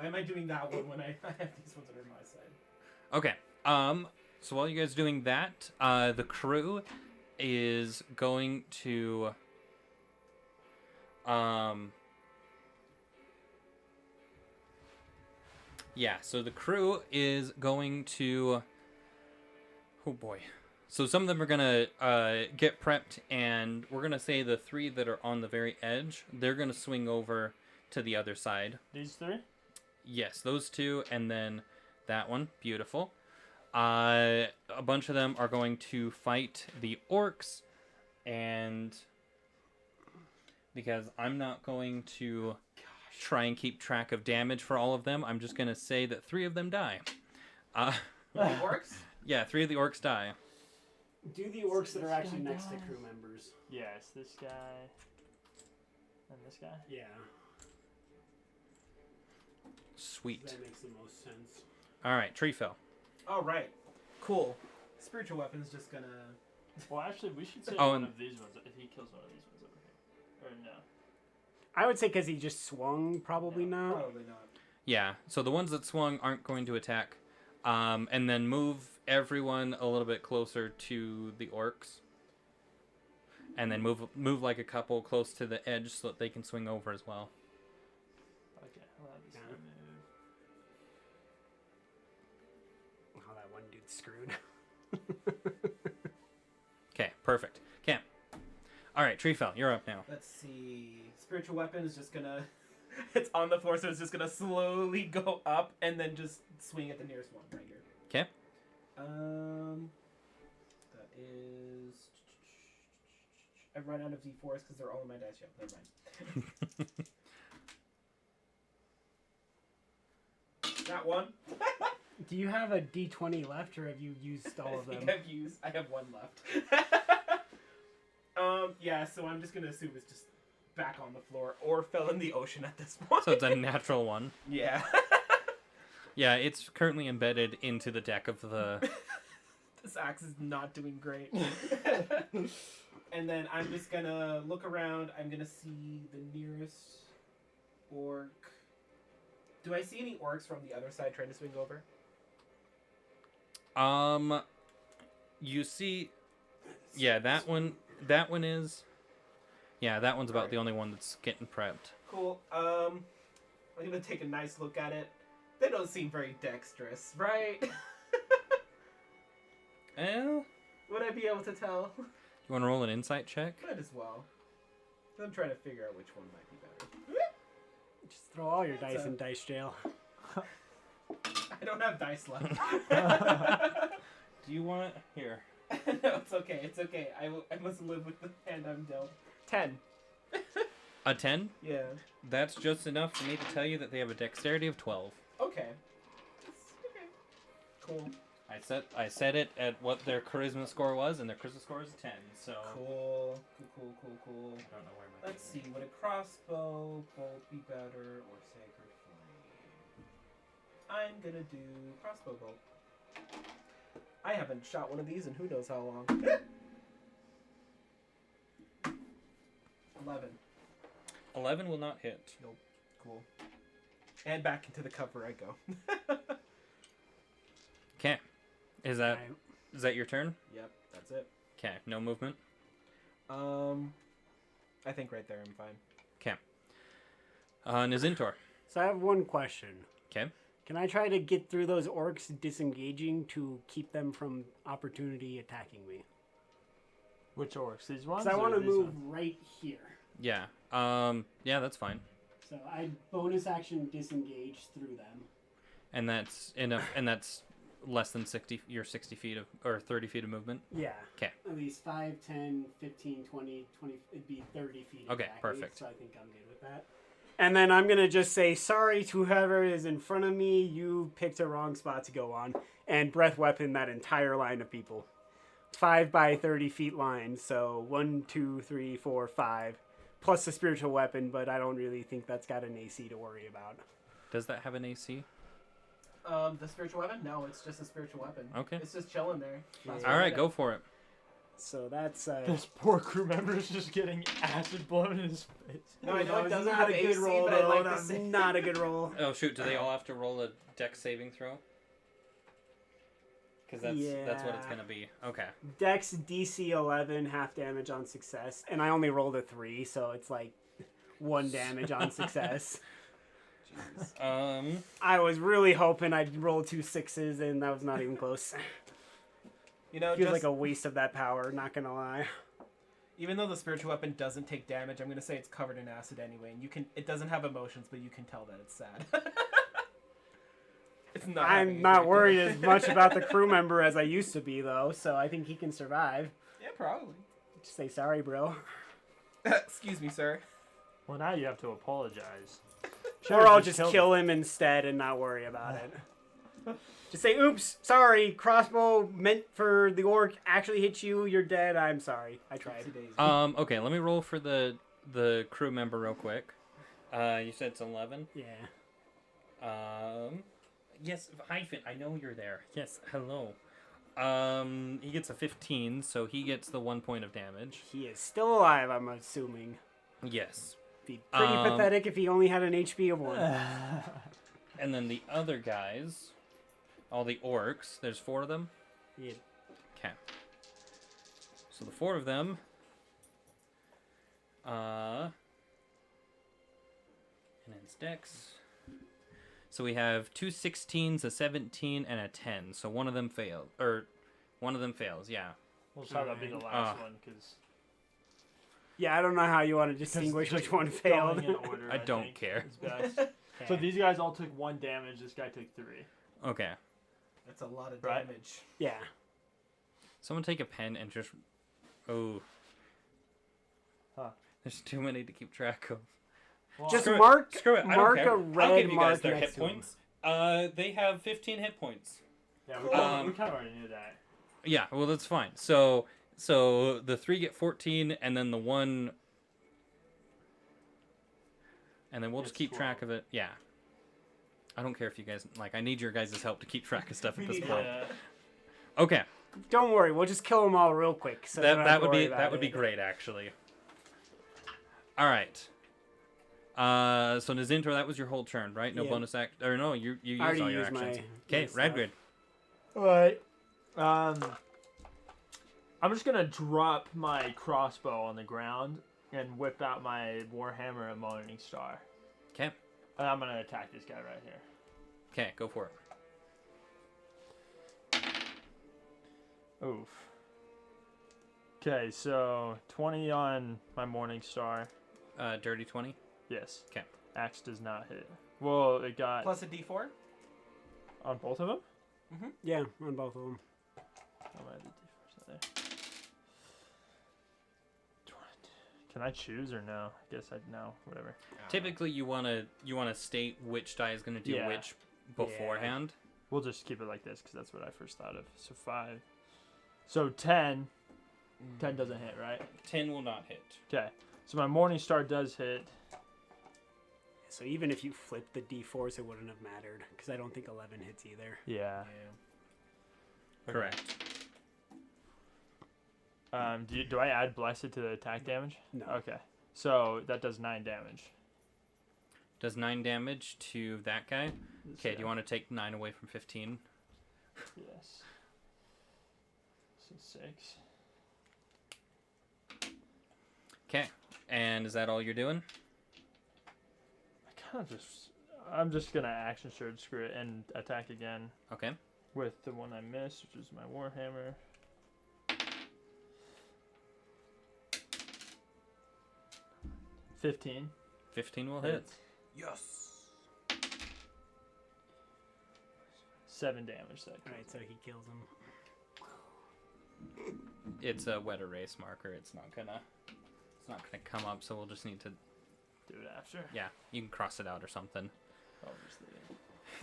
Speaker 2: am I doing that one when I have these ones that are my side?
Speaker 3: Okay. So while you guys are doing that, the crew is going to yeah, so the crew is going to oh boy. So some of them are gonna get prepped, and we're gonna say the 3 that are on the very edge, they're gonna swing over to the other side.
Speaker 4: These 3?
Speaker 3: Yes, those 2, and then that one. Beautiful. A bunch of them are going to fight the orcs, and because I'm not going to try and keep track of damage for all of them, I'm just going to say that 3 of them die.
Speaker 2: Orcs?
Speaker 3: Yeah, 3 of the orcs die.
Speaker 1: Do the orcs that are actually
Speaker 4: guy
Speaker 1: next to
Speaker 4: die?
Speaker 1: crew members.
Speaker 4: Yes, this guy and this guy.
Speaker 1: Yeah,
Speaker 3: Sweet.
Speaker 1: that makes the most sense.
Speaker 3: All right, tree fell.
Speaker 2: All right. Cool. Spiritual weapon's just gonna.
Speaker 4: Well, actually, we should say
Speaker 3: Oh,
Speaker 4: one
Speaker 3: and-
Speaker 4: of these ones if he kills one of these ones over here. Or no.
Speaker 1: I would say because he just swung, probably not.
Speaker 2: Probably not.
Speaker 3: Yeah, so the ones that swung aren't going to attack. And then move everyone a little bit closer to the orcs. And then move like a couple close to the edge so that they can swing over as well.
Speaker 4: Okay, I'll have this
Speaker 1: Yeah.
Speaker 4: guy move.
Speaker 1: Oh, that one dude's screwed.
Speaker 3: Okay, perfect. Okay. All right, tree fell. You're up now.
Speaker 2: Let's see. Spiritual weapon is just gonna. It's on the floor, so it's just gonna slowly go up and then just swing at the nearest one right here.
Speaker 3: Okay.
Speaker 2: That is. I've run out of D4s because they're all in my dice. Yeah, never mind. That one.
Speaker 1: Do you have a D20 left, or have you used all of
Speaker 2: I think
Speaker 1: them?
Speaker 2: I have one left. Yeah, so I'm just gonna assume it's just back on the floor or fell in the ocean at this point.
Speaker 3: So it's a natural one.
Speaker 2: Yeah.
Speaker 3: Yeah, it's currently embedded into the deck of the.
Speaker 2: This axe is not doing great. And then I'm just gonna look around. I'm gonna see the nearest orc. Do I see any orcs from the other side trying to swing over?
Speaker 3: You see, yeah, that one is. Yeah, that one's about the only one that's getting prepped.
Speaker 2: Cool. I'm gonna take a nice look at it. They don't seem very dexterous, right?
Speaker 3: Well,
Speaker 2: Would I be able to tell?
Speaker 3: you want to roll an insight check?
Speaker 2: Might as well. I'm trying to figure out which one might be better.
Speaker 1: Just throw all your
Speaker 2: That's
Speaker 1: dice
Speaker 2: a-
Speaker 1: in dice jail.
Speaker 2: I don't have dice left.
Speaker 3: Do you want here?
Speaker 2: No, it's okay. It's okay. I must live with the hand I'm dealt. 10.
Speaker 3: A 10?
Speaker 2: Yeah.
Speaker 3: That's just enough for me to tell you that they have a dexterity of 12.
Speaker 2: Okay. Okay. Cool.
Speaker 3: I set it at what their charisma score was, and their charisma score is a 10. So
Speaker 2: Cool. Cool.
Speaker 3: I don't know where my.
Speaker 2: Let's see. Would a crossbow bolt be better or sacred flame? I'm gonna do crossbow bolt. I haven't shot one of these in who knows how long. 11.
Speaker 3: 11 will not hit.
Speaker 2: Cool. And back into the cover I go.
Speaker 3: Okay. Is that
Speaker 1: Right.
Speaker 3: is that your turn?
Speaker 2: Yep, that's it.
Speaker 3: Okay. No movement.
Speaker 2: I think right there I'm fine.
Speaker 3: Okay. Nazintor.
Speaker 1: So I have one question.
Speaker 3: Okay.
Speaker 1: Can I try to get through those orcs disengaging to keep them from opportunity attacking me?
Speaker 4: Which orcs? These ones?
Speaker 1: Because I want
Speaker 4: or
Speaker 1: to
Speaker 4: these
Speaker 1: move
Speaker 4: ones?
Speaker 1: right here.
Speaker 3: Yeah. Yeah, that's fine.
Speaker 1: So I bonus action disengage through them.
Speaker 3: And that's enough. And that's less than 60. Your 60 feet of or 30 feet of movement.
Speaker 1: Yeah.
Speaker 3: 'Kay.
Speaker 1: At least 5, 10, 15, 20, 20. It'd be 30 feet.
Speaker 3: Okay,
Speaker 1: exactly,
Speaker 3: perfect.
Speaker 1: So I think I'm good with that. And then I'm going to just say, sorry to whoever is in front of me. You picked a wrong spot to go on. And breath weapon that entire line of people. 5 by 30 feet line. So 1, 2, 3, 4, 5. Plus the spiritual weapon, but I don't really think that's got an AC to worry about.
Speaker 3: Does that have an AC?
Speaker 2: The spiritual weapon? No, it's just a spiritual weapon.
Speaker 3: Okay.
Speaker 2: It's just chilling there.
Speaker 1: Yeah.
Speaker 3: All right, go for it.
Speaker 1: So that's...
Speaker 4: This poor crew member is just getting acid blown in his face.
Speaker 2: No, I know it
Speaker 1: it's
Speaker 2: doesn't
Speaker 1: not
Speaker 2: have
Speaker 1: a good
Speaker 2: AC,
Speaker 1: roll,
Speaker 2: but I'd
Speaker 1: though.
Speaker 2: like to
Speaker 1: That's
Speaker 2: see-
Speaker 1: not a good roll.
Speaker 3: Oh shoot! Do they all have to roll a dex saving throw? Because that's what it's
Speaker 1: Yeah.
Speaker 3: gonna be. Okay.
Speaker 1: Dex DC 11, half damage on success, and I only rolled a 3, so it's like 1 damage on success. I was really hoping I'd roll 2 6s, and that was not even close.
Speaker 2: You know,
Speaker 1: Feels
Speaker 2: just,
Speaker 1: like a waste of that power, not gonna lie.
Speaker 2: even though the spiritual weapon doesn't take damage, I'm gonna say it's covered in acid anyway, and you can. It doesn't have emotions, but you can tell that it's sad. It's not. having
Speaker 1: I'm
Speaker 2: a
Speaker 1: not
Speaker 2: great
Speaker 1: worried
Speaker 2: day.
Speaker 1: as much about the crew member as I used to be, though, so I think he can survive.
Speaker 2: Yeah, probably.
Speaker 1: Just say sorry, bro.
Speaker 2: Excuse me, sir.
Speaker 4: Well, now you have to apologize.
Speaker 1: Or I'll just kill him instead and not worry about it. Just say, oops, sorry, crossbow meant for the orc actually hit you, you're dead, I'm sorry. I tried.
Speaker 3: Okay, let me roll for the crew member real quick. You said it's 11.
Speaker 1: Yeah.
Speaker 3: Yes, Hyphen, I know you're there. Yes, hello. He gets a 15, so he gets the 1 point of damage.
Speaker 1: He is still alive, I'm assuming.
Speaker 3: Yes.
Speaker 1: Be pretty
Speaker 3: Um,
Speaker 1: pathetic if he only had an HP of 1.
Speaker 3: And then the other guys, all the orcs, there's 4 of them.
Speaker 1: Yeah.
Speaker 3: Okay. So the 4 of them. And it's Dex. So we have 2 16s, a 17, and a 10. So one of them failed. Or one of them fails, yeah.
Speaker 4: We'll just have that be the last
Speaker 3: Ah.
Speaker 4: one, because
Speaker 1: Yeah, I don't know how you want to distinguish which one failed.
Speaker 3: I don't care.
Speaker 4: Is best. So these guys all took 1 damage. This guy took 3.
Speaker 3: Okay.
Speaker 2: That's a lot of
Speaker 4: Right.
Speaker 2: damage.
Speaker 1: Yeah.
Speaker 3: Someone take a pen and just... Oh.
Speaker 4: Huh.
Speaker 3: There's too many to keep track of.
Speaker 4: Well,
Speaker 1: Just
Speaker 3: Screw it.
Speaker 1: mark,
Speaker 3: Screw it. I don't
Speaker 1: mark
Speaker 3: care.
Speaker 1: a
Speaker 3: I'll
Speaker 1: red
Speaker 3: give you
Speaker 1: mark
Speaker 3: guys their
Speaker 1: next
Speaker 3: hit
Speaker 1: to 'em.
Speaker 3: points. They have 15 hit points.
Speaker 4: yeah, we
Speaker 3: Um,
Speaker 4: kind of already knew that.
Speaker 3: Yeah, well, that's fine. So the 3 get 14, and then the 1... And then we'll just
Speaker 4: It's
Speaker 3: keep track
Speaker 4: 12.
Speaker 3: of it. Yeah. I don't care if you guys... Like, I need your guys' help to keep track of stuff at this
Speaker 2: need
Speaker 3: point.
Speaker 4: Yeah.
Speaker 3: Okay.
Speaker 1: Don't worry, we'll just kill them all real quick. So you don't have
Speaker 3: That
Speaker 1: to
Speaker 3: would
Speaker 1: worry
Speaker 3: be
Speaker 1: about
Speaker 3: that would be
Speaker 1: it.
Speaker 3: great, actually. All right. So Nazintro, that was your whole turn, right? No
Speaker 1: Yeah.
Speaker 3: bonus act, or no? You used
Speaker 1: I already
Speaker 3: all your
Speaker 1: used
Speaker 3: actions.
Speaker 1: my
Speaker 3: Okay,
Speaker 1: stuff.
Speaker 3: Radgrid.
Speaker 4: Alright. I'm just gonna drop my crossbow on the ground and whip out my warhammer at Morning Star.
Speaker 3: Okay.
Speaker 4: And I'm gonna attack this guy right here.
Speaker 3: Okay, go for it.
Speaker 4: Oof. Okay, so 20 on my Morning Star.
Speaker 3: Dirty 20.
Speaker 4: Yes.
Speaker 3: 'Kay.
Speaker 4: Axe does not hit. Well, it got
Speaker 2: Plus a D4.
Speaker 4: on both of them.
Speaker 1: Yeah, on both of them.
Speaker 4: I'm gonna add the D4 there. Can I choose or no? I guess I'd no. Whatever.
Speaker 3: Typically, you wanna state which die is gonna do
Speaker 4: Yeah.
Speaker 3: which beforehand.
Speaker 4: We'll just keep it like this because that's what I first thought of. So 5. So 10. 10 doesn't hit, right?
Speaker 3: 10 will not hit.
Speaker 4: Okay. So my Morning Star does hit.
Speaker 1: So even if you flipped the D4s, it wouldn't have mattered because I don't think 11 hits either.
Speaker 4: Yeah.
Speaker 3: Correct.
Speaker 4: Do I add Blessed to the attack damage?
Speaker 1: No.
Speaker 4: Okay. So that does 9 damage.
Speaker 3: Does 9 damage to that guy. Okay, do
Speaker 4: So-
Speaker 3: you want to take 9 away from 15?
Speaker 4: Yes. So 6.
Speaker 3: Okay. And is that all you're doing?
Speaker 4: I kind of just. I'm just gonna action surge, screw it, and attack again
Speaker 3: Okay.
Speaker 4: with the one I missed, which is my Warhammer. $15.
Speaker 3: 15 will hit.
Speaker 2: Yes.
Speaker 4: 7 damage. That
Speaker 1: All right, so he kills him.
Speaker 3: It's a wet erase marker. It's not gonna come up. So we'll just need to.
Speaker 4: do it after.
Speaker 3: Yeah, you can cross it out or something.
Speaker 4: Obviously.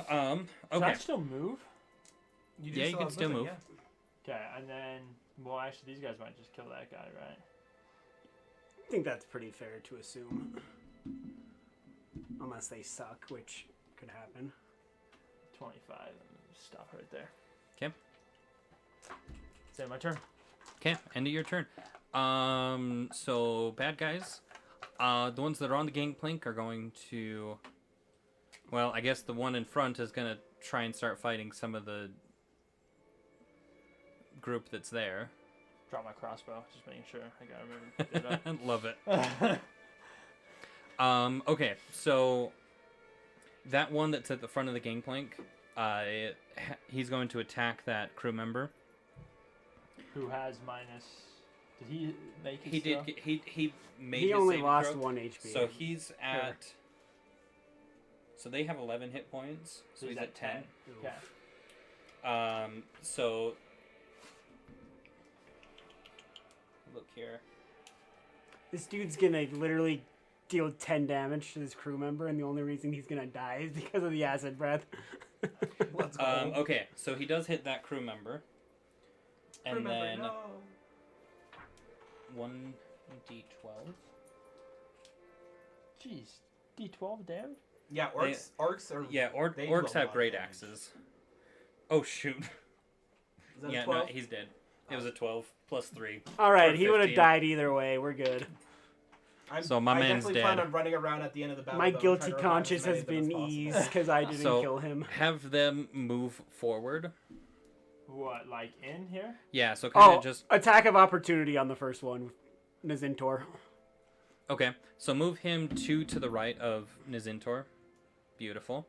Speaker 3: Okay.
Speaker 4: Can I still move?
Speaker 3: Yeah, you can still move.
Speaker 4: Okay, and then well, actually, these guys might just kill that guy, right?
Speaker 1: I think that's pretty fair to assume. Unless they suck, which could happen.
Speaker 4: 25. Stop right there.
Speaker 3: 'Kay.
Speaker 4: Is that my turn?
Speaker 3: Okay, end of your turn. So bad guys. The ones that are on the gangplank are going to. Well, I guess the one in front is gonna try and start fighting some of the group that's there.
Speaker 4: Drop my crossbow. Just making sure. I gotta remember to pick it up.
Speaker 3: Love it. Okay, so that one that's at the front of the gangplank, he's going to attack that crew member.
Speaker 4: Who has minus? Did he make it?
Speaker 3: He
Speaker 4: still?
Speaker 3: did. He made.
Speaker 1: He
Speaker 3: his
Speaker 1: only
Speaker 3: saving
Speaker 1: lost
Speaker 3: throw.
Speaker 1: 1 HP.
Speaker 3: So he's at. So they have 11 hit points. So he's at 10.
Speaker 4: Okay.
Speaker 3: So. Look here.
Speaker 1: This dude's gonna literally deal 10 damage to this crew member, and the only reason he's gonna die is because of the acid breath.
Speaker 2: Let's go.
Speaker 3: Okay, so he does hit that crew member. And
Speaker 2: Remember,
Speaker 3: then
Speaker 2: no.
Speaker 3: 1d12.
Speaker 4: Jeez. D12 damage?
Speaker 2: Yeah, orcs are.
Speaker 3: Yeah,
Speaker 2: they do
Speaker 3: orcs
Speaker 2: a
Speaker 3: have
Speaker 2: lot
Speaker 3: great
Speaker 2: of damage.
Speaker 3: axes. Oh shoot.
Speaker 2: Is that
Speaker 3: Yeah,
Speaker 2: a 12?
Speaker 3: no, he's dead. It was a 12 plus 3.
Speaker 1: All right,
Speaker 3: For
Speaker 1: he would have
Speaker 3: 15.
Speaker 1: died either way. We're good.
Speaker 3: So my
Speaker 2: I
Speaker 3: man's
Speaker 2: definitely plan
Speaker 3: dead.
Speaker 2: on running around at the end of the battle.
Speaker 1: My
Speaker 2: though, and
Speaker 1: guilty
Speaker 2: trying to revive
Speaker 1: conscience
Speaker 2: as many
Speaker 1: has
Speaker 2: of them
Speaker 1: been
Speaker 2: as possible.
Speaker 1: eased because I didn't
Speaker 3: So-
Speaker 1: kill him.
Speaker 3: Have them move forward.
Speaker 4: What, like in here?
Speaker 3: Yeah, so kind
Speaker 1: Oh,
Speaker 3: of just
Speaker 1: attack of opportunity on the first one, Nazintor.
Speaker 3: okay. So move him 2 to the right of Nizintor. Beautiful.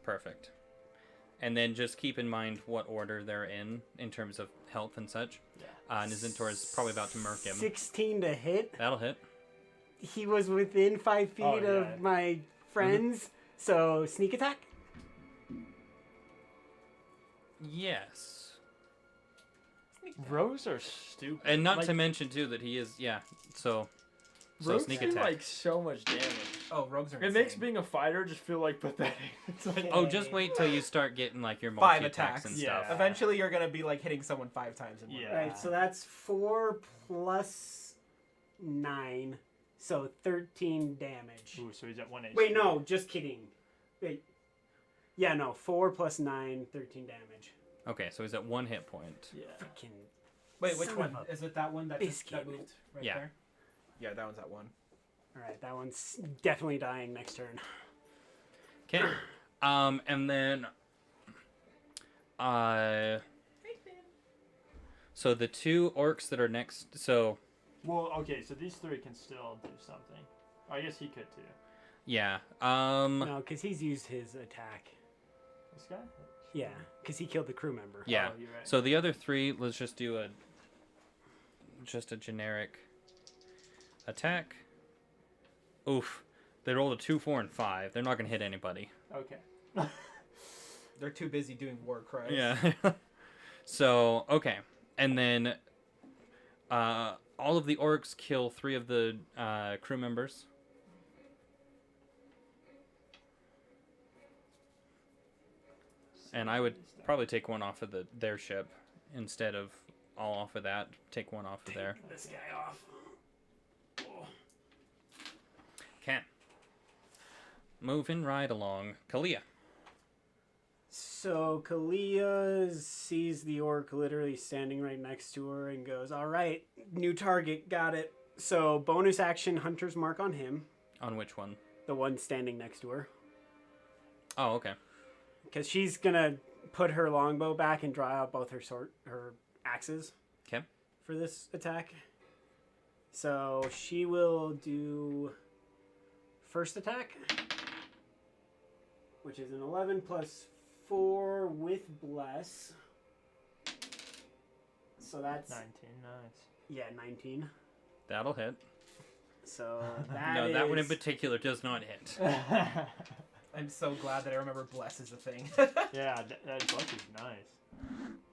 Speaker 3: Perfect. And then just keep in mind what order they're in terms of health and such.
Speaker 4: Yeah.
Speaker 3: Nizintor is probably about to murk him.
Speaker 1: 16 to hit.
Speaker 3: That'll hit.
Speaker 1: He was within 5 feet
Speaker 4: Oh, yeah.
Speaker 1: of my friends, so sneak attack.
Speaker 3: Yes.
Speaker 4: Rogues are stupid.
Speaker 3: And not
Speaker 4: like,
Speaker 3: to mention too that he is so
Speaker 4: rogues
Speaker 3: sneak
Speaker 4: do
Speaker 3: attack.
Speaker 4: like so much damage.
Speaker 2: Oh, rogues are
Speaker 4: It makes
Speaker 2: insane.
Speaker 4: being a fighter just feel like pathetic. It's like,
Speaker 3: Oh, just wait till you start getting like your
Speaker 2: 5
Speaker 3: multi attacks
Speaker 2: attacks.
Speaker 3: and
Speaker 4: Yeah.
Speaker 3: stuff.
Speaker 2: Eventually, you're gonna be like hitting someone 5 times in one.
Speaker 4: Yeah.
Speaker 2: round.
Speaker 1: Right, so that's 4 plus 9, so 13 damage.
Speaker 4: Ooh, so he's at 1 HP.
Speaker 1: Wait, no, just kidding. Wait. Yeah, no, 4 plus 9, 13 damage.
Speaker 3: Okay, so he's at 1 hit point.
Speaker 4: Yeah.
Speaker 1: Freaking.
Speaker 2: Wait, which
Speaker 1: Son
Speaker 2: one?
Speaker 1: of a
Speaker 2: Is it that one that
Speaker 1: biscuit.
Speaker 2: moved right
Speaker 3: Yeah.
Speaker 2: there? Yeah, that one's at 1.
Speaker 1: Alright, that one's definitely dying next turn.
Speaker 3: Okay. And then so the 2 orcs that are next so
Speaker 4: Well, okay, so these 3 can still do something. I guess he could too.
Speaker 3: yeah.
Speaker 1: No, because he's used his attack.
Speaker 4: This guy?
Speaker 1: Yeah, because he killed the crew member.
Speaker 3: Yeah.
Speaker 4: Oh, you're right.
Speaker 3: So the other 3, let's just do a generic attack. Oof. They rolled a 2, 4, and 5. They're not gonna hit anybody.
Speaker 4: Okay.
Speaker 2: They're too busy doing war cries.
Speaker 3: Yeah. So, okay. And then all of the orcs kill 3 of the crew members. And I would probably take one off of their ship instead of all off of that. Take one off of there.
Speaker 1: This guy off.
Speaker 3: Okay. Moving right along. Kalia.
Speaker 1: So Kalia sees the orc literally standing right next to her and goes, "All right, new target, got it." So bonus action, Hunter's Mark on him,
Speaker 3: On which one?
Speaker 1: the one standing next to her,
Speaker 3: Oh, okay.
Speaker 1: because she's gonna put her longbow back and draw out both her axes.
Speaker 3: Okay.
Speaker 1: For this attack. So she will do First attack, which is an 11 plus 4 with bless. So that's
Speaker 4: 19, nice.
Speaker 1: yeah, 19.
Speaker 3: That'll hit.
Speaker 1: So that
Speaker 3: No, that one in
Speaker 1: is-
Speaker 3: particular does not hit.
Speaker 2: I'm so glad that I remember bless is a thing.
Speaker 4: Yeah, that book is nice.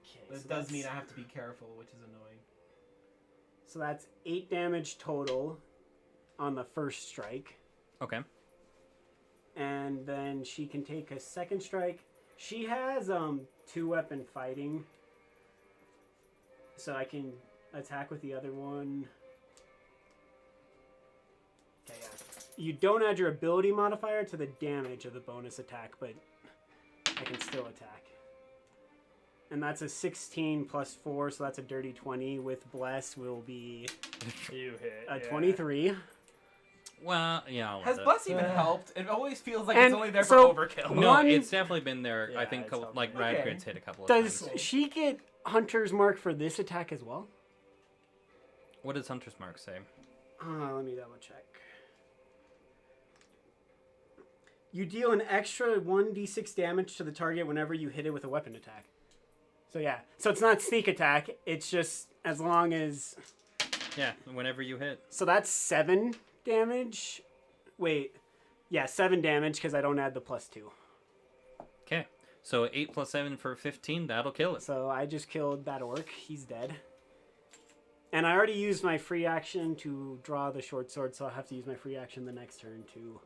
Speaker 1: Okay,
Speaker 2: This
Speaker 1: so
Speaker 2: does
Speaker 1: that's-
Speaker 2: mean I have to be careful, which is annoying.
Speaker 1: So that's 8 damage total on the first strike.
Speaker 3: Okay.
Speaker 1: And then she can take a second strike. She has 2-weapon fighting. So I can attack with the other one. Okay, yeah. You don't add your ability modifier to the damage of the bonus attack, but I can still attack. And that's a 16 plus 4, so that's a dirty 20. With bless will be
Speaker 4: You hit.
Speaker 1: a
Speaker 4: yeah.
Speaker 1: 23.
Speaker 3: Well, yeah. I'll
Speaker 2: Has
Speaker 3: let it.
Speaker 2: bless even helped? It always feels like
Speaker 1: And
Speaker 2: it's only there
Speaker 1: so-
Speaker 2: for overkill.
Speaker 3: No,
Speaker 1: One-
Speaker 3: it's definitely been there. I
Speaker 4: Yeah,
Speaker 3: think
Speaker 4: it's
Speaker 3: couple,
Speaker 4: helped.
Speaker 3: like
Speaker 2: Okay.
Speaker 3: Radgrid's hit a couple of
Speaker 1: Does
Speaker 3: times.
Speaker 1: she get Hunter's Mark for this attack as well?
Speaker 3: What does Hunter's Mark say?
Speaker 1: Let me double check. You deal an extra 1d6 damage to the target whenever you hit it with a weapon attack. So yeah, so it's not sneak attack. It's just as long as.
Speaker 3: Yeah, whenever you hit.
Speaker 1: So that's 7 damage. Wait, yeah, 7 damage because I don't add the +2.
Speaker 3: Okay. So 8 plus 7 for 15, that'll kill it.
Speaker 1: So I just killed that orc. He's dead. And I already used my free action to draw the short sword, so I'll have to use my free action the next turn to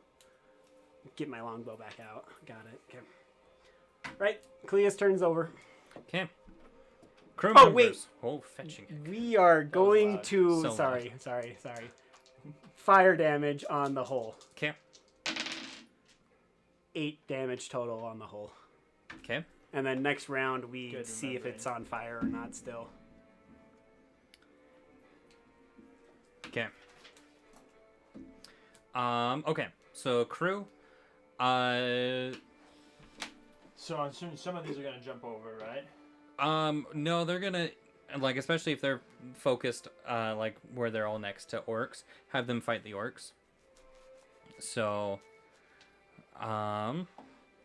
Speaker 1: get my longbow back out. Got it. Okay. Right. Clea's turn's over.
Speaker 3: Okay. Crew
Speaker 1: Oh,
Speaker 3: members.
Speaker 1: wait.
Speaker 3: Oh, fetching it.
Speaker 1: We are going
Speaker 4: loud.
Speaker 1: to.
Speaker 3: So
Speaker 1: sorry. Fire damage on the hole.
Speaker 3: Okay.
Speaker 1: 8 damage total on the hole.
Speaker 3: Okay.
Speaker 1: And then next round we
Speaker 4: Good
Speaker 1: see if it's on fire or not still.
Speaker 3: Okay. Okay. So crew.
Speaker 4: So I'm assuming some of these are gonna jump over, right?
Speaker 3: No, they're gonna like, especially if they're focused, like where they're all next to orcs, have them fight the orcs. So,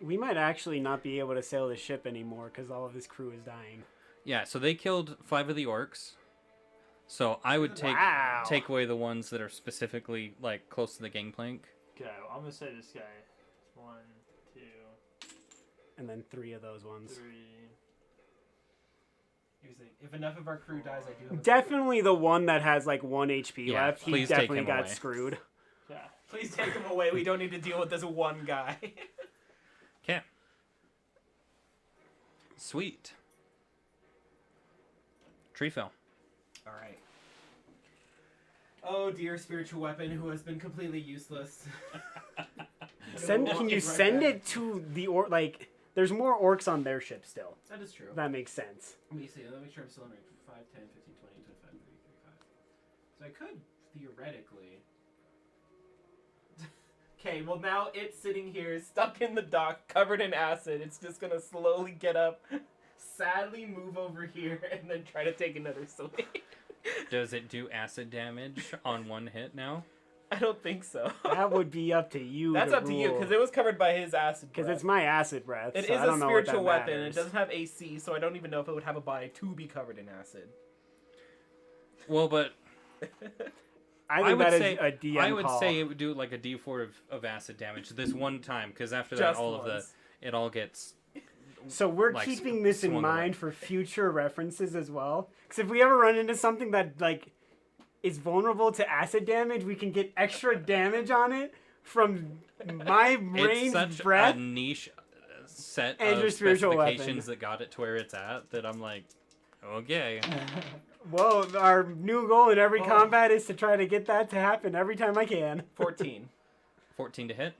Speaker 1: We might actually not be able to sail the ship anymore because all of his crew is dying.
Speaker 3: yeah. So they killed 5 of the orcs. So I would
Speaker 1: Wow.
Speaker 3: take away the ones that are specifically like close to the gangplank.
Speaker 4: Okay, well, I'm gonna say this guy. 1, 2,
Speaker 1: And then 3 of those ones.
Speaker 4: 3.
Speaker 2: Here's the thing. If enough of our crew dies, I do have a
Speaker 1: Definitely the one that has like 1 HP
Speaker 3: Yeah,
Speaker 1: left. He
Speaker 3: please take
Speaker 1: definitely
Speaker 3: him
Speaker 1: got
Speaker 3: away.
Speaker 1: screwed.
Speaker 4: Yeah.
Speaker 2: Please take him away. We don't need to deal with this one guy.
Speaker 3: Okay. Sweet. Tree fell.
Speaker 2: All right. Oh dear, spiritual weapon who has been completely useless.
Speaker 1: Can you send it to the orc? Like, there's more orcs on their ship still.
Speaker 2: That is true.
Speaker 1: That makes sense.
Speaker 2: Let me see. Let me make sure I'm still in range. 5, 10, 15, 20, 25, 30, 35. So I could theoretically. Okay, well now it's sitting here, stuck in the dock, covered in acid. It's just gonna slowly get up, sadly move over here, and then try to take another swing.
Speaker 3: Does it do acid damage on 1 hit now?
Speaker 2: I don't think so.
Speaker 1: That would be up to you.
Speaker 2: That's up to you because it was covered by his acid.
Speaker 1: Because
Speaker 2: breath.
Speaker 1: it's my acid breath.
Speaker 2: It
Speaker 1: so
Speaker 2: is
Speaker 1: I
Speaker 2: a
Speaker 1: don't know what that
Speaker 2: spiritual weapon. It
Speaker 1: matters.
Speaker 2: doesn't have AC, so I don't even know if it would have a body to be covered in acid.
Speaker 3: Well, but
Speaker 1: I think
Speaker 3: would
Speaker 1: that is
Speaker 3: say
Speaker 1: a DM
Speaker 3: I would
Speaker 1: call.
Speaker 3: say it would do like a D4 of acid damage this one time, because after that
Speaker 2: Just
Speaker 3: all of
Speaker 2: once.
Speaker 3: it all gets.
Speaker 1: So we're
Speaker 3: like,
Speaker 1: keeping this in
Speaker 3: swung away.
Speaker 1: mind for future references as well. Because if we ever run into something that like is vulnerable to acid damage, we can get extra damage on it from my
Speaker 3: It's
Speaker 1: ranged
Speaker 3: such
Speaker 1: breath.
Speaker 3: a niche set
Speaker 1: And your
Speaker 3: of
Speaker 1: spiritual weapon.
Speaker 3: specifications that got it to where it's at that I'm like, okay.
Speaker 1: Well, our new goal in every
Speaker 2: Oh.
Speaker 1: combat is to try to get that to happen every time I can.
Speaker 2: 14.
Speaker 3: 14 to hit.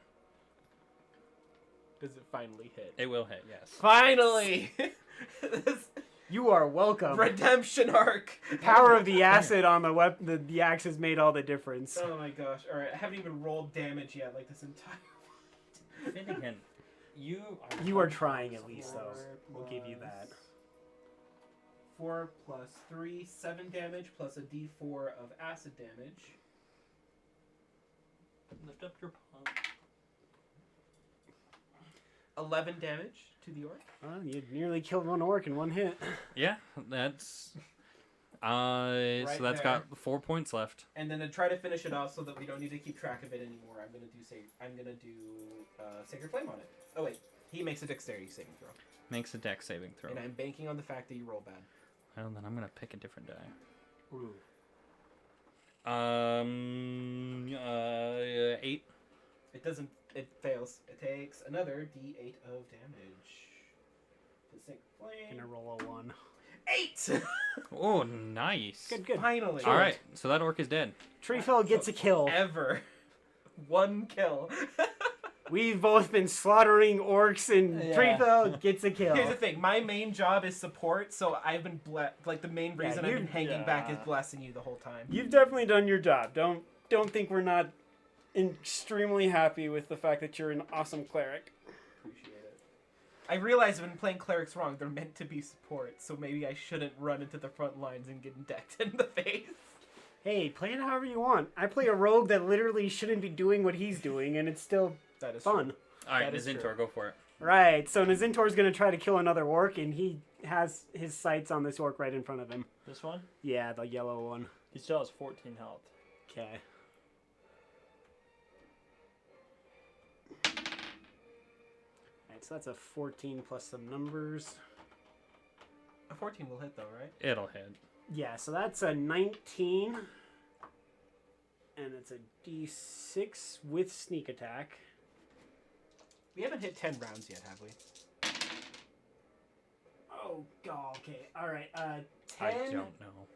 Speaker 2: Does it finally hit?
Speaker 3: It will hit, yes.
Speaker 2: Finally! This
Speaker 1: You are welcome.
Speaker 2: redemption arc.
Speaker 1: Power of the acid on the weapon, the axe has made all the difference.
Speaker 2: Oh my gosh. Alright, I haven't even rolled damage yet, like this entire.
Speaker 3: Finnegan, you
Speaker 1: You are trying at least, though. We'll give you that.
Speaker 2: 4 plus 3, 7 damage plus a d4 of acid damage.
Speaker 3: Lift up your paw.
Speaker 2: 11 damage to the orc.
Speaker 1: Well, you nearly killed one orc in one hit.
Speaker 3: Yeah, that's. So
Speaker 2: Right
Speaker 3: that's
Speaker 2: there.
Speaker 3: got 4 points left.
Speaker 2: And then to try to finish it off so that we don't need to keep track of it anymore, I'm gonna do Sacred Flame on it. Oh wait, he makes a dexterity saving throw.
Speaker 3: Makes a dex saving throw.
Speaker 2: And I'm banking on the fact that you roll bad.
Speaker 3: Well, then I'm gonna pick a different die.
Speaker 1: Ooh.
Speaker 3: 8.
Speaker 2: It doesn't. It fails. It takes another D8 of damage. The Sacred Flame.
Speaker 1: Gonna roll a 1.
Speaker 2: 8.
Speaker 3: Oh, nice.
Speaker 1: Good, good.
Speaker 2: Finally.
Speaker 3: All right, so that orc is dead.
Speaker 1: Treefell gets a kill.
Speaker 2: Ever. 1 kill.
Speaker 1: We've both been slaughtering orcs, and
Speaker 4: Yeah.
Speaker 1: Treefell gets a kill.
Speaker 2: Here's the thing. My main job is support, so I've been like the main reason I've been hanging back is
Speaker 4: yeah.
Speaker 2: blessing you the whole time.
Speaker 1: You've definitely done your job. Don't think we're not extremely happy with the fact that you're an awesome cleric.
Speaker 2: Appreciate it. I realize I've been playing clerics wrong. They're meant to be support, so maybe I shouldn't run into the front lines and get decked in the face.
Speaker 1: Hey, play it however you want. I play a rogue that literally shouldn't be doing what he's doing, and it's still
Speaker 2: That is
Speaker 1: fun.
Speaker 2: True.
Speaker 3: All right,
Speaker 2: That is
Speaker 3: Nazintor,
Speaker 2: true.
Speaker 3: go for it.
Speaker 1: Right, so Nazintor's gonna try to kill another orc, and he has his sights on this orc right in front of him.
Speaker 4: This one?
Speaker 1: Yeah, the yellow one.
Speaker 4: He still has 14 health.
Speaker 1: Okay. Alright, so that's a 14 plus some numbers.
Speaker 2: A 14 will hit though, right?
Speaker 3: It'll hit.
Speaker 1: Yeah, so that's a 19. And it's a d6 with sneak attack.
Speaker 2: We haven't hit 10 rounds yet, have we?
Speaker 1: Oh, God, okay. Alright, 10,
Speaker 3: I don't know.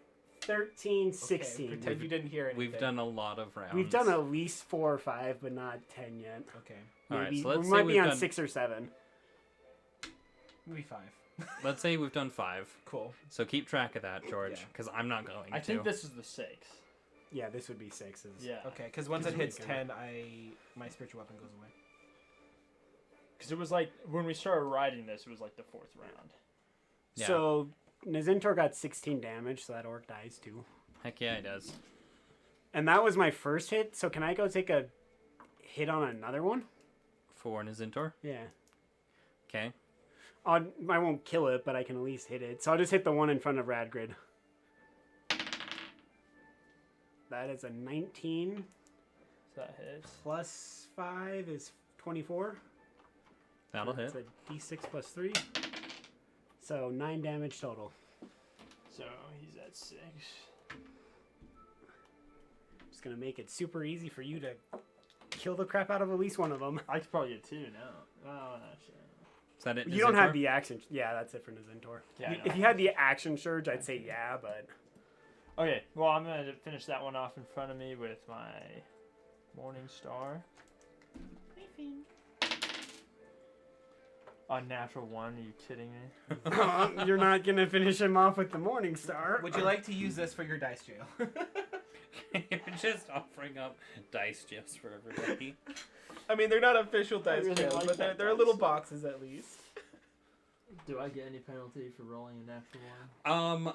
Speaker 1: 13, 16.
Speaker 2: Okay, pretend you didn't hear anything.
Speaker 3: We've done a lot of rounds.
Speaker 1: We've done at least 4 or 5, but not 10 yet.
Speaker 2: Okay.
Speaker 3: All right,
Speaker 1: Maybe
Speaker 3: so let's
Speaker 1: we
Speaker 3: say
Speaker 1: might be
Speaker 3: we've
Speaker 1: on
Speaker 3: done-
Speaker 1: 6 or 7.
Speaker 2: Maybe 5.
Speaker 3: Let's say we've done 5.
Speaker 2: Cool.
Speaker 3: So keep track of that, George,
Speaker 2: Yeah.
Speaker 3: because I'm not going
Speaker 4: I
Speaker 3: to.
Speaker 4: think this is the 6.
Speaker 1: Yeah, this would be 6s.
Speaker 4: Yeah.
Speaker 2: Okay, because once it
Speaker 1: Because
Speaker 2: hits
Speaker 1: we
Speaker 2: 10, my spiritual weapon goes away.
Speaker 4: Because it was like, when we started riding this, it was like the 4th round.
Speaker 3: Yeah.
Speaker 1: So, Nazintor got 16 damage, so that orc dies too.
Speaker 3: Heck yeah, he does.
Speaker 1: And that was my first hit, so can I go take a hit on another one?
Speaker 3: For Nazintor.
Speaker 1: Yeah.
Speaker 3: Okay.
Speaker 1: I won't kill it, but I can at least hit it. So I'll just hit the one in front of Radgrid. That is a 19
Speaker 4: So that hits.
Speaker 1: plus 5 is 24.
Speaker 3: That'll hit.
Speaker 1: It's a d6 plus 3. So 9 damage total.
Speaker 4: So he's at 6.
Speaker 1: Just gonna make it super easy for you to kill the crap out of at least one of them.
Speaker 4: I could probably get 2 now. Oh, actually.
Speaker 3: Is that it?
Speaker 1: You don't have
Speaker 3: Nazintor?
Speaker 1: the action. Yeah, that's it for Nazintor.
Speaker 4: Yeah, I know.
Speaker 1: If you had the action surge, I'd say yeah, but
Speaker 4: Okay, well, I'm going to finish that one off in front of me with my Morning Star. Unnatural 1, are you kidding me?
Speaker 1: you're not gonna finish him off with the Morning Star.
Speaker 2: Would you like to use this for your dice jail?
Speaker 3: You're just offering up dice just for everybody.
Speaker 2: I mean, they're not official
Speaker 4: I
Speaker 2: dice
Speaker 4: really
Speaker 2: jails,
Speaker 4: like
Speaker 2: but
Speaker 4: that
Speaker 2: they're
Speaker 4: dice.
Speaker 2: little boxes at least.
Speaker 6: Do I get any penalty for rolling a natural one?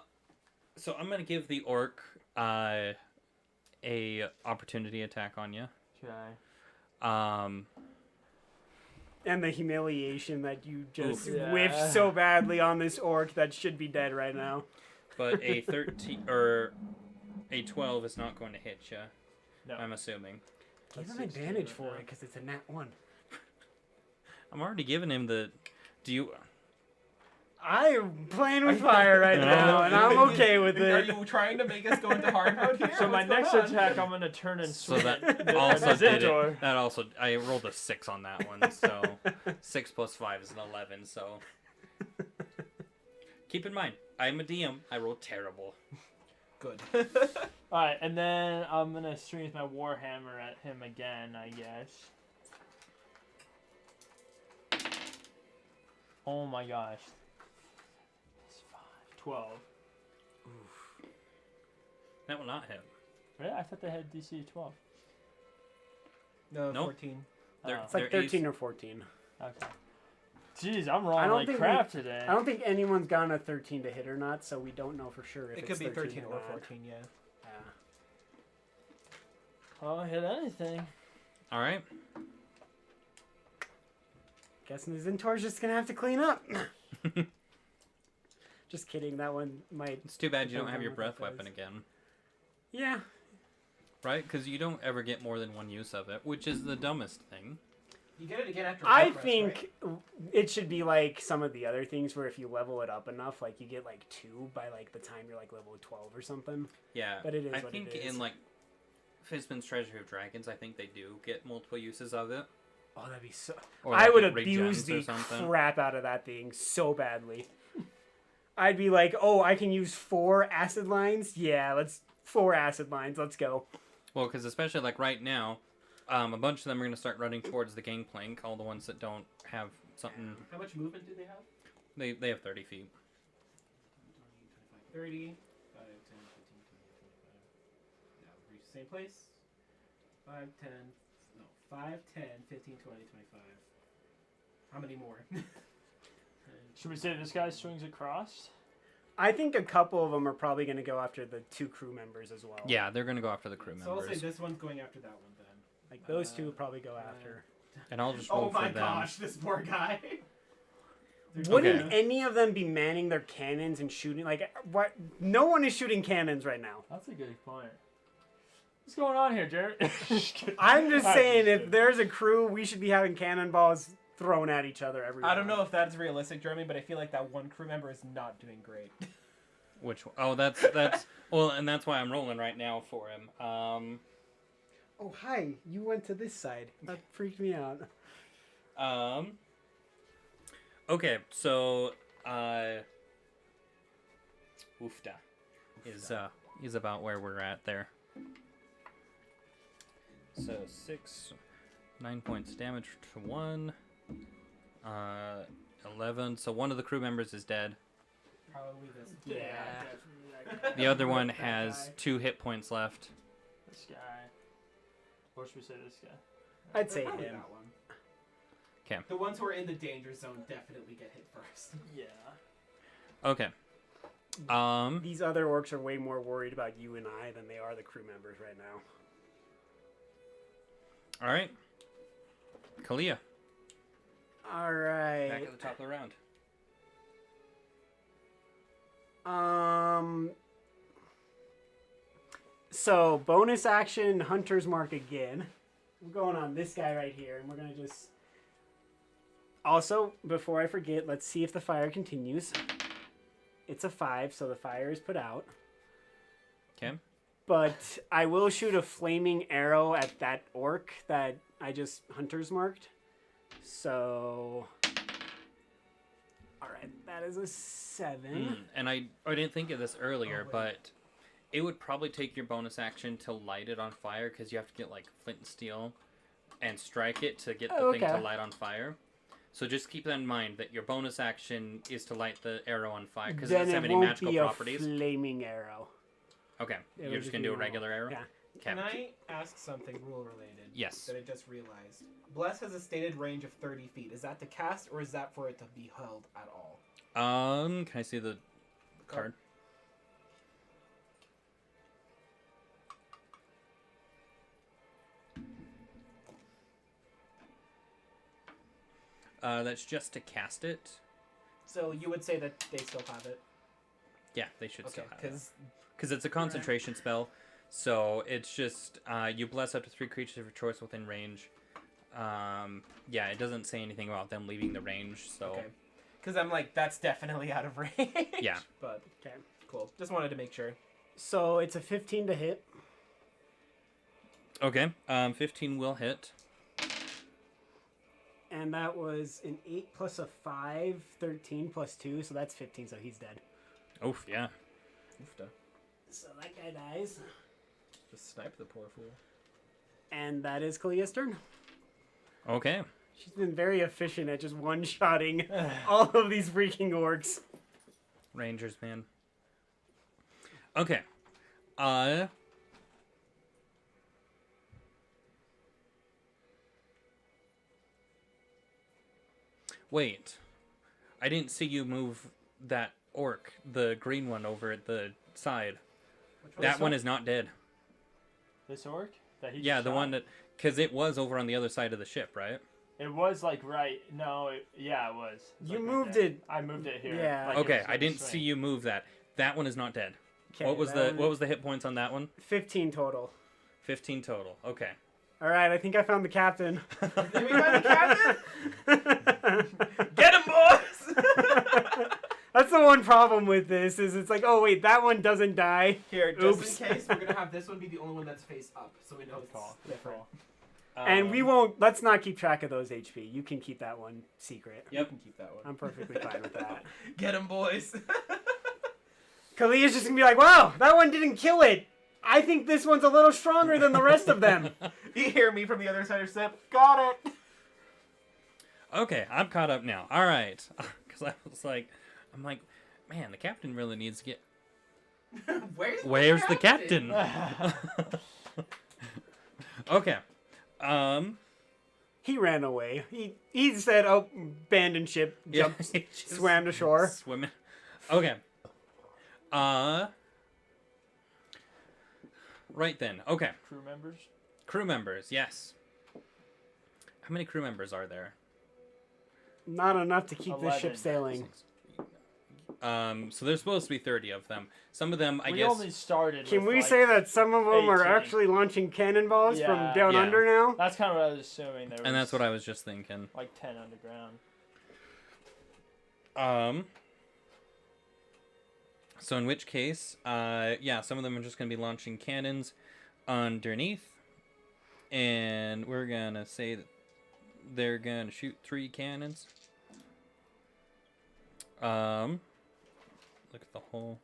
Speaker 3: So I'm gonna give the orc a opportunity attack on you.
Speaker 6: Okay.
Speaker 1: And the humiliation that you just
Speaker 4: Oof.
Speaker 1: whiffed
Speaker 4: Yeah.
Speaker 1: so badly on this orc that should be dead right now.
Speaker 3: But a 13 or a 12 is not going to hit you.
Speaker 4: No.
Speaker 3: I'm assuming.
Speaker 1: Give
Speaker 4: That's
Speaker 1: him
Speaker 4: 16
Speaker 1: advantage
Speaker 4: right
Speaker 1: for
Speaker 4: now.
Speaker 1: it because it's a nat 1.
Speaker 3: I'm already giving him the. Do you?
Speaker 1: I'm playing with fire right now, and I'm okay with
Speaker 2: Are
Speaker 1: it.
Speaker 2: you trying to make us go into hard mode here?
Speaker 4: So my
Speaker 2: What's going
Speaker 4: next
Speaker 2: on?
Speaker 4: attack, I'm going to turn and
Speaker 3: So
Speaker 4: swing.
Speaker 3: that also did
Speaker 4: Nazintor.
Speaker 3: it. That also I rolled a 6 on that one. So 6 plus 5 is an 11. So keep in mind, I'm a DM. I roll terrible.
Speaker 2: Good.
Speaker 4: Alright, and then I'm going to swing with my Warhammer at him again, I guess. Oh my gosh. It's 5. 12.
Speaker 3: That will not hit.
Speaker 4: Really? I thought they had DC 12.
Speaker 2: No,
Speaker 3: Nope.
Speaker 2: 14.
Speaker 3: They're-
Speaker 4: Oh,
Speaker 1: It's like
Speaker 3: They're
Speaker 1: 13 or 14.
Speaker 4: okay. Jeez, I'm
Speaker 1: I
Speaker 4: rolling
Speaker 1: don't
Speaker 4: like
Speaker 1: think
Speaker 4: crap today.
Speaker 1: I don't think anyone's gotten a 13 to hit or not, so we don't know for sure if
Speaker 2: It
Speaker 1: it's
Speaker 2: could be 13 or
Speaker 1: not.
Speaker 2: 14, yeah.
Speaker 1: Yeah.
Speaker 4: I'll hit anything.
Speaker 3: All right.
Speaker 1: Guessing the Zintor's just gonna have to clean up. Just kidding. That one might.
Speaker 3: It's too bad you don't
Speaker 1: Depends
Speaker 3: have
Speaker 1: on
Speaker 3: your
Speaker 1: what
Speaker 3: breath
Speaker 1: that
Speaker 3: weapon
Speaker 1: does.
Speaker 3: again,
Speaker 1: Yeah.
Speaker 3: right? Because you don't ever get more than one use of it, which is the dumbest thing.
Speaker 2: You get it again after.
Speaker 1: I
Speaker 2: long rest,
Speaker 1: think
Speaker 2: right?
Speaker 1: it should be like some of the other things where if you level it up enough, like you get like 2 by like the time you're like level 12 or something.
Speaker 3: Yeah,
Speaker 1: But it is
Speaker 3: I
Speaker 1: what
Speaker 3: think
Speaker 1: it is.
Speaker 3: in like Fizban's Treasure of Dragons, I think they do get multiple uses of it.
Speaker 1: Oh, that'd be so.
Speaker 3: Or
Speaker 1: I
Speaker 3: like
Speaker 1: would
Speaker 3: it
Speaker 1: abuse
Speaker 3: regens
Speaker 1: the
Speaker 3: or something.
Speaker 1: crap out of that thing so badly. I'd be like, oh, I can use 4 acid lines? Yeah, let's 4 acid lines. Let's go.
Speaker 3: Well, because especially like right now, a bunch of them are going to start running towards the gangplank. All the ones that don't have something,
Speaker 2: How much movement do they have?
Speaker 3: they have 30 feet.
Speaker 2: 30, 5, 10, 15, 20, 25. Yeah, reach the same place. 5, 10, no, 5, 10, 15, 20, 25. How many more?
Speaker 4: Should we say this guy swings across?
Speaker 1: I think a couple of them are probably going to go after the 2 crew members as well.
Speaker 3: Yeah, they're going to go after the crew
Speaker 2: So I'll say
Speaker 3: members,
Speaker 2: this one's going after that one then.
Speaker 1: Like those 2 will probably go after.
Speaker 3: and I'll just roll
Speaker 2: Oh my
Speaker 3: for them.
Speaker 2: gosh, this poor guy.
Speaker 1: Wouldn't
Speaker 3: Okay.
Speaker 1: any of them be manning their cannons and shooting? Like, what? No one is shooting cannons right now.
Speaker 6: That's a good point.
Speaker 4: What's going on here, Jared?
Speaker 1: I'm just
Speaker 4: I'm
Speaker 1: saying, if
Speaker 4: kidding.
Speaker 1: there's a crew, we should be having cannonballs thrown at each other every
Speaker 2: I don't
Speaker 1: round.
Speaker 2: know if that's realistic, Jeremy, but I feel like that one crew member is not doing great.
Speaker 3: Which oh, that's well, and that's why I'm rolling right now for him.
Speaker 1: Oh, hi. You went to this side. That freaked me out.
Speaker 3: Okay, so Oofta is about where we're at there. So 9 points damage to 1. 11. So one of the crew members is dead.
Speaker 2: Probably this.
Speaker 4: Yeah,
Speaker 1: Yeah.
Speaker 4: definitely that guy.
Speaker 3: The other one
Speaker 1: That
Speaker 3: has
Speaker 1: guy.
Speaker 3: 2 hit points left.
Speaker 4: This guy. Or should we say this guy?
Speaker 1: I'd say
Speaker 2: Probably
Speaker 1: him.
Speaker 2: that one.
Speaker 3: 'Kay.
Speaker 2: The ones who are in the danger zone definitely get hit first.
Speaker 4: Yeah.
Speaker 3: Okay.
Speaker 1: These other orcs are way more worried about you and I than they are the crew members right now.
Speaker 3: All right. Kalia,
Speaker 1: All right.
Speaker 3: back at the top of the round.
Speaker 1: So bonus action, Hunter's Mark again. We're going on this guy right here, and we're gonna just. Also, before I forget, let's see if the fire continues. It's a 5, so the fire is put out.
Speaker 3: Okay.
Speaker 1: But I will shoot a flaming arrow at that orc that I just Hunter's marked. So. Alright, that is a 7.
Speaker 3: And I didn't think of this earlier,
Speaker 2: Oh, wait.
Speaker 3: but it would probably take your bonus action to light it on fire because you have to get like flint and steel and strike it to get the
Speaker 1: Oh,
Speaker 3: thing to
Speaker 1: okay.
Speaker 3: light on fire. So just keep that in mind that your bonus action is to light the arrow on fire because it
Speaker 1: Then
Speaker 3: doesn't
Speaker 1: it
Speaker 3: have any
Speaker 1: won't
Speaker 3: magical
Speaker 1: be a
Speaker 3: properties.
Speaker 1: flaming arrow.
Speaker 3: Okay,
Speaker 1: It'll
Speaker 3: you're
Speaker 1: just
Speaker 3: just gonna
Speaker 1: be
Speaker 3: do a
Speaker 1: a
Speaker 3: regular arrow.
Speaker 1: Yeah.
Speaker 3: Okay.
Speaker 2: Can I ask something rule related?
Speaker 3: Yes.
Speaker 2: That I just realized. Bless has a stated range of 30 feet. Is that to cast or is that for it to be held at all?
Speaker 3: Can I see the card? That's just to cast it.
Speaker 2: So you would say that they still have it?
Speaker 3: Yeah, they should
Speaker 2: Okay,
Speaker 3: still have it.
Speaker 2: because
Speaker 3: Because it's a concentration spell, so it's just you bless up to 3 creatures of your choice within range. Yeah, it doesn't say anything about them leaving the range, so
Speaker 2: okay. Because I'm like, that's definitely out of range.
Speaker 3: Yeah.
Speaker 2: But
Speaker 1: Okay.
Speaker 2: cool. Just wanted to make sure.
Speaker 1: So it's a 15 to hit.
Speaker 3: okay. 15 will hit.
Speaker 1: And that was an 8 plus a 5, 13 plus 2, so that's 15, so he's dead.
Speaker 3: Oof, yeah.
Speaker 2: Oofta.
Speaker 1: So that guy dies.
Speaker 2: Just snipe the poor fool.
Speaker 1: And that is Kalia's turn.
Speaker 3: Okay.
Speaker 1: She's been very efficient at just one-shotting all of these freaking orcs.
Speaker 3: Rangers, man. Okay. Wait. I didn't see you move that orc, the green one, over at the side.
Speaker 2: Which
Speaker 3: That one is not dead.
Speaker 4: This orc? That he
Speaker 3: Yeah,
Speaker 4: just
Speaker 3: the
Speaker 4: shot?
Speaker 3: one that, because it was over on the other side of the ship, right?
Speaker 4: It was like right. No, yeah, it was. It's
Speaker 1: You
Speaker 4: like right
Speaker 1: moved
Speaker 4: there.
Speaker 1: it.
Speaker 4: I moved it here.
Speaker 1: Yeah.
Speaker 4: like it
Speaker 3: Okay,
Speaker 4: was
Speaker 3: I
Speaker 4: gonna
Speaker 3: didn't
Speaker 4: swing.
Speaker 3: see you move that. That one is not dead.
Speaker 1: 'Kay,
Speaker 3: What was
Speaker 1: that one-
Speaker 3: the hit points on that one?
Speaker 1: 15 total.
Speaker 3: 15 total. Okay.
Speaker 1: All right, I think I found the captain.
Speaker 2: Did we find the captain? Get him, boys!
Speaker 1: That's the one problem with this is it's like, oh wait, that one doesn't die.
Speaker 2: Here, just
Speaker 1: Oops.
Speaker 2: in case, we're gonna have this one be the only one that's face up, so we know
Speaker 4: Good
Speaker 2: it's
Speaker 4: call. Good
Speaker 2: different.
Speaker 4: call.
Speaker 1: And we won't. Let's not keep track of those HP. You can keep that one secret.
Speaker 2: You can keep that one.
Speaker 1: I'm perfectly fine with that.
Speaker 2: Get him, boys!
Speaker 1: Kalia's just gonna be like, wow, that one didn't kill it. I think this one's a little stronger than the rest of them.
Speaker 2: You hear me from the other side of step? Got it!
Speaker 3: Okay, I'm caught up now. All right. Because I'm like, man, the captain really needs to get. Where's the captain? Okay.
Speaker 1: He ran away. He said, oh, abandoned ship.
Speaker 3: Yeah,
Speaker 1: Jumped,
Speaker 3: he just
Speaker 1: swam to shore.
Speaker 3: Swimming. Okay. Right then. Okay.
Speaker 4: Crew members.
Speaker 3: Crew members. Yes. How many crew members are there?
Speaker 1: Not enough to keep this ship
Speaker 4: 11.
Speaker 1: sailing.
Speaker 3: So there's supposed to be 30 of them. Some of them, I
Speaker 4: We
Speaker 3: guess.
Speaker 4: only started.
Speaker 1: Can
Speaker 4: with,
Speaker 1: we
Speaker 4: like,
Speaker 1: say that some of them are
Speaker 4: 18.
Speaker 1: actually launching cannonballs
Speaker 4: Yeah.
Speaker 1: from down
Speaker 3: Yeah.
Speaker 1: under now?
Speaker 4: That's kind of what I was assuming. There was
Speaker 3: And that's what I was just thinking.
Speaker 4: like 10 underground.
Speaker 3: So in which case, yeah, some of them are just going to be launching cannons underneath. And we're going to say that they're going to shoot 3 cannons. Look at the hole.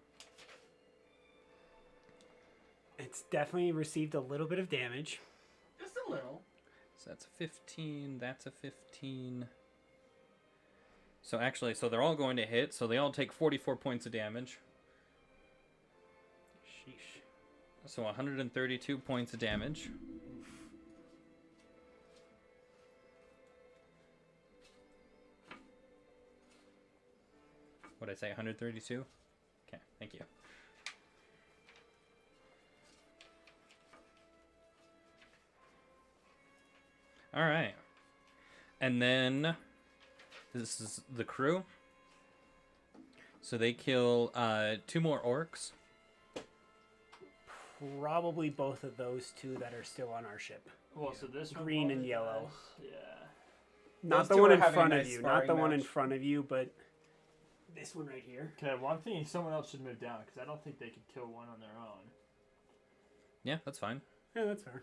Speaker 1: It's definitely received a little bit of damage.
Speaker 2: Just a little.
Speaker 3: So that's a 15, that's a 15. So actually, so they're all going to hit, so they all take 44 points of damage.
Speaker 1: Sheesh.
Speaker 3: So 132 points of damage. What'd I say, 132? Okay, thank you. Alright. And then this is the crew. So they kill 2 more orcs.
Speaker 1: Probably both of those two that are still on our ship.
Speaker 4: Well, so this one
Speaker 1: Green and
Speaker 4: probably
Speaker 1: yellow.
Speaker 4: does. Yeah.
Speaker 1: Not
Speaker 2: Those
Speaker 1: the
Speaker 2: two
Speaker 1: one
Speaker 2: are
Speaker 1: in
Speaker 2: having a
Speaker 1: front of
Speaker 2: nice
Speaker 1: you. Not the
Speaker 2: sparring
Speaker 1: one in
Speaker 2: match.
Speaker 1: front of you, but this one right here.
Speaker 4: Okay, well, I'm thinking someone else should move down because I don't think they could kill one on their own.
Speaker 3: Yeah, that's fine.
Speaker 1: Yeah, that's fair.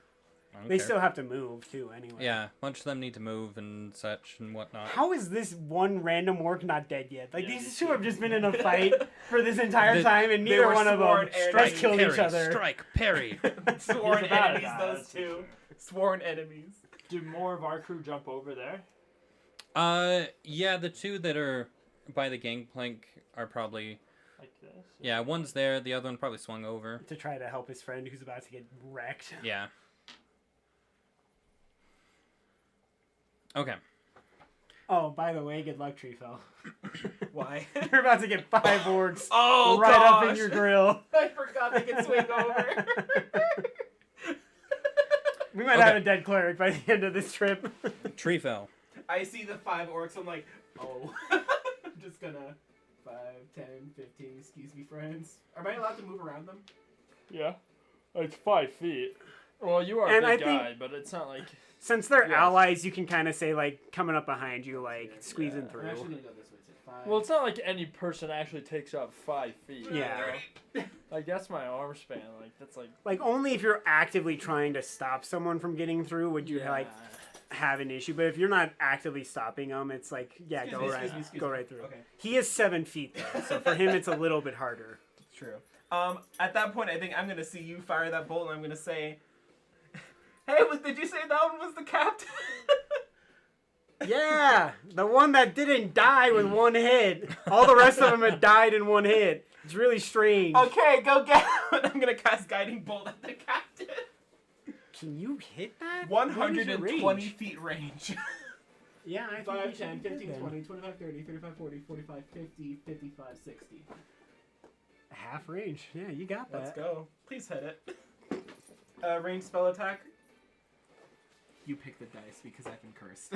Speaker 3: I don't
Speaker 1: They
Speaker 3: care.
Speaker 1: still have to move too, anyway.
Speaker 3: Yeah, a bunch of them need to move and such and whatnot.
Speaker 1: How is this one random orc not dead yet? Like
Speaker 4: Yeah,
Speaker 1: these
Speaker 4: me
Speaker 1: two have just been in a fight for this entire
Speaker 3: The-
Speaker 1: time, and
Speaker 2: they
Speaker 1: neither
Speaker 2: were
Speaker 1: one of them
Speaker 2: sworn
Speaker 1: has
Speaker 2: enemies.
Speaker 1: killed
Speaker 3: parry,
Speaker 1: each other.
Speaker 3: Strike, parry.
Speaker 2: Sworn
Speaker 4: He's about to
Speaker 2: enemies,
Speaker 4: die,
Speaker 2: those
Speaker 4: that's for
Speaker 2: two.
Speaker 4: sure.
Speaker 2: Sworn enemies.
Speaker 4: Do more of our crew jump over there?
Speaker 3: Yeah, the 2 that are by the gangplank are probably,
Speaker 4: Like this?
Speaker 3: yeah, one's there, the other one probably swung over.
Speaker 1: To try to help his friend who's about to get wrecked.
Speaker 3: Yeah. Okay.
Speaker 1: Oh, by the way, good luck, Treefell.
Speaker 2: Why?
Speaker 1: You're about to get 5 orcs
Speaker 2: Oh,
Speaker 1: right up in
Speaker 2: gosh.
Speaker 1: your grill.
Speaker 2: I forgot they could swing over.
Speaker 1: We might
Speaker 3: Okay.
Speaker 1: have a dead cleric by the end of this trip.
Speaker 3: Tree fell.
Speaker 2: I see the 5 orcs, I'm like, oh. I'm just gonna 5, 10, 15, excuse me, friends. Am I allowed to move around them?
Speaker 4: Yeah. It's 5 feet. Well, you are
Speaker 1: And
Speaker 4: a
Speaker 1: I
Speaker 4: big
Speaker 1: think-
Speaker 4: guy, but it's not like...
Speaker 1: Since they're
Speaker 4: Yes.
Speaker 1: allies, you can kind of say, like, coming up behind you, like, squeezing
Speaker 4: Yeah.
Speaker 1: through.
Speaker 2: I'm actually gonna go this way too. 5.
Speaker 4: Well, it's not like any person actually takes up 5 feet. you
Speaker 1: Yeah.
Speaker 4: know? Like, that's my arm span. Like, that's like...
Speaker 1: Like, only if you're actively trying to stop someone from getting through would you,
Speaker 4: yeah.
Speaker 1: like, have an issue. But if you're not actively stopping them, it's like, yeah,
Speaker 2: Excuse
Speaker 1: go
Speaker 2: me,
Speaker 1: right,
Speaker 2: excuse me.
Speaker 1: go right through.
Speaker 2: Okay,
Speaker 1: He is 7 feet, though, so for him it's a little bit harder.
Speaker 2: true. At that point, I think I'm gonna see you fire that bolt, and I'm gonna say, "Hey, did you say that one was the captain?"
Speaker 1: Yeah, the one that didn't die with 1 hit. All the rest of them had died in 1 hit. It's really strange.
Speaker 2: Okay, go get him. I'm gonna cast guiding bolt at the captain.
Speaker 1: Can you hit that? What is your
Speaker 2: 120
Speaker 1: range?
Speaker 2: feet range.
Speaker 1: Yeah, I think
Speaker 2: 5,
Speaker 1: you should
Speaker 2: 10,
Speaker 1: be good
Speaker 2: 15,
Speaker 1: then.
Speaker 2: 20, 25, 30, 35, 40, 45, 50, 55, 60.
Speaker 1: Half range. Yeah, you got that.
Speaker 2: Let's go. Please hit it. Range spell attack. you pick the dice because I've been cursed.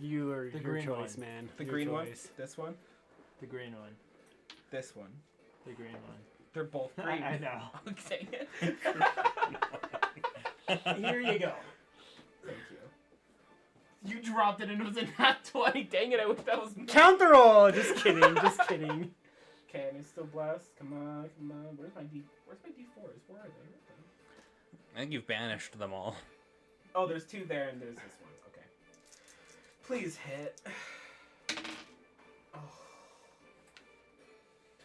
Speaker 1: You are
Speaker 4: The
Speaker 1: your
Speaker 4: green
Speaker 1: choice,
Speaker 4: one.
Speaker 1: man.
Speaker 2: The
Speaker 1: Your
Speaker 2: green one,
Speaker 1: choice.
Speaker 2: this one,
Speaker 4: The green one.
Speaker 2: this one.
Speaker 4: The green one.
Speaker 2: They're both green.
Speaker 4: I know.
Speaker 2: Okay.
Speaker 1: Here you go.
Speaker 2: Thank you. You dropped it and it was a nat 20. Dang it, I wish that was me.
Speaker 1: Counter roll. Just kidding. Just kidding.
Speaker 2: Okay, I'm still blessed. Come on, come on. Where's my D4s? Where are they?
Speaker 3: I think you've banished them all.
Speaker 2: Oh, there's 2 there and there's this one. Okay. Please hit. Oh.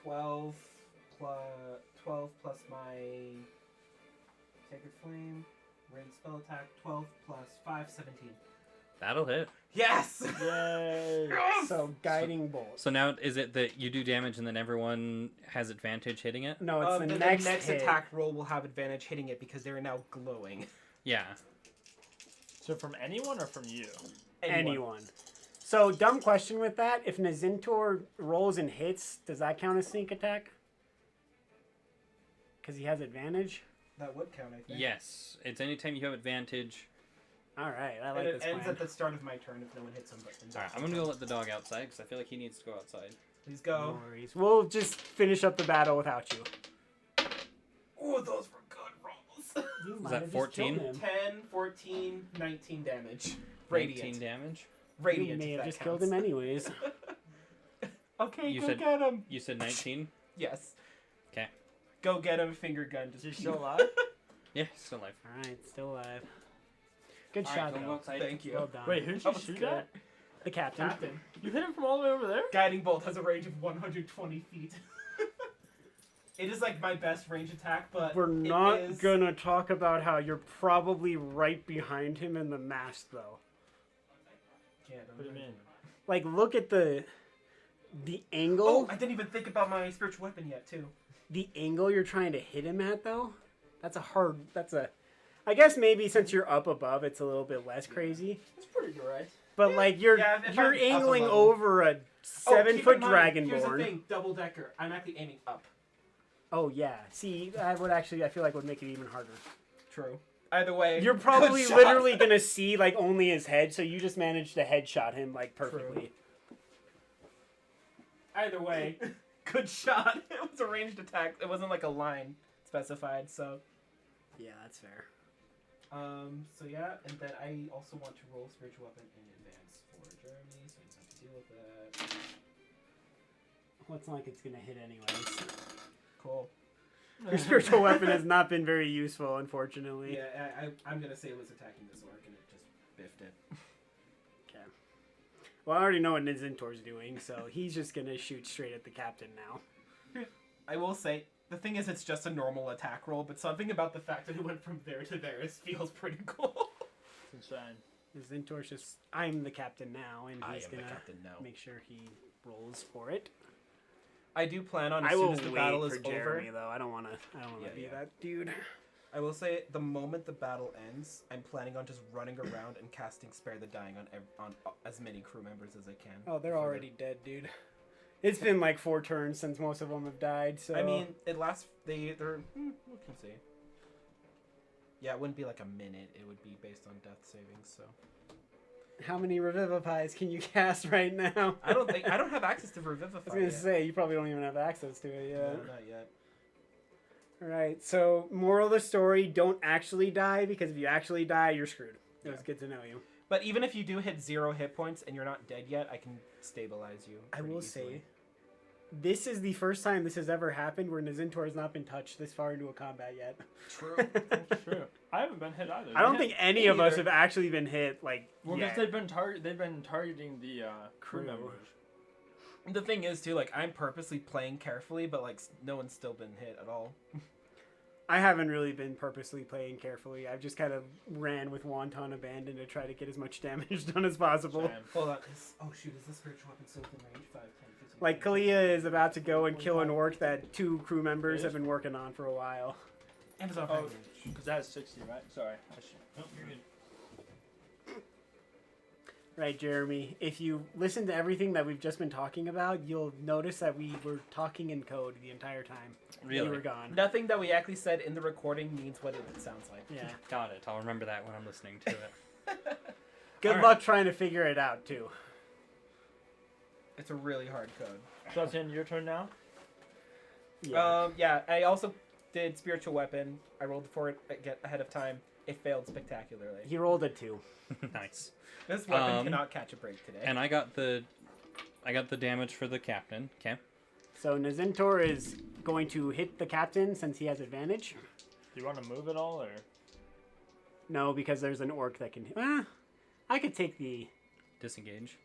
Speaker 2: 12 plus my Sacred Flame, range spell attack. 12 plus 5, 17.
Speaker 3: That'll hit.
Speaker 2: Yes!
Speaker 4: Yay!
Speaker 1: So guiding bolt.
Speaker 3: So now is it that you do damage and then everyone has advantage hitting it?
Speaker 1: No, it's the
Speaker 2: The
Speaker 1: next hit.
Speaker 2: attack roll will have advantage hitting it because they're now glowing.
Speaker 3: Yeah.
Speaker 4: So from anyone or from you?
Speaker 1: Anyone. So dumb question with that. If Nazintor rolls and hits, does that count as sneak attack? Because he has advantage.
Speaker 2: That would count, I think.
Speaker 3: Yes. It's anytime you have advantage.
Speaker 1: All right, I
Speaker 2: And
Speaker 1: like
Speaker 2: it
Speaker 1: this
Speaker 2: ends
Speaker 1: plan.
Speaker 2: at the start of my turn if no one hits him. But
Speaker 3: Alright, I'm gonna go let the dog outside because I feel like he needs to go outside.
Speaker 2: Please
Speaker 1: No
Speaker 2: go.
Speaker 1: worries. We'll just finish up the battle without you.
Speaker 2: Oh, those were good rolls.
Speaker 1: You might
Speaker 3: that
Speaker 1: have just killed
Speaker 3: 14?
Speaker 1: him.
Speaker 2: 10, 14, 19 damage.
Speaker 3: 19
Speaker 2: Radiant.
Speaker 3: damage.
Speaker 2: Radiant.
Speaker 1: You may
Speaker 2: if
Speaker 1: have
Speaker 2: that
Speaker 1: just killed
Speaker 2: counts.
Speaker 1: him anyways.
Speaker 2: Okay,
Speaker 3: You
Speaker 2: go
Speaker 3: said-
Speaker 2: get him.
Speaker 3: You said 19?
Speaker 2: Yes.
Speaker 3: 'Kay.
Speaker 2: Go get him, finger gun.
Speaker 4: Is he
Speaker 2: Just
Speaker 4: still alive?
Speaker 3: Yeah, still alive.
Speaker 1: All right, still alive. Good
Speaker 3: Alright,
Speaker 1: shot,
Speaker 3: go
Speaker 1: though.
Speaker 3: outside.
Speaker 2: Thank you.
Speaker 1: Well done.
Speaker 4: Wait, who'd
Speaker 2: That
Speaker 4: you
Speaker 2: was
Speaker 4: shoot
Speaker 2: good.
Speaker 4: at?
Speaker 1: The captain.
Speaker 2: Captain.
Speaker 4: You hit him from all the way over there?
Speaker 2: Guiding bolt has a range of 120 feet. It is like my best range attack, but
Speaker 1: We're
Speaker 2: it
Speaker 1: not
Speaker 2: is-
Speaker 1: gonna talk about how you're probably right behind him in the mast, though.
Speaker 2: Yeah,
Speaker 4: What do you mean?
Speaker 1: Like, look at the angle.
Speaker 2: Oh, I didn't even think about my spiritual weapon yet, too.
Speaker 1: The angle you're trying to hit him at, though. I guess maybe since you're up above, it's a little bit less crazy.
Speaker 6: That's pretty direct.
Speaker 1: But like you're
Speaker 2: Yeah, if
Speaker 1: you're
Speaker 2: I'm up
Speaker 1: angling
Speaker 2: level.
Speaker 1: over a
Speaker 2: Oh,
Speaker 1: 7-foot
Speaker 2: keep in mind, Here's the
Speaker 1: dragonborn.
Speaker 2: thing, double decker. I'm actually aiming up.
Speaker 1: Oh yeah. See, I feel like would make it even harder.
Speaker 2: True. Either way,
Speaker 1: You're
Speaker 2: good
Speaker 1: probably
Speaker 2: shot.
Speaker 1: literally gonna see like only his head, so you just managed to headshot him like perfectly.
Speaker 2: Either way, good shot. It was a ranged attack. It wasn't like a line specified, so.
Speaker 1: Yeah, that's fair.
Speaker 2: So yeah, and then I also want to roll spiritual weapon in advance for Jeremy, so he doesn't have to deal with that.
Speaker 1: Well, it's not like it's gonna hit anyways.
Speaker 2: Cool.
Speaker 1: Your spiritual weapon has not been very useful, unfortunately.
Speaker 2: Yeah, I'm gonna say it was attacking this orc, and it just biffed it.
Speaker 1: Okay. Well, I already know what Nizintor's doing, so he's just gonna shoot straight at the captain now.
Speaker 2: I will say, the thing is, it's just a normal attack roll, but something about the fact that it went from there to there feels pretty cool.
Speaker 4: It's insane.
Speaker 1: Nizintor's just, I'm the captain now, and
Speaker 2: I
Speaker 1: he's
Speaker 2: am the
Speaker 1: gonna
Speaker 2: captain now.
Speaker 1: make sure he rolls for it.
Speaker 2: I do plan on,
Speaker 1: I
Speaker 2: as soon
Speaker 1: will
Speaker 2: as the
Speaker 1: wait
Speaker 2: battle
Speaker 1: for
Speaker 2: is
Speaker 1: Jeremy,
Speaker 2: over,
Speaker 1: though. I don't wanna
Speaker 2: Yeah,
Speaker 1: be
Speaker 2: yeah.
Speaker 1: that dude.
Speaker 2: I will say, the moment the battle ends, I'm planning on just running around and casting Spare the Dying on as many crew members as I can.
Speaker 1: Oh, they're
Speaker 2: before
Speaker 1: already dead, dude. It's been like 4 turns since most of them have died, so...
Speaker 2: I mean, it lasts. They're. We can see. Yeah, it wouldn't be like a minute. It would be based on death savings. So
Speaker 1: how many Revivifies can you cast right now?
Speaker 2: I don't have access to Revivify.
Speaker 1: I was gonna
Speaker 2: yet.
Speaker 1: say, you probably don't even have access to it
Speaker 2: No,
Speaker 1: yet.
Speaker 2: not yet.
Speaker 1: Alright, so moral of the story, don't actually die, because if you actually die, you're screwed. It was
Speaker 2: Yeah.
Speaker 1: good to know you.
Speaker 2: But even if you do hit 0 hit points and you're not dead yet, I can stabilize you.
Speaker 1: I
Speaker 2: pretty
Speaker 1: will
Speaker 2: easily.
Speaker 1: say, this is the first time this has ever happened where Nazintor has not been touched this far into a combat yet.
Speaker 2: True.
Speaker 4: True. I haven't been hit either.
Speaker 1: I don't think any of us
Speaker 2: either.
Speaker 1: have actually been hit, like,
Speaker 4: Well,
Speaker 1: yet.
Speaker 4: because they've been targeting the crew
Speaker 1: Crew.
Speaker 4: members.
Speaker 2: The thing is too, like I'm purposely playing carefully, but like no one's still been hit at all.
Speaker 1: I haven't really been purposely playing carefully. I've just kind of ran with Wanton Abandon to try to get as much damage done as possible.
Speaker 4: Same.
Speaker 2: Hold on. Oh shoot, is this spiritual weapon still within range? 5, 10, 15.
Speaker 1: Like,
Speaker 2: 20,
Speaker 1: Kalia is about to go and kill an orc that 2 crew members have been working on for a while.
Speaker 2: Amazon
Speaker 4: Oh,
Speaker 2: Prime range.
Speaker 4: because that's 60, right? Sorry. I should... Oh, you're good.
Speaker 1: Right, Jeremy. If you listen to everything that we've just been talking about, you'll notice that we were talking in code the entire time.
Speaker 3: Really?
Speaker 1: You were gone.
Speaker 2: Nothing that we actually said in the recording means what it sounds like.
Speaker 1: Yeah.
Speaker 3: Got it. I'll remember that when I'm listening to it.
Speaker 1: Good
Speaker 3: Alright.
Speaker 1: luck trying to figure it out too.
Speaker 2: It's a really hard code.
Speaker 4: So it's in your turn now.
Speaker 2: Yeah, I also did spiritual weapon. I rolled for it ahead of time. It failed spectacularly.
Speaker 1: He rolled a 2.
Speaker 3: Nice.
Speaker 2: This weapon cannot catch a break today.
Speaker 3: And I got the damage for the captain. Okay.
Speaker 1: So Nazintor is going to hit the captain since he has advantage.
Speaker 4: Do you want to move at all, or
Speaker 1: No, because there's an orc that can. I could take the.
Speaker 3: Disengage.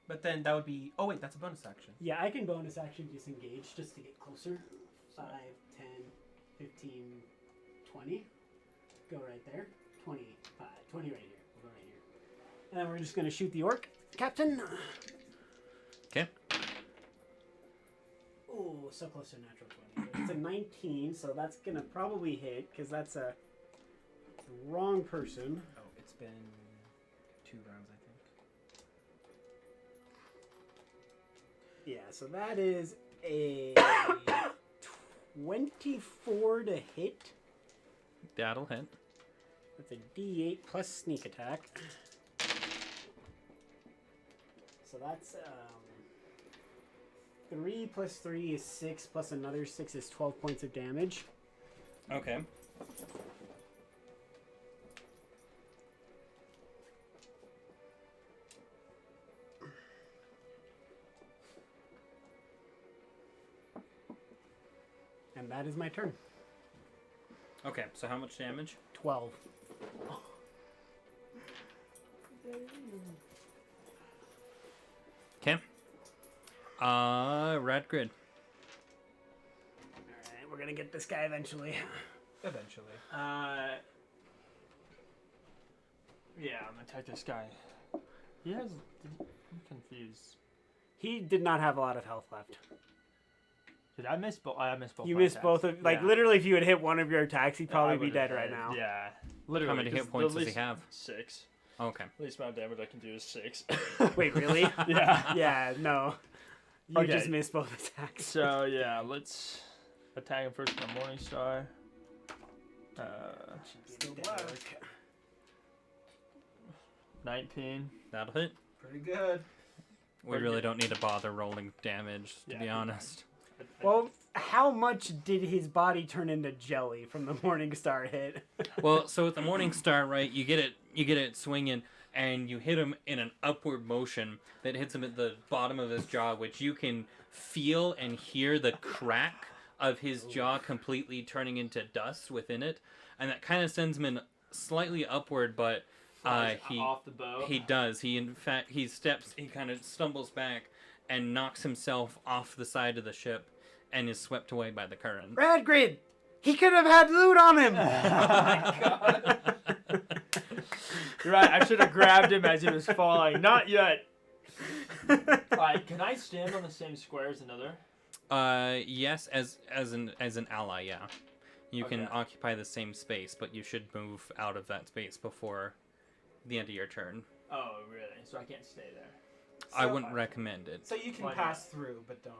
Speaker 2: But then that would be... Oh, wait, that's a bonus action.
Speaker 1: Yeah, I can bonus action disengage just to get closer. 5, 10, 15, 20. Go right there. 25, 20 right here. We'll go right here. And then we're just going to shoot the orc captain.
Speaker 3: Okay.
Speaker 1: Oh, so close to a natural 20. But it's a 19, so that's going to probably hit because that's a wrong person.
Speaker 2: Oh, it's been 2 rounds, I think.
Speaker 1: Yeah, so that is a 24 to hit.
Speaker 3: That'll hit.
Speaker 1: That's a D8 plus sneak attack. So that's 3 plus 3 is 6 plus another 6 is 12 points of damage.
Speaker 3: Okay.
Speaker 1: And that is my turn.
Speaker 3: Okay. So how much damage?
Speaker 1: 12.
Speaker 3: Okay. Radgrid.
Speaker 1: Alright, we're gonna get this guy eventually.
Speaker 2: Eventually.
Speaker 4: yeah, I'm gonna attack this guy. He has. I'm confused.
Speaker 1: He did not have a lot of health left.
Speaker 4: Did I miss both? I missed both.
Speaker 1: You
Speaker 4: my
Speaker 1: missed
Speaker 4: attacks.
Speaker 1: both of, like,
Speaker 4: Yeah.
Speaker 1: literally if you had hit one of your attacks, he'd
Speaker 4: I
Speaker 1: probably be
Speaker 4: would've
Speaker 1: dead right
Speaker 4: died.
Speaker 1: now.
Speaker 4: Yeah, literally.
Speaker 3: How many
Speaker 4: 'cause
Speaker 3: hit points
Speaker 4: the
Speaker 3: does he
Speaker 4: least-
Speaker 3: have?
Speaker 4: 6.
Speaker 3: Okay.
Speaker 4: Least amount of damage I can do is 6.
Speaker 1: Wait, really?
Speaker 4: yeah.
Speaker 1: Yeah, no. You
Speaker 4: Okay.
Speaker 1: just missed both attacks.
Speaker 4: So yeah, let's attack him first with my Morning Star.
Speaker 1: Still work.
Speaker 4: 19.
Speaker 3: That'll hit.
Speaker 2: Pretty good.
Speaker 3: We really don't need to bother rolling damage, to
Speaker 4: Yeah.
Speaker 3: be honest.
Speaker 1: Well, how much did his body turn into jelly from the Morning Star hit?
Speaker 3: Well, so with the Morning Star, right, you get it swinging, and you hit him in an upward motion that hits him at the bottom of his jaw, which you can feel and hear the crack of his jaw completely turning into dust within it, and that kind of sends him in slightly upward, but he
Speaker 4: off the boat.
Speaker 3: he does. He kind of stumbles back and knocks himself off the side of the ship and is swept away by the current.
Speaker 1: Radgrid! He could have had loot on him!
Speaker 4: You're right. I should have grabbed him as he was falling. Not yet. Like, can I stand on the same square as another?
Speaker 3: Yes, as an ally, yeah. You can
Speaker 4: Okay.
Speaker 3: occupy the same space, but you should move out of that space before the end of your turn.
Speaker 4: Oh, really? So I can't stay there.
Speaker 3: I wouldn't recommend it.
Speaker 2: So you can
Speaker 4: Why
Speaker 2: pass through, but don't.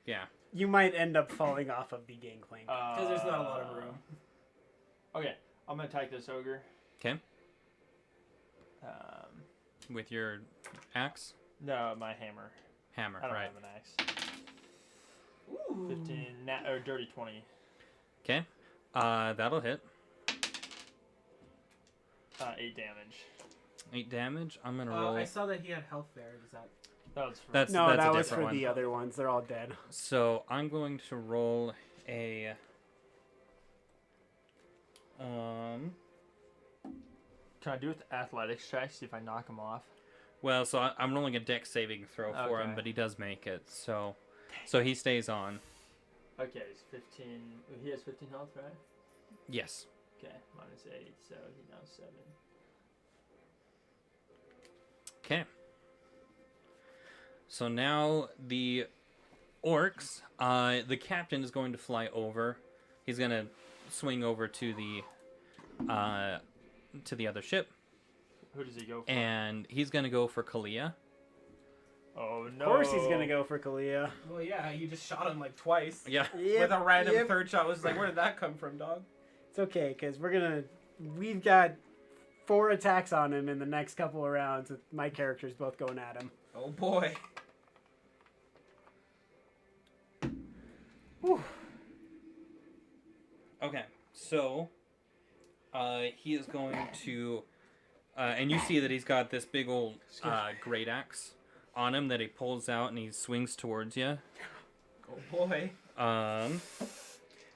Speaker 3: Yeah.
Speaker 1: You might end up falling off of the gangplank.
Speaker 2: Because there's not a lot of room.
Speaker 4: Okay, I'm gonna attack this ogre.
Speaker 3: 'Kay.
Speaker 4: Um,
Speaker 3: With your axe?
Speaker 4: no, my hammer.
Speaker 3: Hammer,
Speaker 4: I don't
Speaker 3: right.
Speaker 4: have an axe. 15, or dirty 20.
Speaker 3: Okay. That'll hit.
Speaker 4: 8 damage.
Speaker 3: 8 damage. I'm gonna roll.
Speaker 2: I saw that he had health there. Does that...
Speaker 4: That was for
Speaker 3: That's
Speaker 1: No,
Speaker 3: a
Speaker 1: that was
Speaker 3: different
Speaker 1: for
Speaker 3: one.
Speaker 1: the other ones. They're all dead.
Speaker 3: So I'm going to roll a.
Speaker 4: Can I do it with athletics check? See if I knock him off.
Speaker 3: Well, so I'm rolling a dex saving throw for him,
Speaker 4: Okay.
Speaker 3: but he does make it. So he stays on.
Speaker 4: Okay, he's 15. He has 15 health, right?
Speaker 3: Yes.
Speaker 4: Okay, minus 8, so he's now 7.
Speaker 3: Okay. So now the orcs, the captain is going to fly over. He's gonna swing over to the other ship,
Speaker 4: Who does he go for?
Speaker 3: and he's gonna go for Kalia.
Speaker 4: Oh no!
Speaker 1: Of course he's gonna go for Kalia.
Speaker 2: Well, yeah, you just shot him like twice.
Speaker 3: Yeah.
Speaker 2: With a random third shot. I was like, where did that come from, dog?
Speaker 1: It's okay, because we've got 4 attacks on him in the next couple of rounds with my characters both going at him.
Speaker 2: Oh boy.
Speaker 3: Okay, so he is going to, and you see that he's got this big old great axe on him that he pulls out and he swings towards you.
Speaker 2: Oh boy.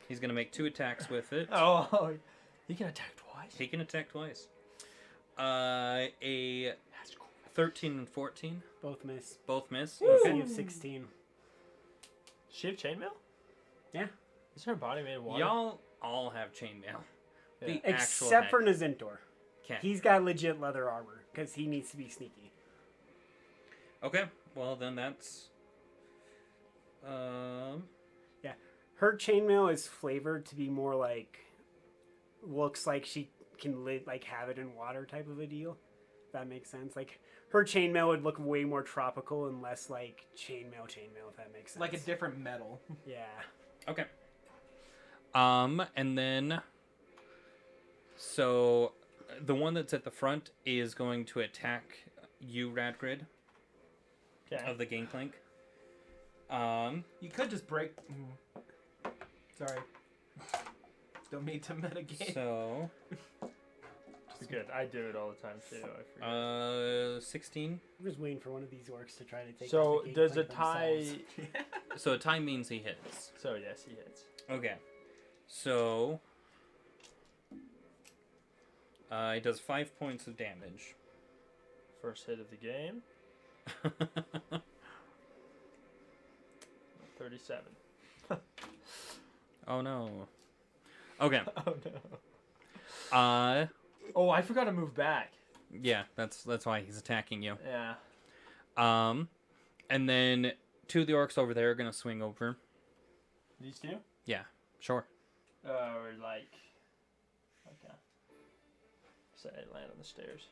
Speaker 3: He's gonna make 2 attacks with it.
Speaker 4: Oh, he can attack twice.
Speaker 3: He can attack twice. A 13 and 14,
Speaker 1: Both miss.
Speaker 3: both miss.
Speaker 1: AC
Speaker 3: Okay.
Speaker 1: of 16.
Speaker 4: Does she have chainmail?
Speaker 1: Yeah.
Speaker 4: Is her body made of water?
Speaker 3: Y'all all have chainmail.
Speaker 4: Yeah.
Speaker 3: The actual
Speaker 1: Except for
Speaker 3: heck.
Speaker 1: Nazintor.
Speaker 3: Okay.
Speaker 1: He's got legit leather armor because he needs to be sneaky.
Speaker 3: Okay. Well, then that's.
Speaker 1: Her chainmail is flavored to be more like, looks like she can like have it in water type of a deal. If that makes sense. Like her chainmail would look way more tropical and less like chainmail. If that makes sense.
Speaker 2: Like a different metal.
Speaker 1: Yeah.
Speaker 3: Okay. And then. So, the one that's at the front is going to attack you, Radgrid,
Speaker 4: Okay.
Speaker 3: of the Gangplank.
Speaker 2: You could just break. Sorry. Don't mean to metagame.
Speaker 3: So,
Speaker 4: It's good. I do it all the time too. I forget.
Speaker 3: 16.
Speaker 1: I'm just waiting for one of these orcs to try to take.
Speaker 4: So
Speaker 1: out the
Speaker 4: does a
Speaker 1: Gangplank
Speaker 4: tie?
Speaker 1: themselves.
Speaker 3: So, a tie means he hits.
Speaker 4: So yes, he hits.
Speaker 3: Okay. So, he does 5 points of damage.
Speaker 4: First hit of the game. 37.
Speaker 3: Oh no. Okay.
Speaker 4: Oh no. Oh, I forgot to move back.
Speaker 3: Yeah, that's why he's attacking you.
Speaker 4: Yeah.
Speaker 3: And then 2 of the orcs over there are gonna swing over.
Speaker 4: These two?
Speaker 3: Sure.
Speaker 4: Or like. Okay. Say I land on the stairs.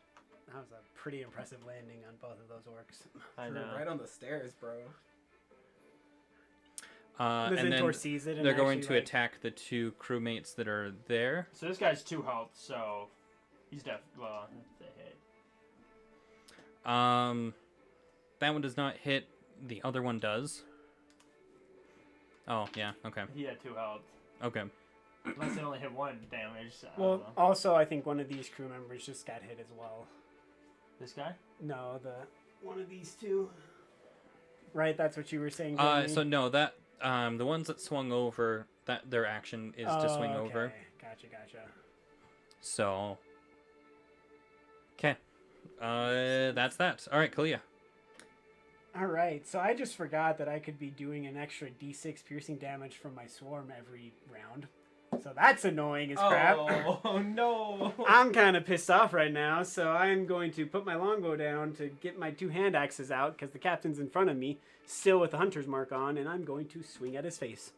Speaker 1: That was a pretty impressive landing on both of those orcs.
Speaker 4: I know.
Speaker 2: Right on the stairs, bro.
Speaker 1: The
Speaker 3: And then
Speaker 1: Zentor sees it. And
Speaker 3: they're going
Speaker 1: actually,
Speaker 3: to
Speaker 1: like,
Speaker 3: attack the 2 crewmates that are there.
Speaker 4: So this guy's 2 health, so he's well, they hit.
Speaker 3: That one does not hit. The other one does. Oh yeah. Okay.
Speaker 4: He had 2 health.
Speaker 3: Okay.
Speaker 4: Unless it only hit 1 damage. I don't
Speaker 1: Well,
Speaker 4: know.
Speaker 1: also I think one of these crew members just got hit as well.
Speaker 4: This guy?
Speaker 1: No, one of these two. Right, that's what you were saying.
Speaker 3: So no, that the ones that swung over, that their action is to swing over.
Speaker 1: Gotcha.
Speaker 3: So. Okay. That's that. All right, Kalia.
Speaker 1: All right, so I just forgot that I could be doing an extra D6 piercing damage from my swarm every round. So that's annoying as crap.
Speaker 2: Oh no.
Speaker 1: I'm kind of pissed off right now, so I'm going to put my longbow down to get my 2 hand axes out because the captain's in front of me, still with the hunter's mark on, and I'm going to swing at his face.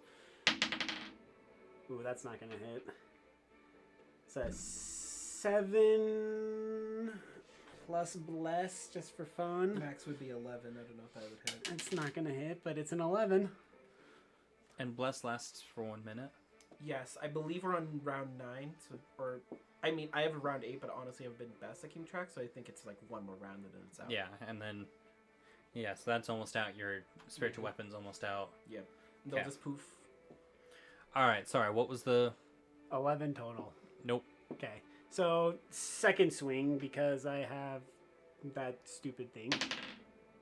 Speaker 1: Ooh, that's not going to hit. It's a 7 plus bless just for fun.
Speaker 2: Max would be 11. I don't know if that would hit.
Speaker 1: It's not going to hit, but it's an 11.
Speaker 3: And bless lasts for 1 minute.
Speaker 2: Yes, I believe we're on round 9. So, I mean, I have a round 8, but honestly, I've been best at keeping track, so I think it's like 1 more round and then it's out.
Speaker 3: Yeah, and then. Yeah, so that's almost out. Your spiritual weapon's almost out.
Speaker 2: They'll
Speaker 3: Yeah.
Speaker 2: just poof.
Speaker 3: All right. Sorry. What was the?
Speaker 1: 11 total.
Speaker 3: Nope.
Speaker 1: Okay. So, second swing, because I have that stupid thing.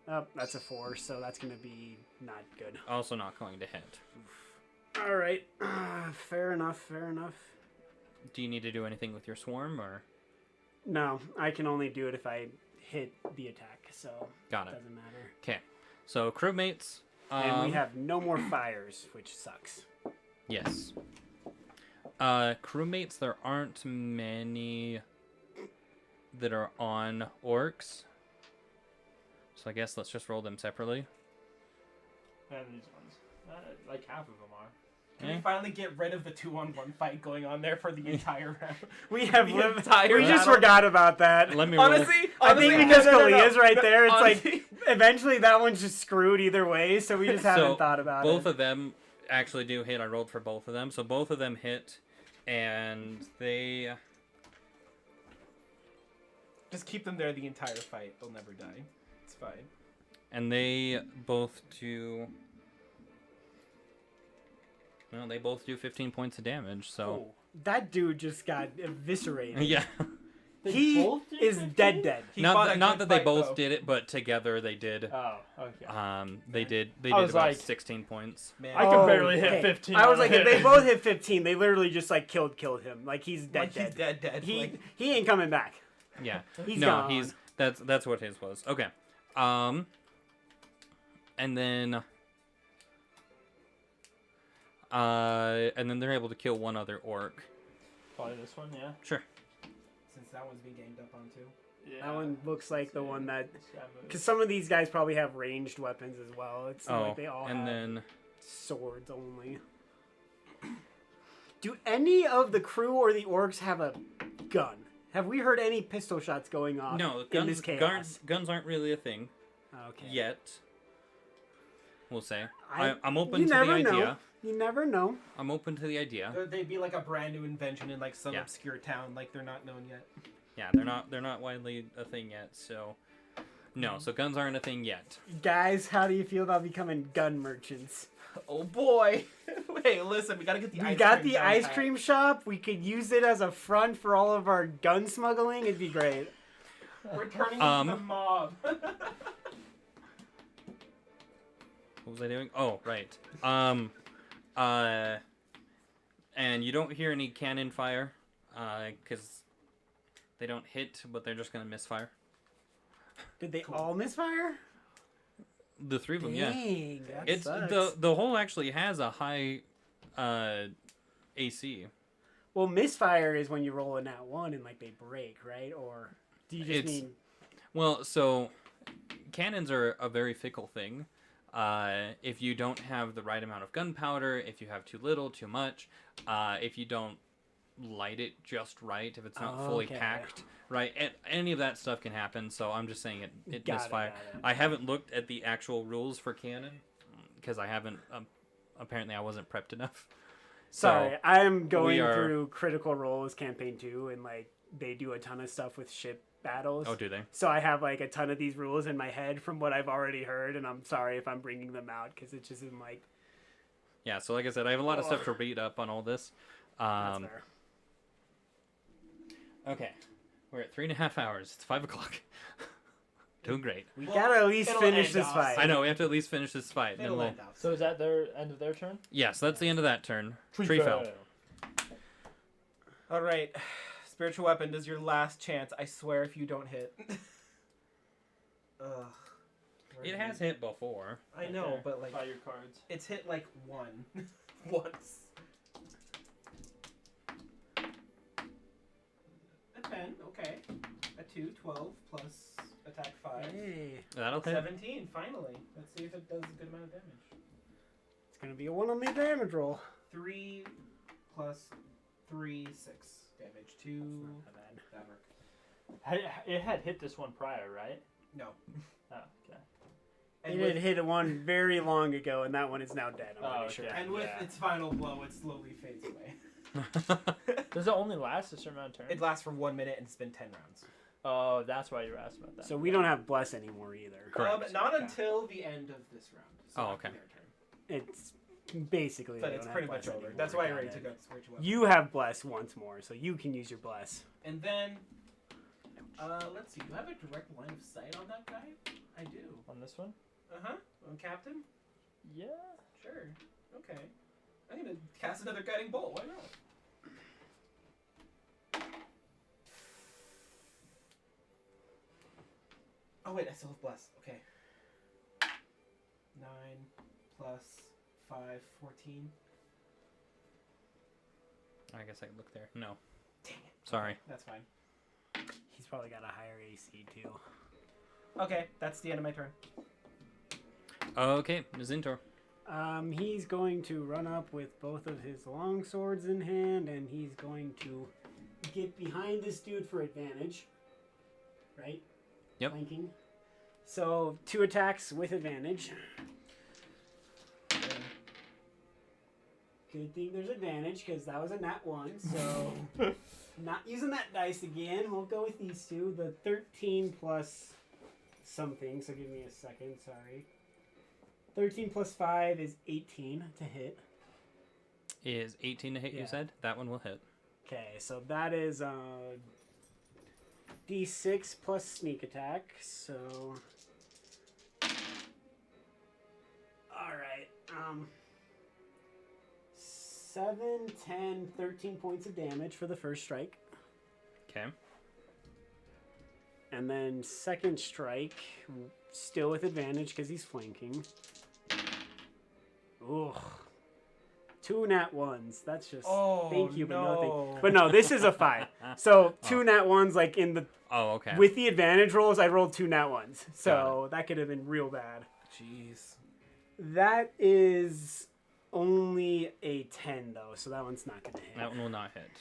Speaker 1: Oh, that's a 4, so that's going to be not good.
Speaker 3: Also not going to hit.
Speaker 1: All right. Fair enough.
Speaker 3: Do you need to do anything with your swarm or?
Speaker 1: No, I can only do it if I hit the attack, so
Speaker 3: Got
Speaker 1: it
Speaker 3: it.
Speaker 1: doesn't matter.
Speaker 3: Okay. So crewmates.
Speaker 1: And we have no more fires, which sucks.
Speaker 3: Yes. Crewmates, there aren't many that are on orcs. So I guess let's just roll them separately.
Speaker 4: And these ones. Like half of them are.
Speaker 2: Can we finally get rid of the 2-on-1 fight going on there for the entire round?
Speaker 1: We have
Speaker 2: The
Speaker 1: lived.
Speaker 2: entire
Speaker 1: We just
Speaker 2: battle.
Speaker 1: forgot about that.
Speaker 3: Let me roll.
Speaker 2: Honestly,
Speaker 1: I think because Kalia's right there, it's
Speaker 2: Honestly.
Speaker 1: like eventually that one's just screwed either way, so we just haven't thought about
Speaker 3: both
Speaker 1: it.
Speaker 3: of them actually do hit. I rolled for both of them, so both of them hit, and they
Speaker 2: Just keep them there the entire fight. They'll never die. It's fine.
Speaker 3: And they both do. Well, they both do 15 points of damage. So
Speaker 1: Oh, that dude just got eviscerated.
Speaker 3: yeah,
Speaker 1: He
Speaker 4: both did
Speaker 1: is
Speaker 4: 15?
Speaker 1: dead.
Speaker 2: He
Speaker 3: not
Speaker 2: fought
Speaker 3: that,
Speaker 2: a
Speaker 3: not
Speaker 2: good
Speaker 3: that they
Speaker 2: fight,
Speaker 3: both
Speaker 2: though.
Speaker 3: did it, but together they did.
Speaker 4: Oh, okay.
Speaker 3: They did. They
Speaker 4: I
Speaker 3: did
Speaker 4: was
Speaker 3: about
Speaker 4: like-
Speaker 3: 16 points.
Speaker 2: Man,
Speaker 4: I could barely hit
Speaker 1: okay.
Speaker 4: 15
Speaker 1: I was
Speaker 4: on a
Speaker 1: like, if
Speaker 4: hit.
Speaker 1: they both hit 15, they literally just like killed him. Like he's dead.
Speaker 2: he's dead.
Speaker 1: He
Speaker 2: Like,
Speaker 1: he ain't coming back.
Speaker 3: Yeah.
Speaker 1: He's
Speaker 3: no,
Speaker 1: gone.
Speaker 3: he's that's what his was. Okay. And then they're able to kill one other orc.
Speaker 4: Probably this one, yeah.
Speaker 3: Sure.
Speaker 2: since that one's being ganged up on too.
Speaker 4: Yeah.
Speaker 1: That one looks like the one that,
Speaker 4: This guy moves.
Speaker 1: because some of these guys probably have ranged weapons as well. It's not
Speaker 3: Oh,
Speaker 1: like they all
Speaker 3: and
Speaker 1: have
Speaker 3: then
Speaker 1: swords only. Do any of the crew or the orcs have a gun? Have we heard any pistol shots going off
Speaker 3: no,
Speaker 1: in this chaos?
Speaker 3: guns aren't really a thing
Speaker 1: Okay.
Speaker 3: yet. We'll say.
Speaker 1: I-
Speaker 3: I'm open
Speaker 1: you
Speaker 3: to the
Speaker 1: never
Speaker 3: idea.
Speaker 1: know. You never know.
Speaker 3: I'm open to the idea.
Speaker 2: They'd be like a brand new invention in like some
Speaker 3: Yeah.
Speaker 2: obscure town, like they're not known yet.
Speaker 3: Yeah, they're not widely a thing yet. So no, so guns aren't a thing yet.
Speaker 1: Guys, how do you feel about becoming gun merchants?
Speaker 2: Oh boy! Wait, listen, we gotta get the
Speaker 1: We
Speaker 2: ice
Speaker 1: got
Speaker 2: cream
Speaker 1: the
Speaker 2: down
Speaker 1: ice
Speaker 2: pat.
Speaker 1: cream shop. We could use it as a front for all of our gun smuggling. It'd be great.
Speaker 2: We're turning
Speaker 3: Um,
Speaker 2: into the mob.
Speaker 3: What was I doing? Oh, right. And you don't hear any cannon fire, because they don't hit, but they're just gonna misfire.
Speaker 1: Did they all misfire?
Speaker 3: The three of them, yeah.
Speaker 1: Dang, that
Speaker 3: It's
Speaker 1: sucks.
Speaker 3: the hole actually has a high, AC.
Speaker 1: Well, misfire is when you roll a nat one and like they break, right? Or do you just
Speaker 3: It's-
Speaker 1: mean?
Speaker 3: Well, so cannons are a very fickle thing. If you don't have the right amount of gunpowder, if you have too little, too much, if you don't light it just right, if it's not fully
Speaker 1: Okay.
Speaker 3: packed, right, any of that stuff can happen. So I'm just saying it
Speaker 1: Got it,
Speaker 3: misfire.
Speaker 1: got it.
Speaker 3: I haven't looked at the actual rules for cannon because I haven't. Apparently, I wasn't prepped enough.
Speaker 1: Sorry, I'm going
Speaker 3: are-
Speaker 1: through Critical Role's campaign 2, and like they do a ton of stuff with ship battles.
Speaker 3: Oh, do they?
Speaker 1: So I have like a ton of these rules in my head from what I've already heard, and I'm sorry if I'm bringing them out because it just isn't like.
Speaker 3: Yeah. So like I said, I have a lot of stuff to read up on all this.
Speaker 1: That's fair.
Speaker 3: Okay, we're at 3.5 hours. It's 5 o'clock. Doing great.
Speaker 1: We
Speaker 2: Well,
Speaker 1: gotta at least
Speaker 2: it'll
Speaker 1: finish
Speaker 2: end
Speaker 1: this
Speaker 2: off.
Speaker 1: fight.
Speaker 3: I know we have to at least finish this fight. and
Speaker 2: It'll
Speaker 3: we'll-
Speaker 2: end off.
Speaker 4: So is that their end of their turn?
Speaker 3: Yes, that's the end of that turn. Tree fell.
Speaker 2: All right, spiritual weapon. This is your last chance. I swear, if you don't hit. Ugh. Where
Speaker 3: It
Speaker 2: is
Speaker 3: has hit before.
Speaker 2: I know,
Speaker 4: Okay,
Speaker 2: but like
Speaker 4: buy your cards.
Speaker 2: it's hit like one once. A 10, okay. A 2, 12 plus attack 5.
Speaker 1: Hey,
Speaker 3: That'll hit.
Speaker 2: 17, finally. Let's see if it does a good amount of damage.
Speaker 1: it's gonna be a 1 on the damage roll.
Speaker 2: 3 plus 3, 6 damage. 2.
Speaker 1: Not bad.
Speaker 2: That worked.
Speaker 4: It had hit this one prior, right?
Speaker 2: No.
Speaker 4: Oh, okay.
Speaker 2: And
Speaker 1: It
Speaker 2: with,
Speaker 1: had hit one very long ago, and that one is now dead. I'm
Speaker 4: Oh,
Speaker 1: pretty sure.
Speaker 4: okay.
Speaker 2: and with
Speaker 4: Yeah.
Speaker 2: its final blow, it slowly fades away.
Speaker 4: Does it only last a certain amount of turns?
Speaker 2: It lasts for 1 minute and it's been 10 rounds.
Speaker 4: Oh, that's why you were asking about that.
Speaker 1: So we don't have bless anymore either.
Speaker 3: Correct.
Speaker 2: Not
Speaker 1: Okay.
Speaker 2: until the end of this round. So
Speaker 3: Oh,
Speaker 2: after
Speaker 3: okay.
Speaker 2: their turn.
Speaker 1: It's basically.
Speaker 2: But
Speaker 1: they
Speaker 2: it's
Speaker 1: don't
Speaker 2: pretty
Speaker 1: have
Speaker 2: much
Speaker 1: bless
Speaker 2: over.
Speaker 1: anymore.
Speaker 2: That's why I
Speaker 1: Got
Speaker 2: already
Speaker 1: it.
Speaker 2: took out spiritual weapon.
Speaker 1: You have bless once more, so you can use your bless.
Speaker 2: And then, let's see. Do I have a direct line of sight on that guy? I do.
Speaker 4: On this one?
Speaker 2: Uh-huh. On Captain?
Speaker 4: Yeah.
Speaker 2: Sure. Okay. I'm gonna cast another guiding bolt. Why not? Oh wait, I still have bless. Okay. 9 plus 5, 14.
Speaker 3: I guess I could look there. No.
Speaker 2: Dang it.
Speaker 3: Sorry.
Speaker 2: That's fine.
Speaker 1: He's probably got a higher AC too.
Speaker 2: Okay, that's the end of my turn.
Speaker 3: Okay, Zintor.
Speaker 1: He's going to run up with both of his long swords in hand, and he's going to get behind this dude for advantage. Right?
Speaker 3: Yep.
Speaker 1: Flanking. So 2 attacks with advantage. Good thing there's advantage because that was a nat 1. So Not using that dice again. We'll go with these two. The 13 plus something. So give me a second. Sorry. 13 plus 5 is 18 to hit.
Speaker 3: Is 18 to hit,
Speaker 1: Yeah.
Speaker 3: you said? That one will hit.
Speaker 1: Okay, so that is D6 plus sneak attack. So. Alright. 7, 10, 13 points of damage for the first strike.
Speaker 3: Okay.
Speaker 1: And then second strike, still with advantage because he's flanking. Ugh. 2 nat ones. That's just thank you, but no thank. But no, this is a 5. So 2 nat ones, like in the
Speaker 3: Oh, okay.
Speaker 1: with the advantage rolls, I rolled 2 nat ones. So that could have been real bad.
Speaker 2: Jeez.
Speaker 1: That is only a 10 though, so that one's not gonna hit.
Speaker 3: That one will not hit.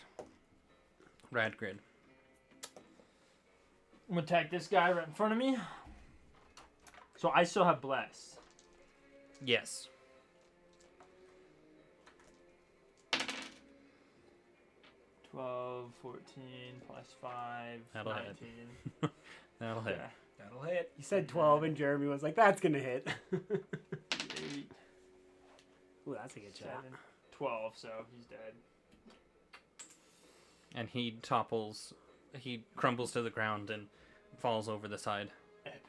Speaker 3: Radgrid.
Speaker 4: I'm gonna attack this guy right in front of me. So I still have bless.
Speaker 3: Yes.
Speaker 4: 12, 14, plus 5,
Speaker 3: That'll hit.
Speaker 4: 19.
Speaker 3: That'll hit.
Speaker 4: Yeah.
Speaker 2: That'll hit.
Speaker 1: You said 12, and Jeremy was like, "That's gonna hit."
Speaker 4: 8,
Speaker 1: Ooh, that's a good shot.
Speaker 4: 7, 12, so he's dead.
Speaker 3: And he topples, he crumbles to the ground and falls over the side.
Speaker 4: Epic.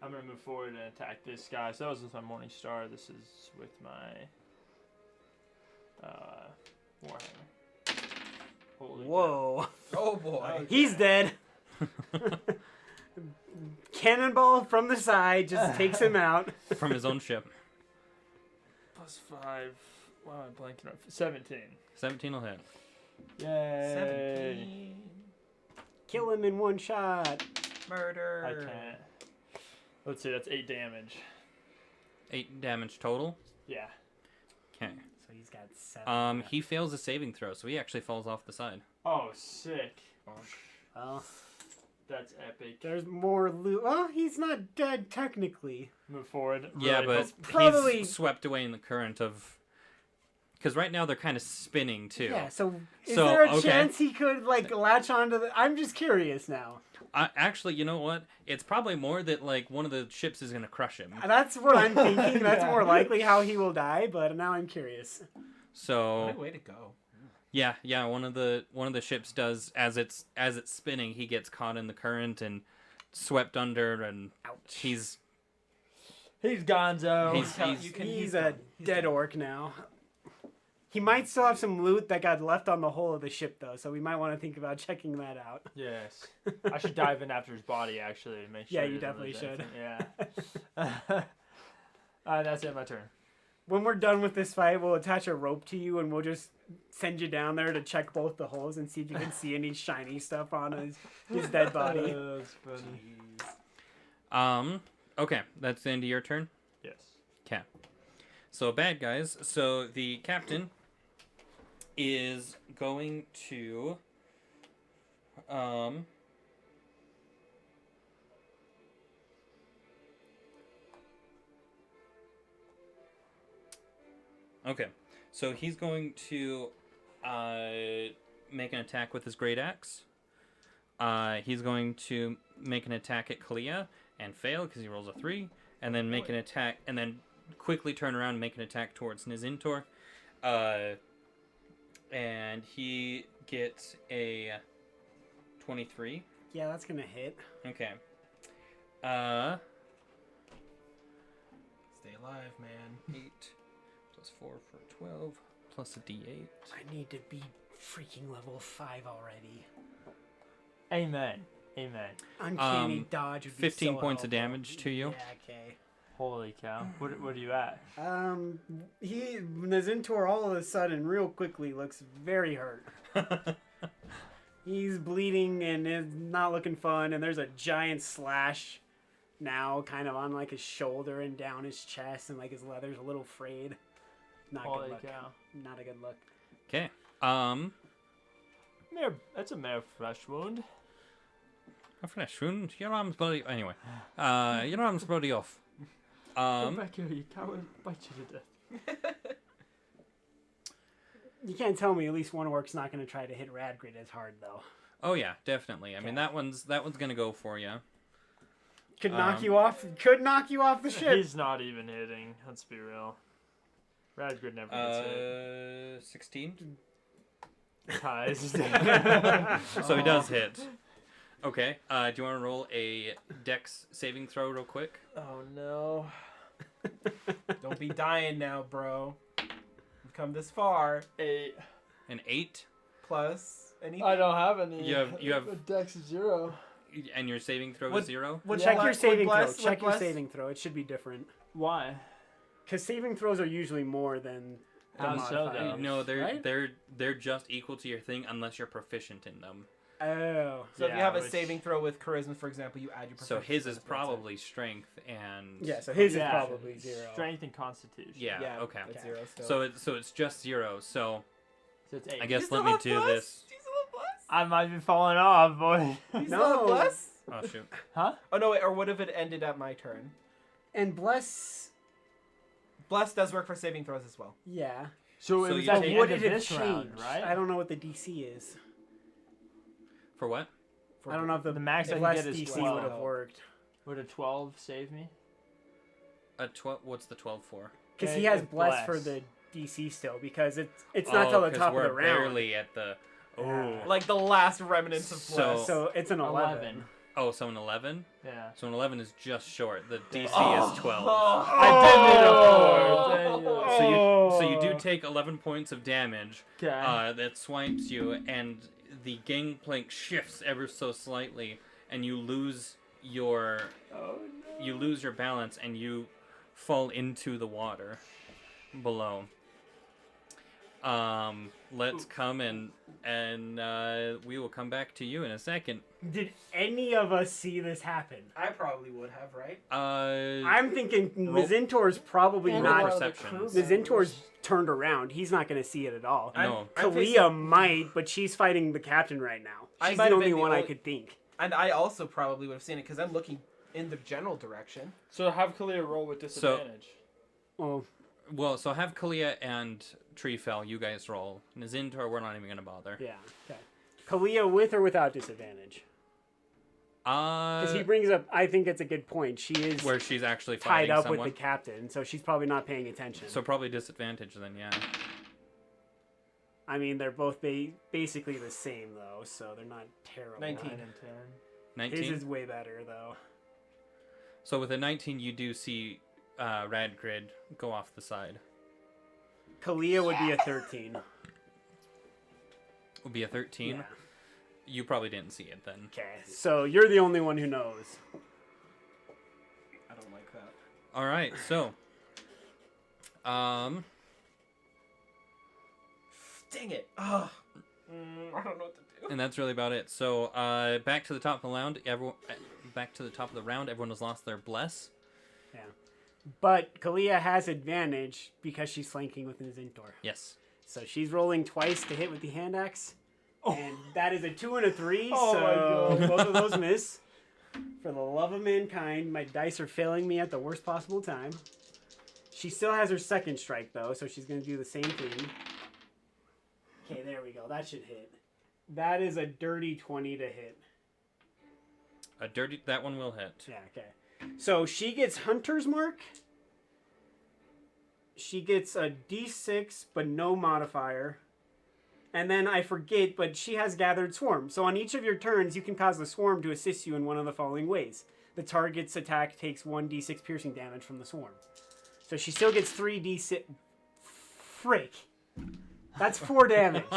Speaker 4: I'm gonna move forward and attack this guy. So that was with my Morning Star. This is with my Warhammer. Holy
Speaker 1: Whoa.
Speaker 2: Oh boy.
Speaker 4: Okay.
Speaker 1: He's dead. Cannonball from the side just takes him out.
Speaker 3: From his own ship.
Speaker 4: Plus 5. Wow, I'm blanking up. 17.
Speaker 3: 17 will hit.
Speaker 4: Yay.
Speaker 2: 17.
Speaker 1: Kill him in one shot.
Speaker 2: Murder.
Speaker 4: I can't. Let's see, that's 8 damage.
Speaker 3: 8 damage total.
Speaker 4: Yeah.
Speaker 3: Okay.
Speaker 1: So he's got 7.
Speaker 3: He fails a saving throw, so he actually falls off the side.
Speaker 4: Oh, sick.
Speaker 1: Well,
Speaker 4: That's epic.
Speaker 1: there's more loot. Well, he's not dead technically.
Speaker 4: Move forward.
Speaker 3: Yeah,
Speaker 4: Really
Speaker 3: but
Speaker 4: hope-
Speaker 1: probably-
Speaker 3: he's swept away in the current of... Because right now they're kind of spinning, too.
Speaker 1: Yeah. So is
Speaker 3: So,
Speaker 1: there a
Speaker 3: okay.
Speaker 1: chance he could like latch onto the? I'm just curious now.
Speaker 3: Actually, you know what? It's probably more that, like, one of the ships is going to crush him.
Speaker 1: That's what I'm thinking. That's
Speaker 4: Yeah.
Speaker 1: more likely how he will die. But now I'm curious.
Speaker 3: So...
Speaker 2: What a way to go.
Speaker 3: Yeah. One of the ships does as it's spinning. He gets caught in the current and swept under, and
Speaker 1: Ouch.
Speaker 3: he's
Speaker 4: Gonzo.
Speaker 1: He's a dead orc now. He might still have some loot that got left on the hull of the ship, though, so we might want to think about checking that out.
Speaker 4: Yes. I should dive in after his body, actually, and make sure.
Speaker 1: Yeah,
Speaker 4: he
Speaker 1: you
Speaker 4: doesn't
Speaker 1: definitely
Speaker 4: lose
Speaker 1: should.
Speaker 4: anything. Yeah. That's it. My turn.
Speaker 1: When we're done with this fight, we'll attach a rope to you, and we'll just send you down there to check both the holes and see if you can see any shiny stuff on his dead body.
Speaker 4: That's funny.
Speaker 3: okay. That's the end of your turn.
Speaker 4: Yes.
Speaker 3: Okay. So bad guys. So the captain is going to Okay. So he's going to make an attack with his great axe. He's going to make an attack at Kalia and fail because he rolls a 3, and then make an attack, and then quickly turn around and make an attack towards Nizintor. And he gets a 23.
Speaker 1: Yeah, that's gonna hit.
Speaker 3: Okay.
Speaker 2: Stay alive, man.
Speaker 3: 8 plus 4 for 12 plus a d8.
Speaker 1: I need to be freaking level 5 already.
Speaker 4: Amen. Amen.
Speaker 1: Uncanny dodge would be
Speaker 3: 15
Speaker 1: so
Speaker 3: points of
Speaker 1: helpful.
Speaker 3: damage to you.
Speaker 1: Yeah, okay.
Speaker 4: Holy cow. What are you at?
Speaker 1: Nizintor all of a sudden, real quickly, looks very hurt. He's bleeding and is not looking fun, and there's a giant slash now kind of on like his shoulder and down his chest, and like his leather's a little frayed. Not
Speaker 4: Holy
Speaker 1: good luck.
Speaker 4: cow.
Speaker 1: Not a good look.
Speaker 3: Okay.
Speaker 4: That's a mere flesh wound.
Speaker 3: A fresh wound. Your arm's bloody. Anyway. Your arm's bloody off.
Speaker 4: Come back here, you coward. Bite you to death.
Speaker 1: You can't tell me at least one orc's not going to try to hit Radgrid as hard though.
Speaker 3: Oh yeah, definitely. I mean that one's gonna go for you.
Speaker 1: Could knock you off. Could knock you off the ship.
Speaker 4: He's not even hitting. Let's be real. Radgrid never gets hit.
Speaker 3: 16.
Speaker 4: Ties.
Speaker 3: So he does hit. Okay. Do you want to roll a Dex saving throw real quick?
Speaker 4: Oh no.
Speaker 2: Don't be dying now, bro. You've come this far.
Speaker 4: 8.
Speaker 3: An 8,
Speaker 2: Plus anything.
Speaker 4: I don't have any.
Speaker 3: You have-
Speaker 4: Dex is 0.
Speaker 3: and your saving throw
Speaker 2: What-
Speaker 3: is 0.
Speaker 2: Would
Speaker 1: Check
Speaker 2: Ble-
Speaker 1: your
Speaker 2: would
Speaker 1: saving throw.
Speaker 2: Bless-
Speaker 1: Check
Speaker 2: would
Speaker 1: your
Speaker 2: Bless-
Speaker 1: saving throw. It should be different.
Speaker 4: Why?
Speaker 1: Because saving throws are usually more than the
Speaker 4: How so,
Speaker 1: modifier.
Speaker 4: though?
Speaker 3: No,
Speaker 1: right?
Speaker 3: they're just equal to your thing unless you're proficient in them.
Speaker 1: Oh.
Speaker 2: So if you
Speaker 4: Yeah,
Speaker 2: have a
Speaker 4: which-
Speaker 2: saving throw with charisma, for example, you add your
Speaker 3: So
Speaker 2: proficiency
Speaker 3: his is
Speaker 2: bonus, that's it.
Speaker 3: probably strength and
Speaker 1: Yeah, so his
Speaker 4: Yeah.
Speaker 1: is probably 0.
Speaker 4: Strength and Constitution.
Speaker 3: yeah. Okay.
Speaker 2: It's
Speaker 1: Okay.
Speaker 2: 0 still.
Speaker 3: So it's just 0. So
Speaker 4: So it's 8.
Speaker 3: I guess
Speaker 2: You still
Speaker 3: let me
Speaker 2: have
Speaker 3: do
Speaker 2: Bless?
Speaker 3: this.
Speaker 2: Do you still have Bless?
Speaker 4: I might be falling off, boy.
Speaker 2: You still
Speaker 1: No.
Speaker 2: have Bless?
Speaker 3: Oh shoot.
Speaker 4: Huh?
Speaker 2: Oh no, wait, or what if it ended at my turn?
Speaker 1: And bless.
Speaker 2: Bless does work for saving throws as well.
Speaker 1: Yeah.
Speaker 4: So,
Speaker 3: So
Speaker 4: it was
Speaker 3: you
Speaker 4: at
Speaker 1: But
Speaker 4: the
Speaker 1: would
Speaker 4: end
Speaker 1: it
Speaker 4: of
Speaker 1: have
Speaker 4: this
Speaker 1: changed?
Speaker 4: round, right?
Speaker 1: I don't know what the DC is.
Speaker 3: For what?
Speaker 1: I don't know if the
Speaker 4: max I can
Speaker 1: bless
Speaker 4: get is
Speaker 1: DC
Speaker 4: 12.
Speaker 1: would have worked.
Speaker 4: Would a 12 save me?
Speaker 3: A 12. What's the 12 for?
Speaker 1: Because he
Speaker 4: Okay,
Speaker 1: has bless for
Speaker 4: bless.
Speaker 1: the DC still. Because it's not till the
Speaker 3: 'cause
Speaker 1: top of
Speaker 3: we're
Speaker 1: the round.
Speaker 3: barely at the. Oh.
Speaker 1: Yeah.
Speaker 2: Like the last remnants of
Speaker 3: So-
Speaker 2: Bless.
Speaker 1: So it's an 11.
Speaker 3: Oh, so an 11.
Speaker 4: Yeah.
Speaker 3: So an 11 is just short. The DC
Speaker 2: Oh.
Speaker 3: is 12.
Speaker 4: I did need a 4.
Speaker 3: So you do take 11 points of damage.
Speaker 4: Okay.
Speaker 3: That swipes you, and the gangplank shifts ever so slightly, and you lose your balance, and you fall into the water below. Let's come and we will come back to you in a second.
Speaker 1: Did any of us see this happen?
Speaker 2: I probably would have, right?
Speaker 1: I'm thinking Mizintor's probably
Speaker 3: roll
Speaker 1: not.
Speaker 3: perception.
Speaker 1: Mizintor's turned around. He's not going to see it at all.
Speaker 3: No.
Speaker 2: I'm
Speaker 1: Kalia might, but she's fighting the captain right now.
Speaker 2: I
Speaker 1: She's
Speaker 2: might
Speaker 1: the
Speaker 2: have
Speaker 1: only
Speaker 2: been the
Speaker 1: one I
Speaker 2: only-
Speaker 1: could think.
Speaker 2: And I also probably would have seen it because I'm looking in the general direction.
Speaker 4: So have Kalia roll with disadvantage.
Speaker 1: Oh,
Speaker 3: Well, so have Kalia and Treefell, you guys roll. Mizintor, we're not even gonna bother.
Speaker 1: yeah. Okay. Kalia with or without disadvantage? Because he brings up, I think it's a good point. She is
Speaker 3: where she's actually
Speaker 1: tied
Speaker 3: fighting
Speaker 1: up
Speaker 3: someone.
Speaker 1: with the captain, so she's probably not paying attention.
Speaker 3: So probably disadvantage then, yeah.
Speaker 1: I mean, they're both basically the same though, so they're not terrible.
Speaker 2: 19.
Speaker 4: 9 and 10.
Speaker 3: 19.
Speaker 1: His is way better though.
Speaker 3: So with a 19, you do see Radgrid go off the side.
Speaker 1: Kalia would be a 13.
Speaker 3: Would be a 13.
Speaker 1: Yeah.
Speaker 3: You probably didn't see it then.
Speaker 1: Okay, so you're the only one who knows.
Speaker 2: I don't like that.
Speaker 3: All right, so
Speaker 2: Dang it. Ugh. I don't know what to do.
Speaker 3: and that's really about it. So back to the top of the round. Everyone has lost their bless.
Speaker 1: Yeah. But Kalia has advantage because she's flanking with Mizintor.
Speaker 3: Yes.
Speaker 1: So she's rolling twice to hit with the hand axe. And that is a 2 and a 3,
Speaker 4: Oh
Speaker 1: so
Speaker 4: my God.
Speaker 1: both of those miss. For the love of mankind, my dice are failing me at the worst possible time. She still has her second strike, though, so she's going to do the same thing. Okay, there we go. That should hit. That is a dirty 20 to hit.
Speaker 3: That one will hit.
Speaker 1: Yeah, okay. So she gets Hunter's Mark. She gets a D6, but no modifier. And then I forget, but she has Gathered Swarm. So on each of your turns, you can cause the swarm to assist you in one of the following ways. The target's attack takes 1d6 piercing damage from the swarm. So she still gets 3d6. Frick. That's 4 damage. 2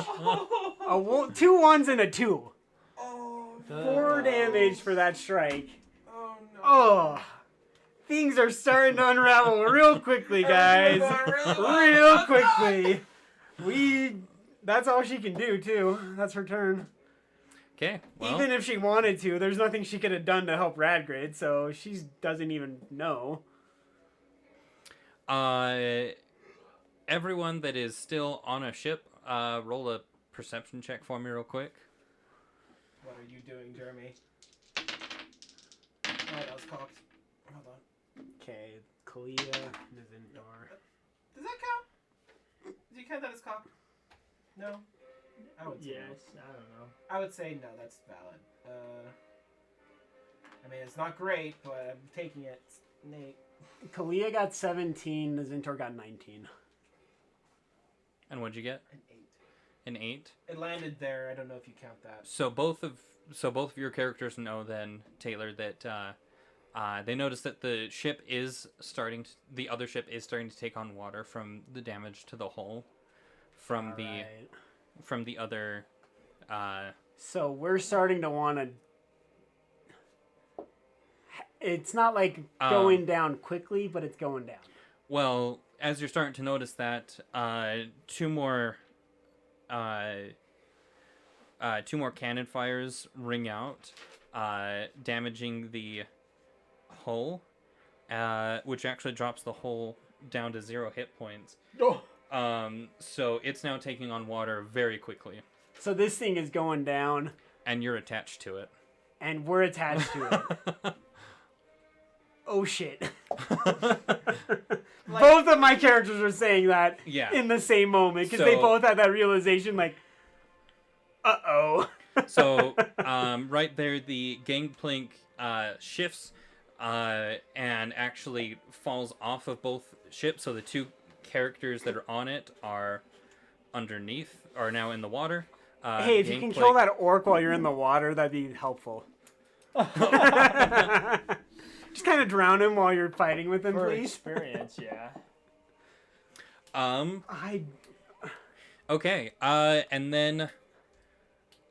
Speaker 1: 1s and a 2.
Speaker 2: Oh,
Speaker 1: 4 damage for that strike.
Speaker 2: oh no.
Speaker 1: Oh, things are starting to unravel real quickly, guys. Real quickly. That's all she can do, too. That's her turn.
Speaker 3: Okay. Well,
Speaker 1: Even if she wanted to, there's nothing she could have done to help Radgrid, so she doesn't even know.
Speaker 3: everyone that is still on a ship, roll a perception check for me real quick.
Speaker 2: What are you doing, Jeremy? Oh, that was cocked. Hold on.
Speaker 1: Okay, Kalia, Mizintor.
Speaker 2: Does that count? Do you count that as cocked? No. I would say no.
Speaker 4: Yes, I don't know.
Speaker 2: I would say no. That's valid. I mean, it's not great, but I'm taking it. Nate.
Speaker 1: Kalia got 17. Zintor got 19.
Speaker 3: And what'd you get?
Speaker 2: An 8.
Speaker 3: An 8.
Speaker 2: It landed there. I don't know if you count that.
Speaker 3: So both of your characters know then, Taylor, that they notice that the other ship is starting to take on water from the damage to the hull from
Speaker 1: Alright.
Speaker 3: the other.
Speaker 1: So we're starting to want to. It's not like going down quickly, but it's going down.
Speaker 3: Well, as you're starting to notice that, two more cannon fires ring out, damaging the hull, which actually drops the hull down to 0 hit points.
Speaker 1: Oh.
Speaker 3: So it's now taking on water very quickly,
Speaker 1: So this thing is going down,
Speaker 3: and you're attached to it.
Speaker 1: and we're attached to it. Oh shit. Both of my characters are saying that
Speaker 3: Yeah.
Speaker 1: in the same moment because they
Speaker 3: So-
Speaker 1: both had that realization like, uh-oh.
Speaker 3: So, right there, the gangplank shifts and actually falls off of both ships. So the two characters that are on it are underneath, are now in the water.
Speaker 1: Hey, if you can kill that orc while you're in the water, that'd be helpful. Just kind of drown him while you're fighting with him,
Speaker 4: For
Speaker 1: please.
Speaker 4: experience, yeah.
Speaker 1: I
Speaker 3: Okay, and then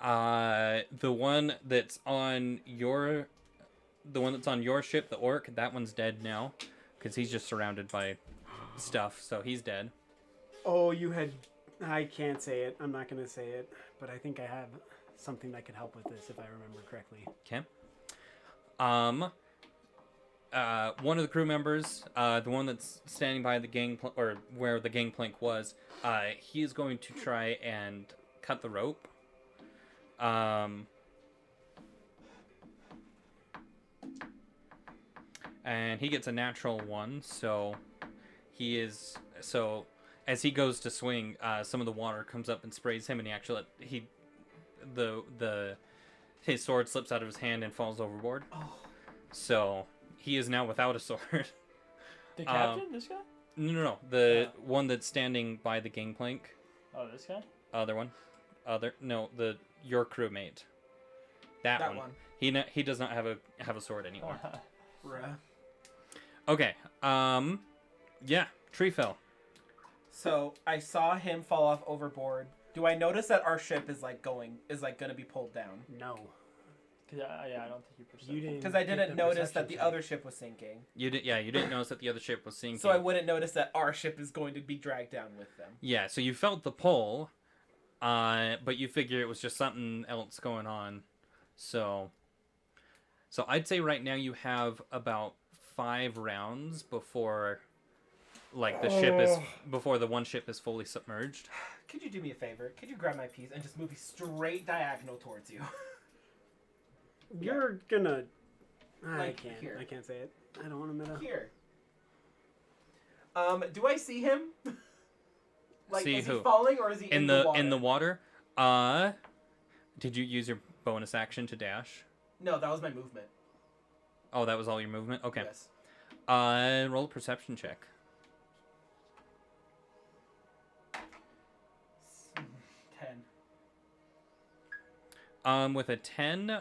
Speaker 3: the one that's on your ship, the orc, that one's dead now, because he's just surrounded by stuff, so he's dead.
Speaker 1: Oh, you had. I can't say it. I'm not gonna say it, but I think I have something that could help with this if I remember correctly.
Speaker 3: Okay. One of the crew members, the one that's standing by the or where the gangplank was, he is going to try and cut the rope. And he gets a natural 1, so as he goes to swing, some of the water comes up and sprays him, and his sword slips out of his hand and falls overboard.
Speaker 2: Oh.
Speaker 3: So he is now without a sword.
Speaker 4: The captain, this guy?
Speaker 3: No. The one that's standing by the gangplank.
Speaker 4: Oh, this guy?
Speaker 3: Your crewmate. That
Speaker 2: That
Speaker 3: one.
Speaker 2: one.
Speaker 3: He does not have a sword anymore.
Speaker 2: Bruh.
Speaker 3: Okay. Yeah. Tree fell.
Speaker 2: So I saw him fall off overboard. Do I notice that our ship is gonna be pulled down?
Speaker 1: No,
Speaker 4: I don't think you perceived.
Speaker 1: you didn't.
Speaker 2: Because I
Speaker 1: get
Speaker 2: didn't
Speaker 1: the
Speaker 2: notice that
Speaker 1: perception
Speaker 2: the
Speaker 1: check.
Speaker 2: other ship was sinking.
Speaker 3: You didn't notice that the other ship was sinking.
Speaker 2: So I wouldn't notice that our ship is going to be dragged down with them.
Speaker 3: Yeah, so you felt the pull, but you figure it was just something else going on. So I'd say right now you have about 5 rounds before, like, before the one ship is fully submerged.
Speaker 2: Could you do me a favor? Could you grab my piece and just move me straight diagonal towards you?
Speaker 1: You're gonna. I
Speaker 2: Like
Speaker 1: can't.
Speaker 2: here.
Speaker 1: I can't say it. I don't want to meta.
Speaker 2: Here. Do I see him? Like,
Speaker 3: See
Speaker 2: is
Speaker 3: who?
Speaker 2: he falling or is he in the water?
Speaker 3: In the water? Did you use your bonus action to dash?
Speaker 2: No, that was my movement.
Speaker 3: Oh, that was all your movement? Okay.
Speaker 2: Yes.
Speaker 3: Roll a perception check.
Speaker 2: 10.
Speaker 3: With a 10,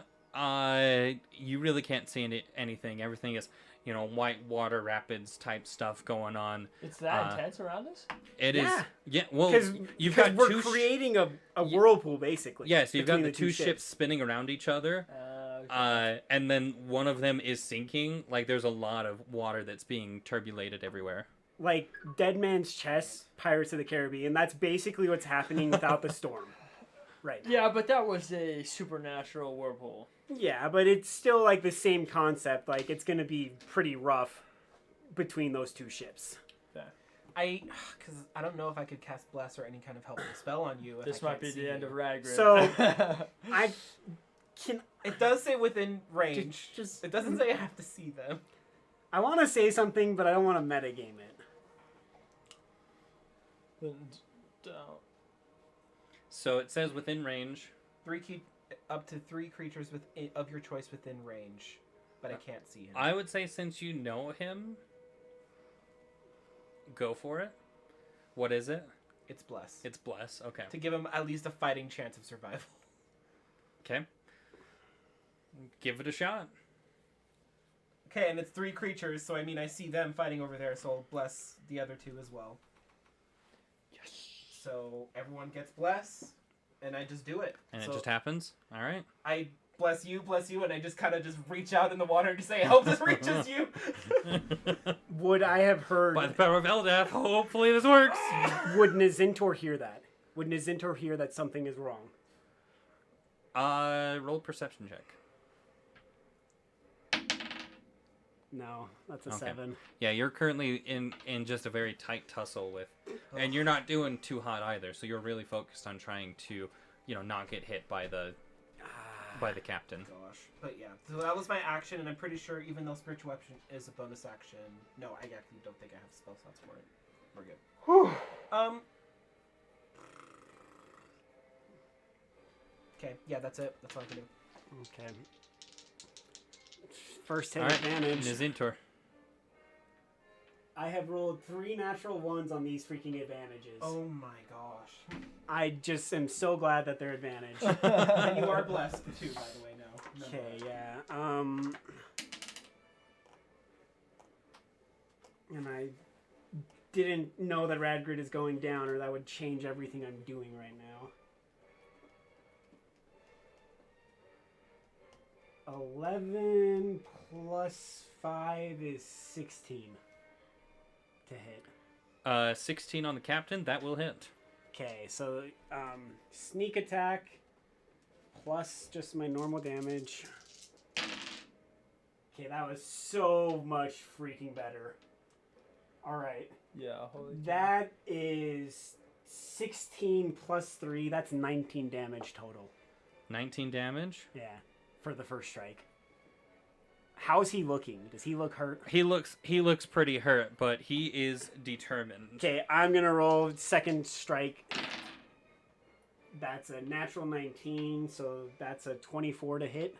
Speaker 3: you really can't see anything. Everything is, white water rapids type stuff going on.
Speaker 4: It's that intense around us?
Speaker 3: It is.
Speaker 1: Yeah.
Speaker 3: Yeah. Well, you've
Speaker 1: Because
Speaker 3: got
Speaker 1: we're
Speaker 3: two.
Speaker 1: creating a whirlpool basically.
Speaker 3: Yeah. So you've got
Speaker 1: between
Speaker 3: the two ships spinning around each other.
Speaker 4: Okay.
Speaker 3: And then one of them is sinking. Like, there's a lot of water that's being turbulated everywhere.
Speaker 1: Like Dead Man's Chest, Pirates of the Caribbean. That's basically what's happening without the storm. Right.
Speaker 4: Yeah, but that was a supernatural whirlpool.
Speaker 1: Yeah, but it's still like the same concept. Like it's gonna be pretty rough between those two ships.
Speaker 2: Because I don't know if I could cast Bless or any kind of helpful spell on you. If
Speaker 4: This
Speaker 2: I
Speaker 4: might
Speaker 2: can't
Speaker 4: be
Speaker 2: see
Speaker 4: the end
Speaker 2: you.
Speaker 4: of Ragrid.
Speaker 1: So I can.
Speaker 2: It does say within range.
Speaker 1: Just
Speaker 2: It doesn't say I have to see them.
Speaker 1: I want to say something, but I don't want to metagame it.
Speaker 4: Then don't.
Speaker 3: So it says within range.
Speaker 2: Up to 3 creatures of your choice within range, but I can't see him.
Speaker 3: I would say since you know him, go for it. What is it?
Speaker 2: It's Bless.
Speaker 3: It's Bless. Okay.
Speaker 2: To give him at least a fighting chance of survival.
Speaker 3: Okay. Give it a shot.
Speaker 2: Okay, and it's 3 creatures, so I mean I see them fighting over there, so I'll bless the other 2 as well.
Speaker 4: Yes.
Speaker 2: So everyone gets Bless, and I just do it.
Speaker 3: And
Speaker 2: So
Speaker 3: it just happens. All right.
Speaker 2: I bless you, and I just kind of just reach out in the water to say, I hope this reaches you.
Speaker 1: Would I have heard?
Speaker 3: By the power of Eldath, hopefully this works.
Speaker 1: Would Nazintor hear that? Would Nazintor hear that something is wrong?
Speaker 3: Roll a perception check.
Speaker 1: No, that's a
Speaker 3: Okay.
Speaker 1: 7.
Speaker 3: Yeah, you're currently in just a very tight tussle with, and you're not doing too hot either. So you're really focused on trying to, not get hit by the captain.
Speaker 2: Gosh. But yeah, so that was my action, and I'm pretty sure even though Spiritual Weapon is a bonus action, no, I actually don't think I have spell slots for it. We're good.
Speaker 1: Whew.
Speaker 2: Okay, yeah, that's it. That's all I can do.
Speaker 1: Okay. First hit
Speaker 3: All right,
Speaker 1: advantage.
Speaker 3: Nazintor.
Speaker 1: I have rolled 3 natural 1s on these freaking advantages.
Speaker 2: Oh my gosh.
Speaker 1: I just am so glad that they're advantage.
Speaker 2: And you are blessed too, by the way, no.
Speaker 1: Okay, yeah. And I didn't know that Radgrid is going down, or that would change everything I'm doing right now. 11 plus 5 is 16 to hit.
Speaker 3: 16 on the captain. That will hit.
Speaker 1: Okay, so sneak attack plus just my normal damage. Okay, that was so much freaking better. All right,
Speaker 4: Yeah, holy cow.
Speaker 1: that is 16 plus 3. That's 19 damage total.
Speaker 3: 19 damage.
Speaker 1: Yeah, for the first strike. How's he looking? Does he look hurt?
Speaker 3: He looks pretty hurt, but he is determined.
Speaker 1: Okay, I'm gonna roll second strike. That's a natural 19, so that's a 24 to hit.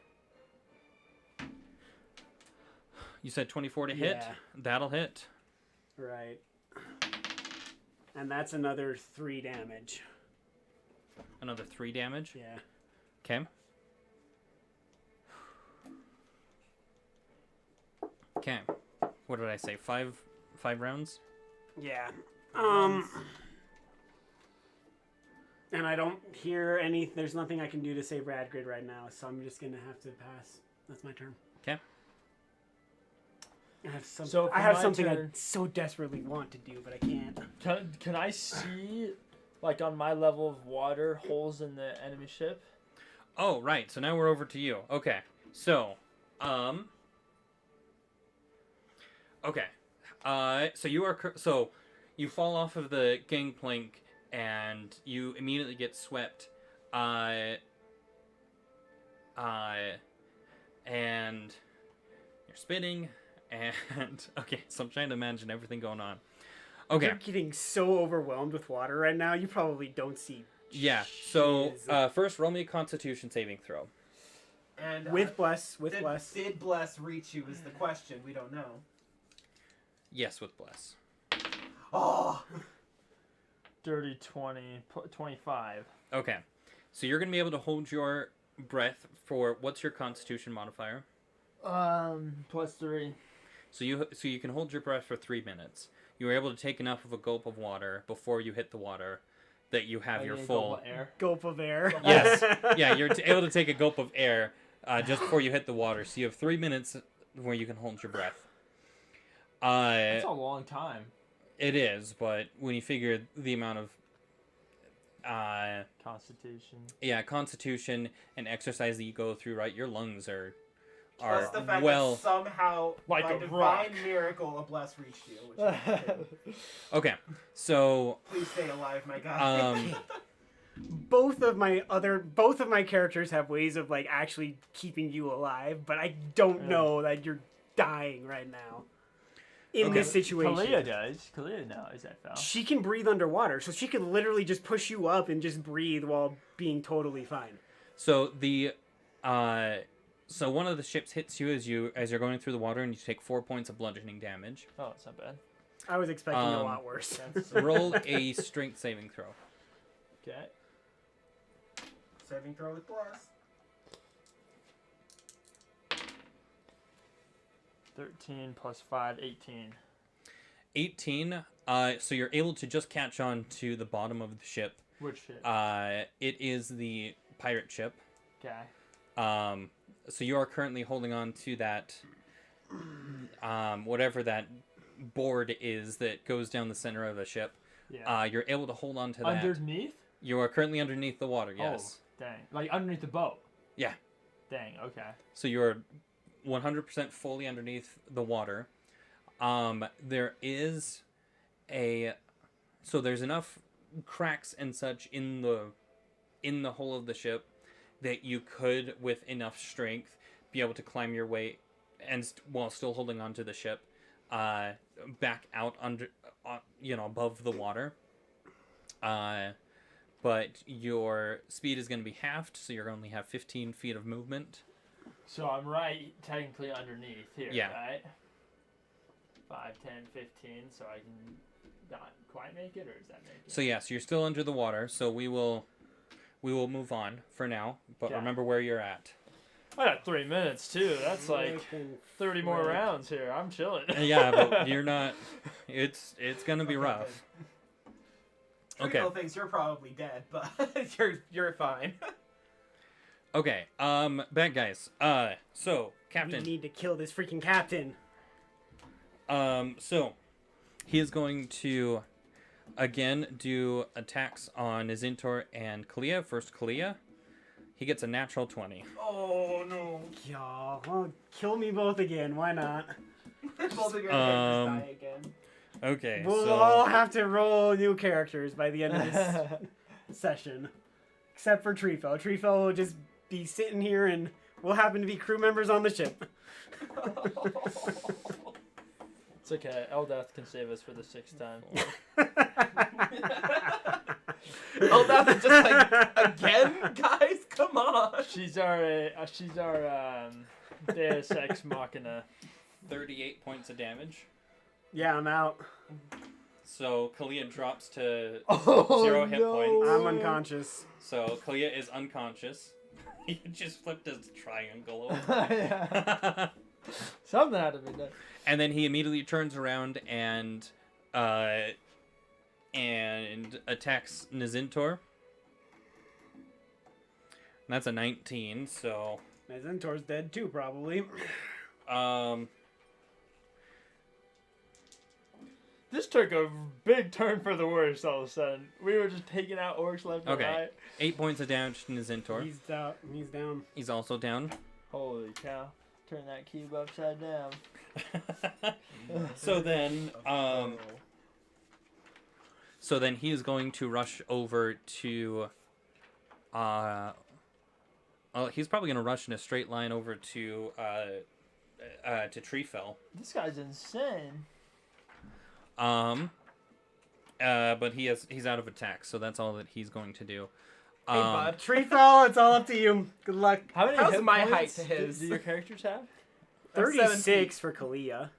Speaker 3: You said 24 to hit.
Speaker 1: Yeah.
Speaker 3: That'll hit.
Speaker 1: Right. And that's another 3 damage.
Speaker 3: Another 3 damage.
Speaker 1: Yeah.
Speaker 3: Okay. Okay. What did I say? Five rounds?
Speaker 1: Yeah. And I don't hear any. There's nothing I can do to save Radgrid right now, so I'm just gonna have to pass. That's my turn.
Speaker 3: Okay.
Speaker 1: I have some,
Speaker 4: So for
Speaker 1: I have
Speaker 4: my
Speaker 1: something I
Speaker 4: turn-
Speaker 1: so desperately want to do, but I can't.
Speaker 4: Can I see, like on my level of water, holes in the enemy ship?
Speaker 3: Oh, right. So now we're over to you. Okay. So, okay. So you are so you fall off of the gangplank and you immediately get swept. And you're spinning. And okay, so I'm trying to imagine everything going on. Okay.
Speaker 1: You're getting so overwhelmed with water right now. You probably don't see.
Speaker 3: Yeah. So
Speaker 1: Jeez.
Speaker 3: first, roll me a Constitution saving throw.
Speaker 2: And
Speaker 1: With bless, with bless.
Speaker 2: Did bless reach you is the question. We don't know.
Speaker 3: Yes, with bless.
Speaker 2: Oh!
Speaker 4: Dirty 20, 25.
Speaker 3: Okay. So you're gonna be able to hold your breath for what's your Constitution modifier?
Speaker 4: +3.
Speaker 3: So you can hold your breath for 3 minutes. You were able to take enough of a gulp of water before you hit the water that you have
Speaker 4: I
Speaker 3: your
Speaker 4: need a
Speaker 3: full.
Speaker 4: gulp of air.
Speaker 1: Gulp of air.
Speaker 3: Yes. Yeah, you're able to take a gulp of air just before you hit the water. So you have 3 minutes where you can hold your breath.
Speaker 4: That's a long time.
Speaker 3: It is, but when you figure the amount of
Speaker 4: Constitution.
Speaker 3: constitution and exercise that you go through, right? Your lungs are
Speaker 2: Plus the fact
Speaker 3: well.
Speaker 2: that somehow,
Speaker 4: Like
Speaker 2: by
Speaker 4: a
Speaker 2: divine
Speaker 4: rock.
Speaker 2: miracle, a bless reached you. Which is
Speaker 3: Okay, so
Speaker 2: please stay alive, my God.
Speaker 1: both of my characters have ways of like actually keeping you alive, but I don't
Speaker 4: Yeah.
Speaker 1: know that you're dying right now. in
Speaker 3: Okay.
Speaker 1: this situation.
Speaker 4: Kalia does. Kalia knows that foul.
Speaker 1: She can breathe underwater, so she could literally just push you up and just breathe while being totally fine.
Speaker 3: So so one of the ships hits you as you're going through the water, and you take 4 points of bludgeoning damage.
Speaker 4: Oh, it's not bad.
Speaker 1: I was expecting a lot worse.
Speaker 3: Roll a strength saving throw.
Speaker 4: Okay.
Speaker 1: Saving throw with plus.
Speaker 4: 13 plus 5, 18.
Speaker 3: 18. So you're able to just catch on to the bottom of the ship.
Speaker 4: Which shit?
Speaker 3: It is the pirate ship.
Speaker 4: Okay.
Speaker 3: So you are currently holding on to that, whatever that board is that goes down the center of the ship.
Speaker 4: Yeah.
Speaker 3: You're able to hold on to that.
Speaker 4: Underneath?
Speaker 3: You are currently underneath the water, yes.
Speaker 4: Oh, dang. Like underneath the boat?
Speaker 3: Yeah.
Speaker 4: Dang, okay.
Speaker 3: So you're 100% fully underneath the water. There is so there's enough cracks and such in the hull of the ship that you could, with enough strength, be able to climb your way, and while still holding on to the ship, back out under, above the water. But your speed is going to be halved, so you're going to only have 15 feet of movement.
Speaker 4: So I'm right technically underneath here,
Speaker 3: Yeah.
Speaker 4: right? 5, 10, 15, so I can not quite make it, or does that make it?
Speaker 3: So yes, you're still under the water, so we will move on for now, but
Speaker 4: Yeah.
Speaker 3: remember where you're at.
Speaker 4: I got 3 minutes too. That's like 30 more
Speaker 1: Right.
Speaker 4: rounds here. I'm chilling.
Speaker 3: Yeah, but you're not. It's gonna be rough. Okay.
Speaker 2: Trico thinks you're probably dead, but you're fine.
Speaker 3: Okay. Bad guys. So
Speaker 1: We
Speaker 3: Captain.
Speaker 1: need to kill this freaking captain.
Speaker 3: So he is going to again do attacks on Nizintor and Kalia. First Kalia. He gets a natural 20.
Speaker 2: Oh no!
Speaker 1: Y'all, well, kill me both again. Why not?
Speaker 2: Both of your
Speaker 3: Um,
Speaker 2: characters die again.
Speaker 3: Okay.
Speaker 1: We'll
Speaker 3: so
Speaker 1: all have to roll new characters by the end of this session. Except for Trifo. Trifo will just be sitting here and we'll happen to be crew members on the ship.
Speaker 4: It's okay. Eldath can save us for the 6th time.
Speaker 2: Oh, that's just like again, guys. Come on.
Speaker 4: She's our Deus Ex Machina.
Speaker 3: 38 points of damage.
Speaker 1: Yeah, I'm out.
Speaker 3: So Kalia drops to
Speaker 4: Oh,
Speaker 3: 0 hit points.
Speaker 1: I'm unconscious.
Speaker 3: So Kalia is unconscious. You just flipped his triangle over.
Speaker 4: Yeah. Something had to be done.
Speaker 3: And then he immediately turns around and attacks Nizintor. That's a 19, so
Speaker 1: Nizintor's dead too, probably.
Speaker 4: This took a big turn for the worse all of a sudden. We were just taking out orcs left and
Speaker 3: Okay.
Speaker 4: right.
Speaker 3: 8 points of damage to Nizintor.
Speaker 1: He's down. He's down.
Speaker 3: He's also down.
Speaker 4: Holy cow. Turn that cube upside down.
Speaker 3: So then he is going to rush over to he's probably going to rush in a straight line over to Treefell.
Speaker 4: This guy's insane.
Speaker 3: But he's out of attack, so that's all that he's going to do.
Speaker 2: Hey, bud.
Speaker 1: Trifo, it's all up to you. Good luck.
Speaker 4: How many
Speaker 2: How's
Speaker 4: hit
Speaker 2: my
Speaker 4: points
Speaker 2: height to his?
Speaker 4: do your characters have?
Speaker 1: 36 for Kalia.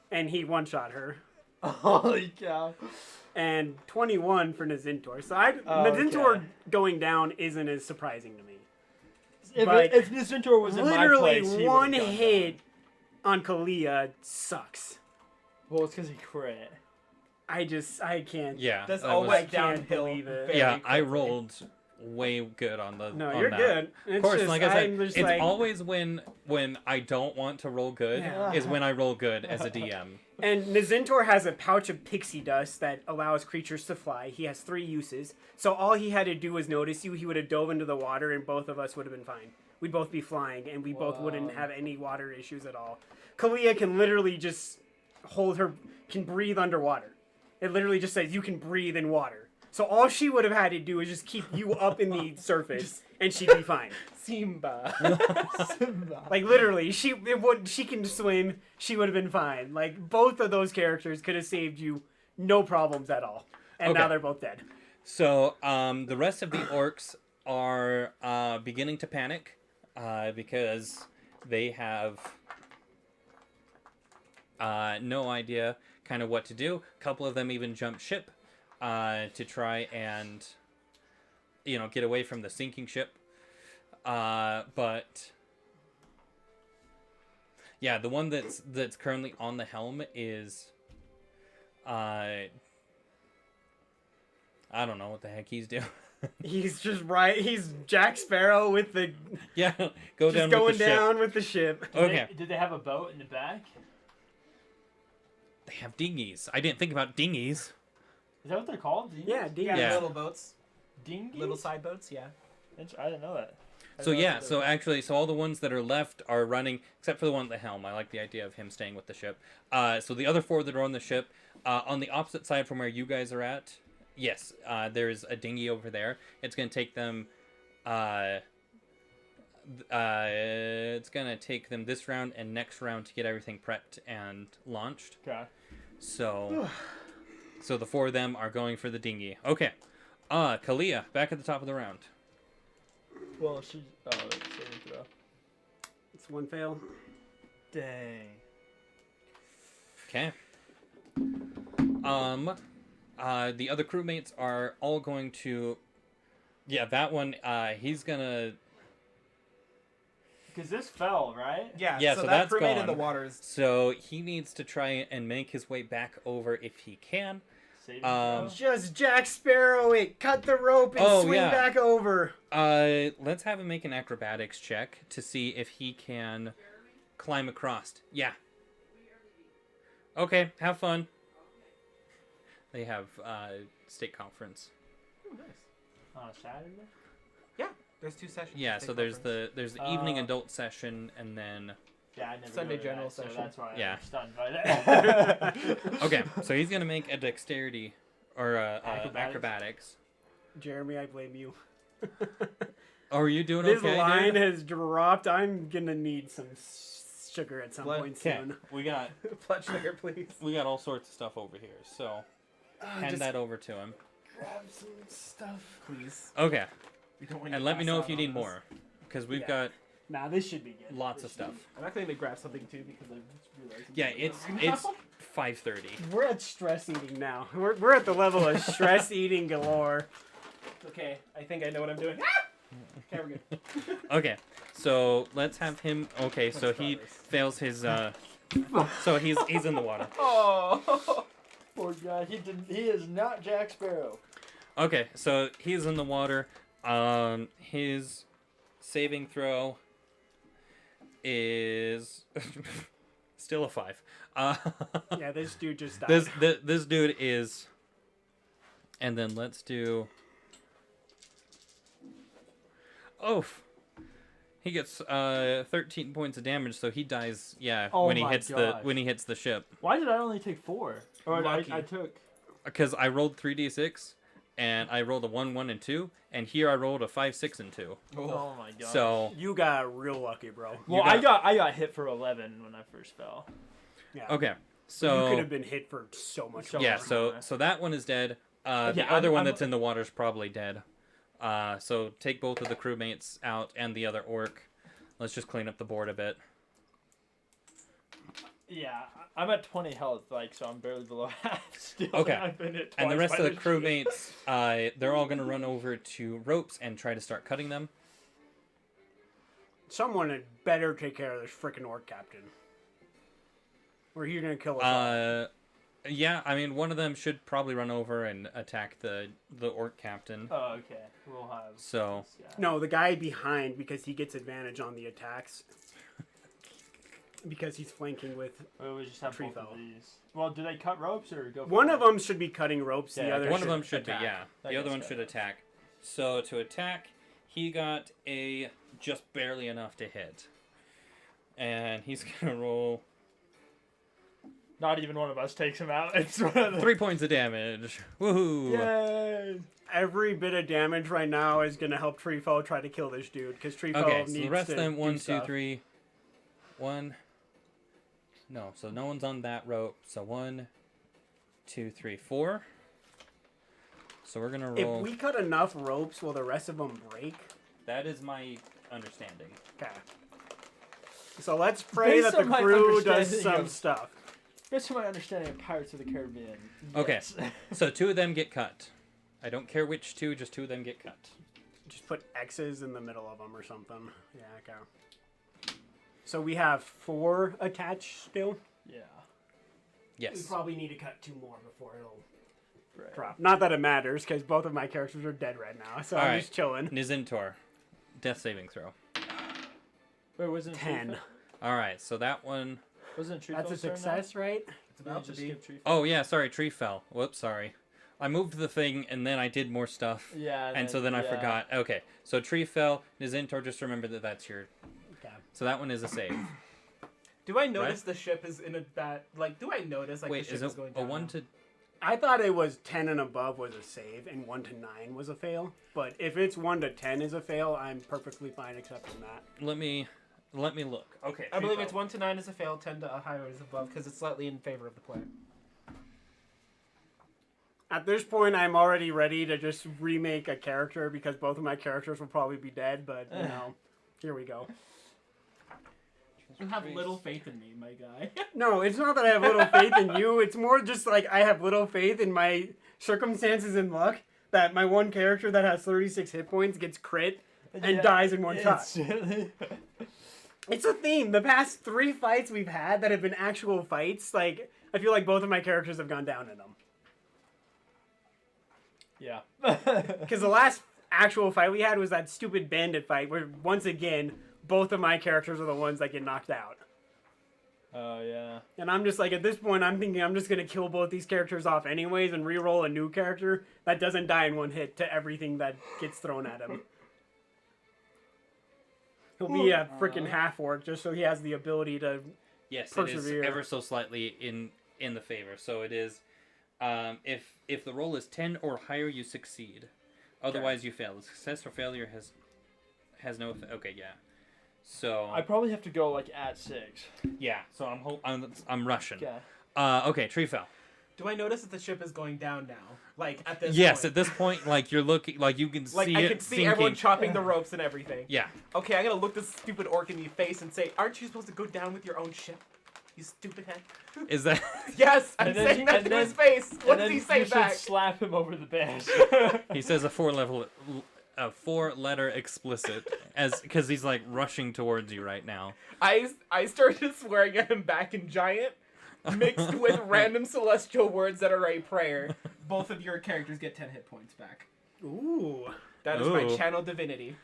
Speaker 1: And he one-shot her.
Speaker 4: Holy cow.
Speaker 1: And 21 for Nizintor. So
Speaker 4: Oh,
Speaker 1: Nizintor
Speaker 4: okay.
Speaker 1: going down isn't as surprising to me.
Speaker 4: If,
Speaker 1: But
Speaker 4: if Nizintor was in my
Speaker 1: Literally
Speaker 4: place, he
Speaker 1: one
Speaker 4: would've gone
Speaker 1: hit
Speaker 4: down.
Speaker 1: on Kalia sucks.
Speaker 4: Well, it's because he crit.
Speaker 1: I can't.
Speaker 3: Yeah,
Speaker 2: That's
Speaker 3: that
Speaker 2: all
Speaker 3: was-
Speaker 2: went
Speaker 1: I can't
Speaker 2: downhill.
Speaker 1: believe it.
Speaker 2: very
Speaker 3: yeah. I
Speaker 2: quickly.
Speaker 3: rolled way good on the.
Speaker 1: No,
Speaker 3: on
Speaker 1: you're
Speaker 3: that.
Speaker 1: good. It's
Speaker 3: Of course,
Speaker 1: just,
Speaker 3: like I said,
Speaker 1: I'm just
Speaker 3: it's
Speaker 1: like,
Speaker 3: always when I don't want to roll good
Speaker 1: Yeah.
Speaker 3: is when I roll good as a DM.
Speaker 1: And Nizintor has a pouch of pixie dust that allows creatures to fly. He has 3 uses. So all he had to do was notice you. He would have dove into the water, and both of us would have been fine. We'd both be flying, and we both wouldn't
Speaker 4: Wow.
Speaker 1: have any water issues at all. Kalia can literally just can breathe underwater. It literally just says you can breathe in water. So all she would have had to do is just keep you up in the surface, and she'd be fine.
Speaker 2: Simba.
Speaker 1: Like literally, she can swim. She would have been fine. Like both of those characters could have saved you, no problems at all. And now
Speaker 3: Okay.
Speaker 1: they're both dead.
Speaker 3: So the rest of the orcs are beginning to panic because they have no idea kind of what to do. A couple of them even jump ship to try and get away from the sinking ship. But yeah, the one that's currently on the helm is I don't know what the heck he's doing.
Speaker 1: He's just right. He's Jack Sparrow with the
Speaker 3: Yeah, go down
Speaker 1: just going
Speaker 3: with the ship.
Speaker 1: down with the ship.
Speaker 3: Okay.
Speaker 4: Did they have a boat in the back?
Speaker 3: They have dinghies. I didn't think about dinghies.
Speaker 4: Is that what they're called? Dinghies?
Speaker 1: Yeah,
Speaker 2: Yeah,
Speaker 3: Yeah.
Speaker 2: little boats,
Speaker 4: Dinghies?
Speaker 2: little side boats. Yeah.
Speaker 4: I didn't know that. I
Speaker 3: So
Speaker 4: didn't know
Speaker 3: yeah,
Speaker 4: that's
Speaker 3: so
Speaker 4: what they
Speaker 3: actually, all the ones that are left are running, except for the one at the helm. I like the idea of him staying with the ship. So the other 4 that are on the ship, on the opposite side from where you guys are at, yes, there's a dinghy over there. It's gonna take them. It's gonna take them this round and next round to get everything prepped and launched.
Speaker 4: Okay.
Speaker 3: So the 4 of them are going for the dinghy. Okay. Kalia, back at the top of the round.
Speaker 4: Well, she's. Oh, it's saving throw.
Speaker 1: It's one fail.
Speaker 4: Dang.
Speaker 3: Okay. The other crewmates are all going to. Yeah, that one. He's gonna.
Speaker 4: Because this fell, right?
Speaker 2: Yeah.
Speaker 3: Yeah,
Speaker 2: So,
Speaker 3: so
Speaker 2: that
Speaker 3: that's
Speaker 2: crewmate in the
Speaker 3: gone.
Speaker 2: waters.
Speaker 3: So he needs to try and make his way back over if he can.
Speaker 4: Saving
Speaker 3: Um,
Speaker 4: throw.
Speaker 1: Just Jack Sparrow it. Cut the rope and
Speaker 3: Oh,
Speaker 1: swing
Speaker 3: yeah.
Speaker 1: back over.
Speaker 3: Let's have him make an acrobatics check to see if he can climb across. Yeah. Okay, have fun. They have state conference.
Speaker 2: Oh, nice.
Speaker 4: On a Saturday?
Speaker 2: There's 2 sessions.
Speaker 3: Yeah,
Speaker 2: State
Speaker 3: so there's
Speaker 2: conference.
Speaker 3: the evening
Speaker 4: Uh,
Speaker 3: adult session and then
Speaker 4: Yeah, I never
Speaker 2: Sunday
Speaker 4: go to
Speaker 2: general
Speaker 4: that, so
Speaker 2: session.
Speaker 4: that's why
Speaker 3: Yeah.
Speaker 4: I'm stunned by that.
Speaker 3: okay, so he's gonna make a dexterity or
Speaker 4: Acrobatics?
Speaker 3: acrobatics.
Speaker 1: Jeremy, I blame you.
Speaker 3: Oh, are you doing
Speaker 1: This
Speaker 3: okay?
Speaker 1: line
Speaker 3: dude?
Speaker 1: has dropped. I'm gonna need some sugar at some
Speaker 2: Blood-
Speaker 1: point
Speaker 3: Okay,
Speaker 1: soon.
Speaker 3: we got
Speaker 2: Blood sugar, please.
Speaker 3: all sorts of stuff over here. So hand
Speaker 1: Just
Speaker 3: that over to him.
Speaker 1: grab some stuff.
Speaker 2: Please.
Speaker 3: Okay,
Speaker 2: We don't want you
Speaker 3: and
Speaker 2: to
Speaker 3: let me
Speaker 2: pass
Speaker 3: know
Speaker 2: out
Speaker 3: if you
Speaker 2: on
Speaker 3: need
Speaker 2: us.
Speaker 3: more, because we've
Speaker 1: Yeah.
Speaker 3: got
Speaker 1: Nah, this should be good.
Speaker 3: lots of
Speaker 1: This should
Speaker 3: stuff.
Speaker 2: I'm actually gonna grab something too because I just realized.
Speaker 3: Yeah, it's 5:30.
Speaker 1: be- We're at stress eating now. We're at the level of stress eating galore.
Speaker 2: Okay, I think I know what I'm doing. Okay, we're good.
Speaker 3: Okay, so let's have him. Okay, so he fails his. So he's in the water.
Speaker 2: Oh.
Speaker 4: Poor guy. He is not Jack Sparrow.
Speaker 3: Okay, so he's in the water. His saving throw is still a 5.
Speaker 1: Yeah, this dude just died.
Speaker 3: This dude is. And then let's do. Oh, he gets 13 points of damage, so he dies. Yeah,
Speaker 4: Oh
Speaker 3: when he
Speaker 4: my
Speaker 3: hits
Speaker 4: gosh.
Speaker 3: when he hits the ship.
Speaker 4: Why did I only take 4? Or
Speaker 2: Lucky.
Speaker 4: I took.
Speaker 3: Because I rolled 3d6, and I rolled a 1, 1, and 2, and here I rolled a 5, 6, and 2.
Speaker 4: Oh my god.
Speaker 3: So
Speaker 1: You got real lucky, bro.
Speaker 4: Well,
Speaker 3: you
Speaker 4: I got hit for 11 when I first fell.
Speaker 1: Yeah.
Speaker 3: okay,
Speaker 1: You could
Speaker 3: so
Speaker 1: have been hit for so much.
Speaker 4: So
Speaker 1: more.
Speaker 3: yeah,
Speaker 4: much
Speaker 3: so
Speaker 4: more.
Speaker 3: so that one is dead. The
Speaker 4: Yeah,
Speaker 3: other
Speaker 4: I'm-
Speaker 3: one
Speaker 4: I'm-
Speaker 3: that's in the water is probably dead. So take both of the crewmates out and the other orc. Let's just clean up the board a bit.
Speaker 4: Yeah, I'm at 20 health, like, so I'm barely below half still.
Speaker 3: Okay.
Speaker 4: I've been hit
Speaker 3: And the
Speaker 4: twice
Speaker 3: rest
Speaker 4: by
Speaker 3: of the
Speaker 4: this shit.
Speaker 3: crewmates, they're all gonna run over to ropes and try to start cutting them.
Speaker 1: Someone had better take care of this freaking orc captain. Or you're gonna kill us all.
Speaker 3: Yeah, I mean, one of them should probably run over and attack the orc captain.
Speaker 4: Oh, okay. We'll have.
Speaker 3: So
Speaker 4: this guy.
Speaker 1: No, the guy behind because he gets advantage on the attacks. Because he's flanking with.
Speaker 4: Or we just have
Speaker 1: Tree
Speaker 4: both
Speaker 1: fell.
Speaker 4: of these. Well, do they cut ropes or go? For
Speaker 1: One
Speaker 4: it?
Speaker 1: of them should be cutting ropes. The
Speaker 4: Yeah,
Speaker 1: other
Speaker 3: one of them should
Speaker 1: attack.
Speaker 3: be, yeah.
Speaker 4: That
Speaker 3: The other
Speaker 4: guy's
Speaker 3: one
Speaker 4: got
Speaker 3: should
Speaker 4: it.
Speaker 3: attack. So to attack, he got a just barely enough to hit. And he's gonna roll
Speaker 4: Not even one of us takes him out. It's one of the...
Speaker 7: 3 points of damage. Woohoo!
Speaker 4: Yay!
Speaker 1: Every bit of damage right now is gonna help Treefell try to kill this dude because Treefell
Speaker 7: Okay,
Speaker 1: needs
Speaker 7: so the rest
Speaker 1: to
Speaker 7: of them,
Speaker 1: do
Speaker 7: 1, 2,
Speaker 1: stuff.
Speaker 7: 3. 1. No, so no one's on that rope. So 1, 2, 3, 4. So we're gonna
Speaker 1: If
Speaker 7: roll.
Speaker 1: we cut enough ropes, will the rest of them break?
Speaker 7: That is my understanding.
Speaker 1: Okay. So let's pray
Speaker 4: Based
Speaker 1: that the
Speaker 4: on my
Speaker 1: crew does
Speaker 4: understanding
Speaker 1: some
Speaker 4: of-
Speaker 1: stuff.
Speaker 4: That's my understanding of Pirates of the Caribbean.
Speaker 7: Okay.
Speaker 4: Yes.
Speaker 7: So 2 of them get cut. I don't care which 2, just 2 of them get cut.
Speaker 1: Just put X's in the middle of them or something. Yeah, okay. So we have 4 attached still.
Speaker 4: Yeah.
Speaker 1: We
Speaker 7: Yes.
Speaker 1: probably need to cut 2 more before it'll
Speaker 4: Right.
Speaker 1: drop. Not that it matters, because both of my characters are dead right now, so I'm
Speaker 7: Alright.
Speaker 1: just chilling.
Speaker 7: Nizintor. Death saving throw.
Speaker 4: Wait, wasn't it
Speaker 1: 10.
Speaker 7: Alright, so that one.
Speaker 4: Wasn't it Tree
Speaker 1: That's a
Speaker 4: Fell's turn now?
Speaker 1: success, right?
Speaker 2: It's
Speaker 4: Did you
Speaker 2: about to
Speaker 4: just
Speaker 2: be.
Speaker 4: skip Tree
Speaker 7: Oh, yeah, sorry, tree fell. Whoops, sorry. I moved the thing and then I did more stuff.
Speaker 4: Yeah.
Speaker 7: And so then I
Speaker 4: yeah.
Speaker 7: forgot. Okay, so tree fell. Nizintor, just remember that that's your.
Speaker 1: Okay.
Speaker 7: So that one is a save.
Speaker 2: Do I notice the ship is in a bad? Like, do I notice like
Speaker 7: Wait,
Speaker 2: the ship
Speaker 7: is
Speaker 2: is
Speaker 7: it
Speaker 2: going
Speaker 7: a
Speaker 2: down?
Speaker 7: 1
Speaker 2: now?
Speaker 7: to.
Speaker 1: I thought it was 10 and above was a save, and 1 to 9 was a fail. But if it's 1 to 10 is a fail, I'm perfectly fine accepting that.
Speaker 7: Let me look. Okay.
Speaker 2: I
Speaker 7: tree
Speaker 2: believe
Speaker 7: fell.
Speaker 2: it's 1 to 9 is a fail, 10 to a higher is above because it's slightly in favor of the player.
Speaker 1: At this point, I'm already ready to just remake a character because both of my characters will probably be dead, but, you know, here we go.
Speaker 6: You have little faith in me, my guy.
Speaker 1: No, it's not that I have little faith in you. It's more just like I have little faith in my circumstances and luck that my one character that has 36 hit points gets crit and
Speaker 4: Yeah,
Speaker 1: dies in one shot.
Speaker 4: it's-
Speaker 1: It's a theme. The past 3 fights we've had that have been actual fights, like, I feel like both of my characters have gone down in them.
Speaker 4: Yeah.
Speaker 1: Because the last actual fight we had was that stupid bandit fight where, once again, both of my characters are the ones that get knocked out.
Speaker 4: Oh yeah.
Speaker 1: And I'm just like, at this point, I'm thinking I'm just going to kill both these characters off anyways and re-roll a new character that doesn't die in one hit to everything that gets thrown at him. He'll be a freaking half-orc just so he has the ability to...
Speaker 7: Yes, it
Speaker 1: persevere.
Speaker 7: is ever so slightly in the favor. So it is, if the roll is 10 or higher, you succeed. Otherwise, you fail. The success or failure has no effect. Okay, yeah. So
Speaker 4: I probably have to go like at 6.
Speaker 7: yeah. So I'm rushing.
Speaker 4: Okay.
Speaker 7: Okay, tree fell.
Speaker 2: Do I notice that the ship is going down now? Like at this
Speaker 7: Yes,
Speaker 2: point?
Speaker 7: at this point, like you're looking, like you can
Speaker 2: Like
Speaker 7: see
Speaker 2: I
Speaker 7: it
Speaker 2: can see
Speaker 7: sinking.
Speaker 2: everyone chopping the ropes and everything.
Speaker 7: Yeah.
Speaker 2: Okay, I'm gonna look this stupid orc in the face and say, "Aren't you supposed to go down with your own ship? You stupid head."
Speaker 7: Is that?
Speaker 2: Yes, I'm
Speaker 4: And then
Speaker 2: saying
Speaker 4: you-
Speaker 2: that
Speaker 4: and
Speaker 2: to
Speaker 4: then-
Speaker 2: his face. What
Speaker 4: And
Speaker 2: does
Speaker 4: then
Speaker 2: he say
Speaker 4: you should
Speaker 2: back?
Speaker 4: slap him over the bash.
Speaker 7: He says a 4-letter explicit because he's like rushing towards you right now.
Speaker 2: I started swearing at him back in giant, mixed with random celestial words that are a prayer. Both of your characters get 10 hit points back.
Speaker 1: Ooh.
Speaker 2: That is my
Speaker 7: Ooh.
Speaker 2: channel divinity.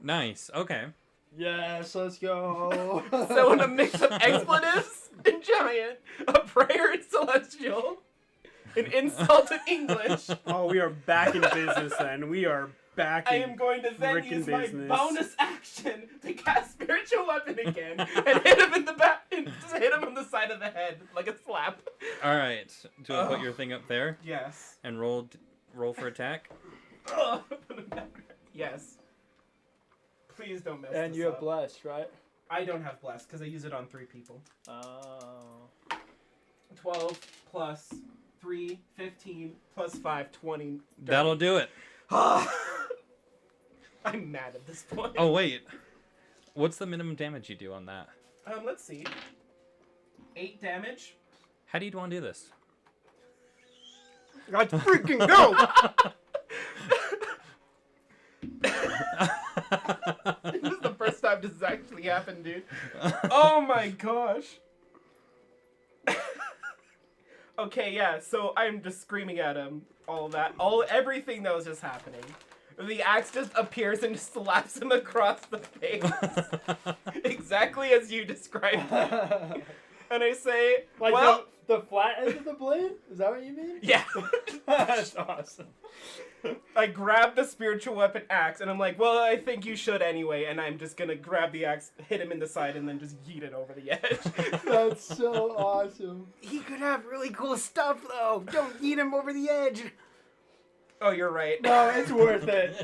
Speaker 7: Nice. Okay.
Speaker 4: Yes, let's go.
Speaker 2: So in a mix of expletives in giant, a prayer in celestial, an insult in English,
Speaker 1: Oh, we are back in business then. We are back
Speaker 2: I
Speaker 1: in...
Speaker 2: am going to then
Speaker 1: Frickin'
Speaker 2: use my
Speaker 1: business.
Speaker 2: bonus action to cast spiritual weapon again and hit him in the back, and just hit him on the side of the head like a slap.
Speaker 7: All right. Do I put your thing up there
Speaker 2: Yes.
Speaker 7: and roll for attack?
Speaker 2: Yes. Please don't mess
Speaker 4: And
Speaker 2: this
Speaker 4: you have
Speaker 2: up.
Speaker 4: blessed, right?
Speaker 2: I don't have blessed because I use it on 3 people.
Speaker 4: Oh.
Speaker 2: 12 plus 3, 15 plus 5, 20.
Speaker 7: That'll do it.
Speaker 2: I'm mad at this point.
Speaker 7: Oh wait. What's the minimum damage you do on that?
Speaker 2: Let's see. 8 damage.
Speaker 7: How do you want to do this?
Speaker 1: Let's freaking go!
Speaker 2: This is the first time this has actually happened, dude. Oh my gosh. Okay, yeah, so I'm just screaming at him, all that, everything that was just happening. The axe just appears and just slaps him across the face. Exactly as you described it. And I say,
Speaker 4: Like
Speaker 2: well,
Speaker 4: the flat end of the blade? Is that what you mean?
Speaker 2: yeah.
Speaker 4: That's awesome.
Speaker 2: I grab the spiritual weapon axe, and I'm like, well, I think you should anyway, and I'm just gonna grab the axe, hit him in the side, and then just yeet it over the edge.
Speaker 6: That's so awesome.
Speaker 1: He could have really cool stuff though. Don't eat him over the edge.
Speaker 2: Oh, you're right.
Speaker 4: No, it's worth it.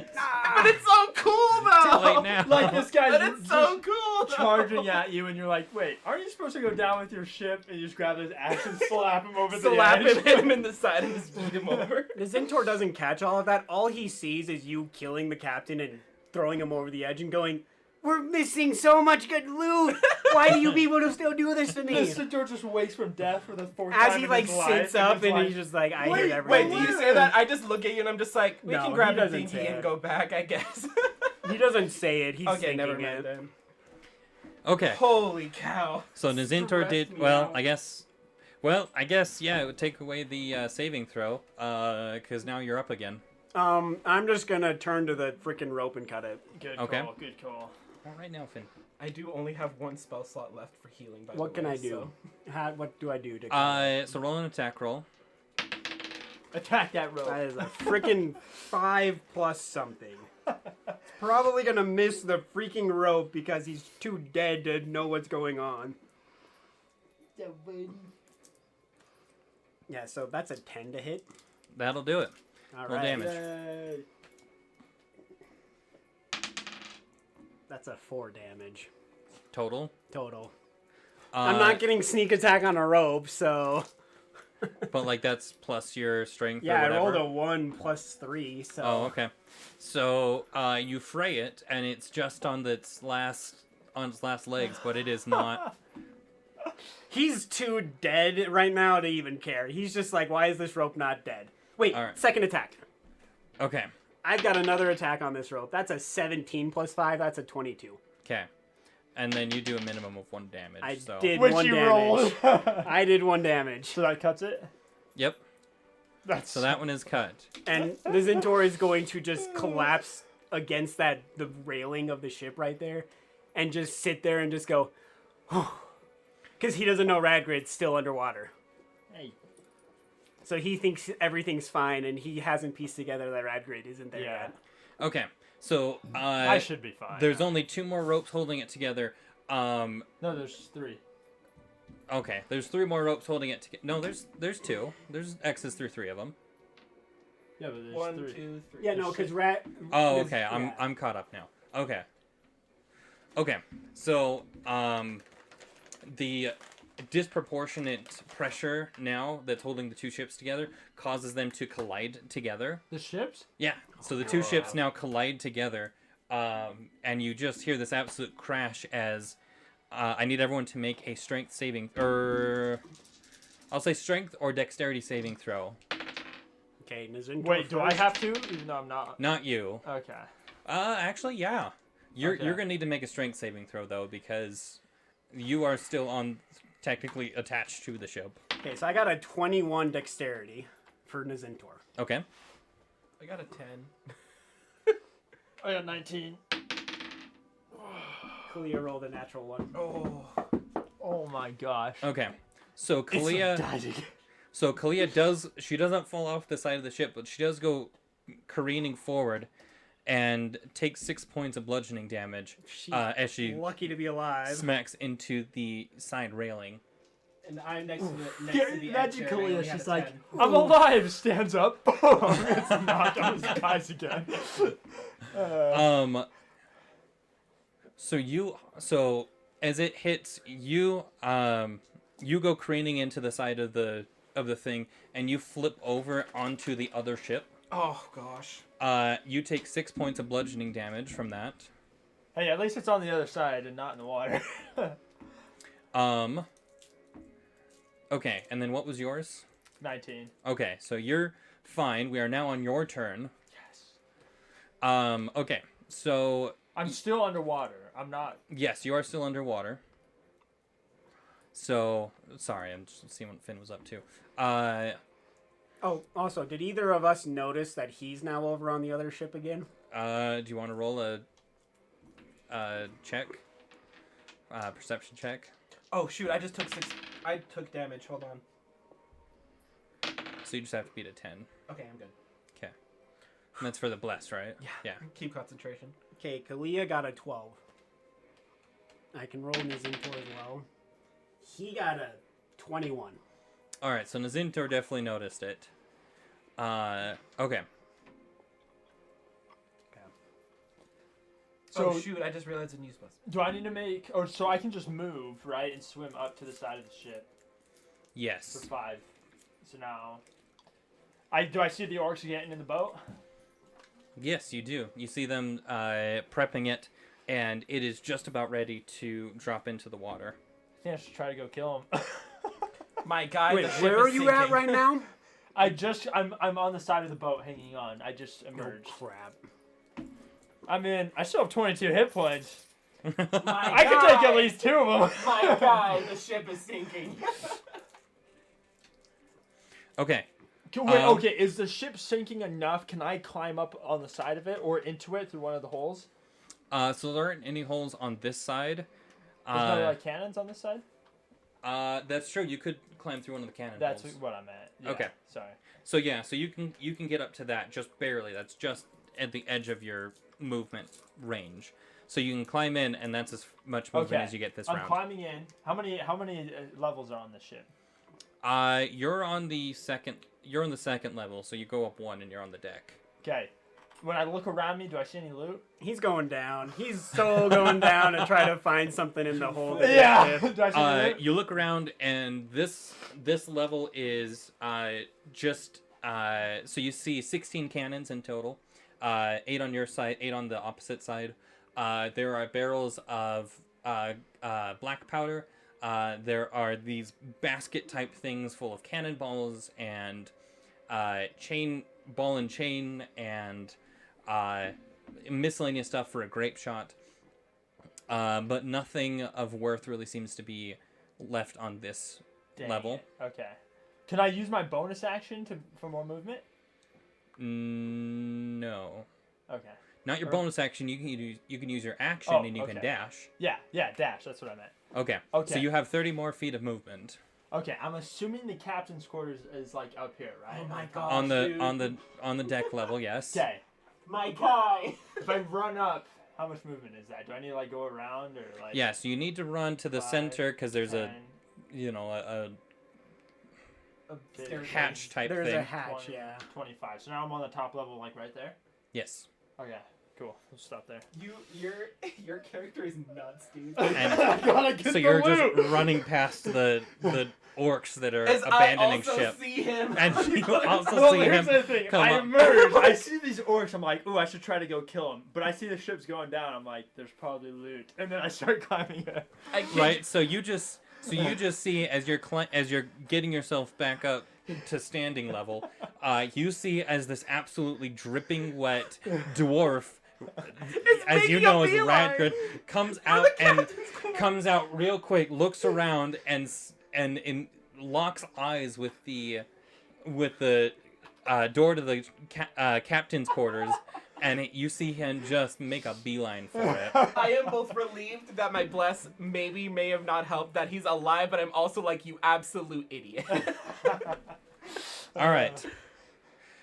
Speaker 2: But it's so cool, though!
Speaker 7: Too late now.
Speaker 4: Like this guy's
Speaker 2: But it's so
Speaker 4: just
Speaker 2: cool, though!
Speaker 4: charging at you, and you're like, wait, aren't you supposed to go down with your ship? And you just grab his axe and slap him over
Speaker 2: Slap
Speaker 4: the edge.
Speaker 2: him, hit him in the side, and just beat him over.
Speaker 1: The Zentor doesn't catch all of that. All he sees is you killing the captain and throwing him over the edge and going, "We're missing so much good loot. Why do you people still do this to
Speaker 4: The
Speaker 1: me?"
Speaker 4: Centaur just wakes from death for the fourth
Speaker 1: As
Speaker 4: time
Speaker 1: he
Speaker 4: in
Speaker 1: like
Speaker 4: his life,
Speaker 1: sits up
Speaker 4: it's
Speaker 1: and
Speaker 4: like,
Speaker 1: he's just like, "I
Speaker 4: Wait,
Speaker 1: hear everything."
Speaker 2: Wait, do you say that? I just look at you and I'm just like, we
Speaker 1: No,
Speaker 2: can
Speaker 1: he
Speaker 2: grab the
Speaker 1: doesn't
Speaker 2: dinghy
Speaker 1: say
Speaker 2: and
Speaker 1: it.
Speaker 2: go back, I guess.
Speaker 1: He doesn't say it. He's
Speaker 2: Okay,
Speaker 1: thinking
Speaker 2: never mind
Speaker 1: it.
Speaker 2: then.
Speaker 7: Okay.
Speaker 2: Holy cow.
Speaker 7: So Nazintor
Speaker 1: Stressed
Speaker 7: did
Speaker 1: me
Speaker 7: well.
Speaker 1: out.
Speaker 7: I guess yeah, it would take away the saving throw. Because now you're up again.
Speaker 1: I'm just gonna turn to the freaking rope and cut it.
Speaker 4: Good
Speaker 7: Okay.
Speaker 4: call, good call.
Speaker 7: All right now, Finn.
Speaker 2: I do only have one spell slot left for healing, by
Speaker 1: What
Speaker 2: the
Speaker 1: can
Speaker 2: way,
Speaker 1: I do?
Speaker 2: so-
Speaker 1: What do I do to cut it?
Speaker 7: So roll an attack roll.
Speaker 4: Attack that rope.
Speaker 1: That is a freaking 5 plus something. It's probably gonna miss the freaking rope because he's too dead to know what's going on. Yeah, so that's a 10 to hit.
Speaker 7: That'll do it.
Speaker 1: All
Speaker 7: Roll
Speaker 1: right.
Speaker 7: damage.
Speaker 1: Yay. That's a 4 damage
Speaker 7: Total.
Speaker 1: total.
Speaker 7: Uh,
Speaker 1: I'm not getting sneak attack on a rope, so
Speaker 7: But like that's plus your strength.
Speaker 1: yeah,
Speaker 7: or
Speaker 1: I
Speaker 7: whatever.
Speaker 1: rolled a 1 plus 3. So
Speaker 7: Oh, okay. So you fray it, and it's just on its last legs, but it is not.
Speaker 1: he's too dead right now to even care. He's just like, why is this rope not dead? Wait,
Speaker 7: All right.
Speaker 1: second attack.
Speaker 7: Okay.
Speaker 1: I've got another attack on this rope. That's a 17 plus 5. That's a 22.
Speaker 7: Okay. And then you do a minimum of 1 damage.
Speaker 1: I
Speaker 7: so.
Speaker 1: did
Speaker 4: Which
Speaker 1: 1
Speaker 4: you
Speaker 1: damage.
Speaker 4: rolled.
Speaker 1: I did 1 damage.
Speaker 4: So that cuts it?
Speaker 7: Yep.
Speaker 4: That's
Speaker 7: So that one is cut.
Speaker 1: And the Zentor is going to just collapse against the railing of the ship right there and just sit there and just go, because he doesn't know Radgrid's still underwater.
Speaker 4: Hey.
Speaker 1: So he thinks everything's fine and he hasn't pieced together that Radgrid isn't there
Speaker 4: Yeah.
Speaker 1: yet.
Speaker 7: Okay. So
Speaker 4: I should be fine.
Speaker 7: there's only 2 more ropes holding it together.
Speaker 4: No, there's 3.
Speaker 7: Okay. There's 3 more ropes holding it together. No, there's 2. There's X's through 3 of them.
Speaker 4: Yeah, but there's
Speaker 2: 1,
Speaker 4: 3.
Speaker 2: 2, 3.
Speaker 1: Yeah, no, because
Speaker 7: Oh, okay. I'm caught up now. Okay. Okay. So, the disproportionate pressure now that's holding the 2 ships together causes them to collide together.
Speaker 4: The ships?
Speaker 7: Yeah. So the 2 ships now collide together, and you just hear this absolute crash as I need everyone to make a strength saving, I'll say strength or dexterity saving throw.
Speaker 1: Okay, Nazintor
Speaker 4: Wait, do I
Speaker 1: first.
Speaker 4: have to? Even though I'm not.
Speaker 7: Not you.
Speaker 4: Okay.
Speaker 7: Actually, yeah. You're
Speaker 4: Okay.
Speaker 7: gonna need to make a strength saving throw though because you are still technically attached to the ship.
Speaker 1: Okay, so I got a 21 dexterity for Nazintor.
Speaker 7: Okay.
Speaker 2: I got a 10.
Speaker 4: I got 19.
Speaker 1: Kalia rolled a natural 1.
Speaker 2: Oh.
Speaker 4: Oh my gosh.
Speaker 7: Okay. So Kalia doesn't fall off the side of the ship, but she does go careening forward and takes 6 points of bludgeoning damage
Speaker 1: She's
Speaker 7: as she
Speaker 1: lucky to be alive.
Speaker 7: smacks into the side railing.
Speaker 2: And I'm next to the
Speaker 4: Yeah,
Speaker 2: edge
Speaker 6: magically,
Speaker 2: there, and I only
Speaker 6: she's
Speaker 2: had a
Speaker 6: like,
Speaker 2: 10.
Speaker 4: I'm alive! Stands up. It's knocked on his guys again.
Speaker 7: So as it hits you, you go careening into the side of the thing, and you flip over onto the other ship.
Speaker 2: Oh, gosh.
Speaker 7: You take 6 points of bludgeoning damage from that.
Speaker 4: Hey, at least it's on the other side and not in the water.
Speaker 7: Okay, and then what was yours?
Speaker 4: 19.
Speaker 7: Okay, so you're fine. We are now on your turn.
Speaker 4: Yes.
Speaker 7: Okay, so
Speaker 4: I'm still underwater. I'm not.
Speaker 7: yes, you are still underwater. So sorry, I'm just seeing what Finn was up to.
Speaker 1: Oh, also, did either of us notice that he's now over on the other ship again?
Speaker 7: Do you want to roll a check? Perception check.
Speaker 2: Oh, shoot, I just took 6. I took damage. Hold on.
Speaker 7: So you just have to beat a 10.
Speaker 2: Okay, I'm good.
Speaker 7: Okay. That's for the bless, right? Yeah.
Speaker 2: Keep concentration.
Speaker 1: Okay, Kalia got a 12. I can roll Nazintor as well. He got a 21.
Speaker 7: All right, so Nazintor definitely noticed it. Okay.
Speaker 2: So
Speaker 4: So-
Speaker 2: shoot! I just realized a news bus.
Speaker 4: Do I need to make? Or so I can just move right and swim up to the side of the ship for
Speaker 7: Yes.
Speaker 4: 5. So now, do I see the orcs getting in the boat?
Speaker 7: Yes, you do. You see them prepping it, and it is just about ready to drop into the water.
Speaker 4: I think I should try to go kill him.
Speaker 2: My guy.
Speaker 1: Wait,
Speaker 2: the ship
Speaker 1: where are
Speaker 2: is
Speaker 1: you at
Speaker 2: sinking.
Speaker 1: right now?
Speaker 4: I'm on the side of the boat hanging on. I just
Speaker 1: Oh,
Speaker 4: emerged.
Speaker 1: crap.
Speaker 4: I still have 22 hit points.
Speaker 2: My
Speaker 4: I can take
Speaker 2: guy.
Speaker 4: at least 2 of them.
Speaker 2: My guy, the ship is sinking.
Speaker 7: Okay.
Speaker 4: Wait,
Speaker 7: Um,
Speaker 4: okay, is the ship sinking enough? Can I climb up on the side of it or into it through one of the holes?
Speaker 7: So there aren't any holes on this side.
Speaker 4: There's no like cannons on this side?
Speaker 7: That's true. You could climb through one of the cannon
Speaker 4: That's
Speaker 7: holes.
Speaker 4: what I meant. Yeah,
Speaker 7: Okay.
Speaker 4: Sorry.
Speaker 7: So yeah, so you can get up to that just barely. That's just at the edge of your movement range. So you can climb in, and that's as much movement
Speaker 4: Okay.
Speaker 7: as you get this
Speaker 4: I'm
Speaker 7: round.
Speaker 4: climbing in. How many levels are on this ship?
Speaker 7: You're on the second. You're on the second level, so you go up 1, and you're on the deck.
Speaker 4: Okay. When I look around me, do I see any loot?
Speaker 1: He's going down. He's so going down to try to find something in the hole. that
Speaker 4: Yeah.
Speaker 1: he hit.
Speaker 4: Do I see any loot?
Speaker 7: You look around, and this level is just so you see 16 cannons in total, 8 on your side, 8 on the opposite side. There are barrels of black powder. There are these basket type things full of cannonballs and ball and chain and miscellaneous stuff for a grape shot. But nothing of worth really seems to be left on this
Speaker 4: Dang
Speaker 7: level.
Speaker 4: it. Okay. Can I use my bonus action for more movement?
Speaker 7: No.
Speaker 4: Okay.
Speaker 7: Not your
Speaker 4: Or-
Speaker 7: bonus action. You can use your action
Speaker 4: Oh,
Speaker 7: and you can
Speaker 4: okay.
Speaker 7: dash.
Speaker 4: Yeah, dash. That's what I meant.
Speaker 7: Okay.
Speaker 4: Okay.
Speaker 7: So you have 30 more feet of movement
Speaker 4: Okay, I'm assuming the captain's quarters is like up here, right?
Speaker 2: Oh my
Speaker 4: On top.
Speaker 2: God.
Speaker 7: on the
Speaker 2: dude.
Speaker 7: on the deck level. Yes.
Speaker 4: Okay.
Speaker 2: My guy.
Speaker 4: If I run up, how much movement is that? Do I need to like go around or like?
Speaker 7: Yeah. So you need to run to the
Speaker 4: 5,
Speaker 7: center because there's
Speaker 4: 10,
Speaker 7: a
Speaker 2: Staircase.
Speaker 7: hatch type
Speaker 1: There's
Speaker 7: thing.
Speaker 1: a hatch,
Speaker 4: 20,
Speaker 1: yeah.
Speaker 4: 25. So now I'm on the top level, like right there.
Speaker 7: Yes.
Speaker 4: Okay, cool. We'll stop there.
Speaker 2: Your character is nuts, dude.
Speaker 7: And
Speaker 4: Gotta get
Speaker 7: so
Speaker 4: the
Speaker 7: you're
Speaker 4: loot!
Speaker 7: just running past the orcs that are
Speaker 2: As
Speaker 7: abandoning
Speaker 2: I also
Speaker 7: ship.
Speaker 2: see him.
Speaker 7: And you also
Speaker 4: Well,
Speaker 7: see
Speaker 4: here's
Speaker 7: him
Speaker 4: the thing.
Speaker 7: come
Speaker 4: I
Speaker 7: up.
Speaker 4: emerge. I see these orcs. I'm like, ooh, I should try to go kill them. But I see the ship's going down. I'm like, there's probably loot. And then I start climbing it.
Speaker 2: I kid
Speaker 7: Right. So you just see as you're getting yourself back up to standing level, you see as this absolutely dripping wet dwarf, as you
Speaker 2: making a
Speaker 7: know as
Speaker 2: beeline
Speaker 7: Radgrid, comes
Speaker 2: for
Speaker 7: out
Speaker 2: the
Speaker 7: and
Speaker 2: captain's quarters.
Speaker 7: comes out real quick, looks around and locks eyes with the door to the captain's quarters, and you see him just make a beeline for it.
Speaker 2: I am both relieved that my bless may have not helped that he's alive, but I'm also like, you absolute idiot.
Speaker 7: All right.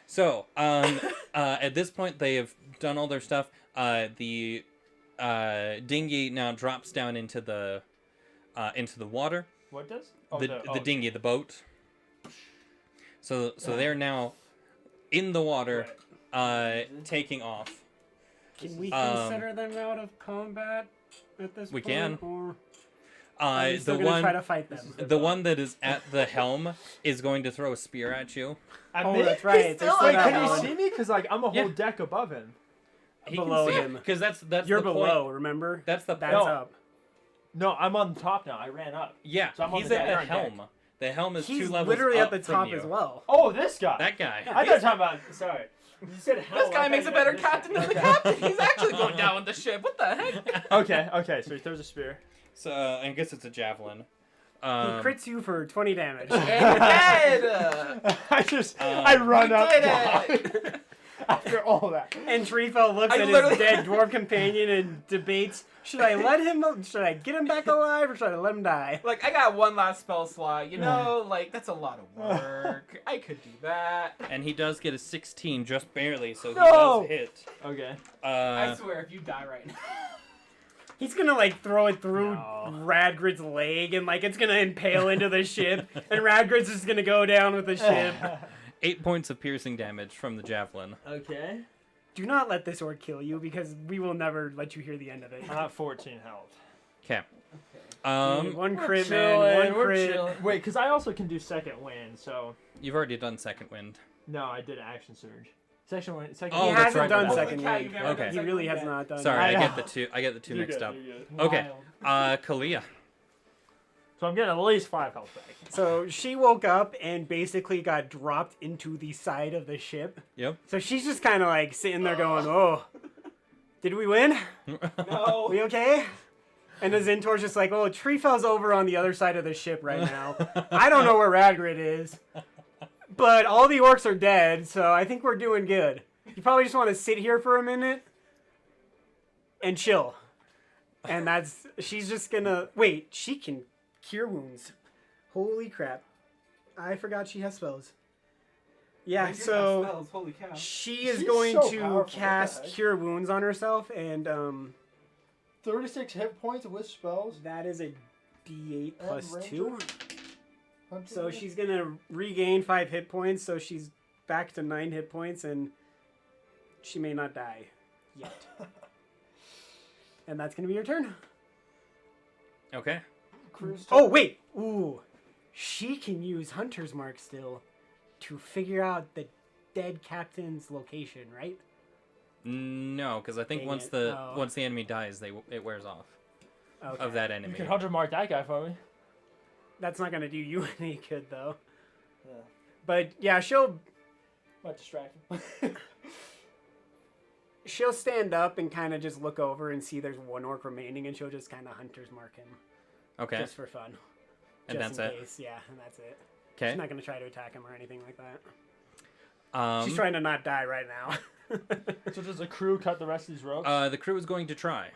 Speaker 7: So, at this point, they have done all their stuff. The dinghy now drops down into the water.
Speaker 4: What does? Oh,
Speaker 7: The dinghy, the boat. So they're now in the water, taking off.
Speaker 1: Can we
Speaker 7: Um,
Speaker 1: consider them out of combat at this
Speaker 7: We
Speaker 1: point?
Speaker 7: can.
Speaker 1: Or are we
Speaker 7: The
Speaker 1: still gonna try to
Speaker 7: one,
Speaker 1: fight them?
Speaker 7: the one that is at the helm is going to throw a spear at you.
Speaker 1: Oh, that's right.
Speaker 2: He's
Speaker 1: There's
Speaker 2: still
Speaker 1: still
Speaker 4: Wait,
Speaker 1: that
Speaker 4: can you
Speaker 1: one.
Speaker 4: see me? Because like I'm a whole
Speaker 7: Yeah.
Speaker 4: deck above him.
Speaker 7: He
Speaker 1: Below
Speaker 7: can see
Speaker 1: him.
Speaker 7: because that's
Speaker 1: You're
Speaker 7: the
Speaker 1: below,
Speaker 7: point.
Speaker 1: remember?
Speaker 7: That's the
Speaker 1: That's
Speaker 4: No.
Speaker 1: up.
Speaker 4: No, I'm on top now. I ran up.
Speaker 7: Yeah,
Speaker 4: So I'm on
Speaker 7: he's
Speaker 4: the
Speaker 7: at
Speaker 4: deck.
Speaker 7: the helm. The helm is
Speaker 1: He's
Speaker 7: 2 levels
Speaker 1: literally
Speaker 7: up
Speaker 1: at the
Speaker 7: from
Speaker 1: top
Speaker 7: you.
Speaker 1: as well.
Speaker 4: Oh, this guy.
Speaker 7: That guy.
Speaker 4: I thought you were talking about. Sorry. You said hell.
Speaker 2: This
Speaker 4: I
Speaker 2: guy
Speaker 4: thought
Speaker 2: makes
Speaker 4: you
Speaker 2: a
Speaker 4: meant
Speaker 2: better
Speaker 4: this guy.
Speaker 2: captain than the
Speaker 4: Okay.
Speaker 2: captain. He's actually going down with the ship. What the heck?
Speaker 4: Okay. So he throws a spear.
Speaker 7: So I guess it's a javelin.
Speaker 1: He
Speaker 7: Um,
Speaker 1: crits you for 20 damage.
Speaker 2: And you're dead.
Speaker 4: I run
Speaker 2: You
Speaker 4: up.
Speaker 2: did
Speaker 4: top.
Speaker 2: it.
Speaker 4: After all that.
Speaker 1: And Treefell looks
Speaker 2: I
Speaker 1: at
Speaker 2: literally-
Speaker 1: his dead dwarf companion and debates: should I get him back alive, or should I let him die?
Speaker 2: Like, I got one last spell slot. You know, like, that's a lot of work. I could do that.
Speaker 7: And he does get a 16 just barely, so he
Speaker 4: No!
Speaker 7: does hit.
Speaker 4: Okay.
Speaker 2: I swear, if you die right now.
Speaker 1: He's gonna like throw it through
Speaker 4: No.
Speaker 1: Radgrid's leg, and like it's gonna impale into the ship, and Radgrid's just gonna go down with the ship.
Speaker 7: 8 points of piercing damage from the javelin.
Speaker 6: Okay.
Speaker 1: Do not let this orc kill you, because we will never let you hear the end of it.
Speaker 4: I'm at 14 health.
Speaker 7: Okay.
Speaker 1: One crit,
Speaker 4: We're
Speaker 1: man.
Speaker 4: chilling,
Speaker 1: One
Speaker 4: we're
Speaker 1: crit.
Speaker 4: chilling. Wait, because I also can do second wind, so...
Speaker 7: You've already done second wind.
Speaker 4: No, I did action surge. Second wind. Second
Speaker 7: Oh,
Speaker 1: He
Speaker 4: wind.
Speaker 7: that's
Speaker 1: hasn't
Speaker 7: right,
Speaker 1: done
Speaker 7: but-
Speaker 1: second
Speaker 2: Holy cow,
Speaker 1: wind.
Speaker 2: you've never
Speaker 7: Okay.
Speaker 2: done
Speaker 1: He
Speaker 2: second
Speaker 1: really
Speaker 2: wind
Speaker 1: has
Speaker 2: yet.
Speaker 1: not done.
Speaker 7: Sorry,
Speaker 1: that.
Speaker 7: I
Speaker 4: know.
Speaker 7: get the two
Speaker 4: You're
Speaker 7: mixed
Speaker 4: good,
Speaker 7: up.
Speaker 4: you're good.
Speaker 7: Okay.
Speaker 2: Wild.
Speaker 7: Kalia.
Speaker 4: So I'm getting at least 5 health back.
Speaker 1: So she woke up and basically got dropped into the side of the ship.
Speaker 7: Yep.
Speaker 1: So she's just kind of like sitting there going, "Oh, did we win?
Speaker 2: No.
Speaker 1: We okay?" And the Zintor's just like, "Oh, Treefell's over on the other side of the ship right now. I don't know where Radgrid is, but all the orcs are dead, so I think we're doing good. You probably just want to sit here for a minute and chill." And she's just gonna wait. She can cure wounds. Holy crap! I forgot she has spells. Yeah,
Speaker 2: Like,
Speaker 1: so
Speaker 2: spells, holy cow.
Speaker 1: she is
Speaker 4: She's
Speaker 1: going
Speaker 4: so
Speaker 1: to
Speaker 4: powerful, what the
Speaker 1: cast
Speaker 4: heck?
Speaker 1: cure wounds on herself, and
Speaker 4: 36 hit points with spells.
Speaker 1: that is a D8
Speaker 4: And
Speaker 1: plus
Speaker 4: ranger?
Speaker 1: 2. So she's gonna regain 5 hit points, so she's back to 9 hit points, and she may not die yet. And that's gonna be your turn.
Speaker 7: Okay.
Speaker 1: Oh wait, ooh, she can use Hunter's Mark still to figure out the dead captain's location, right?
Speaker 7: No, because I think
Speaker 1: Dang
Speaker 7: once
Speaker 1: it.
Speaker 7: the
Speaker 1: Oh.
Speaker 7: once the enemy dies, it wears off
Speaker 1: Okay.
Speaker 7: of that
Speaker 4: You
Speaker 7: enemy.
Speaker 4: can 100 mark that guy for me.
Speaker 1: That's not gonna do you any good though.
Speaker 4: Yeah.
Speaker 1: But yeah,
Speaker 4: Might distract him.
Speaker 1: she'll stand up and kind of just look over and see there's one orc remaining, and she'll just kind of Hunter's Mark him
Speaker 7: Okay.
Speaker 1: just for fun.
Speaker 7: And
Speaker 1: Just
Speaker 7: that's
Speaker 1: in
Speaker 7: it.
Speaker 1: case. Yeah, and that's it.
Speaker 7: Okay.
Speaker 1: She's not gonna try to attack him or anything like that.
Speaker 7: Um,
Speaker 1: She's trying to not die right now.
Speaker 4: So does the crew cut the rest of these ropes?
Speaker 7: the crew is going to try.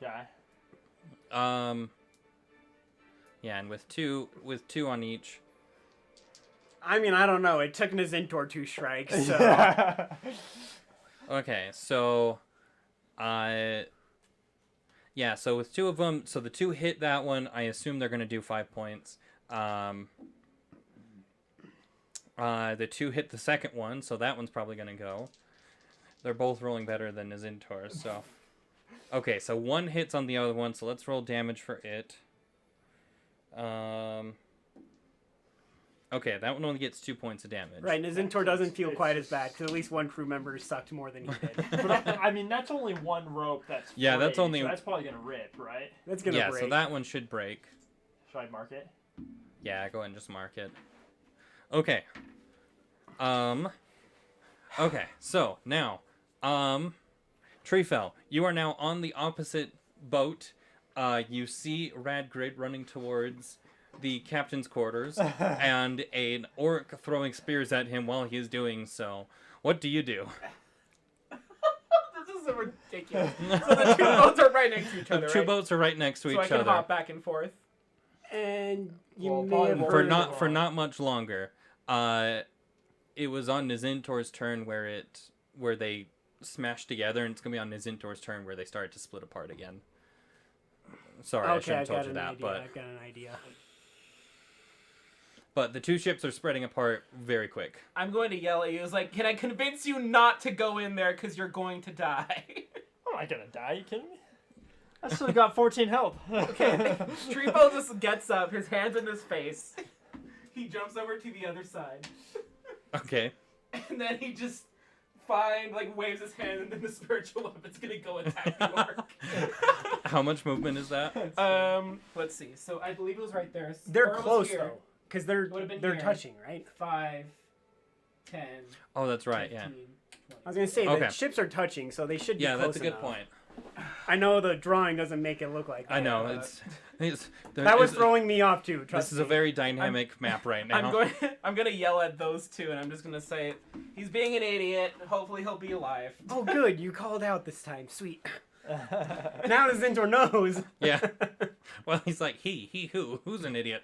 Speaker 4: Okay.
Speaker 7: Yeah, and with two on each.
Speaker 1: I mean, I don't know. It took Nazintor 2 strikes, so
Speaker 7: Okay, so, yeah, so with 2 of them, so the 2 hit that one. I assume they're gonna do 5 points. The 2 hit the second one, so that one's probably gonna go. They're both rolling better than Nazintor's, so. Okay, so 1 hits on the other one, so let's roll damage for it. Okay, that one only gets 2 points of damage.
Speaker 1: right. Nazintor doesn't feel quite as bad because at least one crew member sucked more than he did.
Speaker 4: But I mean, that's only one rope that's
Speaker 7: Yeah, that's
Speaker 4: frayed,
Speaker 7: only-
Speaker 4: so that's probably going to rip, right?
Speaker 1: That's gonna
Speaker 7: Yeah,
Speaker 1: break.
Speaker 7: so that one should break.
Speaker 4: Should I mark it?
Speaker 7: Yeah, go ahead and just mark it. Okay. Okay, so now, Treefell, you are now on the opposite boat. You see Radgrid running towards the captain's quarters, and an orc throwing spears at him while he is doing so. What do you do?
Speaker 2: This is ridiculous. So the 2 boats are right next to each
Speaker 7: The
Speaker 2: other,
Speaker 7: 2
Speaker 2: right?
Speaker 7: boats are right next to
Speaker 2: So I
Speaker 7: each
Speaker 2: can
Speaker 7: other.
Speaker 2: hop back and forth.
Speaker 1: And you
Speaker 4: Well,
Speaker 1: may
Speaker 4: probably
Speaker 1: have
Speaker 4: more
Speaker 7: For
Speaker 1: heard
Speaker 4: than
Speaker 7: not for not much longer. It was on Nazintor's turn where they smashed together, and it's gonna be on Nazintor's turn where they started to split apart again. Sorry, I
Speaker 1: Okay,
Speaker 7: shouldn't
Speaker 1: I
Speaker 7: have told
Speaker 1: got
Speaker 7: you
Speaker 1: an
Speaker 7: that,
Speaker 1: idea.
Speaker 7: but
Speaker 1: I've got an idea.
Speaker 7: the 2 ships are spreading apart very quick.
Speaker 2: I'm going to yell at you. It's like, can I convince you not to go in there because you're going to die?
Speaker 4: I'm not going to die. You kidding me? I still got 14 health.
Speaker 2: Okay. Treebo just gets up, his hands in his face. He jumps over to the other side.
Speaker 7: Okay.
Speaker 2: And then he just waves his hand, and then the spiritual weapon's gonna go attack the orc.
Speaker 7: How much movement is that?
Speaker 2: Let's see. So I believe it was right there.
Speaker 1: They're
Speaker 2: Or it was
Speaker 1: close
Speaker 2: here.
Speaker 1: though, because they're
Speaker 2: Would've been here.
Speaker 1: touching, right?
Speaker 2: 5, 10,
Speaker 7: Oh, that's right.
Speaker 2: 15,
Speaker 7: Yeah.
Speaker 2: 20.
Speaker 1: I was gonna say
Speaker 7: Okay.
Speaker 1: the ships are touching, so they should be
Speaker 7: Yeah,
Speaker 1: close
Speaker 7: that's a good
Speaker 1: enough.
Speaker 7: point.
Speaker 1: I know the drawing doesn't make it look like that.
Speaker 7: I know
Speaker 1: but
Speaker 7: it's
Speaker 1: that was throwing me off too. Trust
Speaker 7: This is
Speaker 1: me.
Speaker 7: a very dynamic map right now.
Speaker 2: I'm gonna yell at those two, and I'm just gonna say, he's being an idiot. Hopefully, he'll be alive.
Speaker 1: Oh, good. You called out this time. Sweet. Now the Zintor knows.
Speaker 7: Yeah. Well, he's like who's an idiot?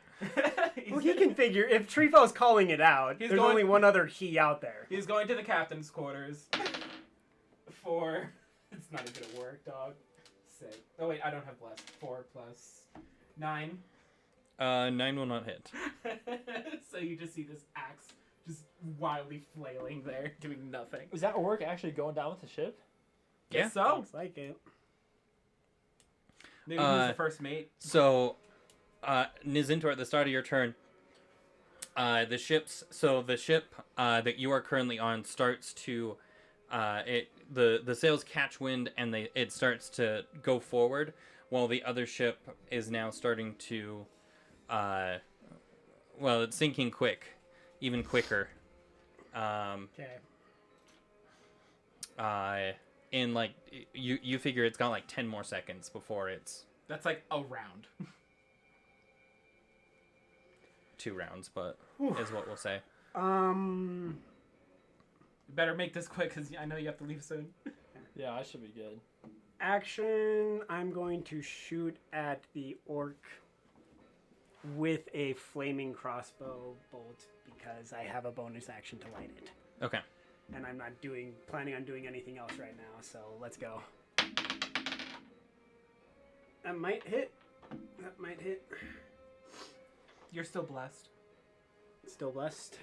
Speaker 1: Well, he can figure. If Treefell's calling it out,
Speaker 2: He's
Speaker 1: there's
Speaker 2: going-
Speaker 1: only one other he out there.
Speaker 2: He's going to the captain's quarters. For it's not even gonna work, dog. 6. Oh wait, I don't have blessed. 4 plus 9.
Speaker 7: 9 will not hit.
Speaker 2: So you just see this axe just wildly flailing there, doing nothing.
Speaker 4: Is that orc actually going down with the ship?
Speaker 7: Yeah.
Speaker 2: Guess so.
Speaker 1: Looks like it.
Speaker 2: Maybe he's the first mate.
Speaker 7: So, Nizintor, at the start of your turn, the ship that you are currently on starts to, the sails catch wind and it starts to go forward, while the other ship is now starting to, it's sinking even quicker.
Speaker 1: Okay.
Speaker 7: In like you figure it's got like 10 more seconds before it's
Speaker 2: That's like a round.
Speaker 7: 2 rounds, but
Speaker 1: Whew.
Speaker 7: is what we'll say.
Speaker 2: You better make this quick, because I know you have to leave soon.
Speaker 4: Yeah, I should be good.
Speaker 1: Action. I'm going to shoot at the orc with a flaming crossbow bolt because I have a bonus action to light it.
Speaker 7: Okay.
Speaker 1: And I'm not planning on doing anything else right now, so let's go. That might hit.
Speaker 2: You're still blessed.
Speaker 1: Still blessed.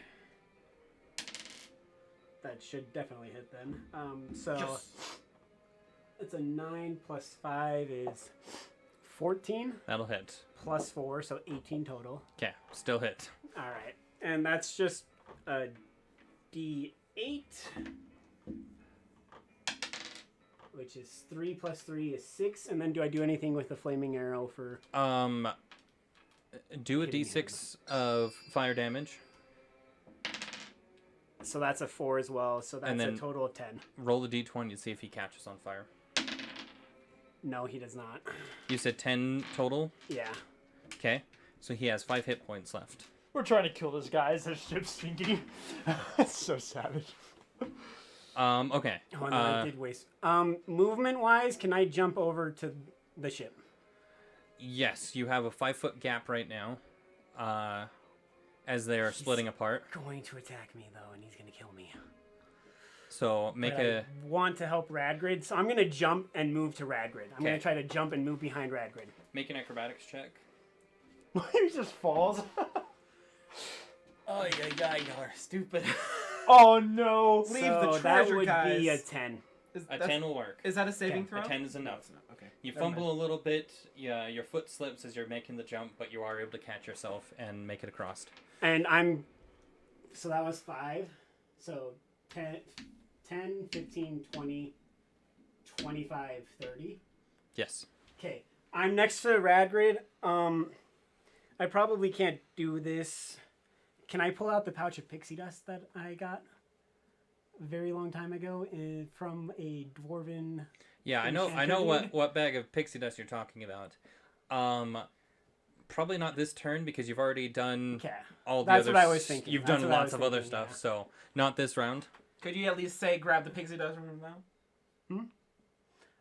Speaker 1: That should definitely hit then. So it's a 9 plus 5 is 14
Speaker 7: That'll hit.
Speaker 1: plus 4, so 18 total.
Speaker 7: Okay, still hit.
Speaker 1: All right, and that's just a D8, which is 3 plus 3 is 6. And then do I do anything with the flaming arrow for?
Speaker 7: Do a
Speaker 1: Hitting
Speaker 7: d6 of fire damage.
Speaker 1: So that's a 4 as well. So that's
Speaker 7: And then-
Speaker 1: a total of 10.
Speaker 7: Roll the d20 to see if he catches on fire.
Speaker 1: No, he does not.
Speaker 7: You said 10 total?
Speaker 1: Yeah.
Speaker 7: Okay. So he has 5 hit points left.
Speaker 4: We're trying to kill this guy as the ship's sinking. It's so savage.
Speaker 7: Okay.
Speaker 1: Oh, and then I did waste. Movement wise, can I jump over to the ship?
Speaker 7: Yes, you have a 5-foot gap right now. As they are splitting apart.
Speaker 1: Going to attack me though, and he's gonna kill me.
Speaker 7: So make
Speaker 1: But
Speaker 7: a
Speaker 1: I want to help Radgrid, so I'm gonna jump and move to Radgrid. I'm gonna
Speaker 7: Okay.
Speaker 1: try to jump and move behind Radgrid.
Speaker 7: make an acrobatics check.
Speaker 4: He just falls.
Speaker 2: Oh, yeah, you're stupid.
Speaker 4: Oh no!
Speaker 2: Leave
Speaker 1: so
Speaker 2: the
Speaker 1: that
Speaker 2: treasure,
Speaker 1: would be a
Speaker 2: guys.
Speaker 1: 10.
Speaker 7: A 10 will work.
Speaker 2: Is that a saving
Speaker 1: Okay,
Speaker 2: throw?
Speaker 7: A 10 is enough.
Speaker 2: Okay.
Speaker 7: You
Speaker 2: Never
Speaker 7: fumble a little bit. Yeah, your foot slips as you're making the jump, but you are able to catch yourself and make it across.
Speaker 1: And so that was 5. So 10, 15, 20, 25, 30.
Speaker 7: Yes.
Speaker 1: Okay, I'm next to Radgrid. I probably can't do this. Can I pull out the pouch of pixie dust that I got a very long time ago from a dwarven?
Speaker 7: Yeah, I know what bag of pixie dust you're talking about. Probably not this turn because you've already done
Speaker 1: Okay,
Speaker 7: all the
Speaker 1: that's
Speaker 7: other
Speaker 1: what I was thinking.
Speaker 7: You've
Speaker 1: That's
Speaker 7: done
Speaker 1: what I
Speaker 7: lots
Speaker 1: was
Speaker 7: of other
Speaker 1: thinking,
Speaker 7: stuff,
Speaker 1: yeah.
Speaker 7: so not this round.
Speaker 2: Could you at least say grab the pixie dust from him now?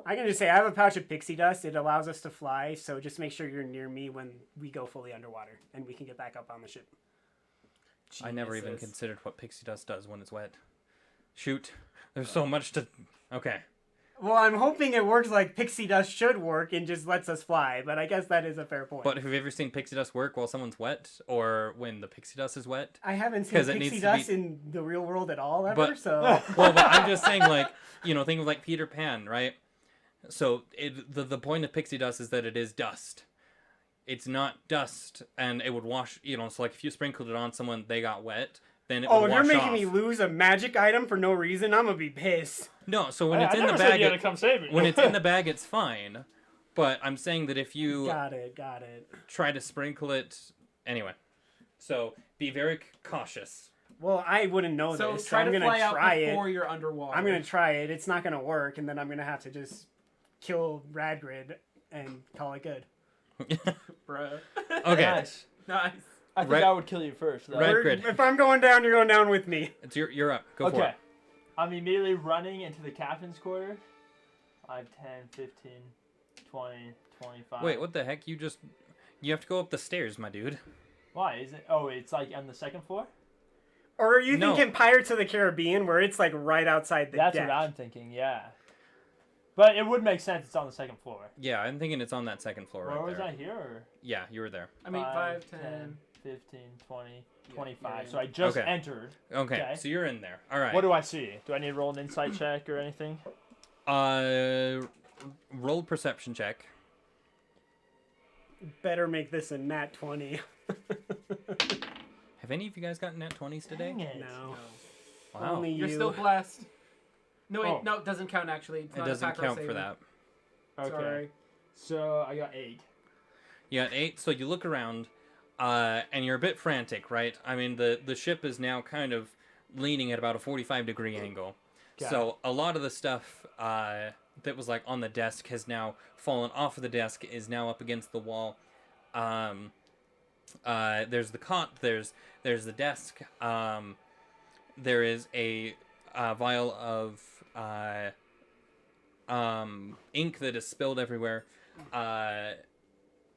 Speaker 1: I can just say I have a pouch of pixie dust. It allows us to fly, so just make sure you're near me when we go fully underwater, and we can get back up on the ship.
Speaker 7: I never even
Speaker 2: Geniuses.
Speaker 7: considered what pixie dust does when it's wet. Shoot. There's so much to... Okay.
Speaker 1: Well, I'm hoping it works like pixie dust should work and just lets us fly, but I guess that is a fair point.
Speaker 7: But have you ever seen pixie dust work while someone's wet? Or when the pixie dust is wet?
Speaker 1: I haven't seen
Speaker 7: 'Cause it needs
Speaker 1: pixie
Speaker 7: to be-
Speaker 1: dust in the real world at all ever,
Speaker 7: But-
Speaker 1: so...
Speaker 7: Well, but I'm just saying, like, think of like Peter Pan, right? So the point of pixie dust is that it is dust. It's not dust, and it would wash, so like if you sprinkled it on someone, they got wet, then it would
Speaker 1: Oh, if
Speaker 7: wash
Speaker 1: you're making
Speaker 7: off.
Speaker 1: me lose a magic item for no reason, I'm gonna be pissed.
Speaker 7: No, so when
Speaker 4: I
Speaker 7: it's in
Speaker 4: never
Speaker 7: the
Speaker 4: said
Speaker 7: bag,
Speaker 4: you had to come save me.
Speaker 7: when it's in the bag, it's fine. But I'm saying that if you
Speaker 1: Got it.
Speaker 7: try to sprinkle it, anyway. So be very cautious.
Speaker 1: Well, I wouldn't know
Speaker 2: So
Speaker 1: this, so
Speaker 2: try
Speaker 1: I'm
Speaker 2: to
Speaker 1: gonna
Speaker 2: fly out
Speaker 1: try it.
Speaker 2: before you're underwater.
Speaker 1: I'm gonna try it. It's not gonna work, and then I'm gonna have to just kill Radgrid and call it good.
Speaker 2: Bruh.
Speaker 7: Okay.
Speaker 4: Nice.
Speaker 2: Nice.
Speaker 4: I think
Speaker 7: Right-
Speaker 4: I would kill you first. Though.
Speaker 7: Right.
Speaker 1: We're-
Speaker 7: Radgrid.
Speaker 1: If I'm going down, you're going down with me.
Speaker 7: It's you're up. Go for
Speaker 4: Okay.
Speaker 7: it.
Speaker 4: I'm immediately running into the captain's quarters. 5, 10, 15, 20, 25.
Speaker 7: Wait, what the heck? You have to go up the stairs, my dude.
Speaker 4: Why is it? Oh, it's like on the second floor.
Speaker 1: Or are you
Speaker 7: No.
Speaker 1: thinking Pirates of the Caribbean, where it's like right outside the
Speaker 4: That's
Speaker 1: deck?
Speaker 4: what I'm thinking. Yeah. But it would make sense. It's on the second floor.
Speaker 7: Yeah, I'm thinking it's on that second floor
Speaker 4: Where
Speaker 7: right
Speaker 4: was
Speaker 7: there.
Speaker 4: I here? Or
Speaker 7: Yeah, you were there.
Speaker 2: I mean, 5, 10.
Speaker 4: 15, 20,
Speaker 2: Yeah,
Speaker 4: 25.
Speaker 2: you're
Speaker 4: So
Speaker 2: in.
Speaker 4: I just
Speaker 7: Okay.
Speaker 4: entered.
Speaker 7: Okay,
Speaker 4: Okay.
Speaker 7: so you're in there. All right.
Speaker 4: What do I see? Do I need to roll an insight check or anything?
Speaker 7: Roll perception check.
Speaker 1: Better make this a nat 20.
Speaker 7: Have any of you guys gotten nat 20s today?
Speaker 4: Dang it.
Speaker 1: No.
Speaker 7: Wow.
Speaker 1: Only
Speaker 2: You're
Speaker 1: you.
Speaker 2: still blessed. No, wait,
Speaker 4: Oh.
Speaker 2: no, it doesn't count actually. It's
Speaker 7: It
Speaker 2: not a
Speaker 7: doesn't
Speaker 2: attack roll
Speaker 7: count for
Speaker 2: saving.
Speaker 7: that.
Speaker 4: Okay.
Speaker 2: Sorry.
Speaker 4: So I got 8.
Speaker 7: You got 8, so you look around, and you're a bit frantic, right? I mean, the ship is now kind of leaning at about a 45-degree angle.
Speaker 4: Got
Speaker 7: So a lot of the stuff that was like on the desk has now fallen off of the desk, is now up against the wall. There's the cot, there's the desk, there is a vial of ink that is spilled everywhere.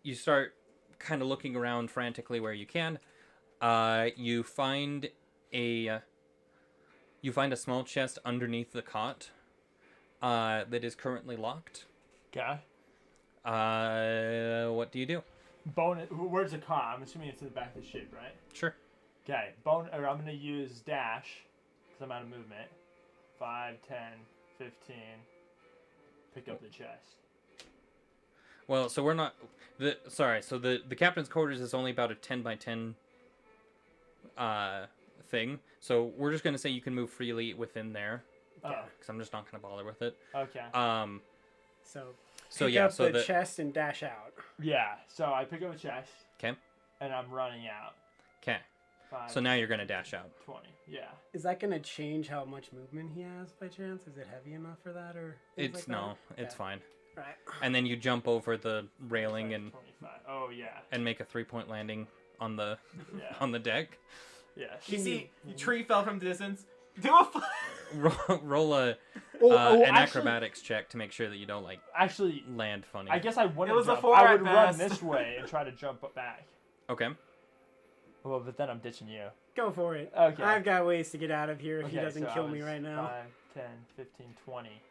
Speaker 7: You start kind of looking around frantically where you can. You find a small chest underneath the cot that is currently locked.
Speaker 4: Okay.
Speaker 7: What do you do?
Speaker 4: Where's the car? I'm assuming it's in the back of the ship, right?
Speaker 7: Sure.
Speaker 4: Okay. I'm gonna use dash because I'm out of movement. 5, 10, 15. Pick up the chest.
Speaker 7: Well, so we're not so the captain's quarters is only about a 10 by 10 thing. So we're just gonna say you can move freely within there
Speaker 4: Oh.
Speaker 7: because I'm just not gonna bother with it.
Speaker 4: Okay.
Speaker 1: So pick
Speaker 7: yeah,
Speaker 1: up
Speaker 7: so
Speaker 1: the chest and dash out.
Speaker 4: Yeah. So I pick up a chest.
Speaker 7: 'Kay.
Speaker 4: And I'm running out.
Speaker 7: Okay.
Speaker 4: 5,
Speaker 7: So now you're gonna dash out.
Speaker 4: 20. Yeah.
Speaker 1: Is that going to change how much movement he has by chance? Is it heavy enough for that, or things
Speaker 7: It's
Speaker 1: like
Speaker 7: no,
Speaker 1: that?
Speaker 7: it's fine.
Speaker 1: Right.
Speaker 7: And then you jump over the railing and
Speaker 4: 25. Oh yeah.
Speaker 7: make a 3-point landing on the
Speaker 4: Yeah.
Speaker 7: on the deck.
Speaker 4: Yeah.
Speaker 2: You see, the tree fell from the distance. Do a
Speaker 7: Roll a
Speaker 4: Oh,
Speaker 7: an
Speaker 4: actually,
Speaker 7: acrobatics check to make sure that you don't like
Speaker 4: actually,
Speaker 7: land funny.
Speaker 4: I guess I wouldn't
Speaker 2: It was a
Speaker 4: jump.
Speaker 2: 4
Speaker 4: I
Speaker 2: at
Speaker 4: would run
Speaker 2: best.
Speaker 4: this way and try to jump back.
Speaker 7: Okay.
Speaker 4: Well, but then I'm ditching you.
Speaker 1: Go for it.
Speaker 4: Okay.
Speaker 1: I've got ways to get out of here if he
Speaker 4: Okay,
Speaker 1: doesn't
Speaker 4: so
Speaker 1: kill
Speaker 4: I
Speaker 1: me
Speaker 4: was
Speaker 1: right now.
Speaker 4: 5, 10, 15, 20.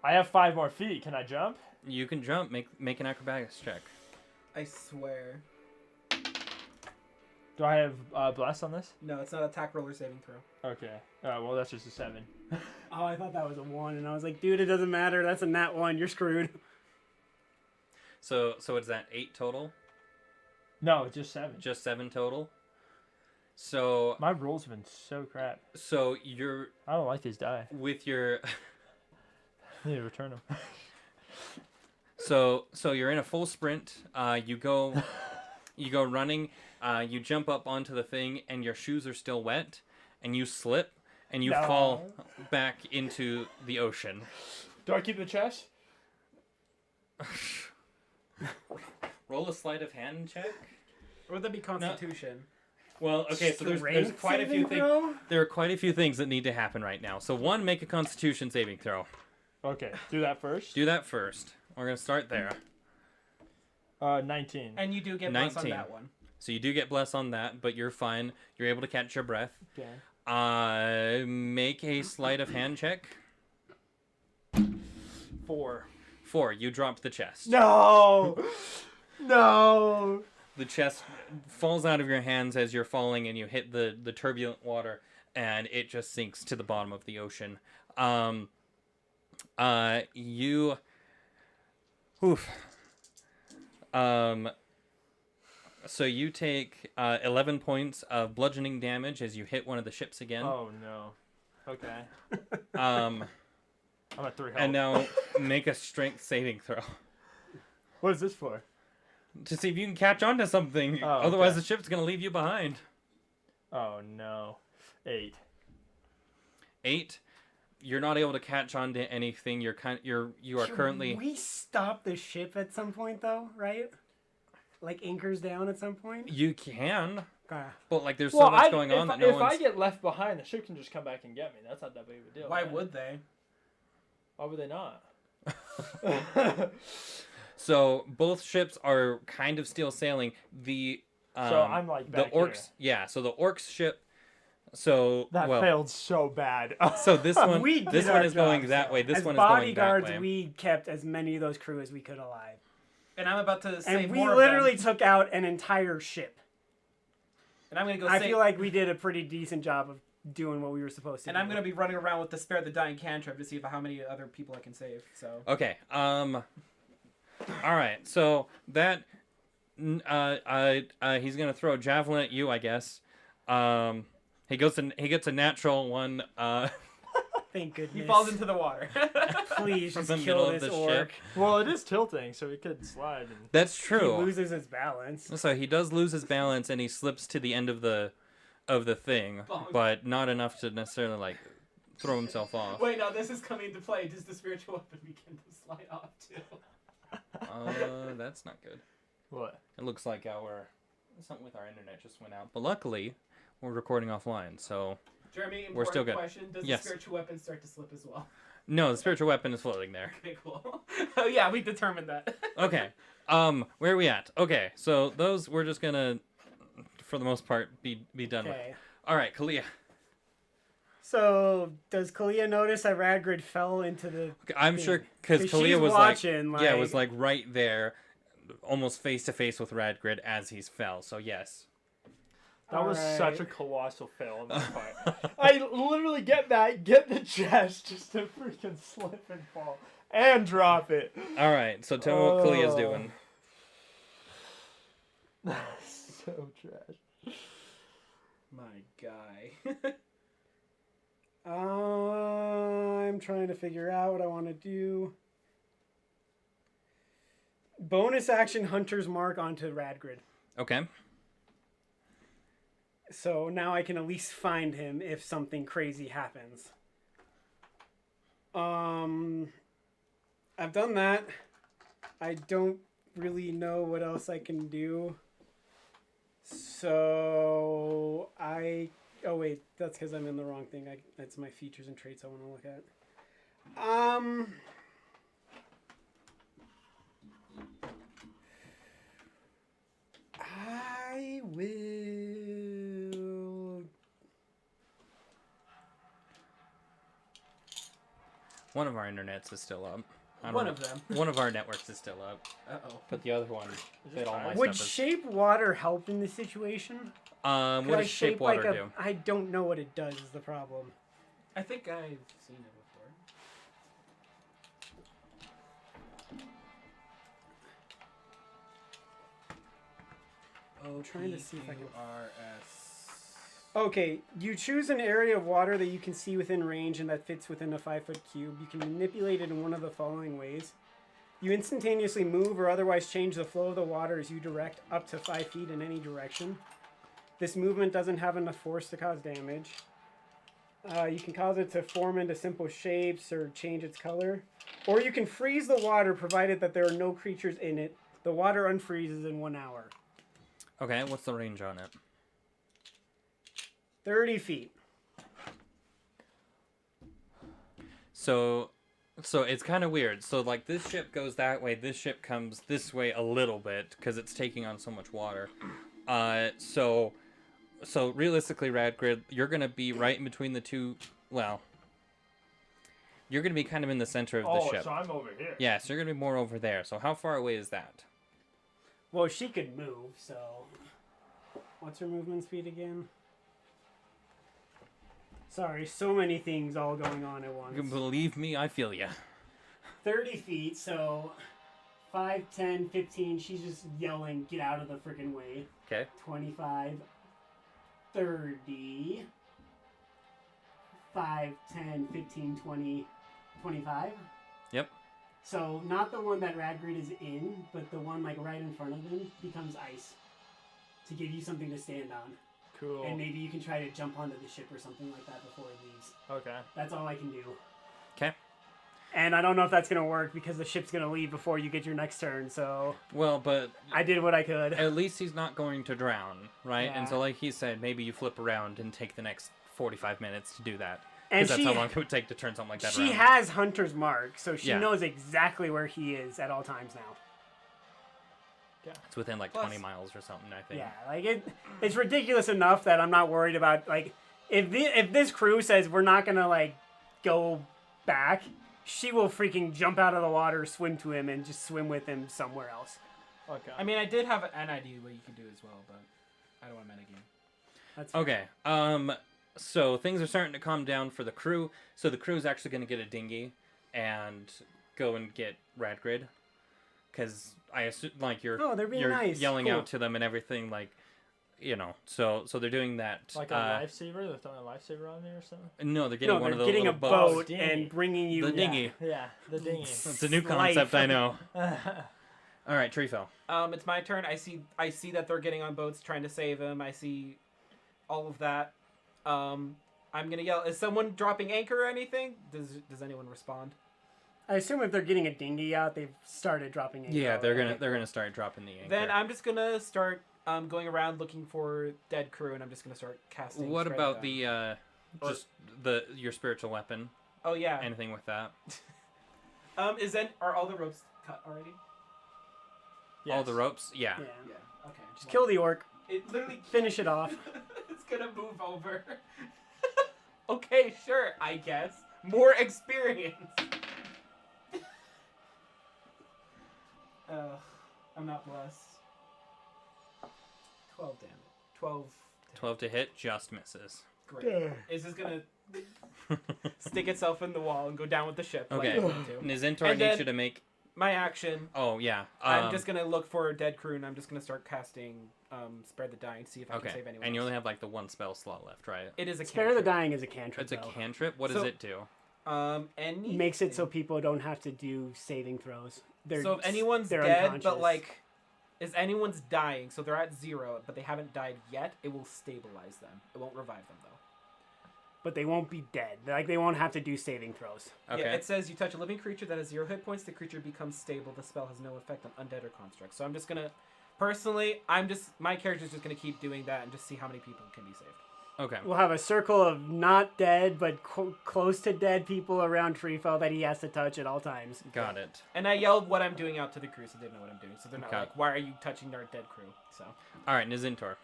Speaker 4: I have 5 more feet. Can I jump?
Speaker 7: You can jump. Make an acrobatics check.
Speaker 2: I swear.
Speaker 4: Do I have bless on this?
Speaker 2: No, it's not attack roller saving throw.
Speaker 4: Okay. Well, that's just a 7.
Speaker 1: Oh, I thought that was a 1, and I was like, dude, it doesn't matter. That's a nat 1. You're screwed.
Speaker 7: So it's that 8 total,
Speaker 4: No, just 7.
Speaker 7: just 7 total. So
Speaker 4: My rolls have been so crap.
Speaker 7: you're
Speaker 4: I don't like these die.
Speaker 7: with your
Speaker 4: I need to return them.
Speaker 7: so you're in a full sprint. You go running. You jump up onto the thing, and your shoes are still wet, and you slip, and you
Speaker 4: No.
Speaker 7: fall back into the ocean.
Speaker 4: Do I keep the chest?
Speaker 7: Roll a sleight of hand check.
Speaker 2: Or would that be Constitution?
Speaker 7: Well, okay, so there's
Speaker 1: Strength
Speaker 7: quite a few
Speaker 1: saving
Speaker 7: things.
Speaker 1: throw?
Speaker 7: There are quite a few things that need to happen right now. So one, make a Constitution saving throw.
Speaker 4: Okay, do that first.
Speaker 7: Do that first. We're gonna start there.
Speaker 4: 19.
Speaker 2: And you do get plus on
Speaker 7: 19.
Speaker 2: that one.
Speaker 7: So you do get bless on that, but you're fine. You're able to catch your breath.
Speaker 4: Okay.
Speaker 7: Make a sleight of hand check.
Speaker 4: 4.
Speaker 7: 4. You dropped the chest.
Speaker 4: No! No!
Speaker 7: The chest falls out of your hands as you're falling, and you hit the turbulent water, and it just sinks to the bottom of the ocean. You. Oof. So you take 11 points of bludgeoning damage as you hit one of the ships again.
Speaker 4: Oh no. Okay.
Speaker 7: Um,
Speaker 4: I'm at 3 health.
Speaker 7: and now make a strength saving throw
Speaker 4: What is this for?
Speaker 7: to see if you can catch on to something.
Speaker 4: Oh,
Speaker 7: Otherwise,
Speaker 4: okay.
Speaker 7: the ship's gonna leave you behind.
Speaker 4: Oh no. 8.
Speaker 7: 8. you're not able to catch on to anything. You are
Speaker 1: Should
Speaker 7: currently.
Speaker 1: we stop the ship at some point, though, right? Like anchors down at some point?
Speaker 7: You can,
Speaker 1: Okay.
Speaker 7: but like there's
Speaker 4: Well,
Speaker 7: so much going on that no
Speaker 4: if I
Speaker 7: one's.
Speaker 4: get left behind, the ship can just come back and get me. That's not that big of a deal.
Speaker 2: Why
Speaker 4: right?
Speaker 2: would they?
Speaker 4: Why would they not?
Speaker 7: So both ships are kind of still sailing. The
Speaker 4: So I'm like
Speaker 7: the
Speaker 4: back
Speaker 7: orcs.
Speaker 4: here.
Speaker 7: Yeah, so the orcs ship. So
Speaker 4: That
Speaker 7: well,
Speaker 4: failed so bad.
Speaker 7: so this one
Speaker 1: We did
Speaker 7: this
Speaker 1: our
Speaker 7: one is going
Speaker 1: job,
Speaker 7: that
Speaker 1: so.
Speaker 7: way. This
Speaker 1: as
Speaker 7: one is going that
Speaker 1: bodyguards,
Speaker 7: way.
Speaker 1: we kept as many of those crew as we could alive.
Speaker 2: And I'm about to say
Speaker 1: And we
Speaker 2: more
Speaker 1: literally
Speaker 2: of them.
Speaker 1: took out an entire ship.
Speaker 2: And I'm gonna go.
Speaker 1: I
Speaker 2: say,
Speaker 1: feel like we did a pretty decent job of doing what we were supposed to
Speaker 2: And
Speaker 1: do.
Speaker 2: I'm gonna be running around with the spare the dying cantrip to see how many other people I can save. So.
Speaker 7: Okay. All right. So that. He's gonna throw a javelin at you, I guess. He gets a natural one.
Speaker 1: Thank goodness.
Speaker 2: He falls into the water.
Speaker 1: Please
Speaker 7: From
Speaker 1: just
Speaker 7: the
Speaker 1: kill
Speaker 7: middle of
Speaker 1: this
Speaker 7: the
Speaker 1: orc.
Speaker 7: ship.
Speaker 4: Well, it is tilting, so he could slide. And...
Speaker 7: That's
Speaker 1: He
Speaker 7: true.
Speaker 1: loses his balance.
Speaker 7: So he does lose his balance and he slips to the end of the thing,
Speaker 2: Bonk.
Speaker 7: but not enough to necessarily like throw himself off.
Speaker 2: Wait, no, this is coming into play. Does the spiritual weapon begin to slide off too?
Speaker 7: That's not good.
Speaker 4: What?
Speaker 7: It looks like something with our internet just went out. But luckily, we're recording offline, so
Speaker 2: Jeremy, important
Speaker 7: We're still good.
Speaker 2: question. Does
Speaker 7: Yes.
Speaker 2: the spiritual weapon start to slip as well?
Speaker 7: no, the spiritual weapon is floating there.
Speaker 2: Okay, cool. Oh yeah, we determined that.
Speaker 7: Okay. Where are we at? Okay, so those we're just gonna, for the most part, be done with.
Speaker 1: Okay.
Speaker 7: All right, Kalia.
Speaker 1: So, does Kalia notice that Radgrid fell into the...
Speaker 7: Okay, I'm sure because
Speaker 1: 'Cause
Speaker 7: Kalia
Speaker 1: she's
Speaker 7: was
Speaker 1: watching,
Speaker 7: like, was like right there, almost face to face with Radgrid as he fell. So yes.
Speaker 4: That was
Speaker 1: Alright.
Speaker 4: such a colossal fail on my part. I literally get the chest just to freaking slip and fall and drop it.
Speaker 7: All right, so tell me what Kalia's doing.
Speaker 4: So trash.
Speaker 2: My guy.
Speaker 1: I'm trying to figure out what I want to do. Bonus action Hunter's Mark onto Radgrid.
Speaker 7: Okay.
Speaker 1: So now I can at least find him if something crazy happens. I've done that. I don't really know what else I can do. So oh wait, that's because I'm in the wrong thing. That's my features and traits I want to look at. I will.
Speaker 7: One of our internets is still up. I don't
Speaker 2: One
Speaker 7: know.
Speaker 2: of them.
Speaker 7: One of our networks is still up,
Speaker 2: Uh-oh.
Speaker 7: but the other one,
Speaker 4: it
Speaker 7: all my
Speaker 1: Would
Speaker 7: stuff is.
Speaker 1: shape water help in this situation?
Speaker 7: What
Speaker 1: Could I
Speaker 7: does shape water
Speaker 1: like
Speaker 7: do?
Speaker 1: I don't know what it does. Is the problem.
Speaker 2: I think I've seen it before.
Speaker 1: Oh, trying to see if I can.
Speaker 2: RS.
Speaker 1: Okay, you choose an area of water that you can see within range and that fits within a 5-foot cube. You can manipulate it in one of the following ways. You instantaneously move or otherwise change the flow of the water as you direct up to 5 feet in any direction. This movement doesn't have enough force to cause damage. You can cause it to form into simple shapes or change its color. Or you can freeze the water provided that there are no creatures in it. The water unfreezes in 1 hour.
Speaker 7: Okay, what's the range on it?
Speaker 1: 30 feet.
Speaker 7: So it's kind of weird. So like this ship goes that way, this ship comes this way a little bit because it's taking on so much water. So realistically, Radgrid, you're gonna be right in between the two. Well, you're gonna be kind of in the center of the ship.
Speaker 4: So I'm over here.
Speaker 7: Yeah, so you're gonna be more over there. So how far away is that?
Speaker 1: Well, she could move, so... What's her movement speed again? Sorry, so many things all going on at once.
Speaker 7: Believe me, I feel ya.
Speaker 1: 30 feet, so 5, 10, 15, she's just yelling, get out of the freaking way.
Speaker 7: Okay.
Speaker 1: 25, 30, 5, 10, 15, 20, 25.
Speaker 7: Yep.
Speaker 1: So not the one that Radgrid is in, but the one like right in front of him becomes ice to give you something to stand on.
Speaker 4: Cool.
Speaker 1: And maybe you can try to jump onto the ship or something like that before it leaves.
Speaker 4: Okay.
Speaker 1: That's all I can do.
Speaker 7: Okay.
Speaker 1: And I don't know if that's gonna work because the ship's gonna leave before you get your next turn. So
Speaker 7: Well, but
Speaker 1: I did what I could.
Speaker 7: at least he's not going to drown, right? And so,
Speaker 1: Yeah.
Speaker 7: like he said, maybe you flip around and take the next 45 minutes to do that.
Speaker 1: And
Speaker 7: Because that's
Speaker 1: she
Speaker 7: how long it would take to turn something like that
Speaker 1: she
Speaker 7: around.
Speaker 1: has Hunter's Mark, so she
Speaker 7: Yeah.
Speaker 1: knows exactly where he is at all times now.
Speaker 7: It's within like
Speaker 2: Plus-
Speaker 7: 20 miles or something, I think.
Speaker 1: Yeah, like it's ridiculous enough that I'm not worried about like if this crew says we're not gonna like go back, she will freaking jump out of the water, swim to him, and just swim with him somewhere else.
Speaker 4: Okay.
Speaker 2: I mean, I did have an idea what you could do as well, but I don't want to metagame.
Speaker 1: That's
Speaker 7: Okay. So things are starting to calm down for the crew. So the crew is actually going to get a dinghy and go and get Radgrid, because I assume like you're
Speaker 1: Oh, they're being
Speaker 7: you're
Speaker 1: nice.
Speaker 7: yelling
Speaker 1: Cool.
Speaker 7: out to them and everything, like, you know. So they're doing that.
Speaker 4: Like a lifesaver? They're throwing a lifesaver on me or something?
Speaker 7: No, they're getting
Speaker 1: No,
Speaker 7: one
Speaker 1: they're
Speaker 7: of those
Speaker 1: getting a
Speaker 7: little boats.
Speaker 1: boat
Speaker 4: Dinghy.
Speaker 1: and bringing you
Speaker 7: The dinghy.
Speaker 4: Yeah, the dinghy.
Speaker 7: It's a new
Speaker 1: Life.
Speaker 7: concept, I know. All right, Treefell.
Speaker 2: It's my turn. I see that they're getting on boats trying to save him. I see all of that. I'm gonna yell. Is someone dropping anchor or anything? Does anyone respond?
Speaker 1: I assume if they're getting a dinghy out, they've started dropping anchor.
Speaker 7: Yeah, they're
Speaker 1: already.
Speaker 7: gonna start dropping the anchor.
Speaker 2: Then I'm just gonna start going around looking for dead crew, and I'm just gonna start casting.
Speaker 7: What
Speaker 2: Spread
Speaker 7: about
Speaker 2: It Out.
Speaker 7: the just your spiritual weapon?
Speaker 2: Oh yeah.
Speaker 7: Anything with that?
Speaker 2: Are all the ropes cut already?
Speaker 7: All the ropes? Yeah.
Speaker 1: Yeah.
Speaker 2: Yeah. Okay.
Speaker 1: Just kill the orc.
Speaker 2: It literally
Speaker 1: Finish it off.
Speaker 2: It's gonna move over. Okay, sure. I guess more experience. I'm not blessed. 12 damage. 12.
Speaker 7: 12 to hit, just misses.
Speaker 2: Great. Is this gonna stick itself in the wall and go down with the ship?
Speaker 7: Okay.
Speaker 2: Like it's going to?
Speaker 7: Nizintor
Speaker 2: And
Speaker 7: needs
Speaker 2: then-
Speaker 7: you to make.
Speaker 2: My action.
Speaker 7: Oh yeah.
Speaker 2: I'm just gonna look for a dead crew, and I'm just gonna start casting Spread the Dying, see if I can
Speaker 7: Okay.
Speaker 2: save anyone.
Speaker 7: And you
Speaker 2: else.
Speaker 7: only have like the one spell slot left, right?
Speaker 2: It is a
Speaker 1: Spare the
Speaker 2: cantrip.
Speaker 1: Dying is a cantrip.
Speaker 7: It's a
Speaker 1: though.
Speaker 7: cantrip. What does
Speaker 2: So-
Speaker 7: it do?
Speaker 2: Anything.
Speaker 1: Makes it so people don't have to do saving throws.
Speaker 2: So if anyone's
Speaker 1: they're
Speaker 2: dead,
Speaker 1: unconscious.
Speaker 2: but like, is anyone's dying, so they're at 0, but they haven't died yet, it will stabilize them. It won't revive them though.
Speaker 1: But they won't be dead. Like they won't have to do saving throws.
Speaker 7: Okay.
Speaker 2: Yeah, it says you touch a living creature that has 0 hit points, the creature becomes stable. The spell has no effect on undead or constructs. So I'm just gonna, personally, my character's just gonna keep doing that and just see how many people can be saved.
Speaker 7: Okay.
Speaker 1: We'll have a circle of not dead but close to dead people around Treefell that he has to touch at all times.
Speaker 7: Got it.
Speaker 2: And I yelled what I'm doing out to the crew, so they know what I'm doing. So they're not
Speaker 7: Okay.
Speaker 2: like, why are you touching our dead crew? So
Speaker 7: All right, Nizintor.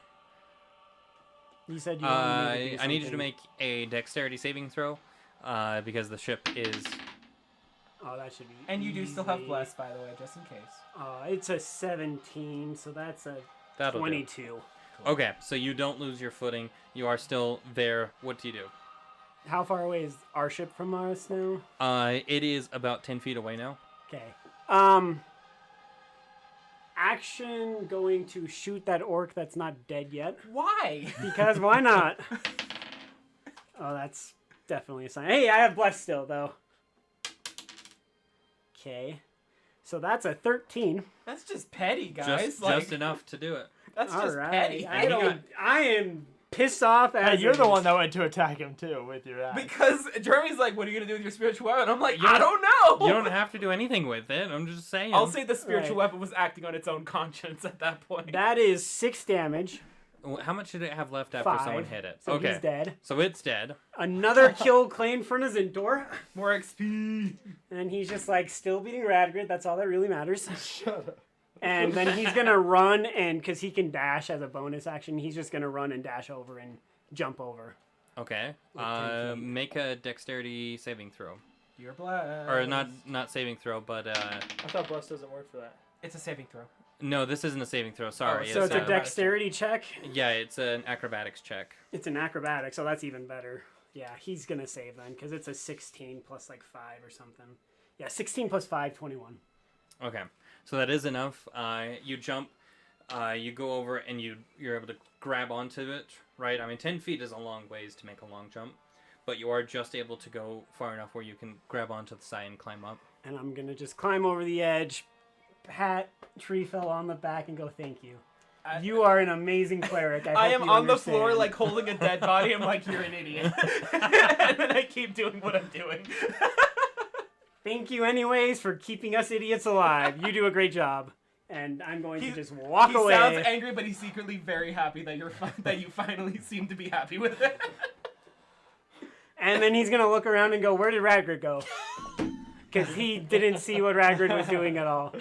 Speaker 1: You said you wanted me to do
Speaker 7: I need you to
Speaker 1: something.
Speaker 7: make a dexterity saving throw, because the ship is.
Speaker 1: Oh, that should be.
Speaker 2: and you do still have
Speaker 1: easy.
Speaker 2: bless, by the way, just in case.
Speaker 1: It's a 17, so that's a
Speaker 7: That'll do.
Speaker 1: 22.
Speaker 7: Okay, so you don't lose your footing. You are still there. What do you do?
Speaker 1: How far away is our ship from us now?
Speaker 7: It is about 10 feet away now.
Speaker 1: Okay. Action going to shoot that orc that's not dead yet.
Speaker 2: Why?
Speaker 1: Because why not? Oh, that's definitely a sign. Hey, I have bless still, though. Okay. So that's a 13.
Speaker 2: That's just petty, guys.
Speaker 7: Just enough to do it.
Speaker 2: That's
Speaker 1: All
Speaker 2: just
Speaker 1: right.
Speaker 2: petty.
Speaker 1: I am pissed off
Speaker 4: Hey,
Speaker 1: as
Speaker 4: you're the
Speaker 1: is.
Speaker 4: one that went to attack him too with your axe.
Speaker 2: Because Jeremy's like, what are you gonna do with your spiritual weapon? I'm like,
Speaker 7: You
Speaker 2: I don't know.
Speaker 7: You don't have to do anything with it. I'm just saying.
Speaker 2: I'll say the spiritual
Speaker 1: Right.
Speaker 2: weapon was acting on its own conscience at that point.
Speaker 1: That is 6 damage.
Speaker 7: How much did it have left after
Speaker 1: 5.
Speaker 7: someone hit it?
Speaker 1: So
Speaker 7: Okay.
Speaker 1: he's dead.
Speaker 7: So it's dead.
Speaker 1: Another kill claimed for Nizintor.
Speaker 2: More XP.
Speaker 1: And he's just like still beating Radgrid. That's all that really matters.
Speaker 4: Shut up.
Speaker 1: And then he's going to run, and because he can dash as a bonus action, he's just going to run and dash over and jump over.
Speaker 7: Okay.
Speaker 1: With 10 feet.
Speaker 7: Make a dexterity saving throw.
Speaker 2: You're blessed.
Speaker 7: Or not saving throw, but
Speaker 4: I thought bless doesn't work for that.
Speaker 2: It's a saving throw.
Speaker 7: no, this isn't a saving throw. Sorry.
Speaker 1: So it's a
Speaker 7: a-
Speaker 1: dexterity check.
Speaker 7: Yeah, it's an acrobatics check.
Speaker 1: It's an acrobatic, so that's even better. Yeah, he's going to save then, because it's a 16 plus like 5 or something. Yeah, 16 plus 5, 21.
Speaker 7: Okay, so that is enough. You jump, you go over, and you're able to grab onto it, right? I mean, 10 feet is a long ways to make a long jump, but you are just able to go far enough where you can grab onto the side and climb up.
Speaker 1: And I'm going to just climb over the edge, pat Treefell on the back, and go, thank you. You are an amazing cleric.
Speaker 2: I
Speaker 1: hope
Speaker 2: am
Speaker 1: you
Speaker 2: on the floor,
Speaker 1: understand.
Speaker 2: like holding a dead body. I'm like, you're an idiot. And then I keep doing what I'm doing.
Speaker 1: Thank you anyways for keeping us idiots alive. You do a great job. And I'm going to just walk away.
Speaker 2: He sounds angry, but he's secretly very happy that that you finally seem to be happy with it.
Speaker 1: And then he's going to look around and go, where did Radgrid go? Because he didn't see what Radgrid was doing at all.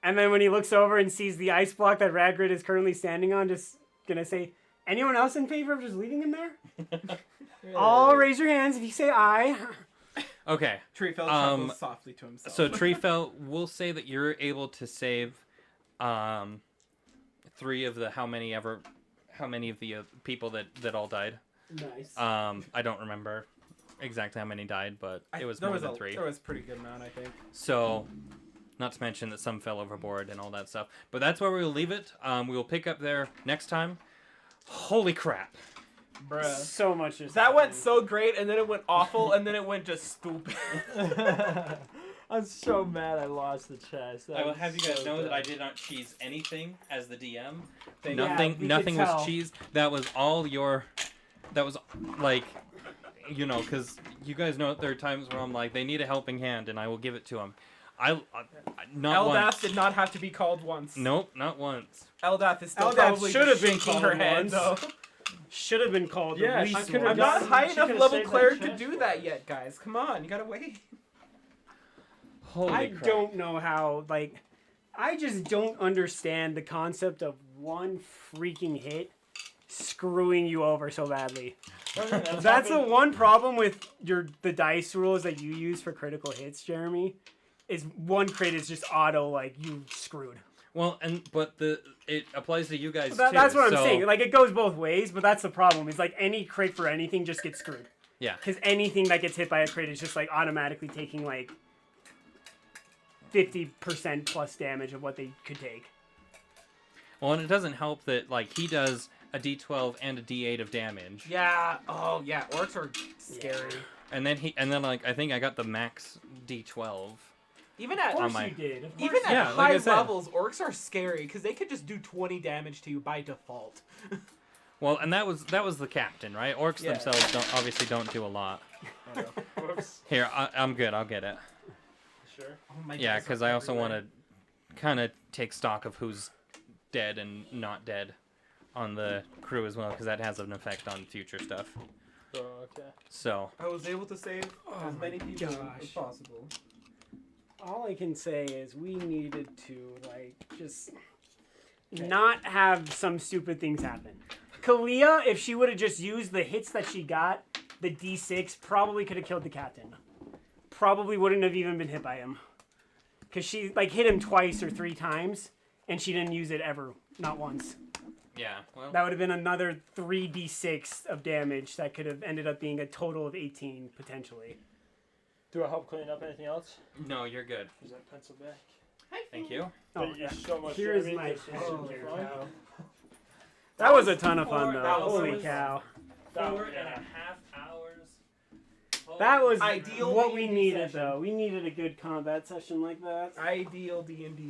Speaker 1: And then when he looks over and sees the ice block that Radgrid is currently standing on, just going to say, anyone else in favor of just leaving him there? All raise your hands if you say aye.
Speaker 7: Okay.
Speaker 2: Treefeld chuckles softly to himself.
Speaker 7: So Treefeld, we'll say that you're able to save 3 of the how many of the people that all died.
Speaker 6: Nice.
Speaker 7: I don't remember exactly how many died, but it was more than 3.
Speaker 2: There was a pretty good amount, I think.
Speaker 7: So, not to mention that some fell overboard and all that stuff. But that's where we will leave it. We will pick up there next time. Holy crap.
Speaker 2: Bruh.
Speaker 1: So much just
Speaker 2: That went
Speaker 1: happened.
Speaker 2: so great, and then it went awful, and then it went just stupid.
Speaker 4: I'm so mad I lost the chest.
Speaker 7: I will have you guys know that I did not cheese anything as the DM.
Speaker 1: Yeah,
Speaker 7: Nothing
Speaker 1: we
Speaker 7: nothing
Speaker 1: could
Speaker 7: was
Speaker 1: tell.
Speaker 7: cheesed. That was all your... That was like... You know, because you guys know there are times where I'm like, they need a helping hand, and I will give it to them. Not
Speaker 2: Eldath
Speaker 7: once.
Speaker 2: did not have to be called once.
Speaker 7: Nope, not once.
Speaker 2: Eldath is still
Speaker 1: Eldath
Speaker 2: probably
Speaker 1: should have
Speaker 2: just
Speaker 1: been
Speaker 2: shaking
Speaker 1: called
Speaker 2: her head,
Speaker 1: once.
Speaker 2: though.
Speaker 1: Should have been called
Speaker 4: Yeah,
Speaker 1: at
Speaker 4: she
Speaker 1: least
Speaker 4: could've
Speaker 2: I'm
Speaker 1: once.
Speaker 2: not high
Speaker 4: She
Speaker 2: enough
Speaker 4: could've
Speaker 2: level
Speaker 4: saved that
Speaker 2: cleric to
Speaker 4: chest
Speaker 2: do
Speaker 4: for
Speaker 2: that
Speaker 4: it.
Speaker 2: yet, guys. Come on, you gotta wait.
Speaker 7: Holy
Speaker 1: I
Speaker 7: crap.
Speaker 1: don't know how, like, I just don't understand the concept of one freaking hit screwing you over so badly. That's the one problem with the dice rules that you use for critical hits, Jeremy, is one crit is just auto, like, you screwed.
Speaker 7: Well, but it applies to you guys too.
Speaker 1: That's what I'm
Speaker 7: so-
Speaker 1: saying. Like, it goes both ways, but that's the problem. It's like any crit for anything just gets screwed.
Speaker 7: Yeah.
Speaker 1: Because anything that gets hit by a crit is just, like, automatically taking, like, 50% plus damage of what they could take.
Speaker 7: Well, and it doesn't help that like he does a D12 and a D8 of damage,
Speaker 2: Yeah. Oh, yeah. Orcs are scary.
Speaker 7: and then like I think I got the max D12.
Speaker 2: Even
Speaker 1: Of
Speaker 2: at
Speaker 1: course
Speaker 7: my-
Speaker 1: you did. Of
Speaker 2: even
Speaker 1: course
Speaker 2: at
Speaker 7: Yeah, like
Speaker 2: high
Speaker 7: I said.
Speaker 2: levels, orcs are scary because they could just do 20 damage to you by default.
Speaker 7: Well, and that was the captain, right? Orcs
Speaker 2: Yeah.
Speaker 7: themselves obviously don't do a lot.
Speaker 4: Whoops.
Speaker 7: Here, I'm good. I'll get it.
Speaker 4: Sure.
Speaker 2: Oh, my
Speaker 7: Yeah,
Speaker 2: dice are
Speaker 7: because I also want
Speaker 2: everywhere.
Speaker 7: to kind of take stock of who's dead and not dead on the crew as well, because that has an effect on future stuff.
Speaker 4: Oh, okay.
Speaker 7: So,
Speaker 2: I was able to save as many people as
Speaker 1: gosh.
Speaker 2: possible.
Speaker 1: All I can say is we needed to, like, just not have some stupid things happen. Kalia, if she would have just used the hits that she got, the D6 probably could have killed the captain. Probably wouldn't have even been hit by him. Because she, like, hit him twice or 3 times, and she didn't use it ever. Not once.
Speaker 7: yeah, well,
Speaker 1: That would have been another 3d6 of damage that could have ended up being a total of 18, potentially.
Speaker 4: Do I help clean up anything else?
Speaker 7: no, you're good.
Speaker 4: Is that pencil back?
Speaker 7: Thank you.
Speaker 1: Oh,
Speaker 4: Thank you
Speaker 1: yeah.
Speaker 4: so much.
Speaker 1: Here's
Speaker 4: Jeremy.
Speaker 1: my
Speaker 4: This was
Speaker 1: pen
Speaker 4: super
Speaker 1: here,
Speaker 4: fun.
Speaker 1: pal. That was a ton of fun, though.
Speaker 2: That was-
Speaker 1: Holy cow.
Speaker 4: That-
Speaker 7: 4.5
Speaker 4: yeah.
Speaker 7: hours.
Speaker 1: That was
Speaker 2: Ideal
Speaker 1: what we
Speaker 2: D&D
Speaker 1: needed,
Speaker 2: session.
Speaker 1: though. We needed a good combat session like that.
Speaker 2: Ideal D&D